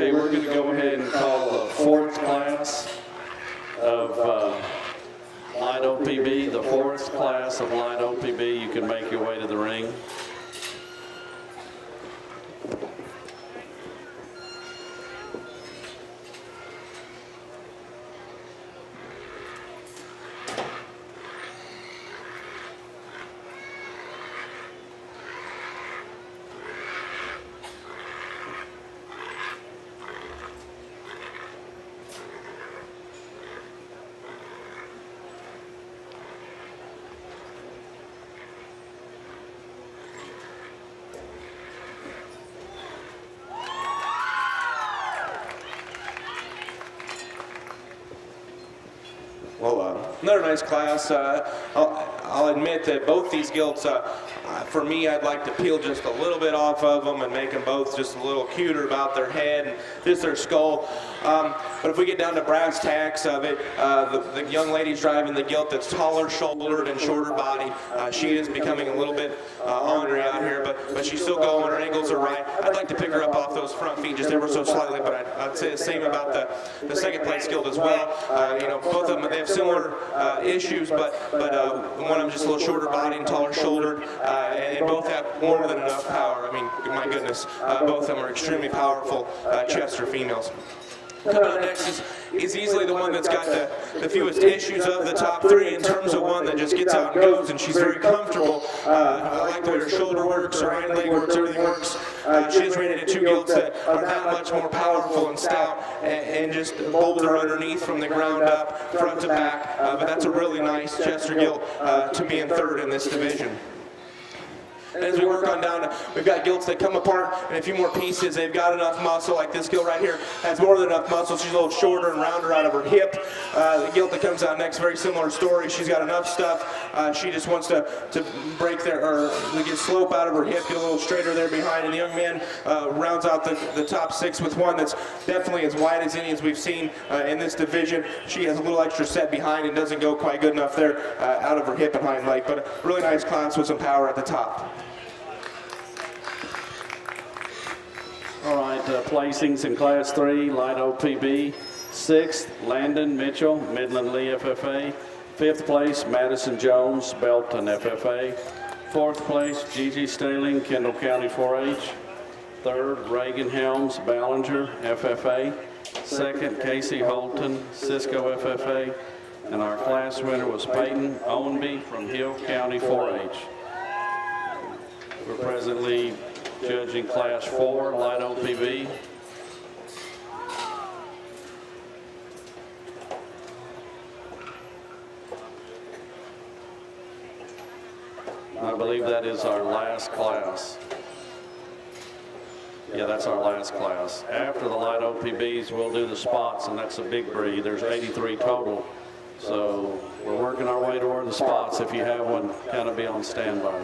Speaker 3: Okay, we're going to go ahead and call the fourth class of light OPB, the fourth class of light OPB. You can make your way to the ring.
Speaker 5: Well, another nice class. I'll admit that both these gilts, for me, I'd like to peel just a little bit off of them and make them both just a little cuter about their head and just their skull. But if we get down to brass tacks of it, the young lady's driving the gilt that's taller shouldered and shorter body. She is becoming a little bit ornery out here, but she's still going. Her angles are right. I'd like to pick her up off those front feet just ever so slightly, but I'd say the same about the second place gilt as well. Both of them, they have similar issues, but one of them just a little shorter body and taller shouldered, and both have more than enough power. I mean, my goodness, both of them are extremely powerful Chester females. Coming up next is easily the one that's got the fewest issues of the top three in terms of one that just gets out and goes, and she's very comfortable. I like the way her shoulder works, her hind leg works, everything works. She is rated at 2 gilts that are that much more powerful and stout, and just bolt her underneath from the ground up, front to back. But that's a really nice Chester gilt to be in third in this division. And as we work on down, we've got gilts that come apart in a few more pieces. They've got enough muscle, like this gilt right here has more than enough muscle. She's a little shorter and rounder out of her hip. The gilt that comes out next, very similar story. She's got enough stuff. She just wants to break get slope out of her hip, get a little straighter there behind. And the young man rounds out the top 6 with one that's definitely as wide as any as we've seen in this division. She has a little extra set behind and doesn't go quite good enough there out of her hip and hind leg. But a really nice class with some power at the top.
Speaker 3: All right, placings in Class 3, Light OPB. 6th, Landon Mitchell, Midland Lee FFA. 5th place, Madison Jones, Belton FFA. 4th place, Gigi Staling, Kendall County 4-H. 3rd, Reagan Helms, Ballinger FFA. 2nd, Casey Holton, Cisco FFA. And our class winner was Peyton Owenby from Hill County 4-H. We're presently judging Class 4, Light OPB. I believe that is our last class. Yeah, that's our last class. After the Light OPBs, we'll do the spots, and that's a big breed. There's 83 total. So we're working our way toward the spots. If you have one, kind of be on standby.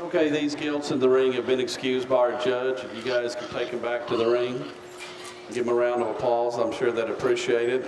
Speaker 3: Okay, these gilts in the ring have been excused by our judge. You guys can take them back to the ring. Give them a round of applause. I'm sure they'd appreciate it.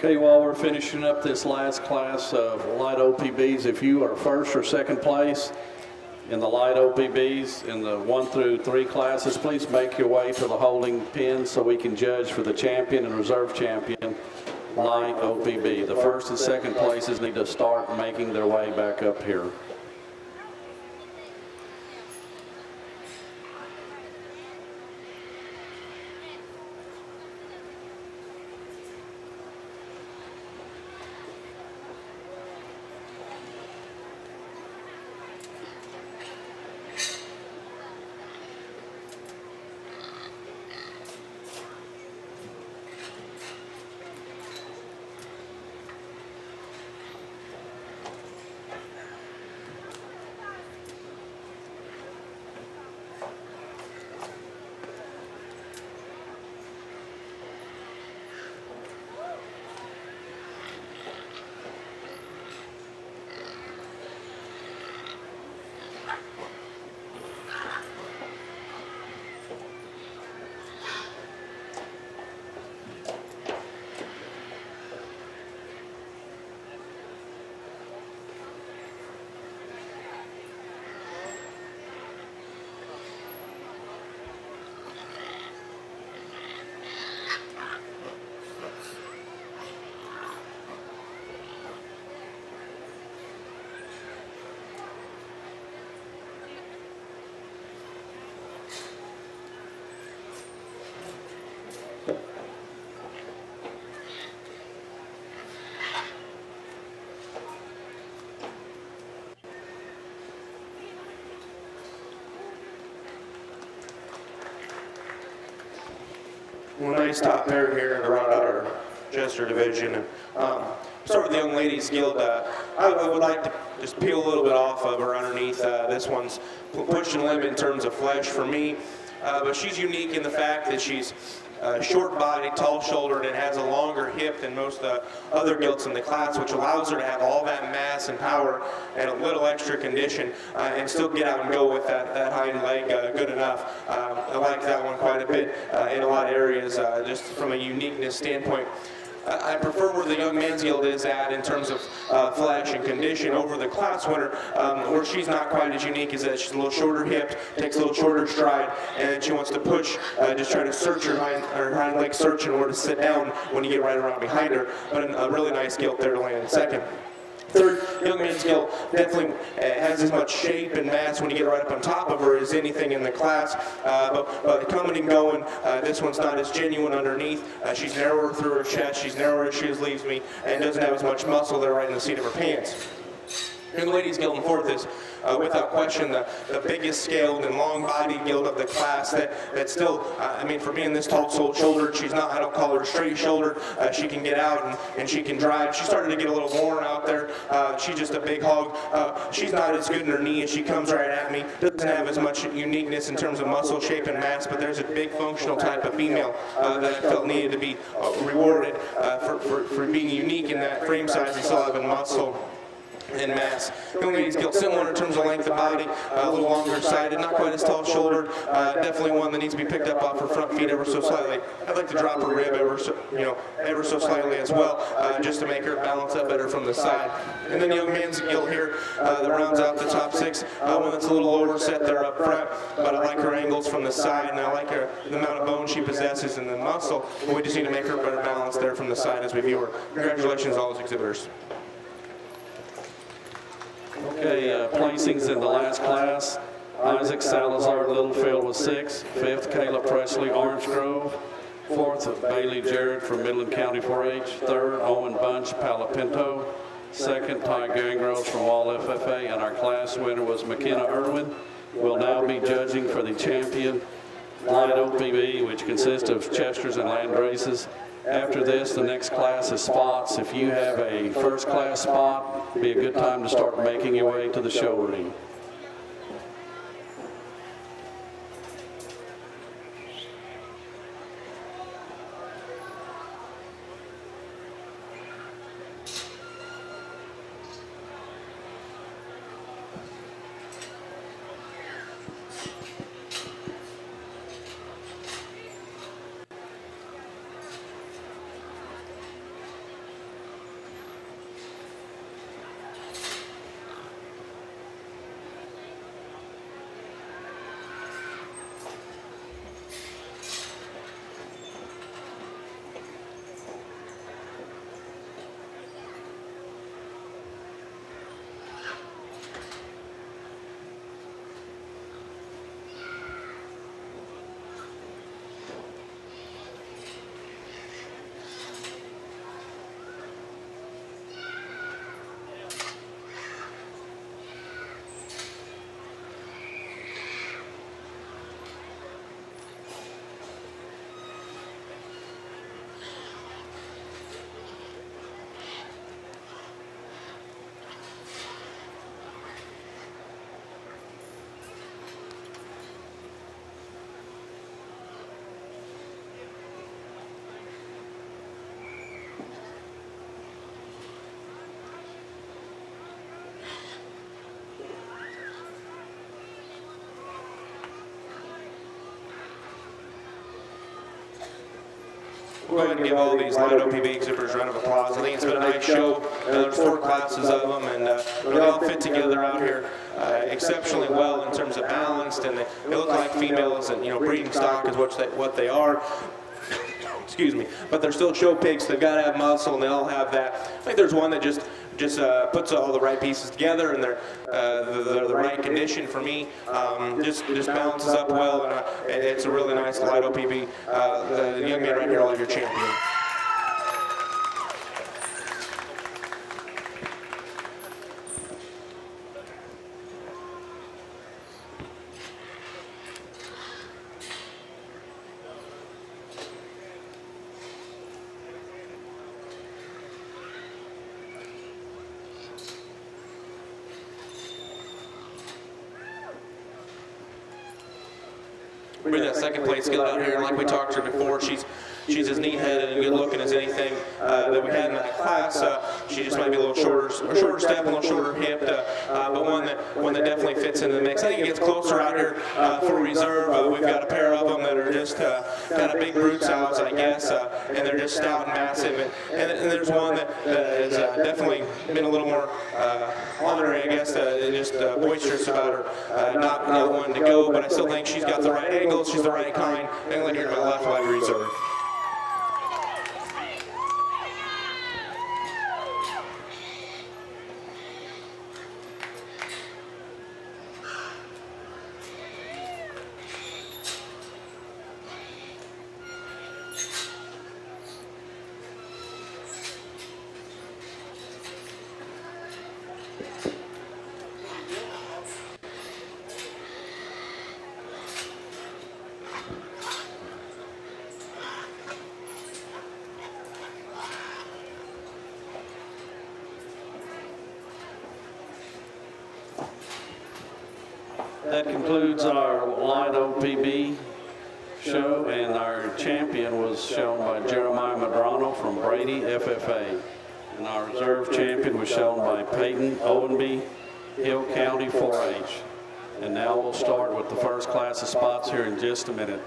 Speaker 3: Okay, while we're finishing up this last class of light OPBs, if you are first or second place in the light OPBs in the 1 through 3 classes, please make your way to the holding pen so we can judge for the champion and reserve champion light OPB. The first and second places need to start making their way back up here.
Speaker 5: Well, nice top pair here to round out our Chester division. Start with the young ladies guild. I would like to just peel a little bit off of her underneath. This one's pushing a limit in terms of flesh for me, but she's unique in the fact that she's short-bodied, tall-shouldered, and has a longer hip than most other gilts in the class, which allows her to have all that mass and power and a little extra condition and still get out and go with that hind leg good enough. I like that one quite a bit in a lot of areas, just from a uniqueness standpoint. I prefer where the young men's guild is at in terms of flesh and condition over the class winner. Where she's not quite as unique is that she's a little shorter hipped, takes a little shorter stride, and she wants to push, just try to search her hind leg, searching where to sit down when you get right around behind her. But a really nice gilt there to land second. Third, young men's gilt definitely has as much shape and mass when you get right up on top of her as anything in the class. But coming and going, this one's not as genuine underneath. She's narrower through her chest, she's narrower as she leaves me, and doesn't have as much muscle there right in the seat of her pants. Young ladies guild in fourth is, without question, the biggest scaled and long-bodied guild of the class. That still, I mean, for being this tall-shouldered, she's not, I don't call her straight-shouldered. She can get out and she can drive. She started to get a little worn out there. She's just a big hog. She's not as good in her knee as she comes right at me. Doesn't have as much uniqueness in terms of muscle shape and mass, but there's a big functional type of female that I felt needed to be rewarded for being unique in that frame size and still having muscle and mass. Young ladies guilt similar in terms of length of body, a little longer sided, not quite as tall shouldered, definitely one that needs to be picked up off her front feet ever so slightly. I'd like to drop her rib ever so slightly as well, just to make her balance up better from the side. And then young man's guilt here that rounds out the top six, one that's a little overset there up front, but I like her angles from the side, and I like the amount of bone she possesses and the muscle, but we just need to make her better balance there from the side as we view her. Congratulations all those exhibitors.
Speaker 3: Okay, placings in the last class. Isaac Salazar Littlefield was 6th. 5th, Kayla Presley Orange Grove. 4th, Bailey Jarrett from Midland County 4-H. 3rd, Owen Bunch Palapinto. 2nd, Ty Gangrose from Wall FFA. And our class winner was McKenna Irwin. We'll now be judging for the champion light OPB, which consists of Chesters and Land Races. After this, the next class is spots. If you have a first class spot, it'd be a good time to start making your way to the show ring.
Speaker 5: We'll go ahead and give all these light OPV exhibitors a round of applause. I think it's been a nice show. There's 4 classes of them, and they all fit together out here exceptionally well in terms of balanced, and they look like females, and breeding stock is what they are. Excuse me, but they're still show pigs. They've got to have muscle, and they all have that. I think there's one that just puts all the right pieces together, and they're the right condition for me. Just balances up well, and it's a really nice light OPV. The young man right here, all your champion. Bring that second place skill out here, and like we talked to her before, she's as neat-headed and good-looking as anything that we had in that class. She just might be a little shorter step, a little shorter hip, but one that definitely fits into the mix. I think it gets closer out here for reserve. We've got a pair of them that are just kind of big brute sows, I guess, and they're just stout and massive. And there's one that has definitely been a little more ornery, I guess, just boisterous about her not wanting to go, but I still think she's got the right angle, she's the right kind. I'm going to let her go left leg reserve.
Speaker 3: That concludes our light OPB show, and our champion was shown by Jeremiah Madrano from Brady FFA. And our reserve champion was shown by Peyton Owenby, Hill County 4-H. And now we'll start with the first class of spots here in just a minute.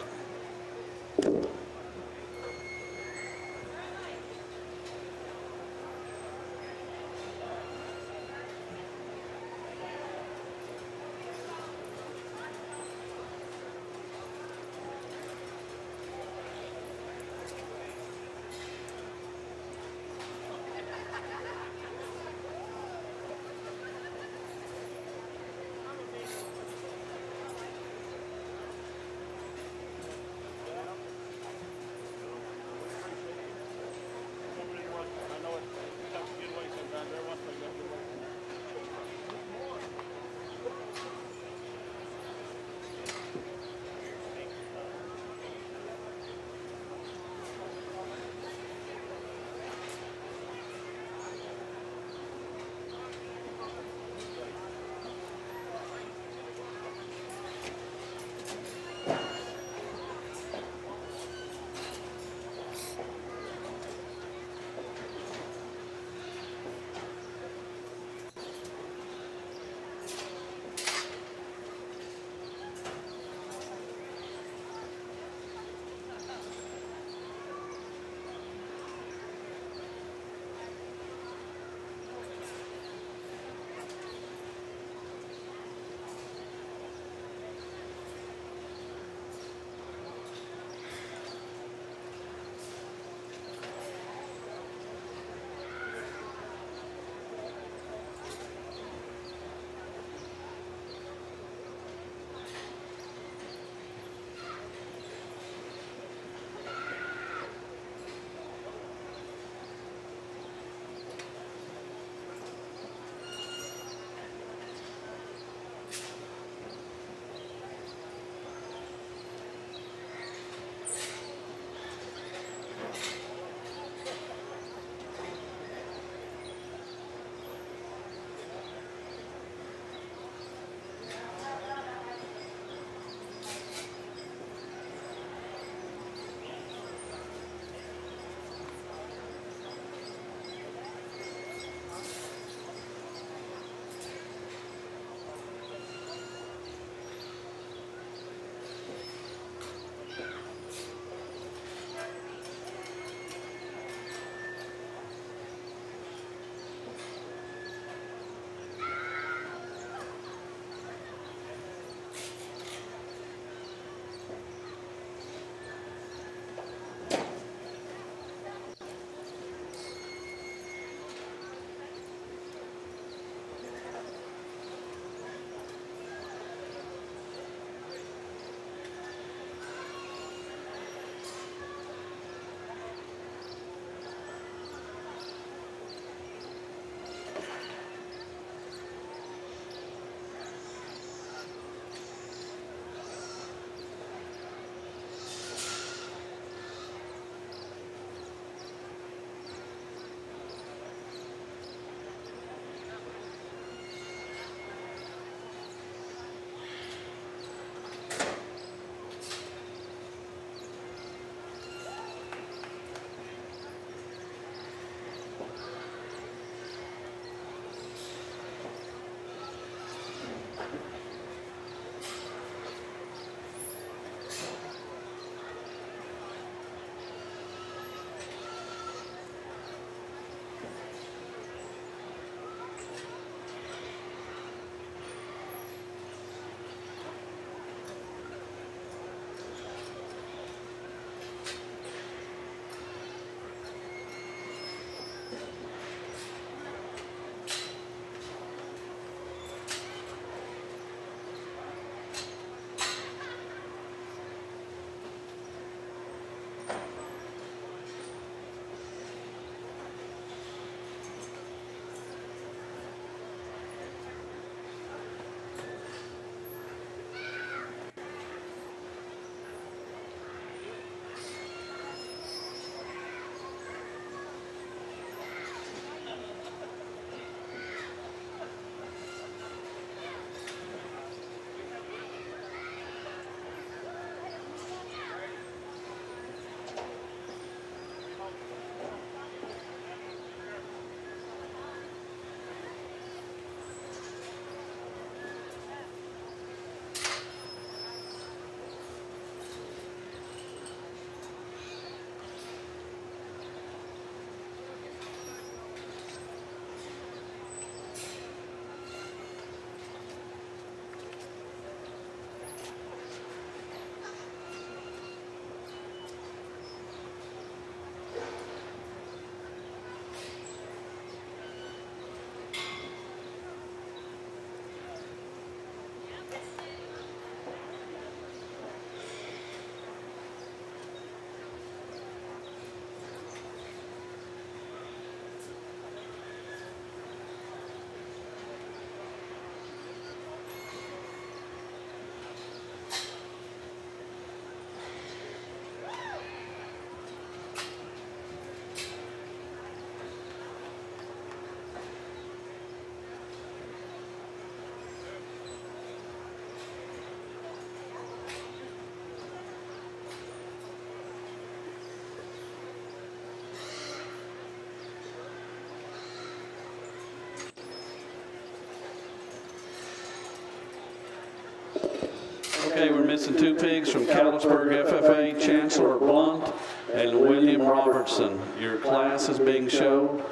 Speaker 3: missing 2 pigs from Callisburg FFA, Chancellor Blunt and William Robertson. Your class is being shown.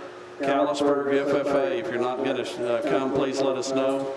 Speaker 3: Callisburg FFA, if you're not going to come, please let us know.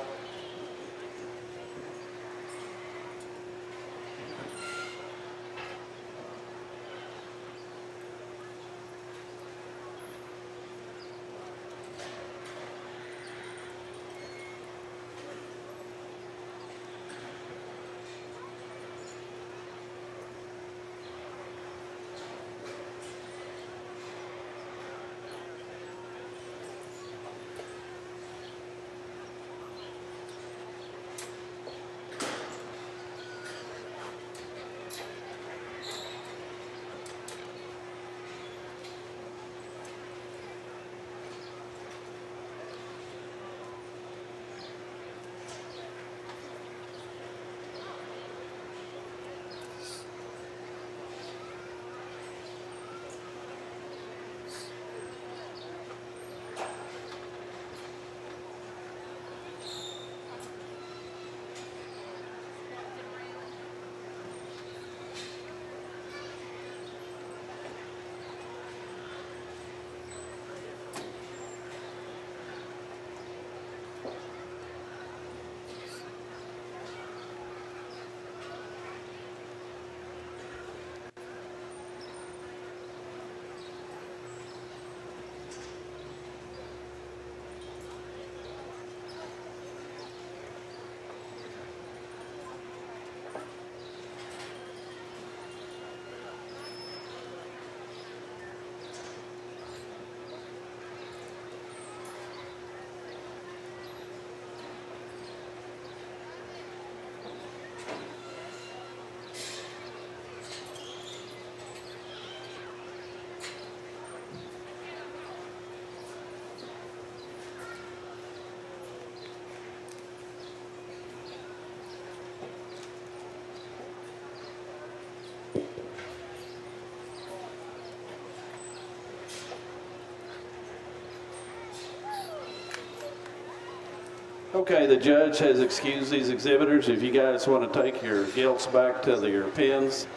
Speaker 3: Okay, the judge has excused these exhibitors. If you guys want to take your gilts back to your pens,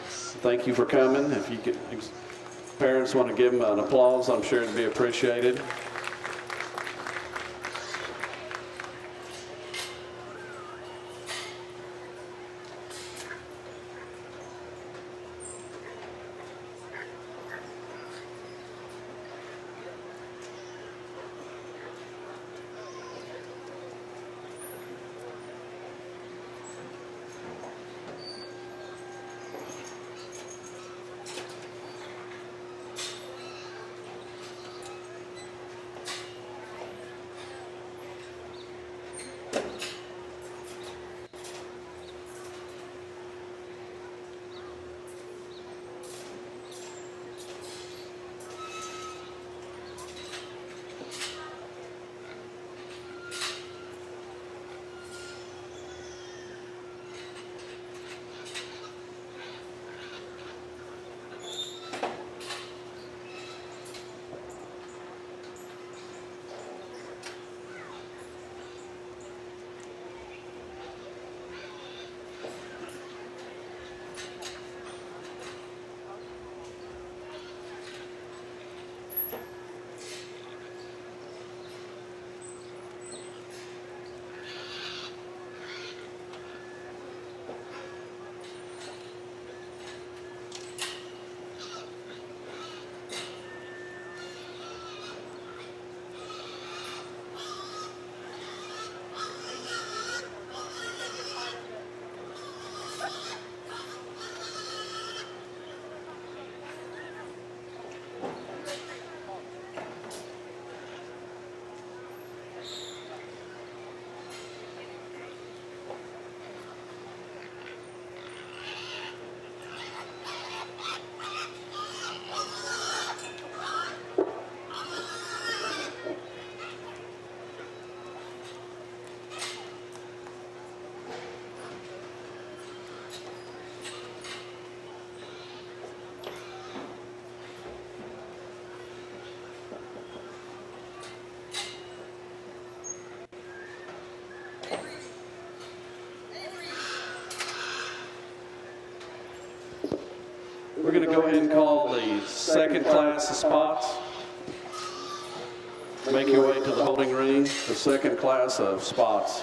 Speaker 3: thank you for coming. If you could, parents want to give them an applause, I'm sure it'd be appreciated. We're going to go ahead and call the second class of spots. Make your way to the holding ring, the second class of spots.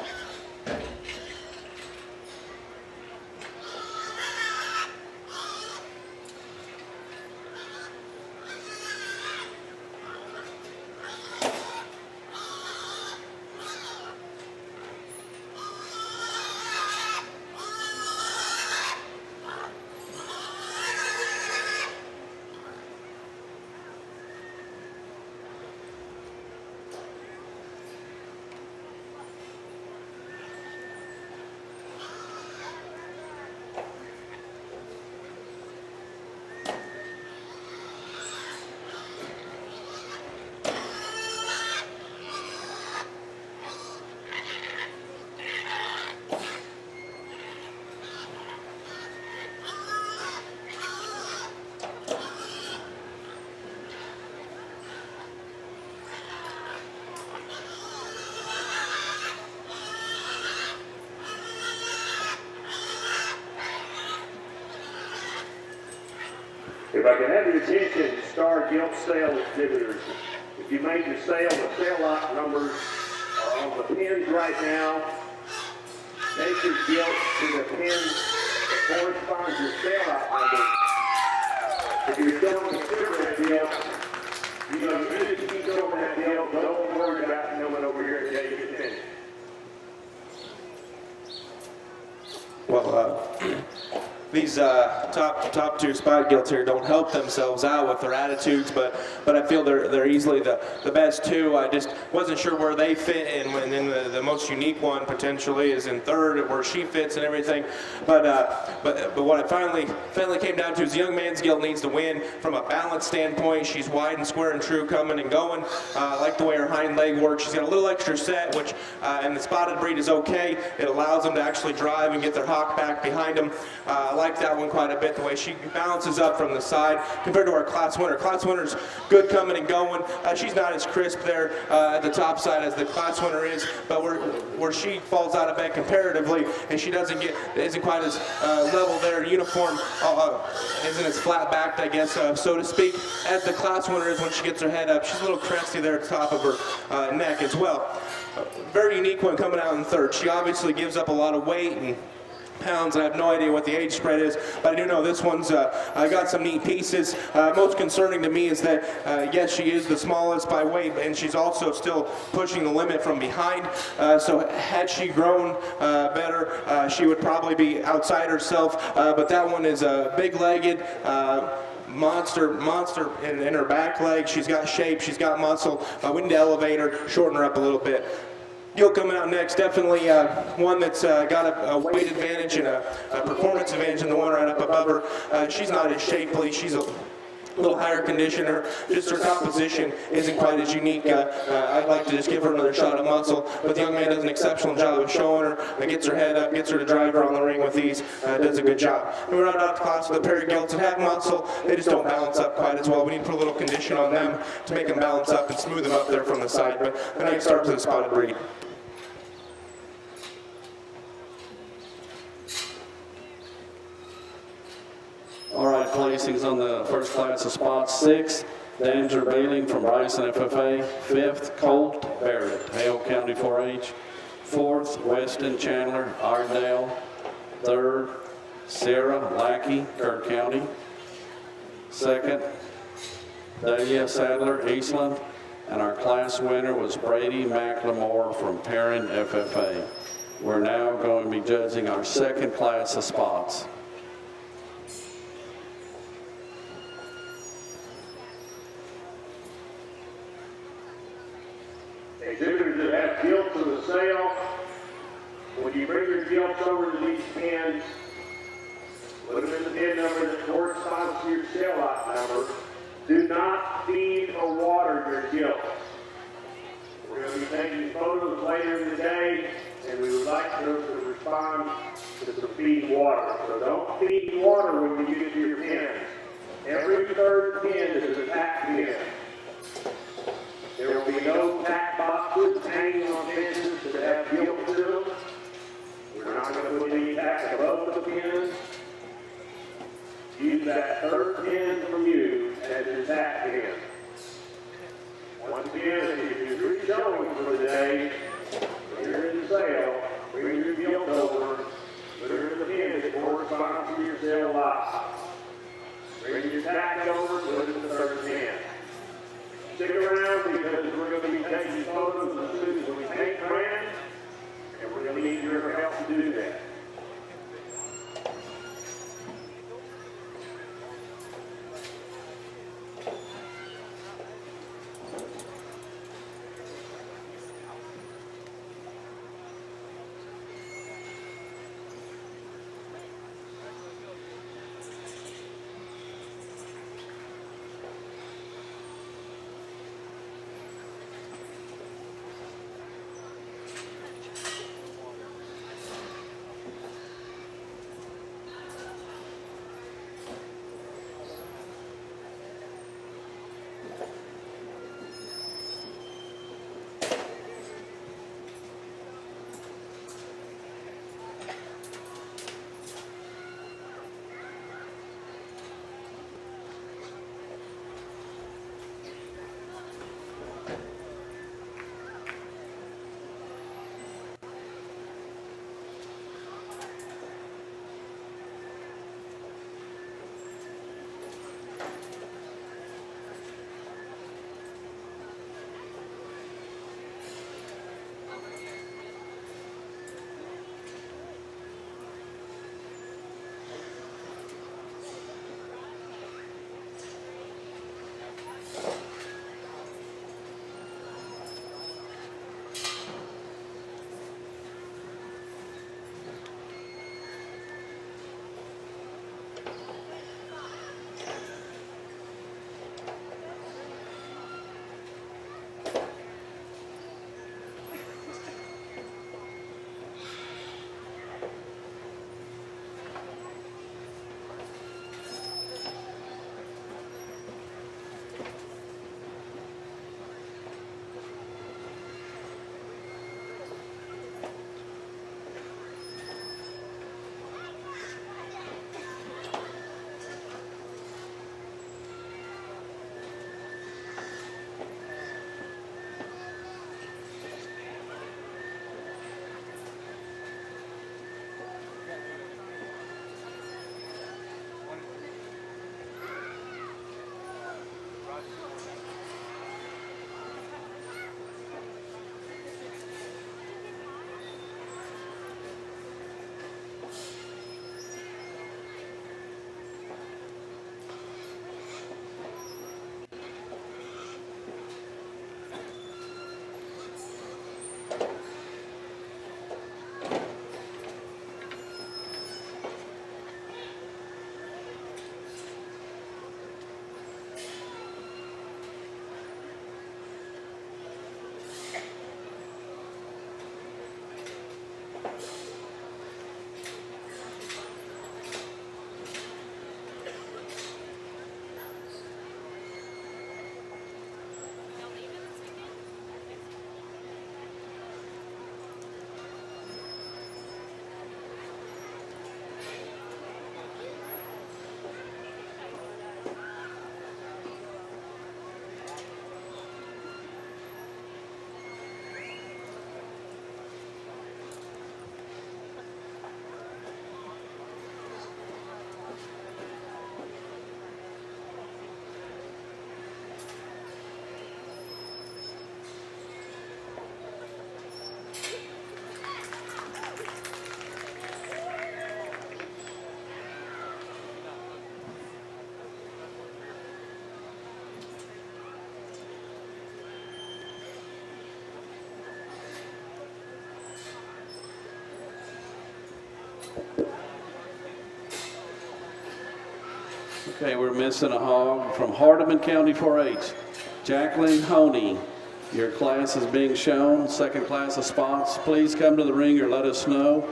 Speaker 4: If I can have your attention, Star Gilt sale exhibitors. If you made your sale, the sale lot numbers are on the pins right now. Take your gilt to the pin that corresponds to your sale lot number. If you're selling the cigarette gilt, you know, as soon as you keep going that gilt, don't worry about coming over here until you get finished.
Speaker 5: Well, these top two spot gilts here don't help themselves out with their attitudes, but I feel they're easily the best two. I just wasn't sure where they fit, and then the most unique one potentially is in third, where she fits and everything. But what I finally came down to is the young man's gilt needs to win from a balance standpoint. She's wide and square and true, coming and going. I like the way her hind leg works. She's got a little extra set, which and the spotted breed is okay. It allows them to actually drive and get their hock back behind them. I like that one quite a bit, the way she balances up from the side compared to our class winner. Class winner's good coming and going. She's not as crisp there at the top side as the class winner is, but where she falls out of bed comparatively, and she isn't quite as level there, uniform, isn't as flat backed, I guess, so to speak, as the class winner is when she gets her head up. She's a little cresty there at the top of her neck as well. Very unique one coming out in third. She obviously gives up a lot of weight and pounds, and I have no idea what the age spread is, but I do know this one's got some neat pieces. Most concerning to me is that yes, she is the smallest by weight, and she's also still pushing the limit from behind, so had she grown better, she would probably be outside herself, but that one is a big-legged monster in her back leg. She's got shape, she's got muscle. We need to elevate her, shorten her up a little bit. Gilt coming out next, definitely one that's got a weight advantage and a performance advantage in the one right up above her. She's not as shapely, she's a little higher conditioner. Just her composition isn't quite as unique. I'd like to just give her another shot of muscle, but the young man does an exceptional job of showing her, gets her head up, gets her to drive her on the ring with ease, does a good job. And we round out the class with a pair of gilts that have muscle. They just don't balance up quite as well. We need to put a little condition on them to make them balance up and smooth them up there from the side. But a nice start to the spotted breed.
Speaker 3: All right, placings on the first class of spots: 6th, Danger Bailey from Bryson FFA. 5th, Colt Barrett, Hale County 4-H. 4th, Weston Chandler, Iredale. 3rd, Sarah Lackey, Kirk County. 2nd, Dahlia Sadler, Eastland. And our class winner was Brady McLemore from Perrin FFA. We're now going to be judging our second class of spots.
Speaker 4: Exhibitors that have gilts for the sale, when you bring your gilts over to these pins, put them in the pin number that corresponds to your sale lot number. Do not feed or water your gilts. We're going to be taking photos later in the day, and we would like those to respond to some feed water. So don't feed water when you get to your pins. Every third pin is a tack pin. There will be no tack boxes hanging on fences that have gilt to them. We're not going to put any tack above the pins. Use that third pin from you as your tack pin. Once again, if you're re-showing for the day, when you're in the sale, bring your gilt over, put her in the pin that corresponds to your sale lot. Bring your tack over, put it in the third pin. Stick around because we're going to be taking photos as soon as we paint brand, and we're going to need your help to do that.
Speaker 3: Okay, we're missing a hog from Hardeman County 4-H. Jacqueline Honey, your class is being shown. Second class of spots. Please come to the ring or let us know.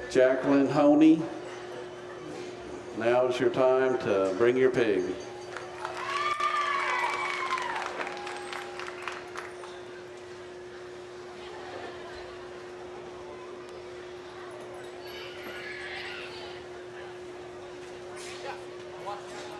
Speaker 3: Jacqueline Honey, now is your time to bring your pig.
Speaker 9: Yeah.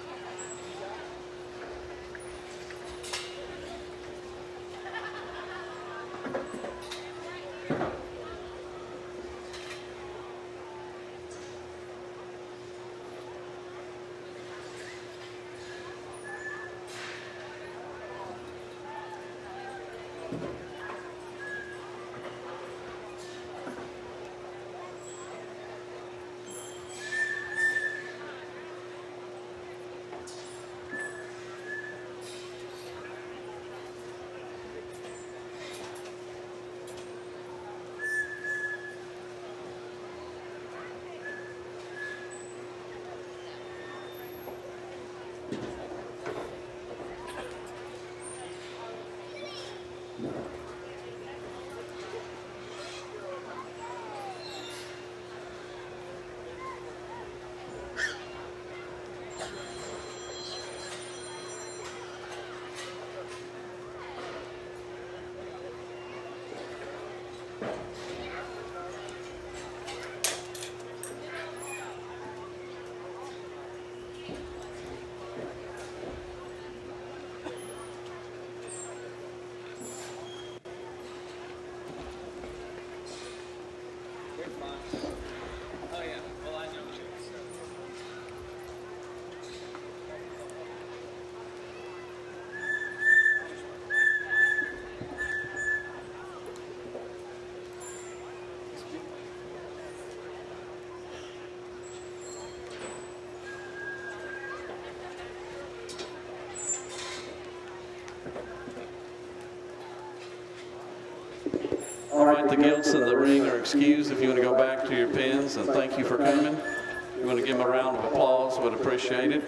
Speaker 6: Oh yeah. Well, I know you. So.
Speaker 3: All right, the Gilts in the ring are excused if you want to go back to your pins, and thank you for coming. If you want to give them a round of applause, would appreciate it.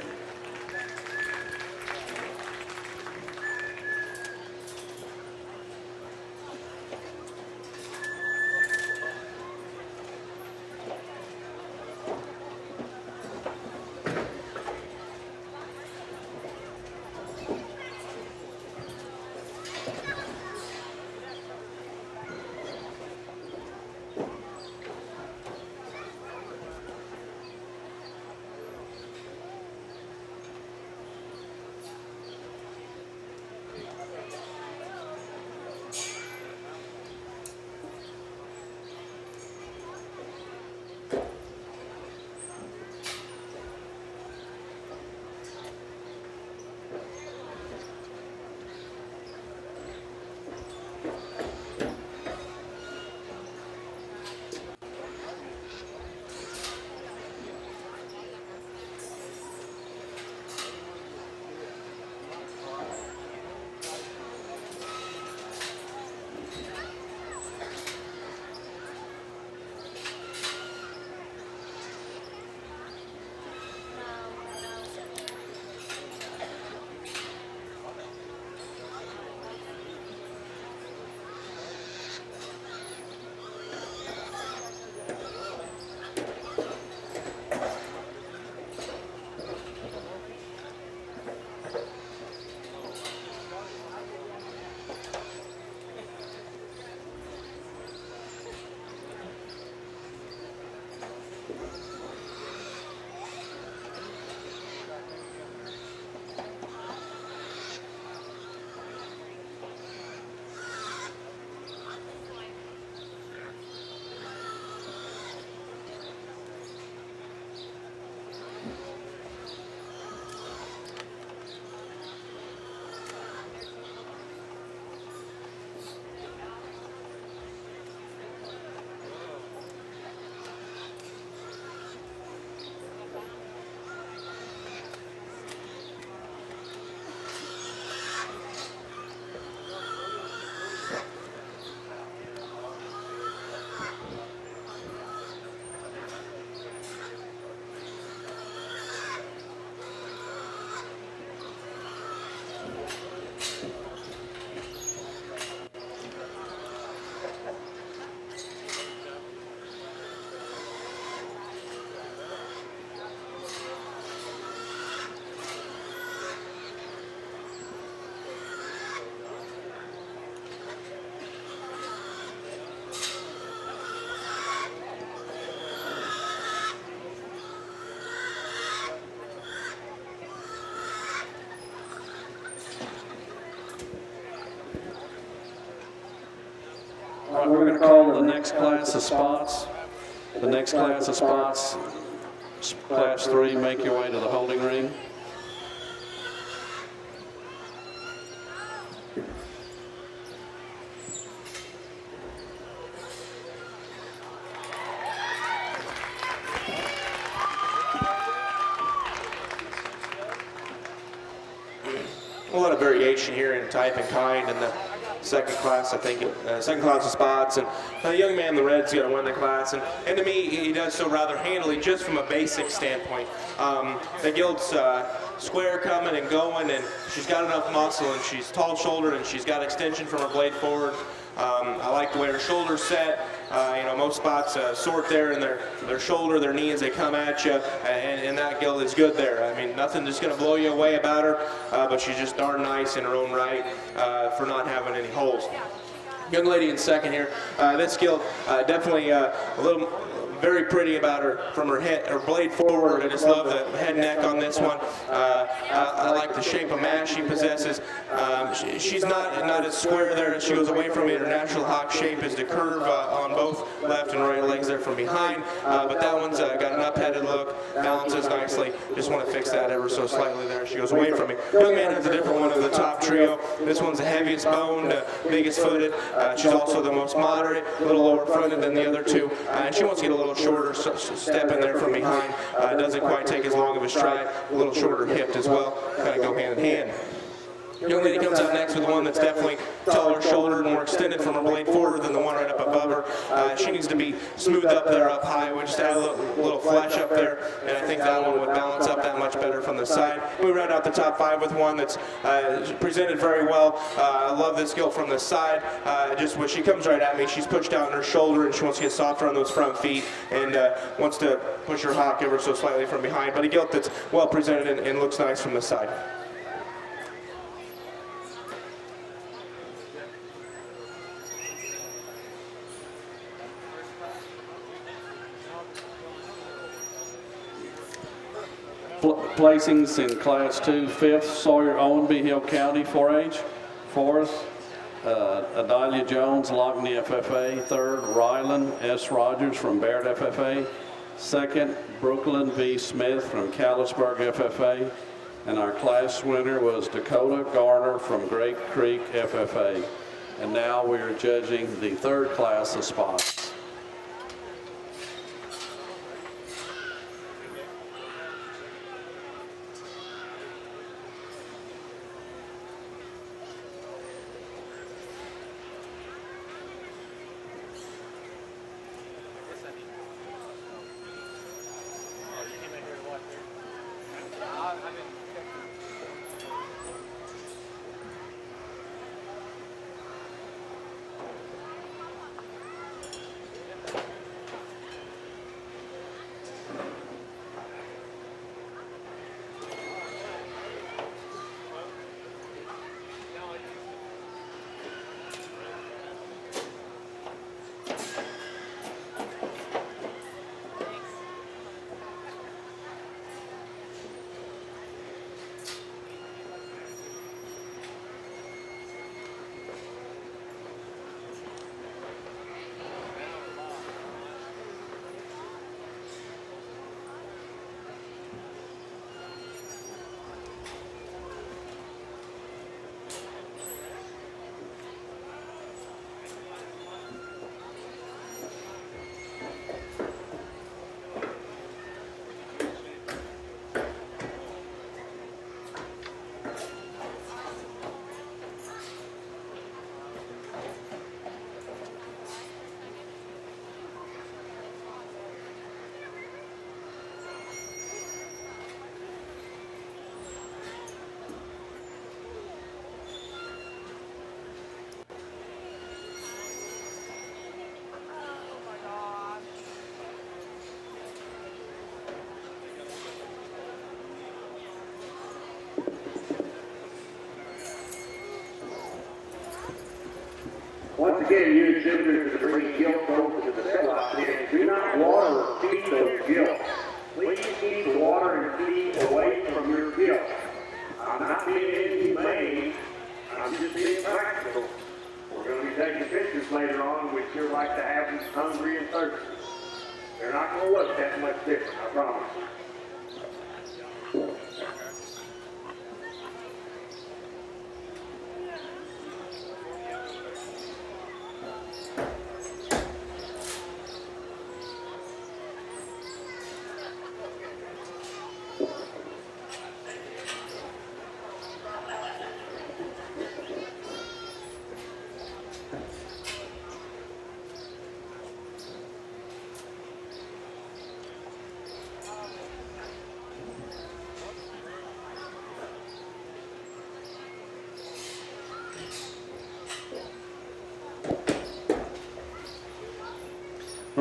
Speaker 3: All right, we're going to call the next class of spots. The next class of spots, class 3, make your way to the holding ring.
Speaker 5: a lot of variation here in type and kind in the second class, I think, second class of spots. And the young man in the red's going to win the class. And to me, he does so rather handily, just from a basic standpoint. The Gilts square coming and going, and she's got enough muscle, and she's tall-shouldered, and she's got extension from her blade forward. I like the way her shoulder's set. Most spots sort there in their shoulder, their knee as they come at you, and that gilt is good there. I mean, nothing just going to blow you away about her, but she's just darn nice in her own right for not having any holes. Young lady in second here. This gilt definitely a little very pretty about her from her blade forward. I just love the head and neck on this one. I like the shape of mass she possesses. She's not as square there as she goes away from it. Her natural hawk shape is the curve on both left and right legs there from behind. But that one's got an up-headed look, balances nicely. Just want to fix that ever so slightly there as she goes away from me. Young man has a different one of the top trio. This one's the heaviest boned, biggest footed. She's also the most moderate, a little lower fronted than the other two. And she wants to get a little shorter step in there from behind. Doesn't quite take as long of a stride. A little shorter hipped as well. Kind of go hand in hand. Young lady comes out next with one that's definitely taller shouldered and more extended from her blade forward than the one right up above her. She needs to be smoothed up there up high. We just add a little flesh up there, and I think that one would balance up that much better from the side. We round out the top five with one that's presented very well. I love this gilt from the side. Just when she comes right at me, she's pushed out in her shoulder, and she wants to get softer on those front feet, and wants to push her hawk ever so slightly from behind. But a gilt that's well presented and looks nice from the side.
Speaker 3: Placings in Class 2, 5th, Sawyer Owenby, Hill County, 4H. 4th, Adalia Jones, Lockney FFA. 3rd, Ryland S. Rogers from Baird FFA. 2nd, Brooklyn V. Smith from Callisburg FFA. And our class winner was Dakota Garner from Great Creek FFA. And now we are judging the 3rd class of spots.
Speaker 4: Once again, you exhibitors that are bringing gilts over to the sellout tent, do not water or feed those gilts. Please keep the water and feed away from your gilts. I'm not being inhumane, I'm just being practical. We're going to be taking pictures later on, we'd sure like to have them hungry and thirsty. They're not going to look that much different, I promise you.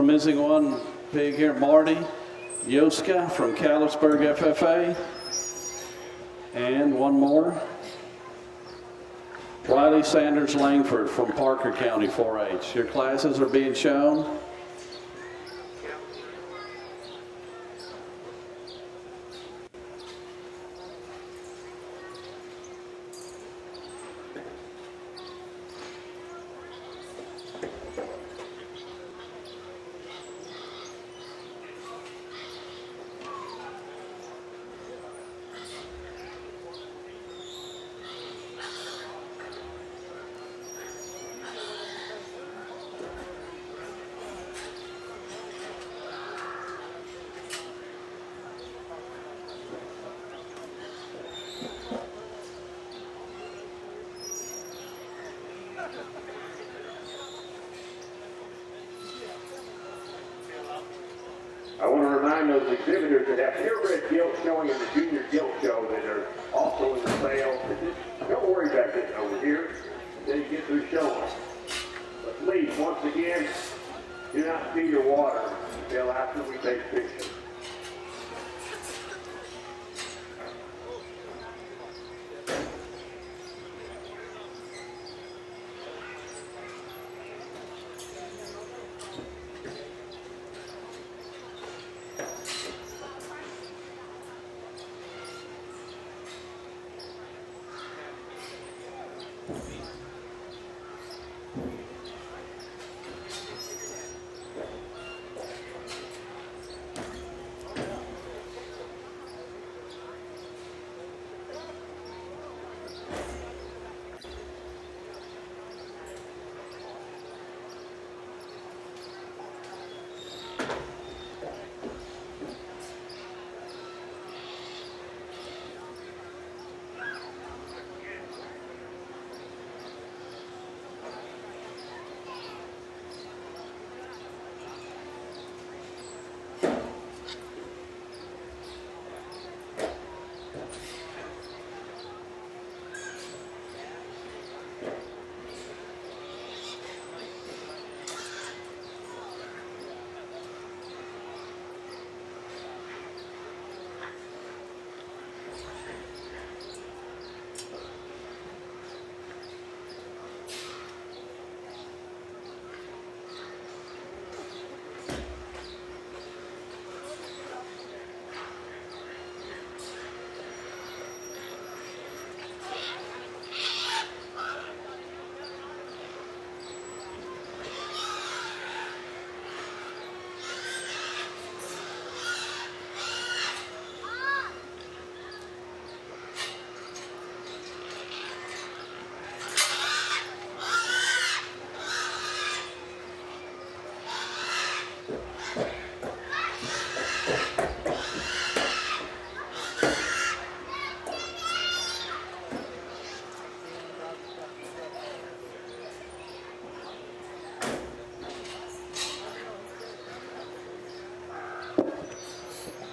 Speaker 3: missing one pig here, Marty Yoska from Calipsburg FFA. And one more. Riley Sanders Langford from Parker County 4-H. Your classes are being shown.
Speaker 4: I want to remind those exhibitors that have purebred gilts showing in the junior gilt show that are also in the sale. Don't worry about getting over here until you get through showing. But please, once again, do not feed or water until after we take pictures.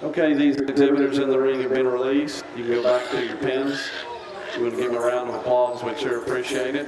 Speaker 3: Okay, these exhibitors in the ring have been released. You can go back to your pens. You want to give them a round of applause, we'd sure appreciate it.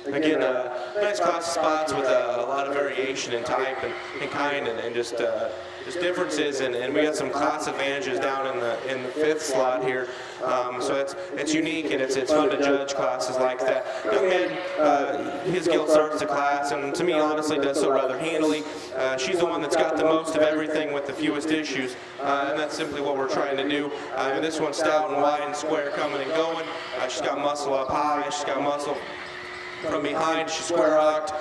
Speaker 5: Again, nice class of spots with a lot of variation in type and kind and just differences, and we got some class advantages down in the fifth slot here. So it's unique and it's fun to judge classes like that. Young man, his gilt starts the class, and to me, honestly, does so rather handily. She's the one that's got the most of everything with the fewest issues, and that's simply what we're trying to do. This one's stout and wide and square coming and going. She's got muscle up high. She's got muscle from behind. She's square-hocked.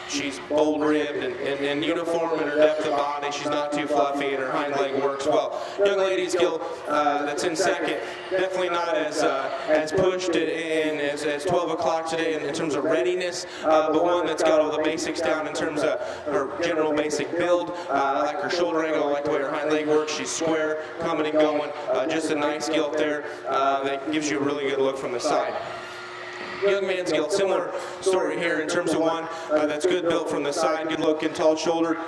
Speaker 5: She's bold-ribbed and uniform in her depth of body. She's not too fluffy, and her hind leg works well. Young lady's gilt that's in second, definitely not as pushed in as 12 o'clock today in terms of readiness, but one that's got all the basics down in terms of her general basic build. I like her shoulder angle. I like the way her hind leg works. She's square, coming and going. Just a nice gilt there that gives you a really good look from the side. Young man's gilt, similar story here in terms of one that's good built from the side, good looking, tall shouldered.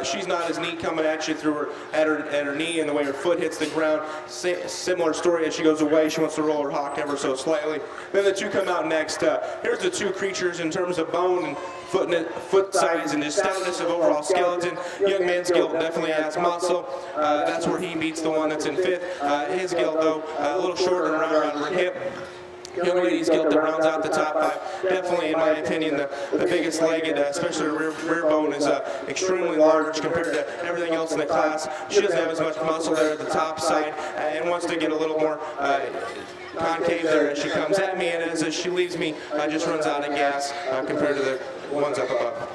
Speaker 5: She's not as neat coming at you through at her knee and the way her foot hits the ground. Similar story as she goes away. She wants to roll her hock ever so slightly. Then the two come out next. Here's the two creatures in terms of bone and foot size and just stoutness of overall skeleton. Young man's gilt definitely has muscle. That's where he beats the one that's in fifth. His gilt, though, a little shorter around her hip. Young lady's gilt that rounds out the top five. Definitely, in my opinion, the biggest legged, especially her rear bone, is extremely large compared to everything else in the class. She doesn't have as much muscle there at the top side and wants to get a little more concave there as she comes at me, and as she leaves me, just runs out of gas compared to the ones up above.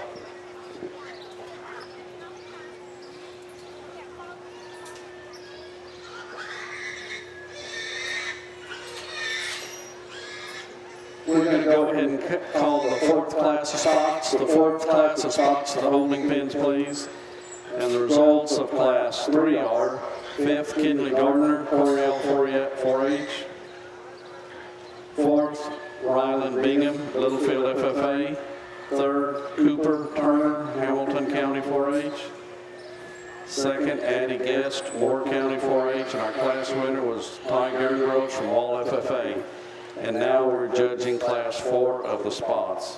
Speaker 3: We're going to go ahead and call the fourth class of spots. The fourth class of spots to the holding pins, please. And the results of class 3 are 5th, Kinley Gardner, Coriel 4H. 4th, Ryland Bingham, Littlefield FFA. 3rd, Cooper Turner, Hamilton County 4H. 2nd, Addie Guest, Moore County 4H. And our class winner was Ty Gerngross from Wall FFA. And now we're judging class 4 of the spots.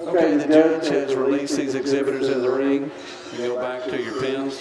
Speaker 3: Okay, the judge has released these exhibitors in the ring. You go back to your pins.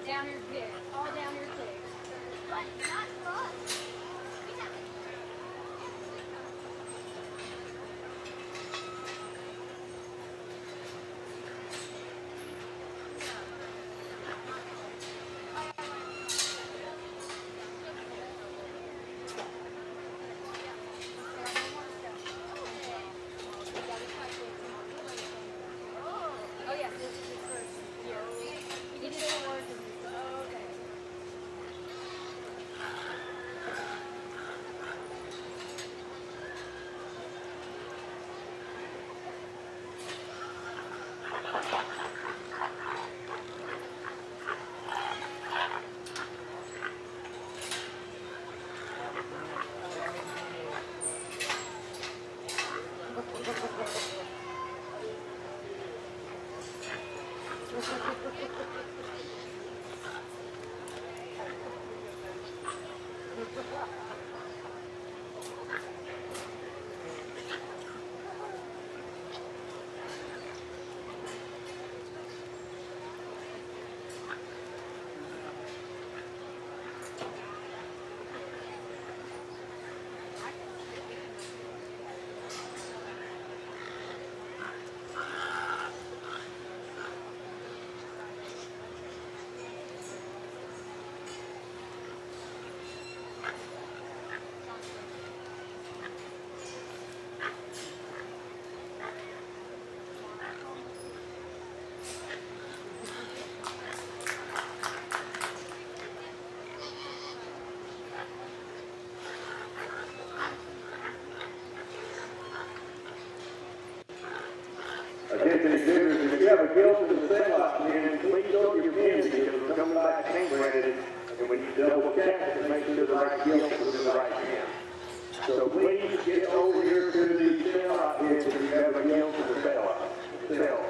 Speaker 12: Down your pig, all down your pig. But not fun. Oh yes, this is his first year. He did it work. Okay.
Speaker 4: Attention exhibitors, if you have a gilt in the sale out here, please open your pins because we're coming back hand granted. And when you double check it, make sure the right gilt is in the right pin. So please get over here to the sale out here if you have a gilt in the sale out. Sale.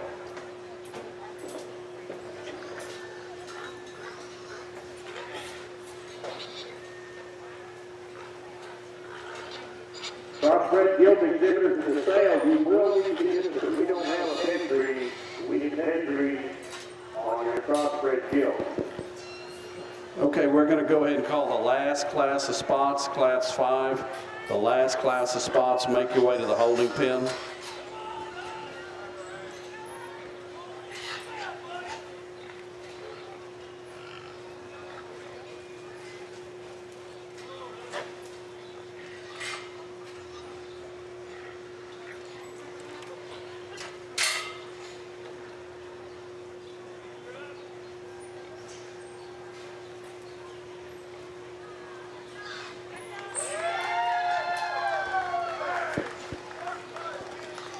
Speaker 4: Crossbred gilt exhibitors in the sale, you will need to get it because we don't have a pedigree. We need pedigree on your crossbred gilt.
Speaker 3: Okay, we're going to go ahead and call the last class of spots, class 5. The last class of spots, make your way to the holding pen.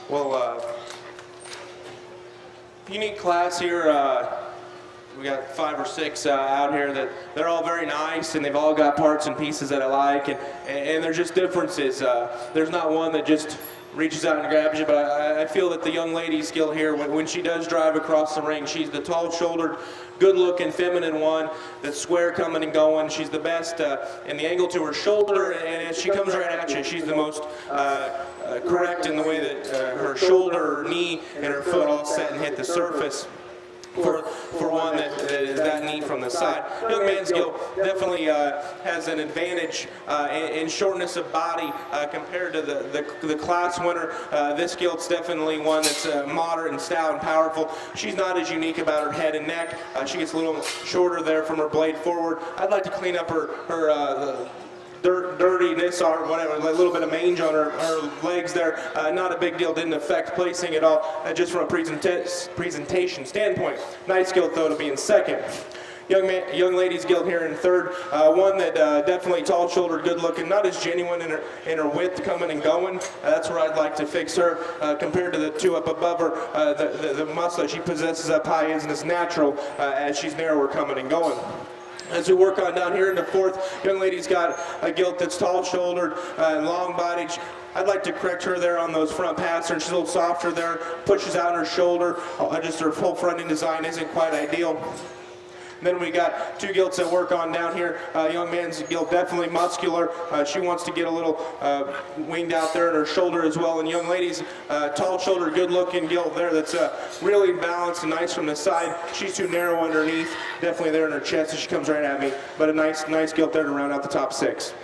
Speaker 5: Well, unique class here. We got 5 or 6 out here that they're all very nice and they've all got parts and pieces that I like and there's just differences. There's not one that just reaches out and grabs you, but I feel that the young lady's skill here, when she does drive across the ring, she's the tall-shouldered, good-looking, feminine one that's square coming and going. She's the best in the angle to her shoulder, and as she comes right at you, she's the most correct in the way that her shoulder, her knee, and her foot all set and hit the surface. for one that is that neat from the side. Young man's gilt definitely has an advantage in shortness of body compared to the class winner. This gilt's definitely one that's moderate and stout and powerful. She's not as unique about her head and neck. She gets a little shorter there from her blade forward. I'd like to clean up her dirtiness or whatever, a little bit of mange on her legs there. Not a big deal, didn't affect placing at all, just from a presentation standpoint. Nice gilt though to be in second. Young lady's gilt here in third. One that definitely tall-shouldered, good-looking, not as genuine in her width coming and going. That's where I'd like to fix her compared to the two up above her. The muscle that she possesses up high isn't as natural as she's narrower coming and going. As we work on down here into fourth, young lady's got a gilt that's tall-shouldered and long-bodied. I'd like to correct her there on those front pasterns. She's a little softer there, pushes out her shoulder. Just her full fronting design isn't quite ideal. Then we got two gilts that work on down here. Young man's gilt, definitely muscular. She wants to get a little winged out there in her shoulder as well. And young lady's tall-shouldered, good-looking gilt there that's really balanced and nice from the side. She's too narrow underneath. Definitely there in her chest, so she comes right at me. But a nice gilt there to round out the top six.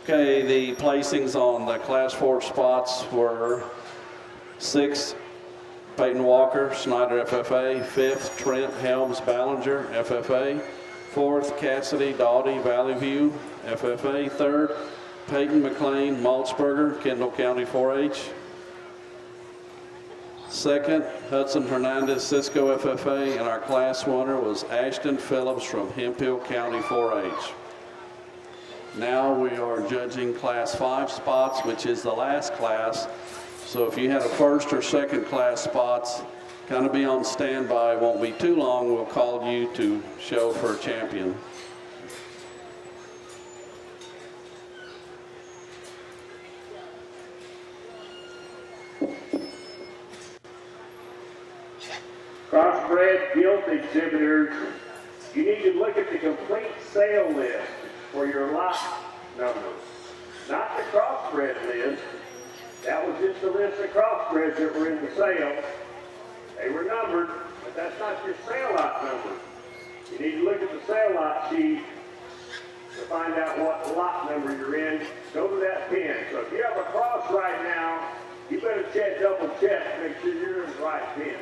Speaker 3: Okay, the placings on the Class 4 spots were 6th, Peyton Walker, Snyder FFA. 5th, Trent Helms Ballinger, FFA. 4th, Cassidy Doughty Valley View, FFA. 3rd, Peyton McLean Maltzberger, Kendall County 4-H. 2nd, Hudson Hernandez Cisco FFA, and our class winner was Ashton Phillips from Hemphill County 4-H. Now we are judging Class 5 spots, which is the last class. So if you had a first or second class spots, kind of be on standby. Won't be too long. We'll call you to show for a champion.
Speaker 4: Crossbred gilt exhibitors, you need to look at the complete sale list for your lot numbers, not the crossbred list. That was just a list of crossbreds that were in the sale. They were numbered, but that's not your sale lot number. You need to look at the sale lot sheet to find out what lot number you're in. Go to that pin. So if you have a cross right now, you better double check, make sure you're in the right pin.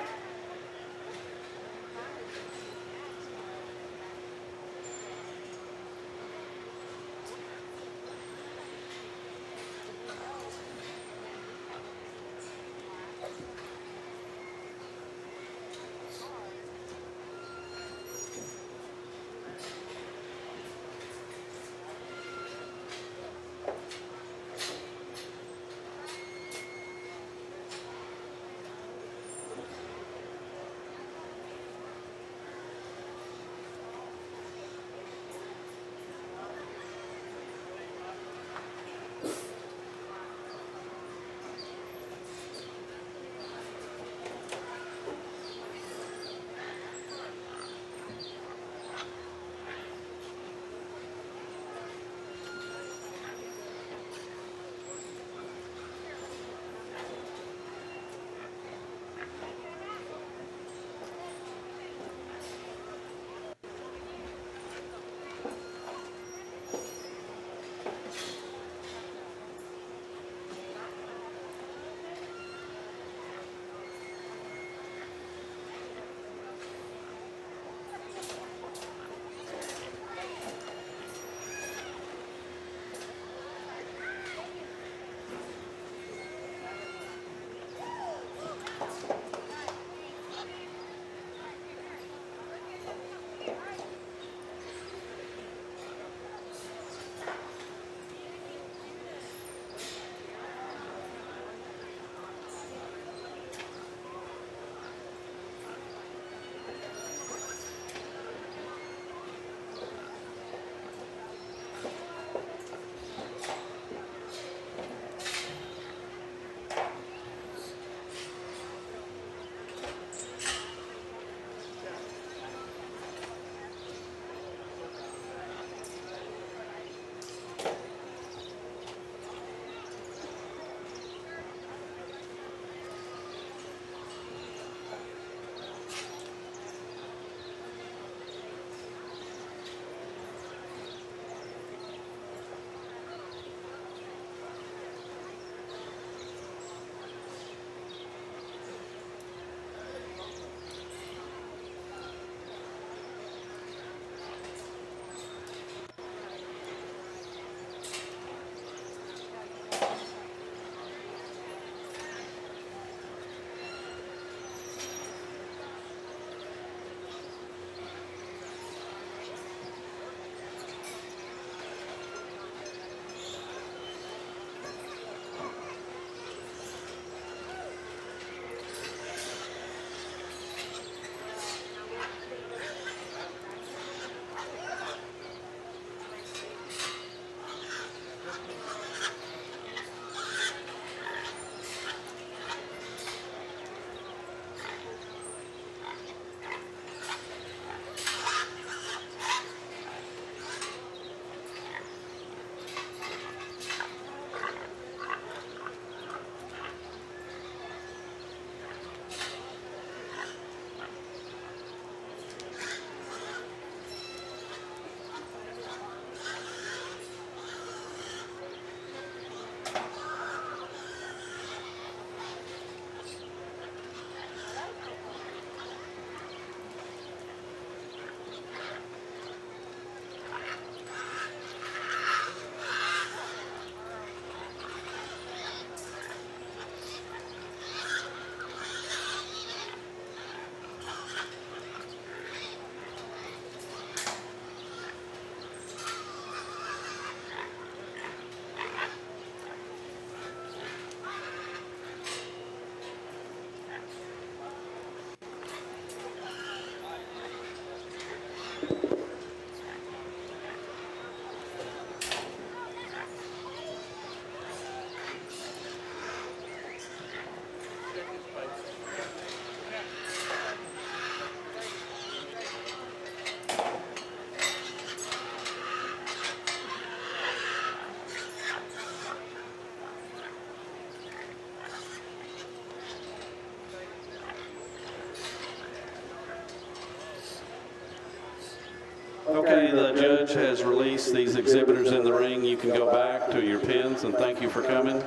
Speaker 3: Okay, the judge has released these exhibitors in the ring. You can go back to your pins, and thank you for coming.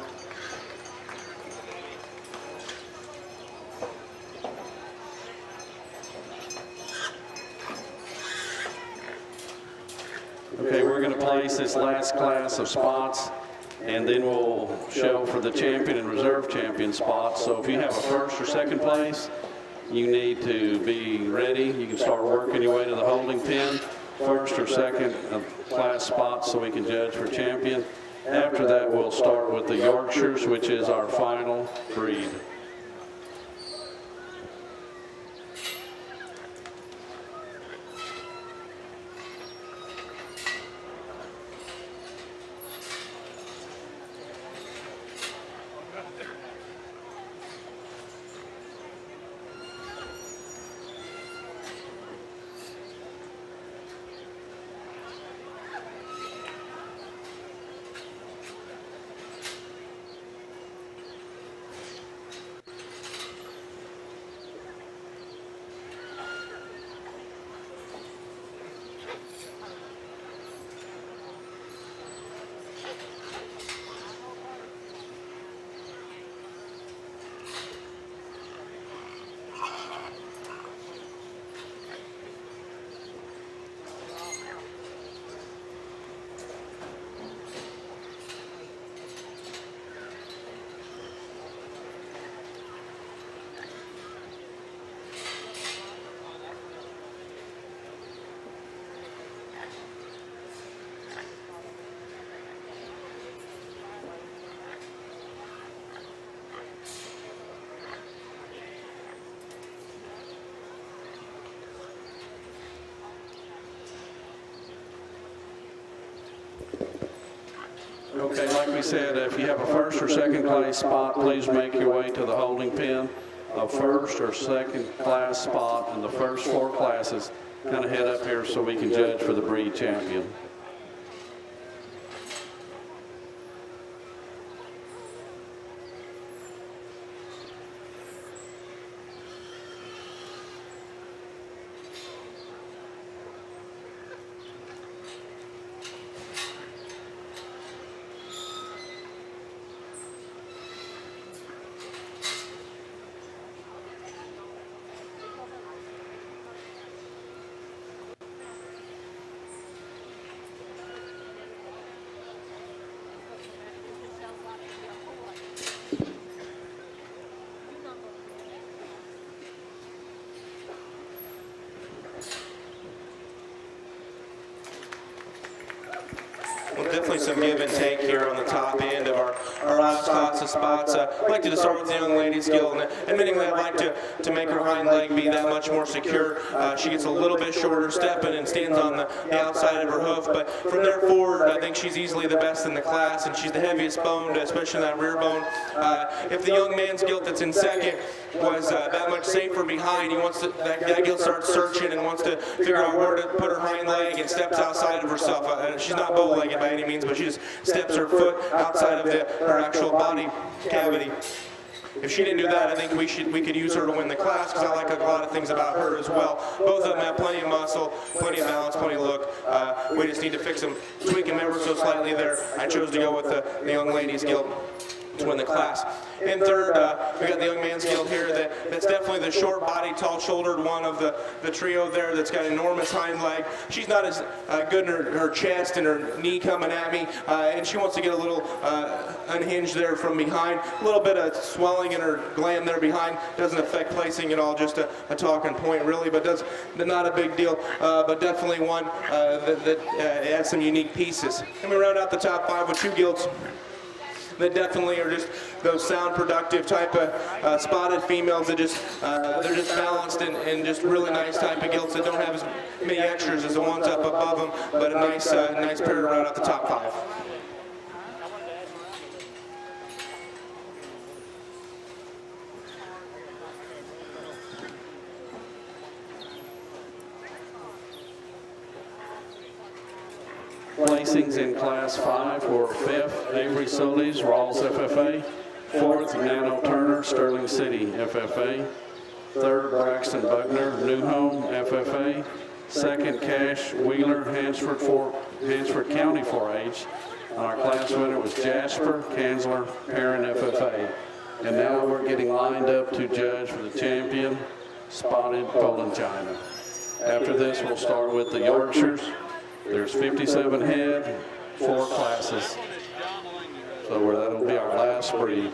Speaker 3: Okay, we're going to place this last class of spots, and then we'll show for the champion and reserve champion spots. So if you have a first or second place, you need to be ready. You can start working your way to the holding pin, first or second class spots, so we can judge for champion. After that, we'll start with the Yorkshires, which is our final breed. Okay, like we said, if you have a first or second class spot, please make your way to the holding pin. A first or second class spot in the first 4 classes. Kind of head up here so we can judge for the breed champion.
Speaker 5: Well, definitely some give and take here on the top end of our last class of spots. I'd like to start with the young lady's gilt, and admittingly I'd like to make her hind leg be that much more secure. She gets a little bit shorter stepping and stands on the outside of her hoof, but from there forward I think she's easily the best in the class, and she's the heaviest boned, especially that rear bone. If the young man's gilt that's in second was that much safer behind, he wants to, that gilt starts searching and wants to figure out where to put her hind leg and steps outside of herself. She's not bow-legged by any means, but she just steps her foot outside of her actual body cavity. If she didn't do that, I think we could use her to win the class, because I like a lot of things about her as well. Both of them have plenty of muscle, plenty of balance, plenty of look. We just need to fix them, tweak them ever so slightly there. I chose to go with the young lady's gilt to win the class. And third, we got the young man's gilt here that's definitely the short body, tall shouldered one of the trio there that's got enormous hind leg. She's not as good in her chest and her knee coming at me, and she wants to get a little unhinged there from behind. A little bit of swelling in her gland there behind. Doesn't affect placing at all, just a talking point really, but not a big deal, but definitely one that has some unique pieces. And we round out the top 5 with 2 gilts that definitely are just those sound productive type of spotted females that just they're just balanced and just really nice type of gilts that don't have as many extras as the ones up above them, but a nice nice pair to round out the top 5.
Speaker 3: Placings in Class 5 were 5th, Avery Solis, Rawls FFA. 4th, Nano Turner, Sterling City FFA. 3rd, Braxton Bugner, New Home FFA. Second, Cash Wheeler, Hansford County 4-H. Our class winner was Jasper Kanzler, Parent FFA. And now we're getting lined up to judge for the champion, Spotted Poland China. After this, we'll start with the Yorkshires. There's 57 head, 4 classes. So that'll be our last breed.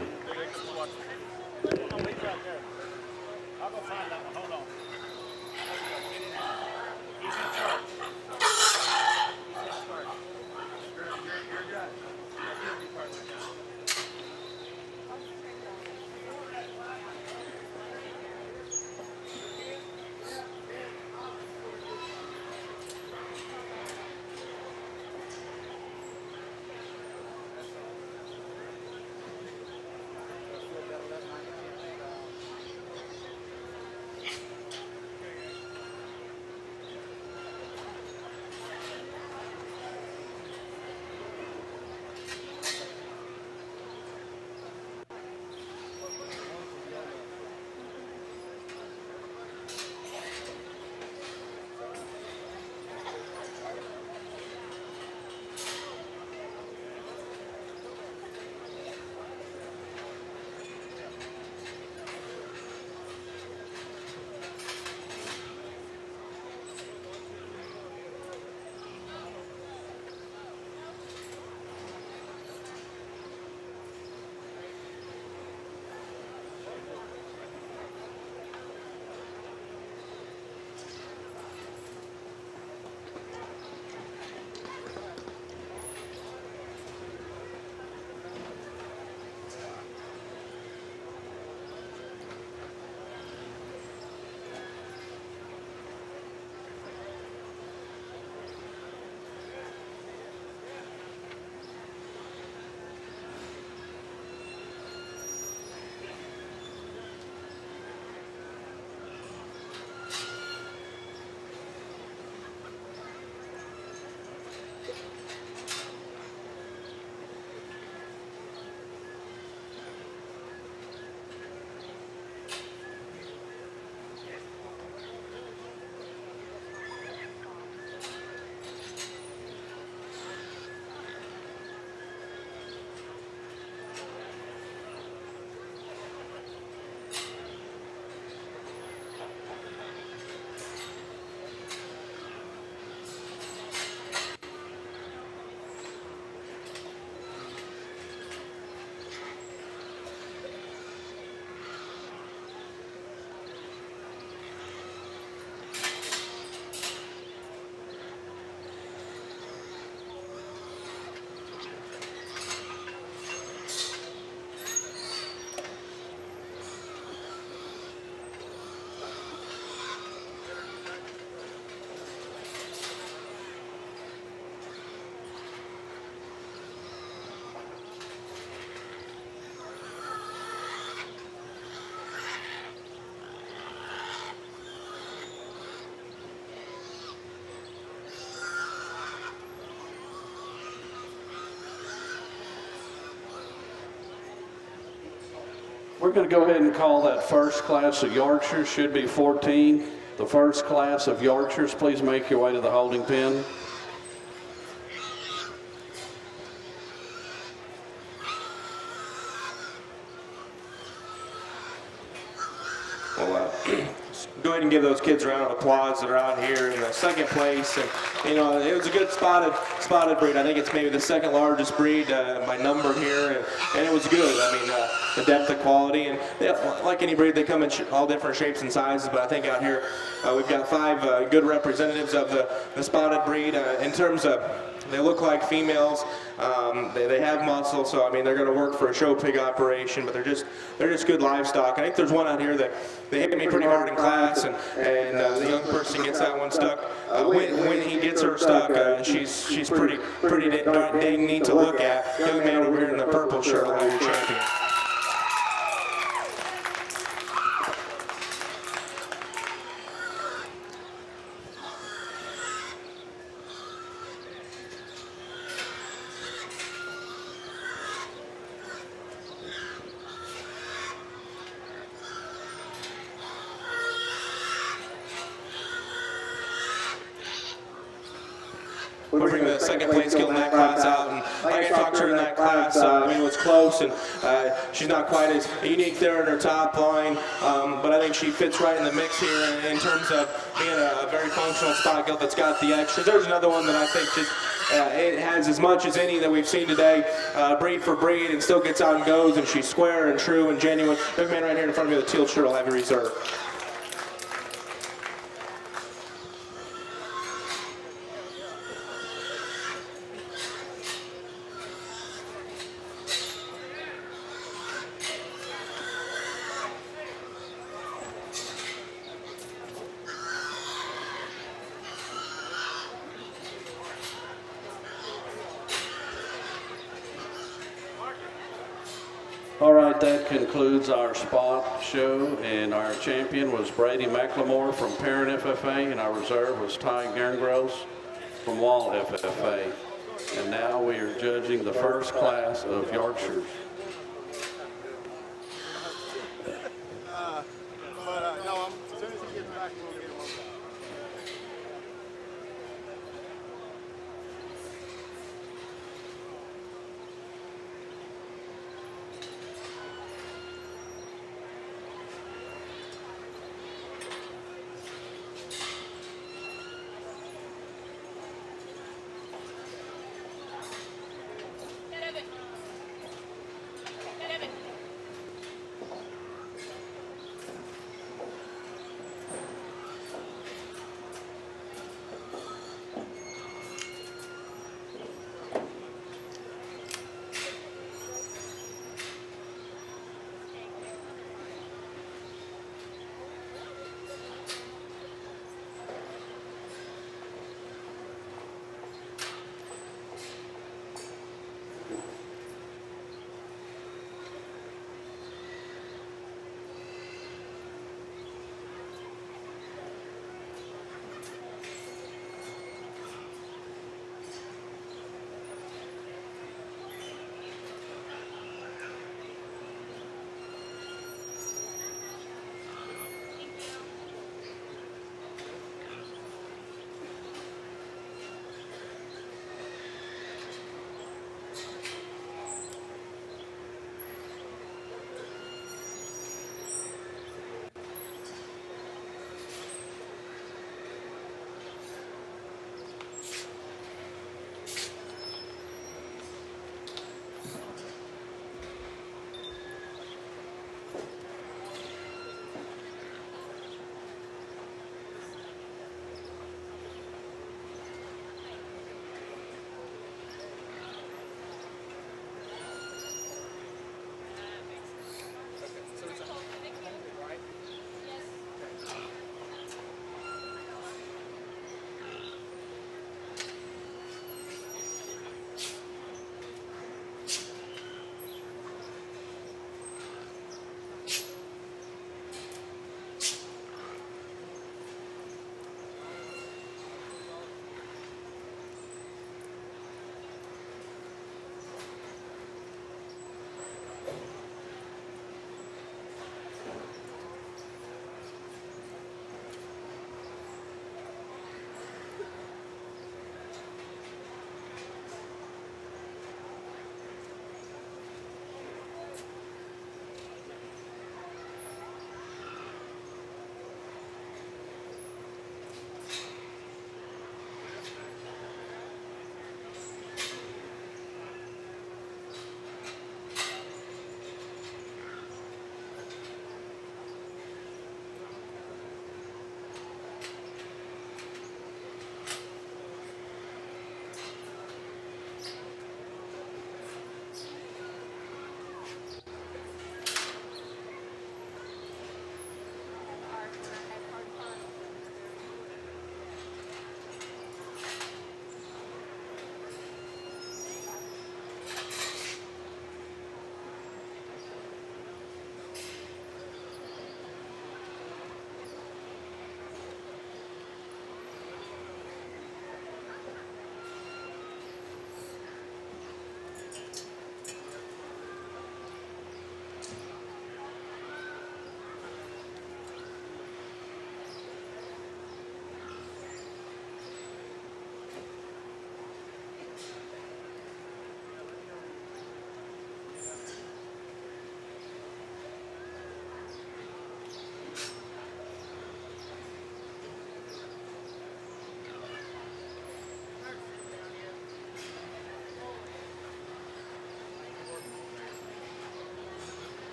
Speaker 3: We're going to go ahead and call that first class of Yorkshires, should be 14. The first class of Yorkshires, please make your way to the holding pen.
Speaker 5: Go ahead and give those kids a round of applause that are out here in the second place. And you know, it was a good spotted breed. I think it's maybe the second largest breed by number here, and it was good. I mean, the depth of quality, and like any breed, they come in all different shapes and sizes. But I think out here we've got 5 good representatives of the spotted breed. In terms of, they look like females. They have muscle, so I mean they're going to work for a show pig operation, but they're just good livestock. I think there's one out here that they hit me pretty hard in class, and the young person gets that one stuck. When he gets her stuck, she's pretty dang neat to look at. Young man over here in the purple shirt will be your champion. we'll bring the second place gilt in that class out. And like I talked to her in that class, I mean, it was close, and she's not quite as unique there in her top line, but I think she fits right in the mix here in terms of being a very functional stock gilt that's got the extras. There's another one that I think just it has as much as any that we've seen today, breed for breed, and still gets out and goes, and she's square and true and genuine. Big man right here in front of me with the teal shirt will have you reserved.
Speaker 3: All right, that concludes our spot show, and our champion was Brady McLemore from Parent FFA, and our reserve was Ty Gerngross from Wall FFA. And now we are judging the first class of Yorkshires.
Speaker 9: No, as soon as he gets back, we'll get him on.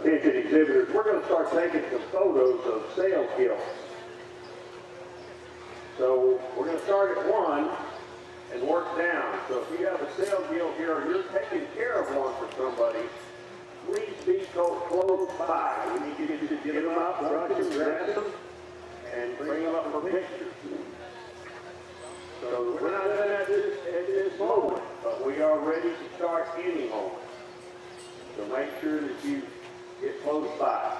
Speaker 4: Attention exhibitors, we're going to start taking some photos of sale gilts. So we're going to start at 1 and work down. So if you have a sale gilt here or you're taking care of one for somebody, please be close by. We need you to get them out, brush them, dress them, and bring them up for pictures. So we're not done at this moment, but we are ready to start any moment. So make sure that you get close by.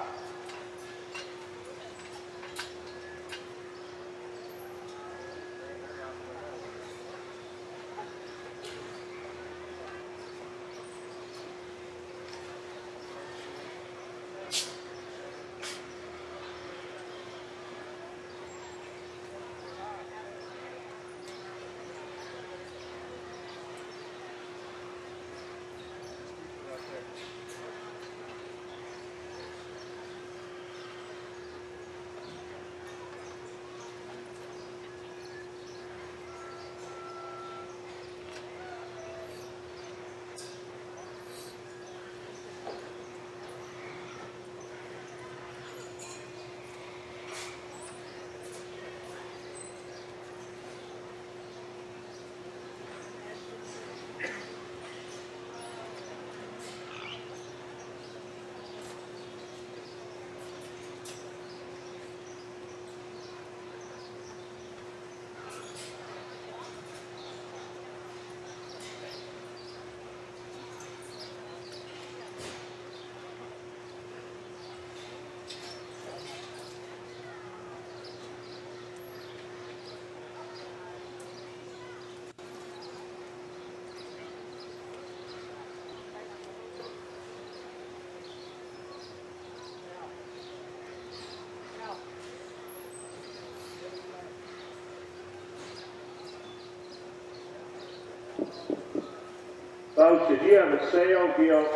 Speaker 4: Folks, if you have a sale gilt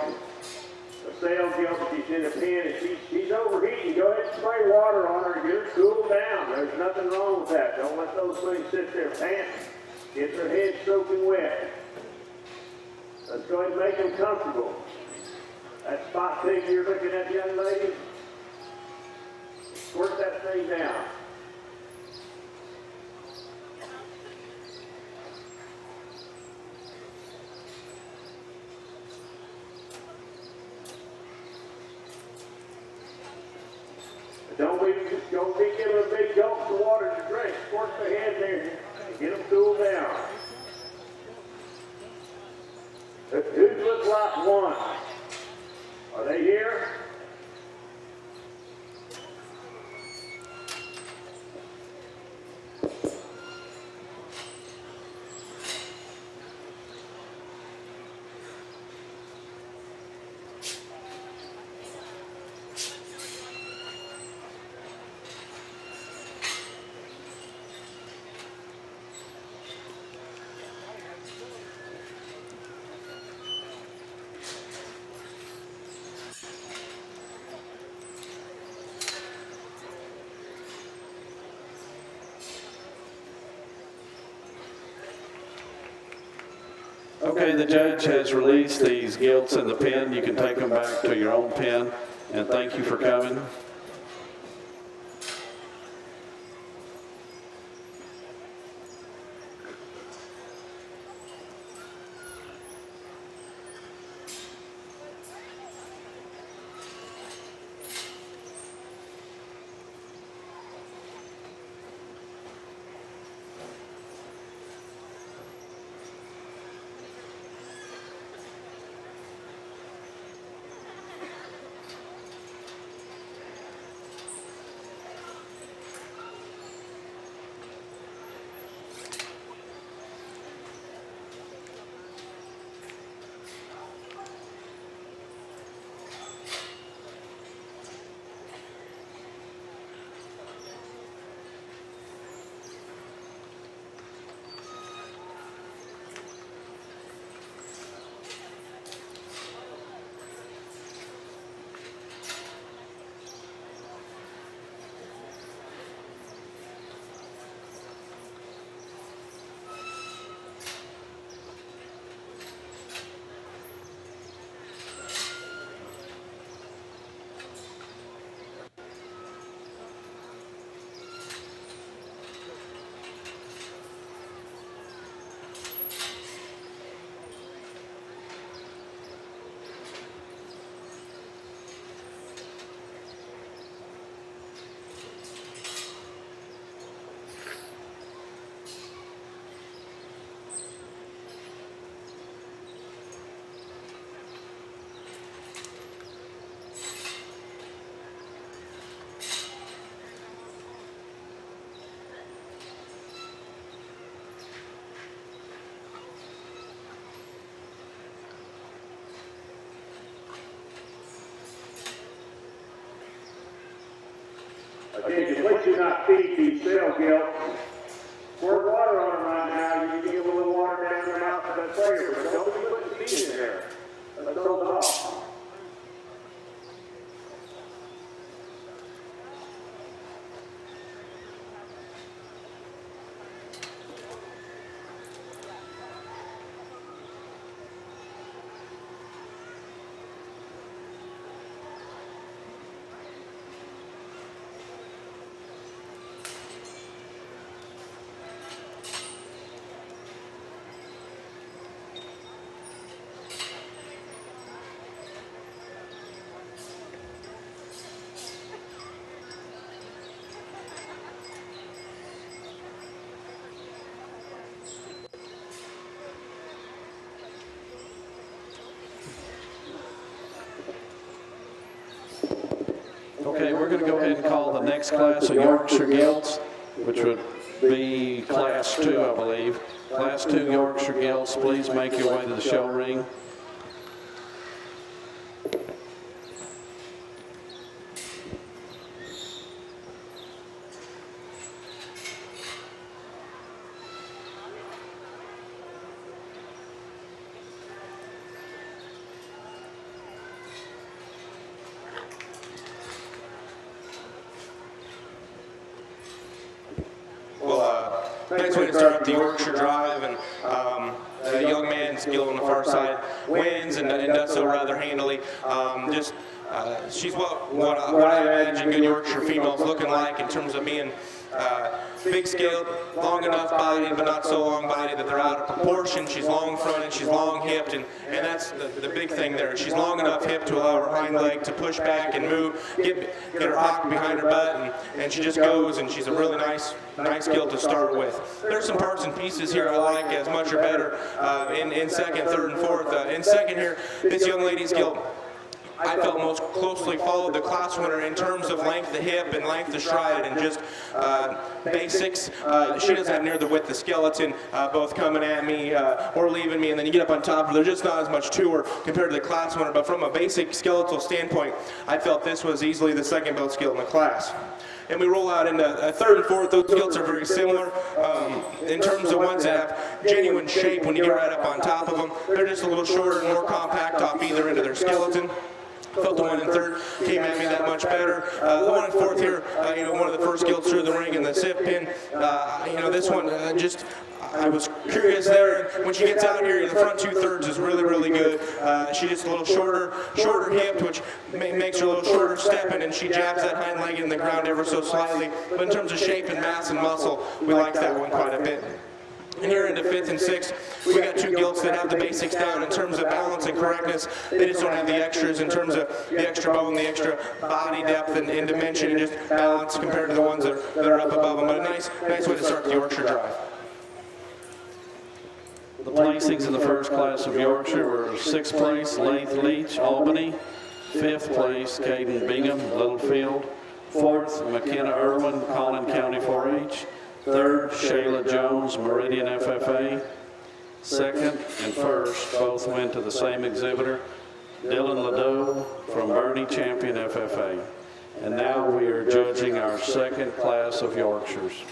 Speaker 4: that she's in a pen and she's overheating, go ahead and spray water on her and get her cooled down. There's nothing wrong with that. Don't let those things sit there panting. Get their head soaking wet. Let's go ahead and make them comfortable. That spot pig you're looking at, young lady, squirt that thing down. Don't be giving them big gulps of water to drink. Squirt the head there. Get them cooled down. Who's with lot 1? Are they here?
Speaker 3: Okay, the judge has released these gilts in the pen. You can take them back to your own pen, and thank you for coming.
Speaker 4: Attention, please do not feed these sale gilts. Pour water on them right now. You need to give a little water down their mouth for that flavor, but don't be putting feed in there. Let those off.
Speaker 3: Okay, we're going to go ahead and call the next class of Yorkshire Gilts, which would be Class 2, I believe. Class 2 Yorkshire Gilts, please make your way to the show ring.
Speaker 5: Nice way to start the Yorkshire Drive, and the young man's gilt on the far side wins and does so rather handily. She's what I imagine good Yorkshire females looking like in terms of being big scaled, long enough bodied, but not so long bodied that they're out of proportion. She's long fronted, she's long hipped, and that's the big thing there. She's long enough hip to allow her hind leg to push back and move, get her hock behind her butt, and she just goes, and she's a really nice gilt to start with. There's some parts and pieces here I like as much or better in second, third, and fourth. In second here, this young lady's gilt I felt most closely followed the class winner in terms of length of hip and length of stride and just basics. She doesn't have near the width of skeleton, both coming at me or leaving me, and then you get up on top of her. There's just not as much to her compared to the class winner, but from a basic skeletal standpoint, I felt this was easily the second best gilt in the class. And we roll out into third and fourth. Those gilts are very similar in terms of ones that have genuine shape when you get right up on top of them. They're just a little shorter and more compact off either end of their skeleton. Felt the one in third came at me that much better. The one in fourth here, one of the first gilts through the ring and the sip pin. This one I was curious there. When she gets out here, the front 2/3 is really, really good. She's just a little shorter hipped, which makes her a little shorter stepping, and she jabs that hind leg in the ground ever so slightly. But in terms of shape and mass and muscle, we like that one quite a bit. And here into fifth and sixth, we got two gilts that have the basics down in terms of balance and correctness. They just don't have the extras in terms of the extra bone, the extra body depth and dimension, and just balance compared to the ones that are up above them. But a nice way to start the Yorkshire Drive.
Speaker 3: The placings in the first class of Yorkshire were 6th place, Lath Leach, Albany. 5th place, Caden Bingham, Littlefield. 4th, McKenna Irwin, Collin County 4-H. 3rd, Shayla Jones, Meridian FFA. 2nd and 1st both went to the same exhibitor, Dylan Ladeau from Bernie Champion FFA. And now we are judging our second class of Yorkshires.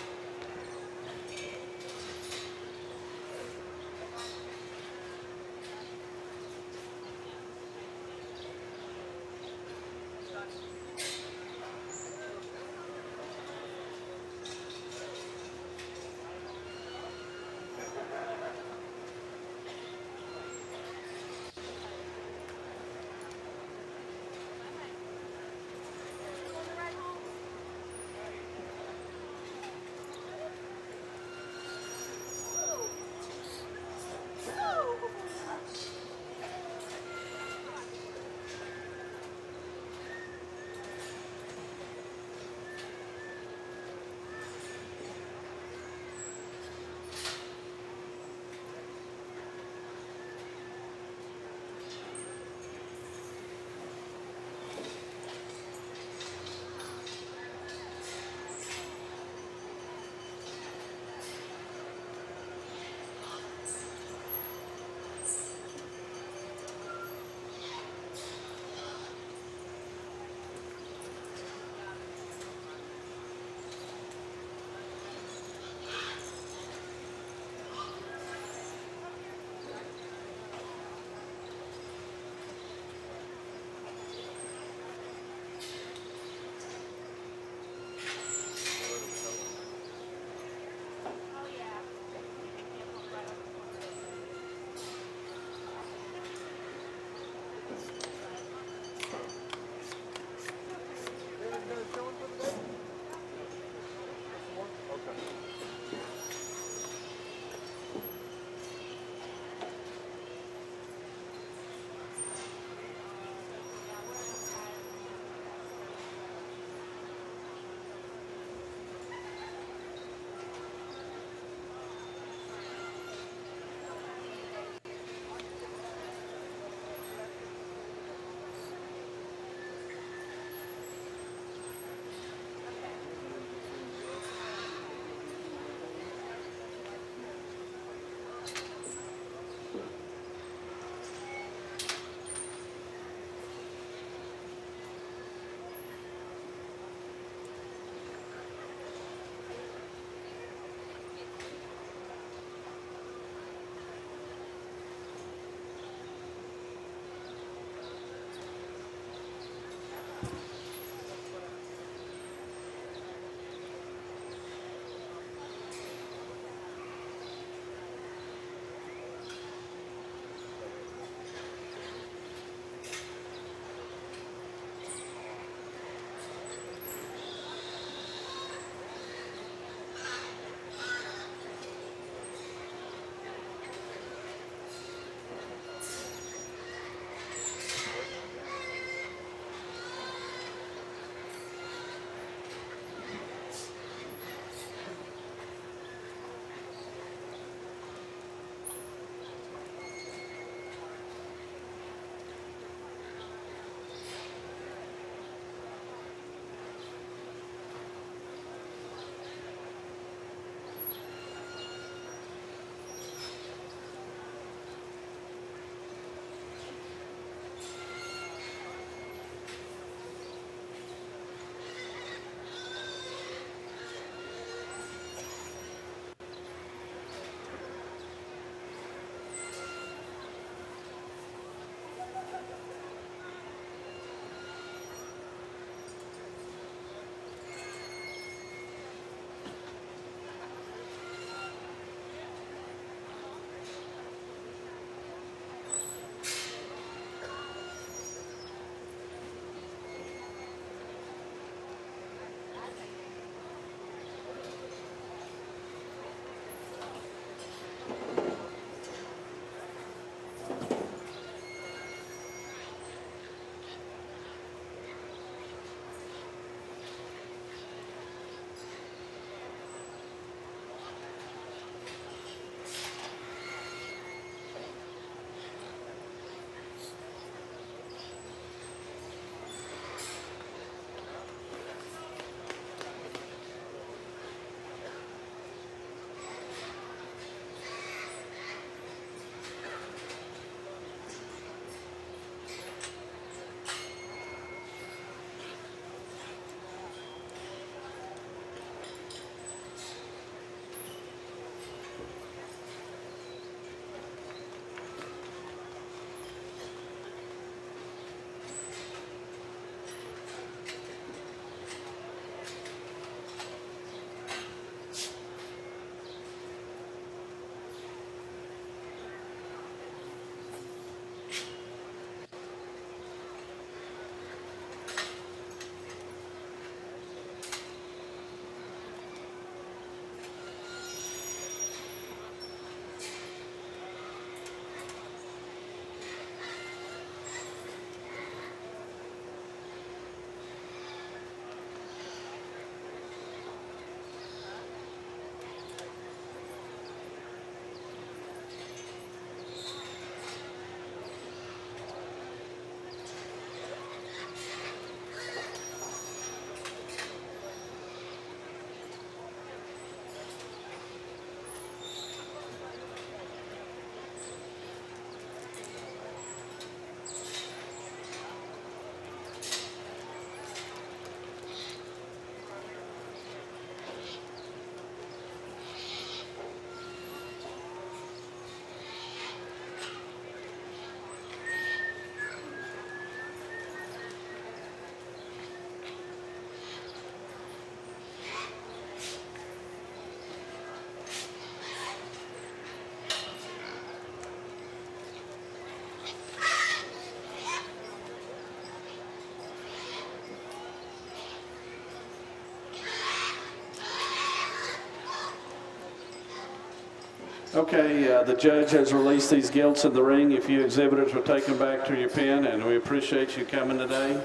Speaker 3: Okay, the judge has released these gilts in the ring. If you exhibitors will take them back to your pen, and we appreciate you coming today.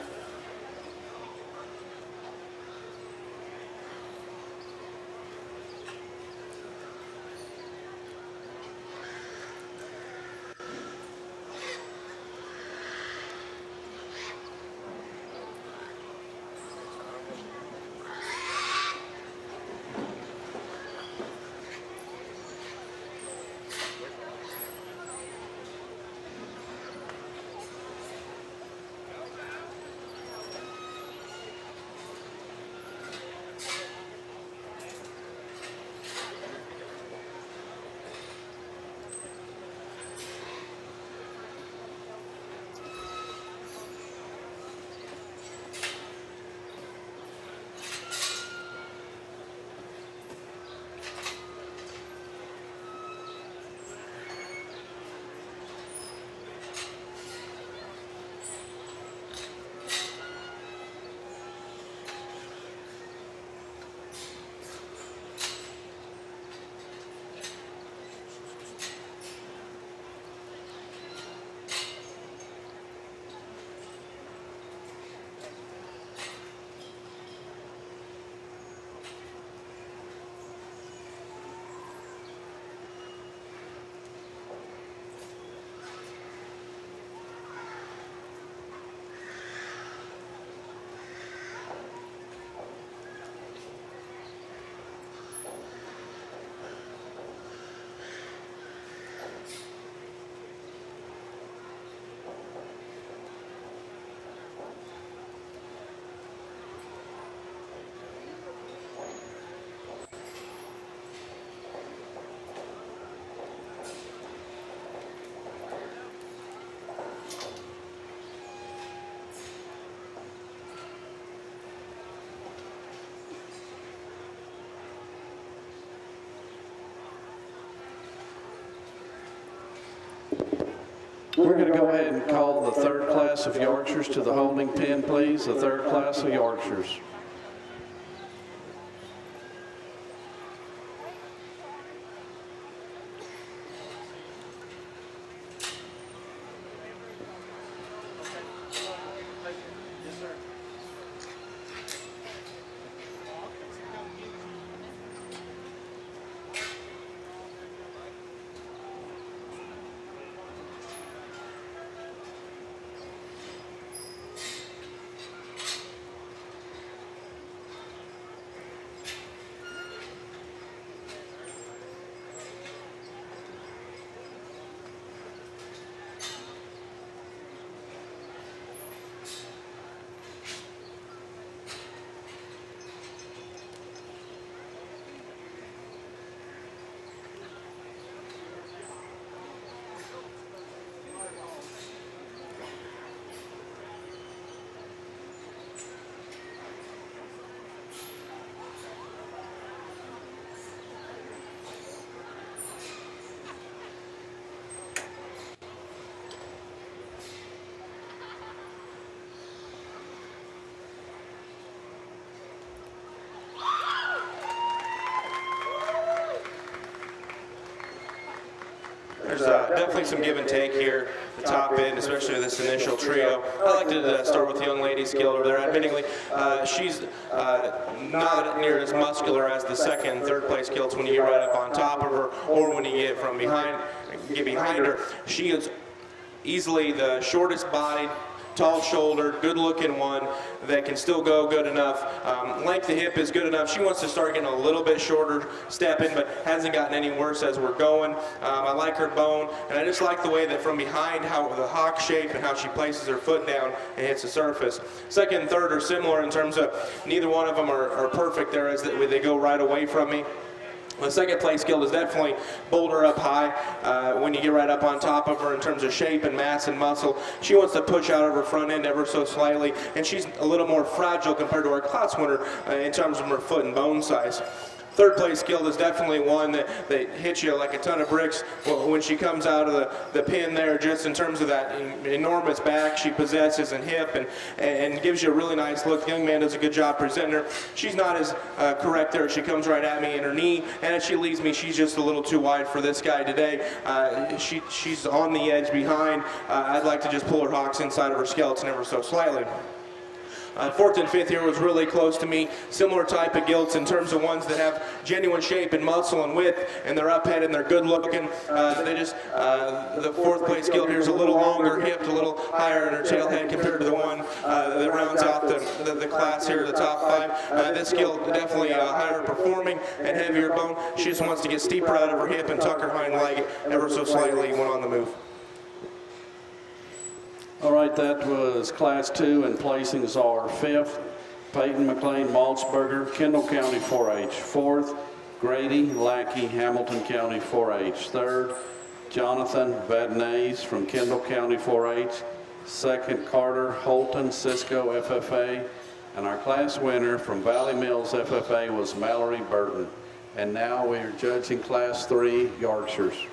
Speaker 3: We're going to go ahead and call the third class of Yorkshires to the holding pen, please. The third class of Yorkshires.
Speaker 5: There's definitely some give and take here, the top end, especially this initial trio. I like to start with the young lady's gilt over there. Admittingly, she's not near as muscular as the second and third place gilts when you get right up on top of her or when you get from behind, her. She is easily the shortest bodied, tall-shouldered, good-looking one that can still go good enough. Length of hip is good enough. She wants to start getting a little bit shorter stepping, but hasn't gotten any worse as we're going. I like her bone, and I just like the way that from behind, how the hawk shape and how she places her foot down and hits the surface. Second and third are similar in terms of neither one of them are perfect there as they go right away from me. The second place gilt is definitely bolder up high when you get right up on top of her in terms of shape and mass and muscle. She wants to push out of her front end ever so slightly, and she's a little more fragile compared to our class winner in terms of her foot and bone size. Third place Gilt is definitely one that hits you like a ton of bricks when she comes out of the pin there, just in terms of that enormous back she possesses and hip, and gives you a really nice look. The young man does a good job presenting her. She's not as correct there. She comes right at me in her knee, and as she leaves me, she's just a little too wide for this guy today. She's on the edge behind. I'd like to just pull her hocks inside of her skeleton ever so slightly. Fourth and fifth here was really close to me. Similar type of gilts in terms of ones that have genuine shape and muscle and width, and they're up-headed and they're good looking. The fourth place gilt here is a little longer hipped, a little higher in her tail head compared to the one that rounds out the class here, the top five. This gilt definitely higher performing and heavier bone. She just wants to get steeper out of her hip and tuck her hind leg ever so slightly when on the move.
Speaker 3: All right, that was Class 2, and placings are 5th, Peyton McLean Maltzberger, Kendall County 4-H. 4th, Grady Lackey, Hamilton County 4-H. 3rd, Jonathan Vadnais from Kendall County 4-H. 2nd, Carter Holton, Cisco FFA. And our class winner from Valley Mills FFA was Mallory Burton. And now we are judging Class 3 Yorkshires.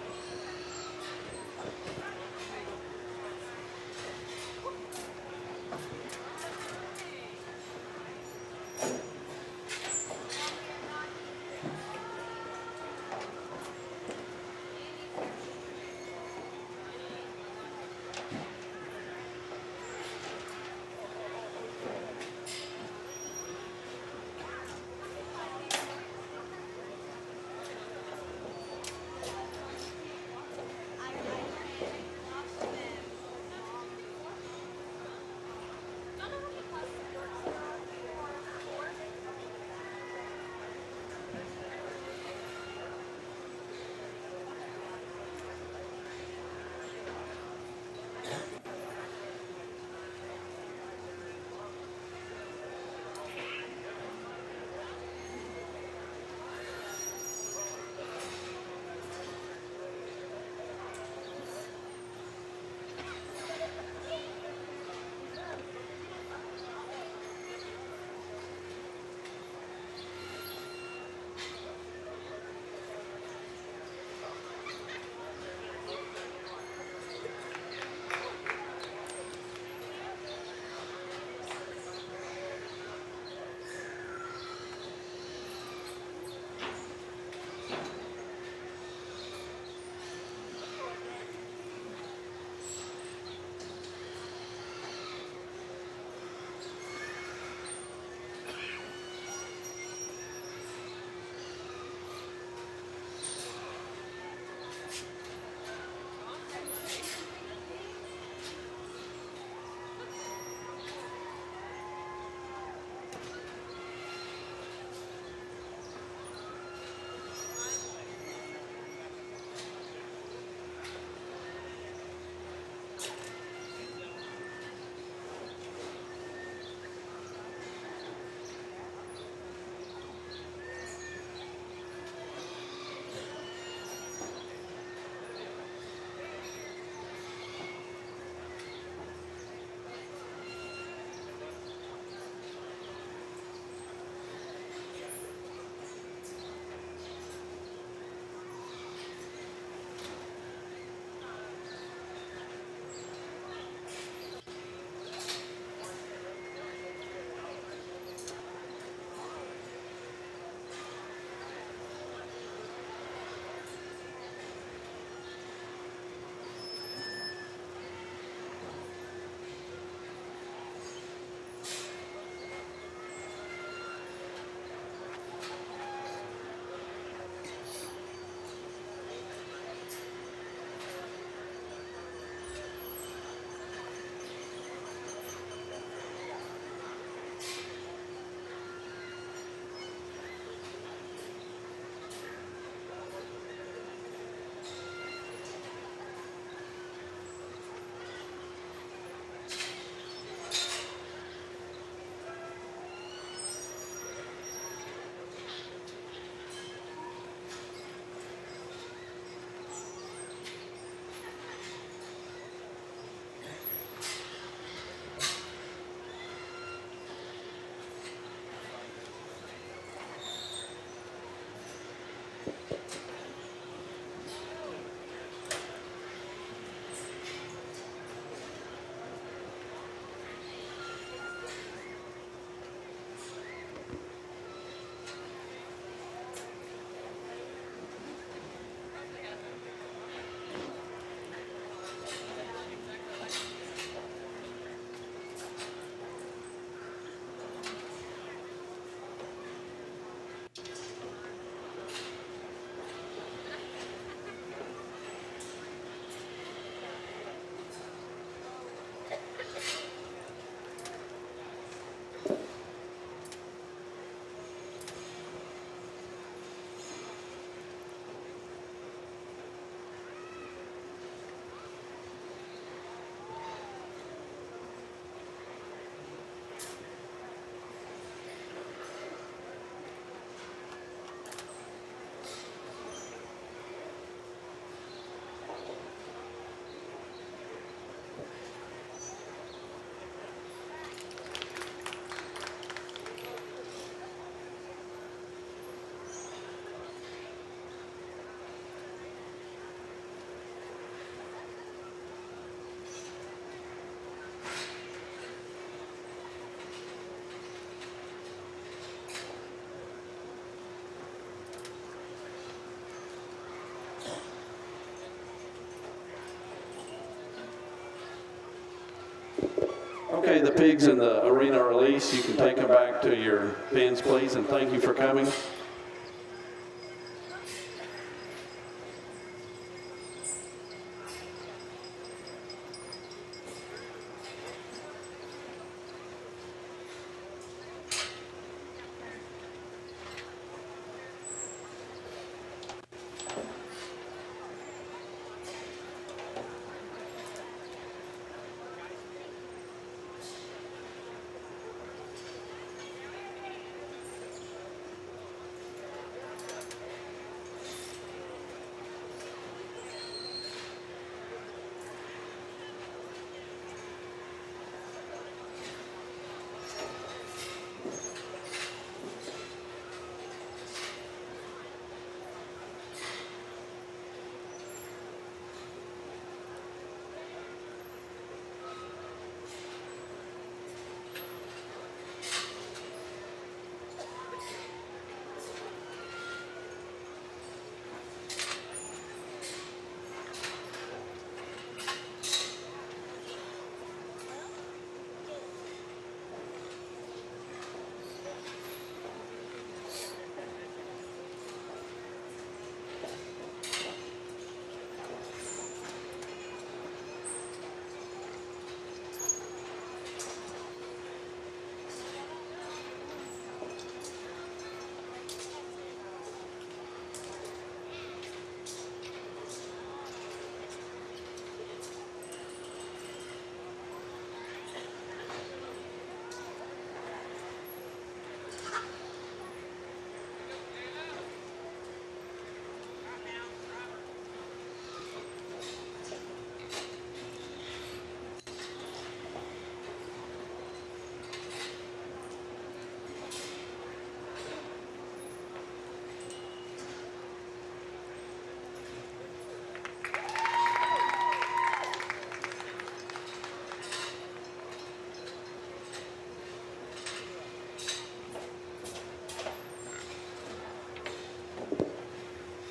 Speaker 3: Okay, the pigs in the arena are released. You can take them back to your pens, please, and thank you for coming.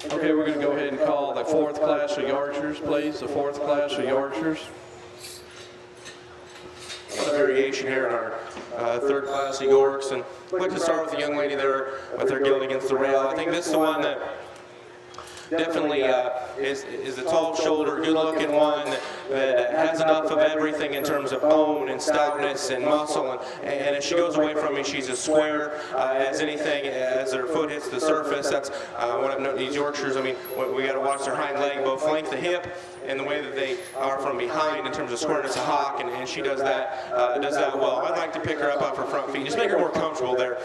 Speaker 3: Okay, we're going to go ahead and call the fourth class of Yorkshires, please. The fourth class of Yorkshires.
Speaker 5: A variation here in our third class of Yorks, and I'd like to start with the young lady there with her gilt against the rail. I think this is the one that definitely is the tall-shouldered, good-looking one that has enough of everything in terms of bone and stoutness and muscle. And as she goes away from me, she's as square as anything. As her foot hits the surface, that's what I've noticed. These Yorkshires, I mean, we got to watch their hind leg, both length of hip and the way that they are from behind in terms of squareness of hock, and she does that well. I'd like to pick her up off her front feet, just make her more comfortable there.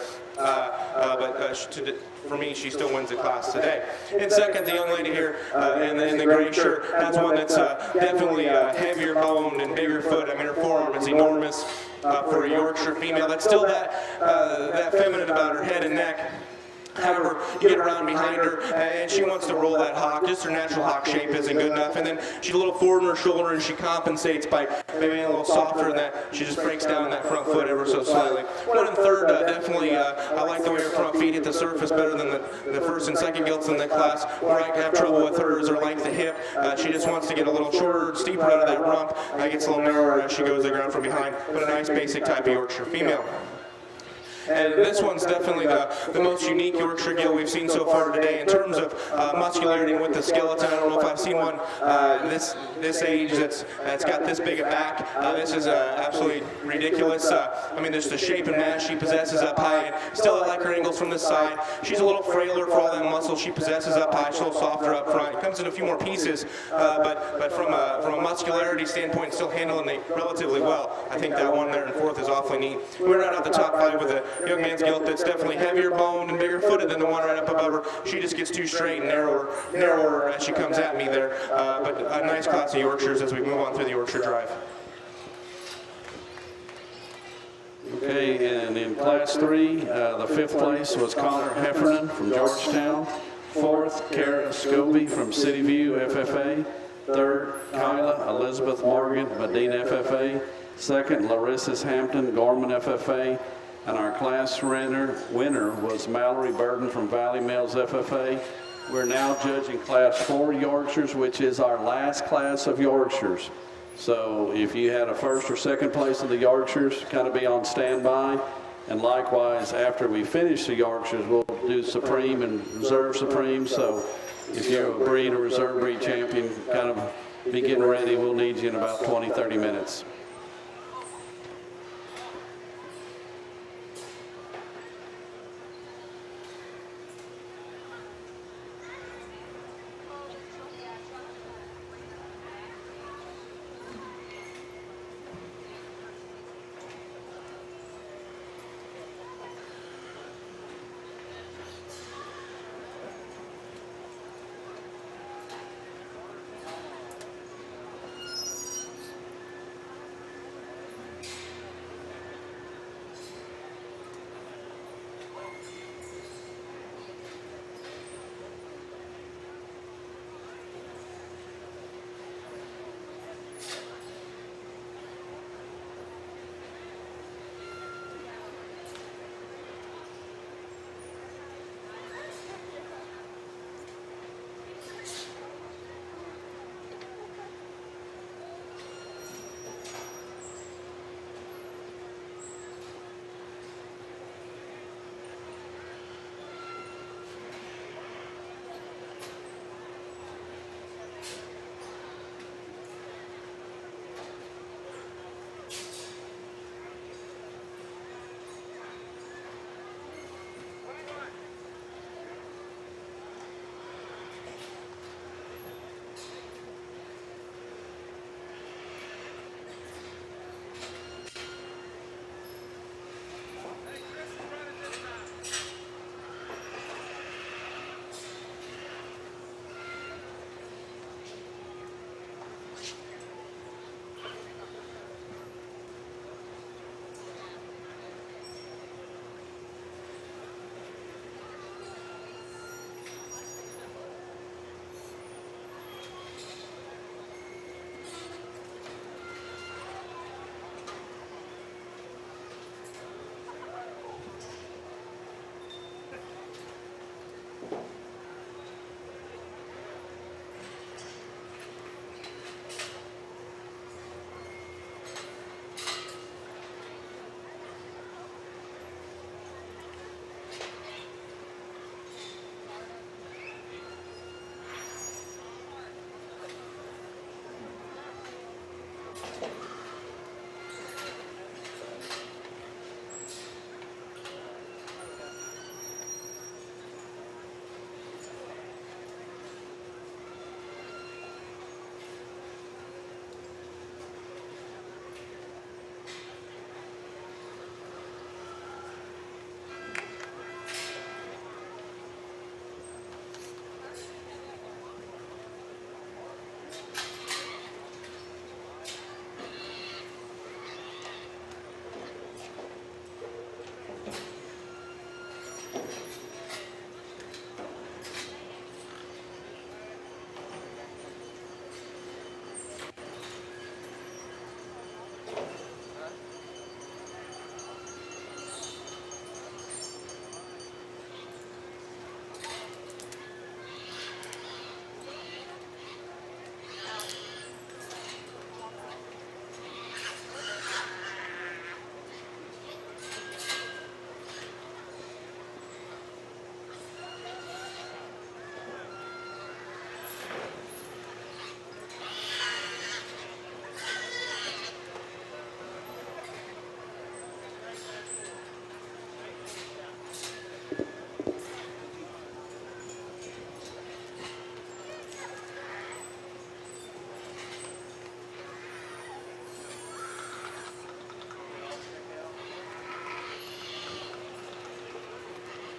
Speaker 5: For me, she still wins the class today. In second, the young lady here in the gray shirt, that's one that's definitely heavier boned and bigger foot. I mean, her forearm is enormous for a Yorkshire female. That's still that feminine about her head and neck. However, you get around behind her, and she wants to roll that hock. Just her natural hock shape isn't good enough. And then she's a little forward in her shoulder, and she compensates by maybe a little softer in that. She just breaks down that front foot ever so slightly. One and third, definitely, I like the way her front feet hit the surface better than the first and second gilts in the class. Where I have trouble with her is her length of hip. She just wants to get a little shorter, steeper out of that rump. Gets a little narrower as she goes to the ground from behind. But a nice basic type of Yorkshire female. And this one's definitely the most unique Yorkshire gilt we've seen so far today in terms of muscularity with the skeleton. I don't know if I've seen one this age that's got this big a back. This is absolutely ridiculous. I mean, there's the shape and mass she possesses up high. And still, I like her angles from this side. She's a little frailer for all that muscle she possesses up high. She's a little softer up front. It comes in a few more pieces, but from a muscularity standpoint, still handling it relatively well. I think that one there in fourth is awfully neat. We're right out the top five with a young man's gilt that's definitely heavier boned and bigger footed than the one right up above her. She just gets too straight and narrower as she comes at me there. But a nice class of Yorkshires as we move on through the Yorkshire Drive.
Speaker 3: Okay, and in class 3, the fifth place was Connor Heffernan from Georgetown. Fourth, Kara Scobie from City View, FFA. Third, Kyla Elizabeth Morgan, Medina, FFA. Second, Larissa Hampton, Gorman, FFA. And our class winner was Mallory Burden from Valley Mills, FFA. We're now judging class 4 Yorkshires, which is our last class of Yorkshires. So if you had a first or second place in the Yorkshires, kind of be on standby. And likewise, after we finish the Yorkshires, we'll do Supreme and Reserve Supreme. So if you're a breed or reserve breed champion, kind of be getting ready. We'll need you in about 20, 30 minutes.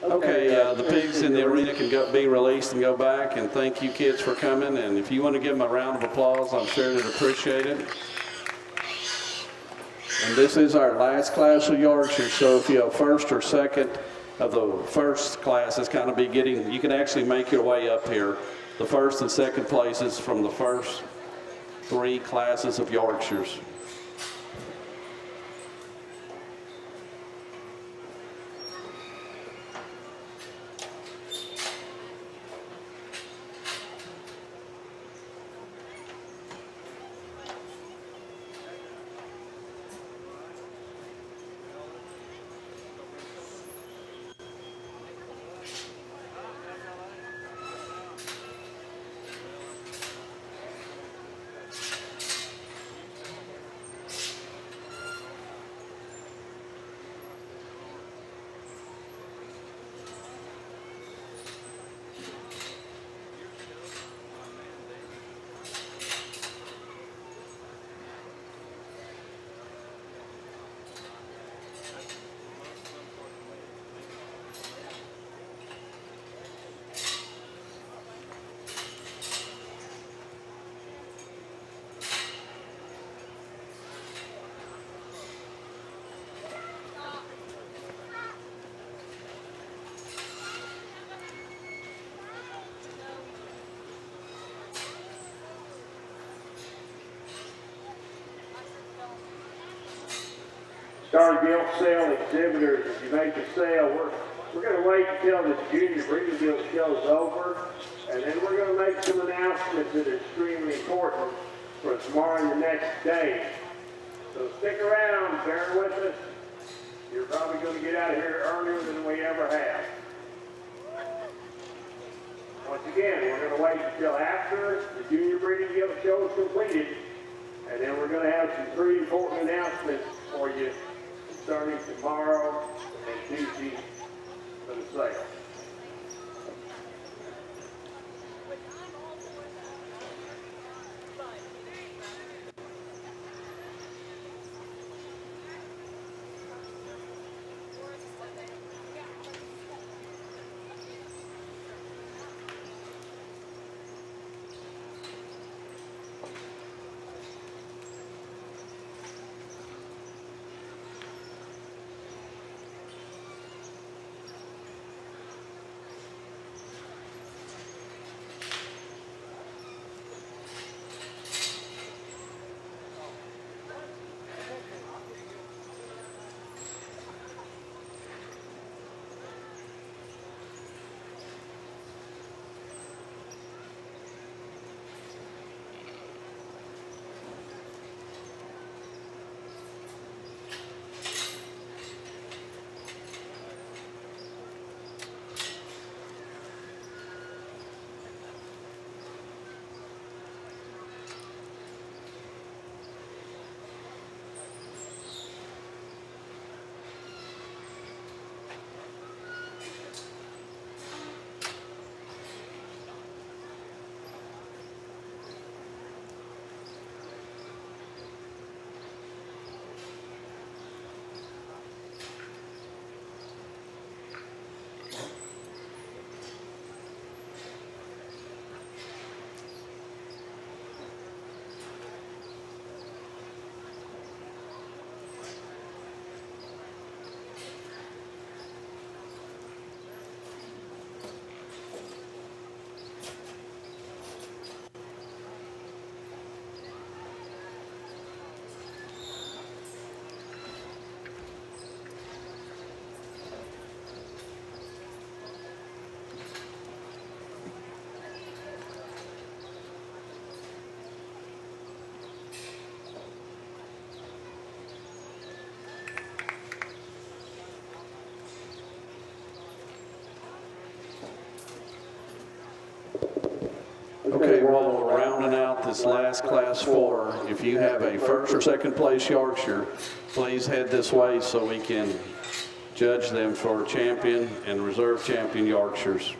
Speaker 3: Okay, the pigs in the arena can be released and go back, and thank you kids for coming, and if you want to give them a round of applause, I'm sure they'd appreciate it. And this is our last class of Yorkshire, so if you have first or second of the first classes kind of be getting, you can actually make your way up here. The first and second places from the first 3 classes of Yorkshires.
Speaker 4: Star Gilt sale exhibitors, if you make a sale, we're going to wait until this junior breeding guild show's over, and then we're going to make some announcements that are extremely important for tomorrow and the next day. So stick around, bear with us. You're probably going to get out of here earlier than we ever have. Once again, we're going to wait until after the junior breeding guild show is completed, and then we're going to have some pretty important announcements for you starting tomorrow and Tuesday for the sale.
Speaker 3: Okay, well, we're rounding out this last Class 4. If you have a first or second place Yorkshire, please head this way so we can judge them for champion and reserve champion Yorkshires.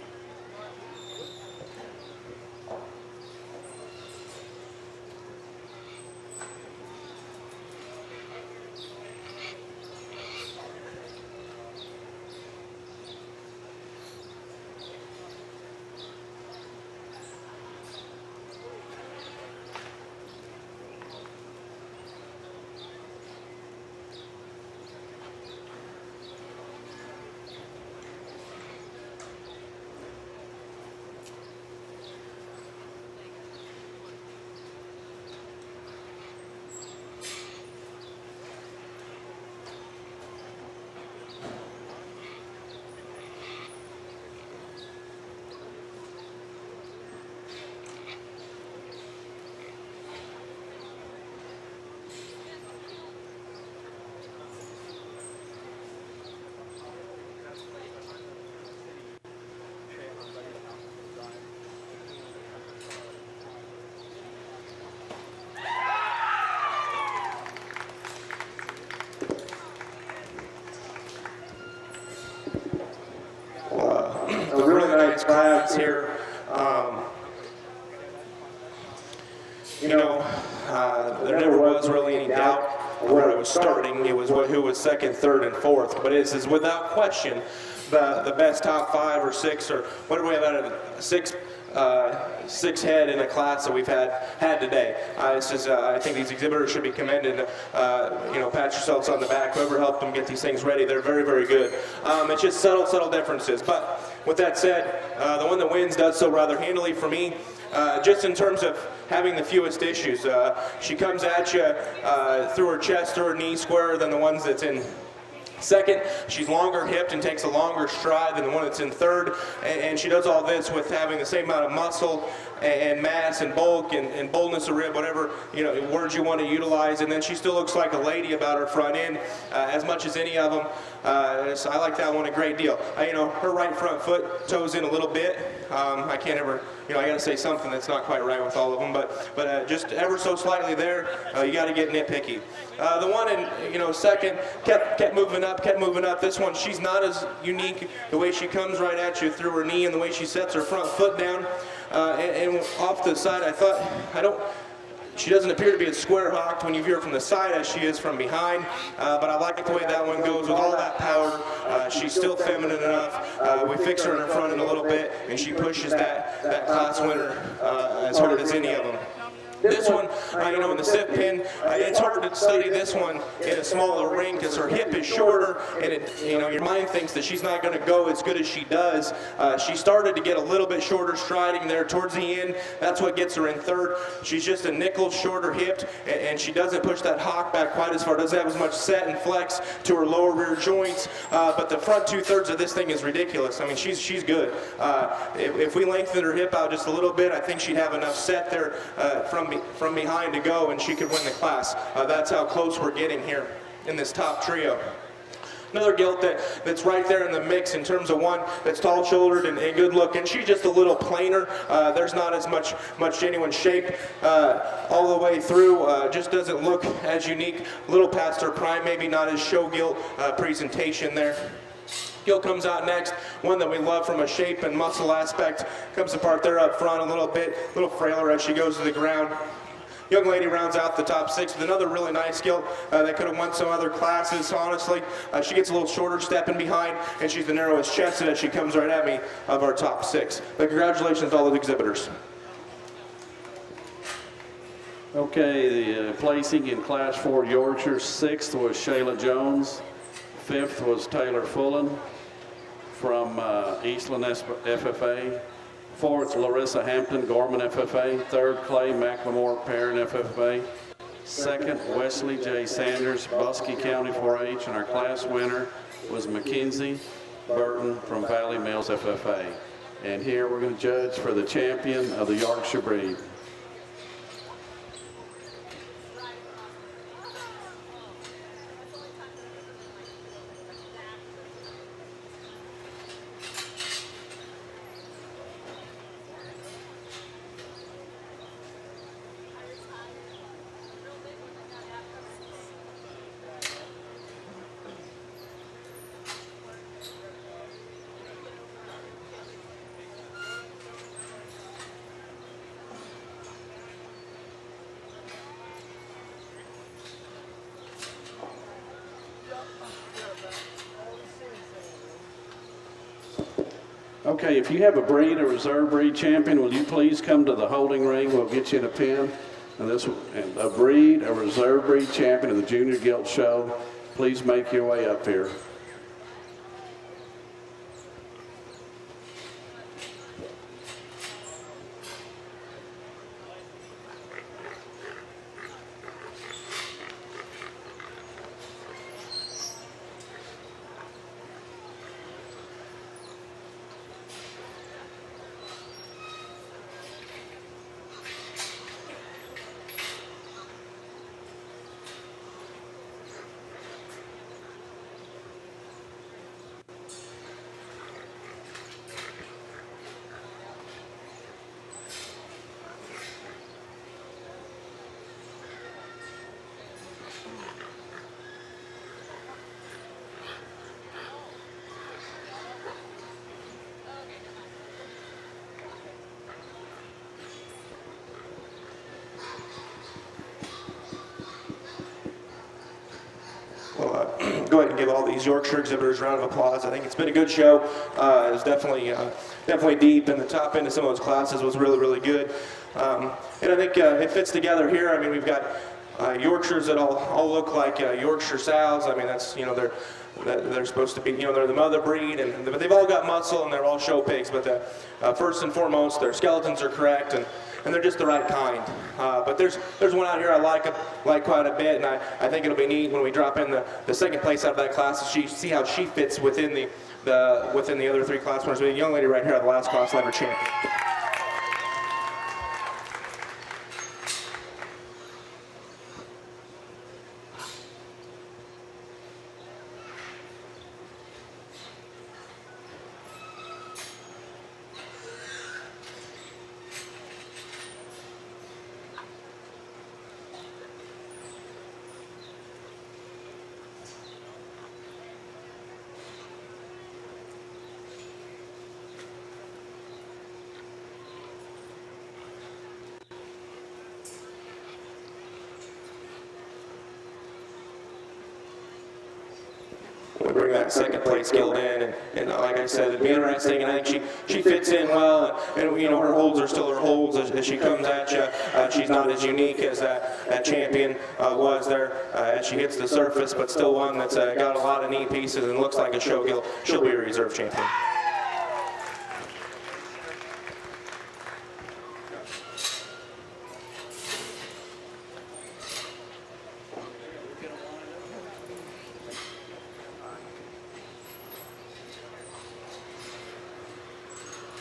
Speaker 5: A really nice class here. There never was really any doubt where it was starting. It was who was second, third, and fourth. But it is without question the best top 5 or 6 or what do we have out of 6 head in a class that we've had today. It's just I think these exhibitors should be commended. Pat yourselves on the back. Whoever helped them get these things ready, they're very, very good. It's just subtle differences. But with that said, the one that wins does so rather handily for me. just in terms of having the fewest issues. She comes at you through her chest, through her knee squarer than the ones that's in second. She's longer hipped and takes a longer stride than the one that's in third, and she does all this with having the same amount of muscle and mass and bulk and boldness of rib, whatever words you want to utilize. And then she still looks like a lady about her front end, as much as any of them. So I like that one a great deal. Her right front foot toes in a little bit. I can't ever, I got to say something that's not quite right with all of them, but just ever so slightly there, you got to get nitpicky. The one in second kept moving up. This one, she's not as unique. The way she comes right at you through her knee and the way she sets her front foot down, and off the side, she doesn't appear to be as square hawked when you view her from the side as she is from behind, but I like the way that one goes with all that power. She's still feminine enough. We fix her in her front end a little bit, and she pushes that class winner as hard as any of them. This one, in the sit pin, it's hard to study this one in a smaller ring because her hip is shorter, and your mind thinks that she's not going to go as good as she does. She started to get a little bit shorter striding there towards the end. That's what gets her in third. She's just a nickel shorter hipped, and she doesn't push that hock back quite as far. Doesn't have as much set and flex to her lower rear joints, but the front 2/3 of this thing is ridiculous. I mean, she's good. If we lengthened her hip out just a little bit, I think she'd have enough set there from behind to go, and she could win the class. That's how close we're getting here in this top trio. Another gilt that's right there in the mix in terms of one that's tall-shouldered and good looking. She's just a little plainer. There's not as much genuine shape all the way through. Just doesn't look as unique. A little past her prime, maybe not as show gilt presentation there. Gilt comes out next, one that we love from a shape and muscle aspect. Comes apart there up front a little bit, a little frailer as she goes to the ground. Young lady rounds out the top 6 with another really nice gilt that could have won some other classes, honestly. She gets a little shorter stepping behind, and she's the narrowest chested as she comes right at me of our top 6. But congratulations to all the exhibitors.
Speaker 3: Okay, the placing in Class 4 Yorkshire, 6th was Shayla Jones, 5th was Taylor Fullen from Eastland FFA, 4th Larissa Hampton, Gorman FFA, 3rd Clay McLemore, Perrin FFA, 2nd Wesley J. Sanders, Buskey County 4-H, and our class winner was Mackenzie Burton from Valley Mills FFA. And here we're going to judge for the champion of the Yorkshire breed. Okay, if you have a breed, a reserve breed champion, will you please come to the holding ring? We'll get you in a pin. And a breed, a reserve breed champion of the Junior Gilt Show, please make your way up here.
Speaker 5: Go ahead and give all these Yorkshire exhibitors a round of applause. I think it's been a good show. It was definitely deep, and the top end of some of those classes was really, really good. And I think it fits together here. I mean, we've got Yorkshires that all look like Yorkshire sows. I mean, that's, they're supposed to be, they're the mother breed, but they've all got muscle and they're all show pigs. But first and foremost, their skeletons are correct, and and they're just the right kind. But there's one out here I like quite a bit, and I think it'll be neat when we drop in the second place out of that class to see how she fits within the other three class winners. We have a young lady right here, the last cross lever champion. We bring that second place gilt in, and like I said, it'd be interesting, and I think she fits in well, and you know, her holds are still her holds as she comes at you. She's not as unique as that champion was there as she hits the surface, but still one that's got a lot of neat pieces and looks like a show gilt. She'll be a reserve champion.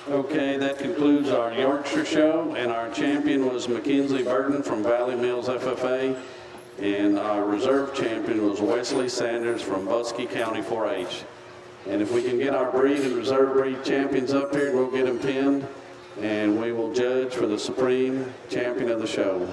Speaker 3: Okay, that concludes our Yorkshire show, and our champion was Mackenzie Burton from Valley Mills FFA, and our reserve champion was Wesley Sanders from Buskey County 4-H. And if we can get our breed and reserve breed champions up here, we'll get them pinned, and we will judge for the supreme champion of the show.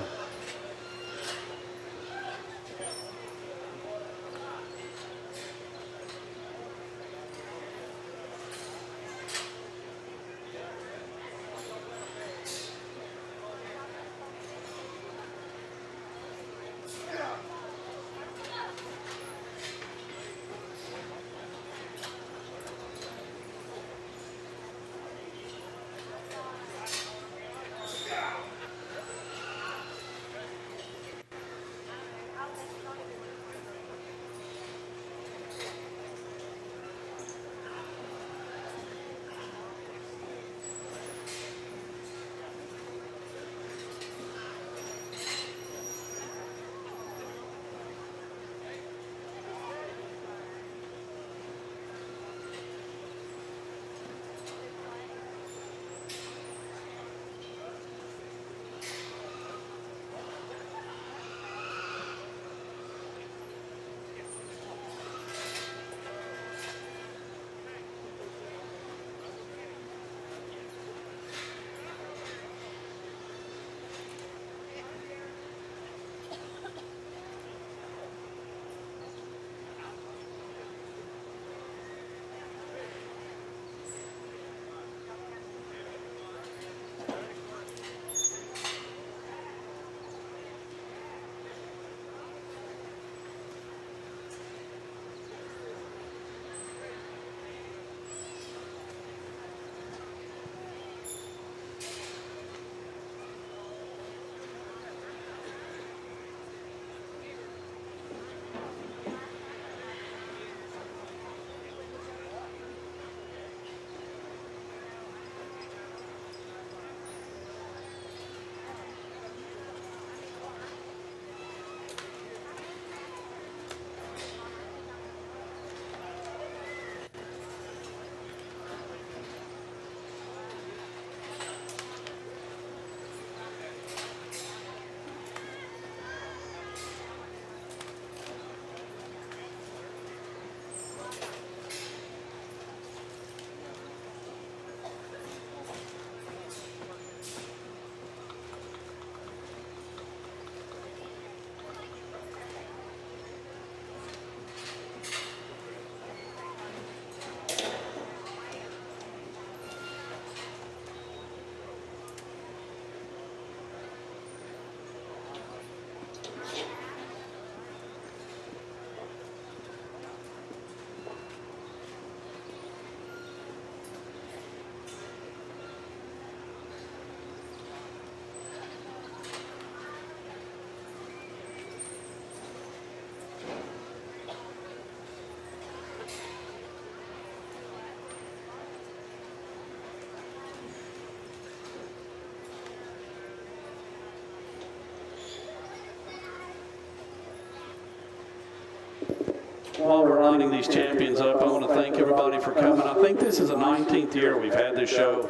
Speaker 3: while we're lining these champions up, I want to thank everybody for coming. I think this is the 19th year we've had this show,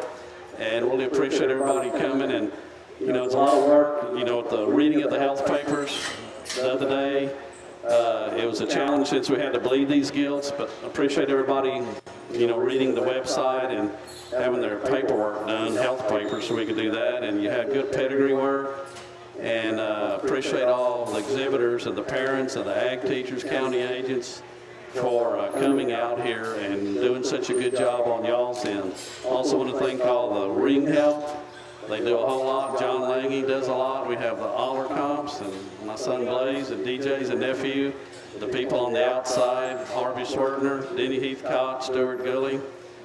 Speaker 3: and really appreciate everybody coming. And you know, it's a lot of work. You know, the reading of the health papers the other day. It was a challenge since we had to bleed these gilts, but I appreciate everybody, you know, reading the website and having their paperwork done, health papers, so we could do that. And you had good pedigree work. And appreciate all the exhibitors and the parents and the ag teachers, county agents for coming out here and doing such a good job on y'all's end. Also want to thank all the ring help. They do a whole lot. John Lange does a lot. We have the Aller Comps and my son Blaze and DJ's and nephew. The people on the outside, Harvey Swertner, Denny Heathcott, Stuart Gully.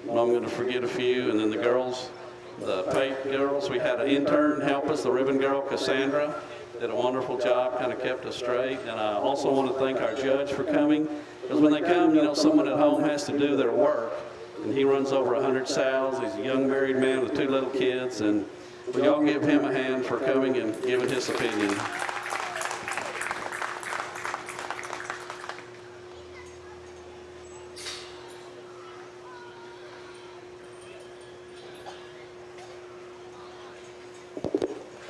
Speaker 3: And I'm going to forget a few. And then the girls, the Pate girls. We had an intern help us, the ribbon girl, Cassandra. Did a wonderful job, kind of kept us straight. And I also want to thank our judge for coming. Because when they come, you know, someone at home has to do their work. And he runs over 100 sows. He's a young married man with 2 little kids. And will y'all give him a hand for coming and giving his opinion?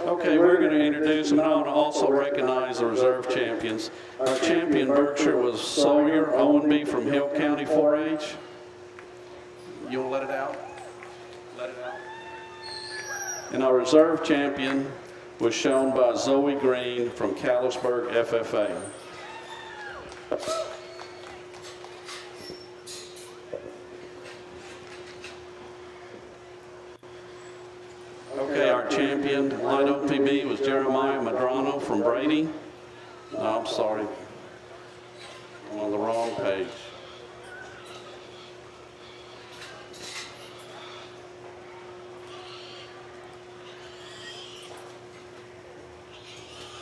Speaker 3: Okay, we're going to introduce them, and I want to also recognize the reserve champions. Our champion Berkshire was Sawyer Owenby from Hill County 4-H. You want to let it out? Let it out. And our reserve champion was shown by Zoe Green from Callisburg FFA. Okay, our champion light OPB was Jeremiah Madrano from Brady. No, I'm sorry, I'm on the wrong page.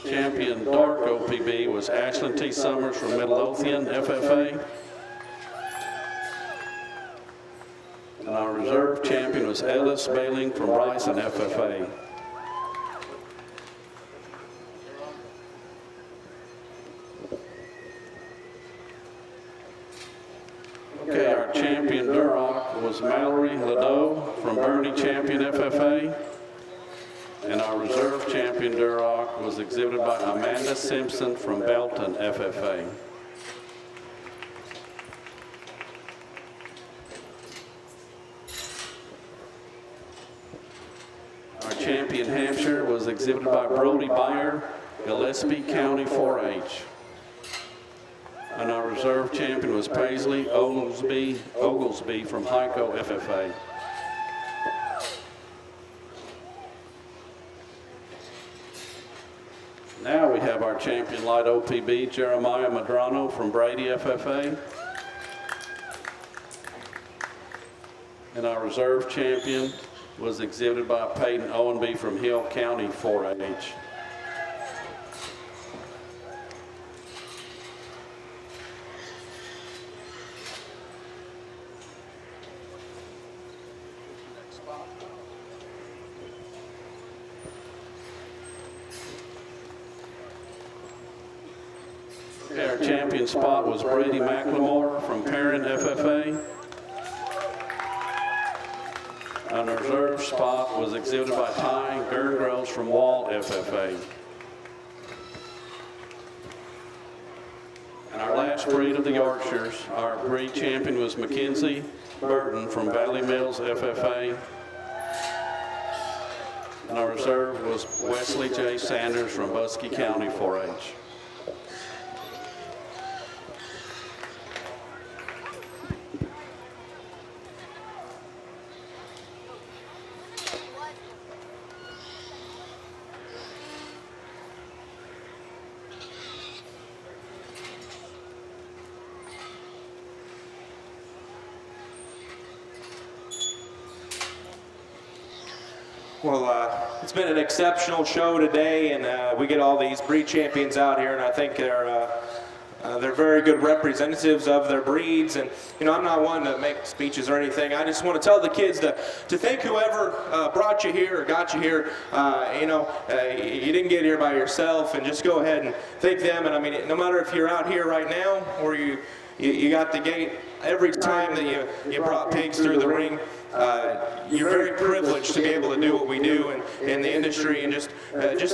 Speaker 3: Champion dark OPB was Ashland T. Summers from Midlothian FFA. And our reserve champion was Ellis Bailing from Bryson FFA. Okay, our champion Duroc was Mallory Ladeau from Bernie Champion FFA. And our reserve champion Duroc was exhibited by Amanda Simpson from Belton FFA. Our champion Hampshire was exhibited by Brody Byer, Gillespie County 4-H. And our reserve champion was Paisley Oglesby from Hyco FFA. Now we have our champion light OPB, Jeremiah Madrano from Brady FFA. And our reserve champion was exhibited by Peyton Owenby from Hill County 4-H. Okay, our champion spot was Brady McLemore from Perrin FFA. And our reserve spot was exhibited by Ty Gerngross from Wall FFA. And our last breed of the Yorkshires, our breed champion was Mackenzie Burton from Valley Mills FFA. And our reserve was Wesley J. Sanders from Buskey County 4-H.
Speaker 5: Well, it's been an exceptional show today, and we get all these breed champions out here, and I think they're very good representatives of their breeds. And you know, I'm not one to make speeches or anything. I just want to tell the kids to thank whoever brought you here or got you here. You didn't get here by yourself, and just go ahead and thank them. And I mean, no matter if you're out here right now or you you got the gate. Every time that you brought pigs through the ring, you're very privileged to be able to do what we do in the industry, and just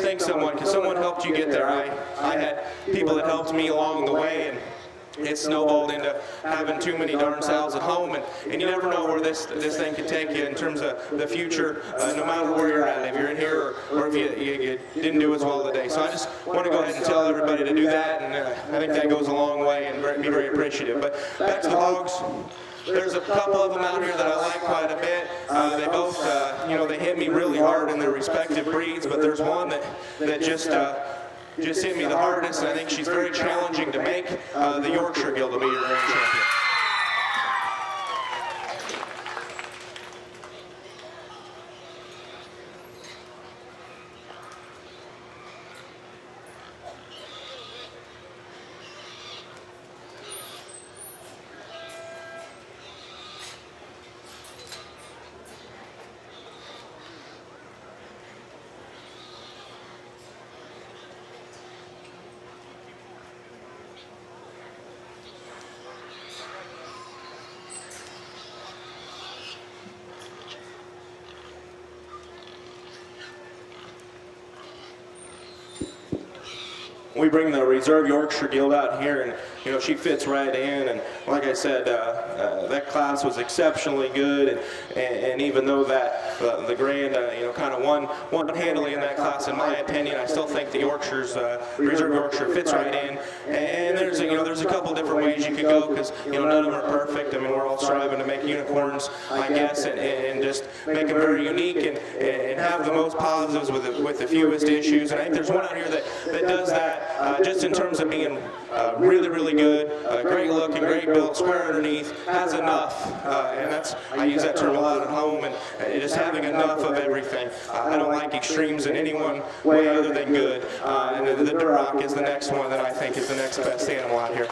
Speaker 5: thank someone, because someone helped you get there. I had people that helped me along the way, and it snowballed into having too many darn sows at home, and you never know where this thing can take you in terms of the future, no matter where you're at, if you're in here or if you didn't do as well today. So I just want to go ahead and tell everybody to do that, and I think that goes a long way, and be very appreciative. But back to the hogs. There's a couple of them out here that I like quite a bit. They both, they hit me really hard in their respective breeds, but there's one that just hit me the hardest, and I think she's very challenging to make. The Yorkshire Gilt will be your grand champion. We bring the Reserve Yorkshire Gilt out here, and she fits right in. And like I said, that class was exceptionally good. And even though that the Grand, kind of won handily in that class, in my opinion, I still think the Yorkshire's Reserve Yorkshire fits right in. And there's a couple different ways you could go, because none of them are perfect. I mean, we're all striving to make unicorns, I guess, and just make them very unique and have the most positives with the fewest issues. And I think there's one out here that does that. Just in terms of being really, really good, great looking, great built, square underneath, has enough, and I use that term a lot at home, and just having enough of everything. I don't like extremes in any one way other than good, and the Duroc is the next one that I think is the next best animal out here.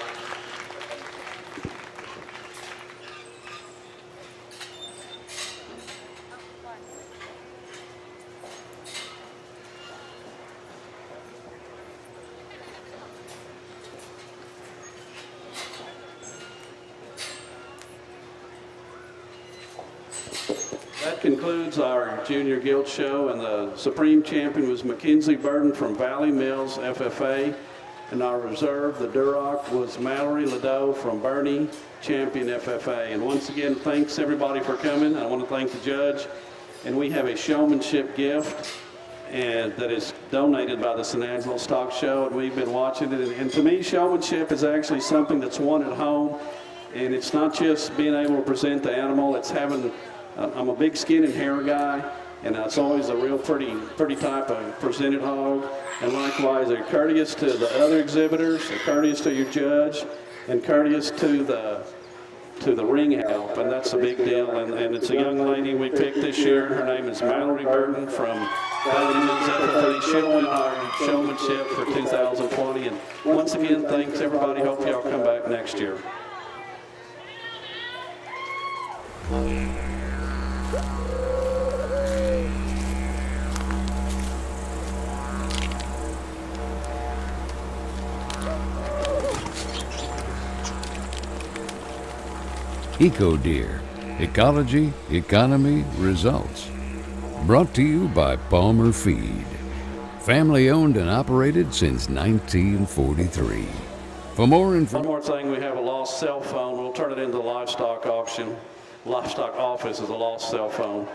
Speaker 3: That concludes our Junior Gilt Show, and the Supreme Champion was Mackenzie Burton from Valley Mills FFA, and our reserve, the Duroc, was Mallory Ladeau from Bernie, Champion FFA. And once again, thanks everybody for coming. I want to thank the judge, and we have a showmanship gift and that is donated by the San Angelo Stock Show, and we've been watching it. And to me, showmanship is actually something that's won at home, and it's not just being able to present the animal, it's having I'm a big skin and hair guy, and it's always a real pretty type of presented hog. And likewise, they're courteous to the other exhibitors, they're courteous to your judge, and courteous to the ring help, and that's a big deal. And it's a young lady we picked this year. Her name is Mallory Burton from Valley Mills FFA. She'll win our showmanship for 2020. And once again, thanks everybody. Hope y'all come back next year.
Speaker 13: Eco-Deer, Ecology, Economy, Results. Brought to you by Palmer Feed. Family owned and operated since 1943. For more information.
Speaker 3: One more thing, we have a lost cell phone. We'll turn it into the livestock auction. Livestock office is a lost cell phone.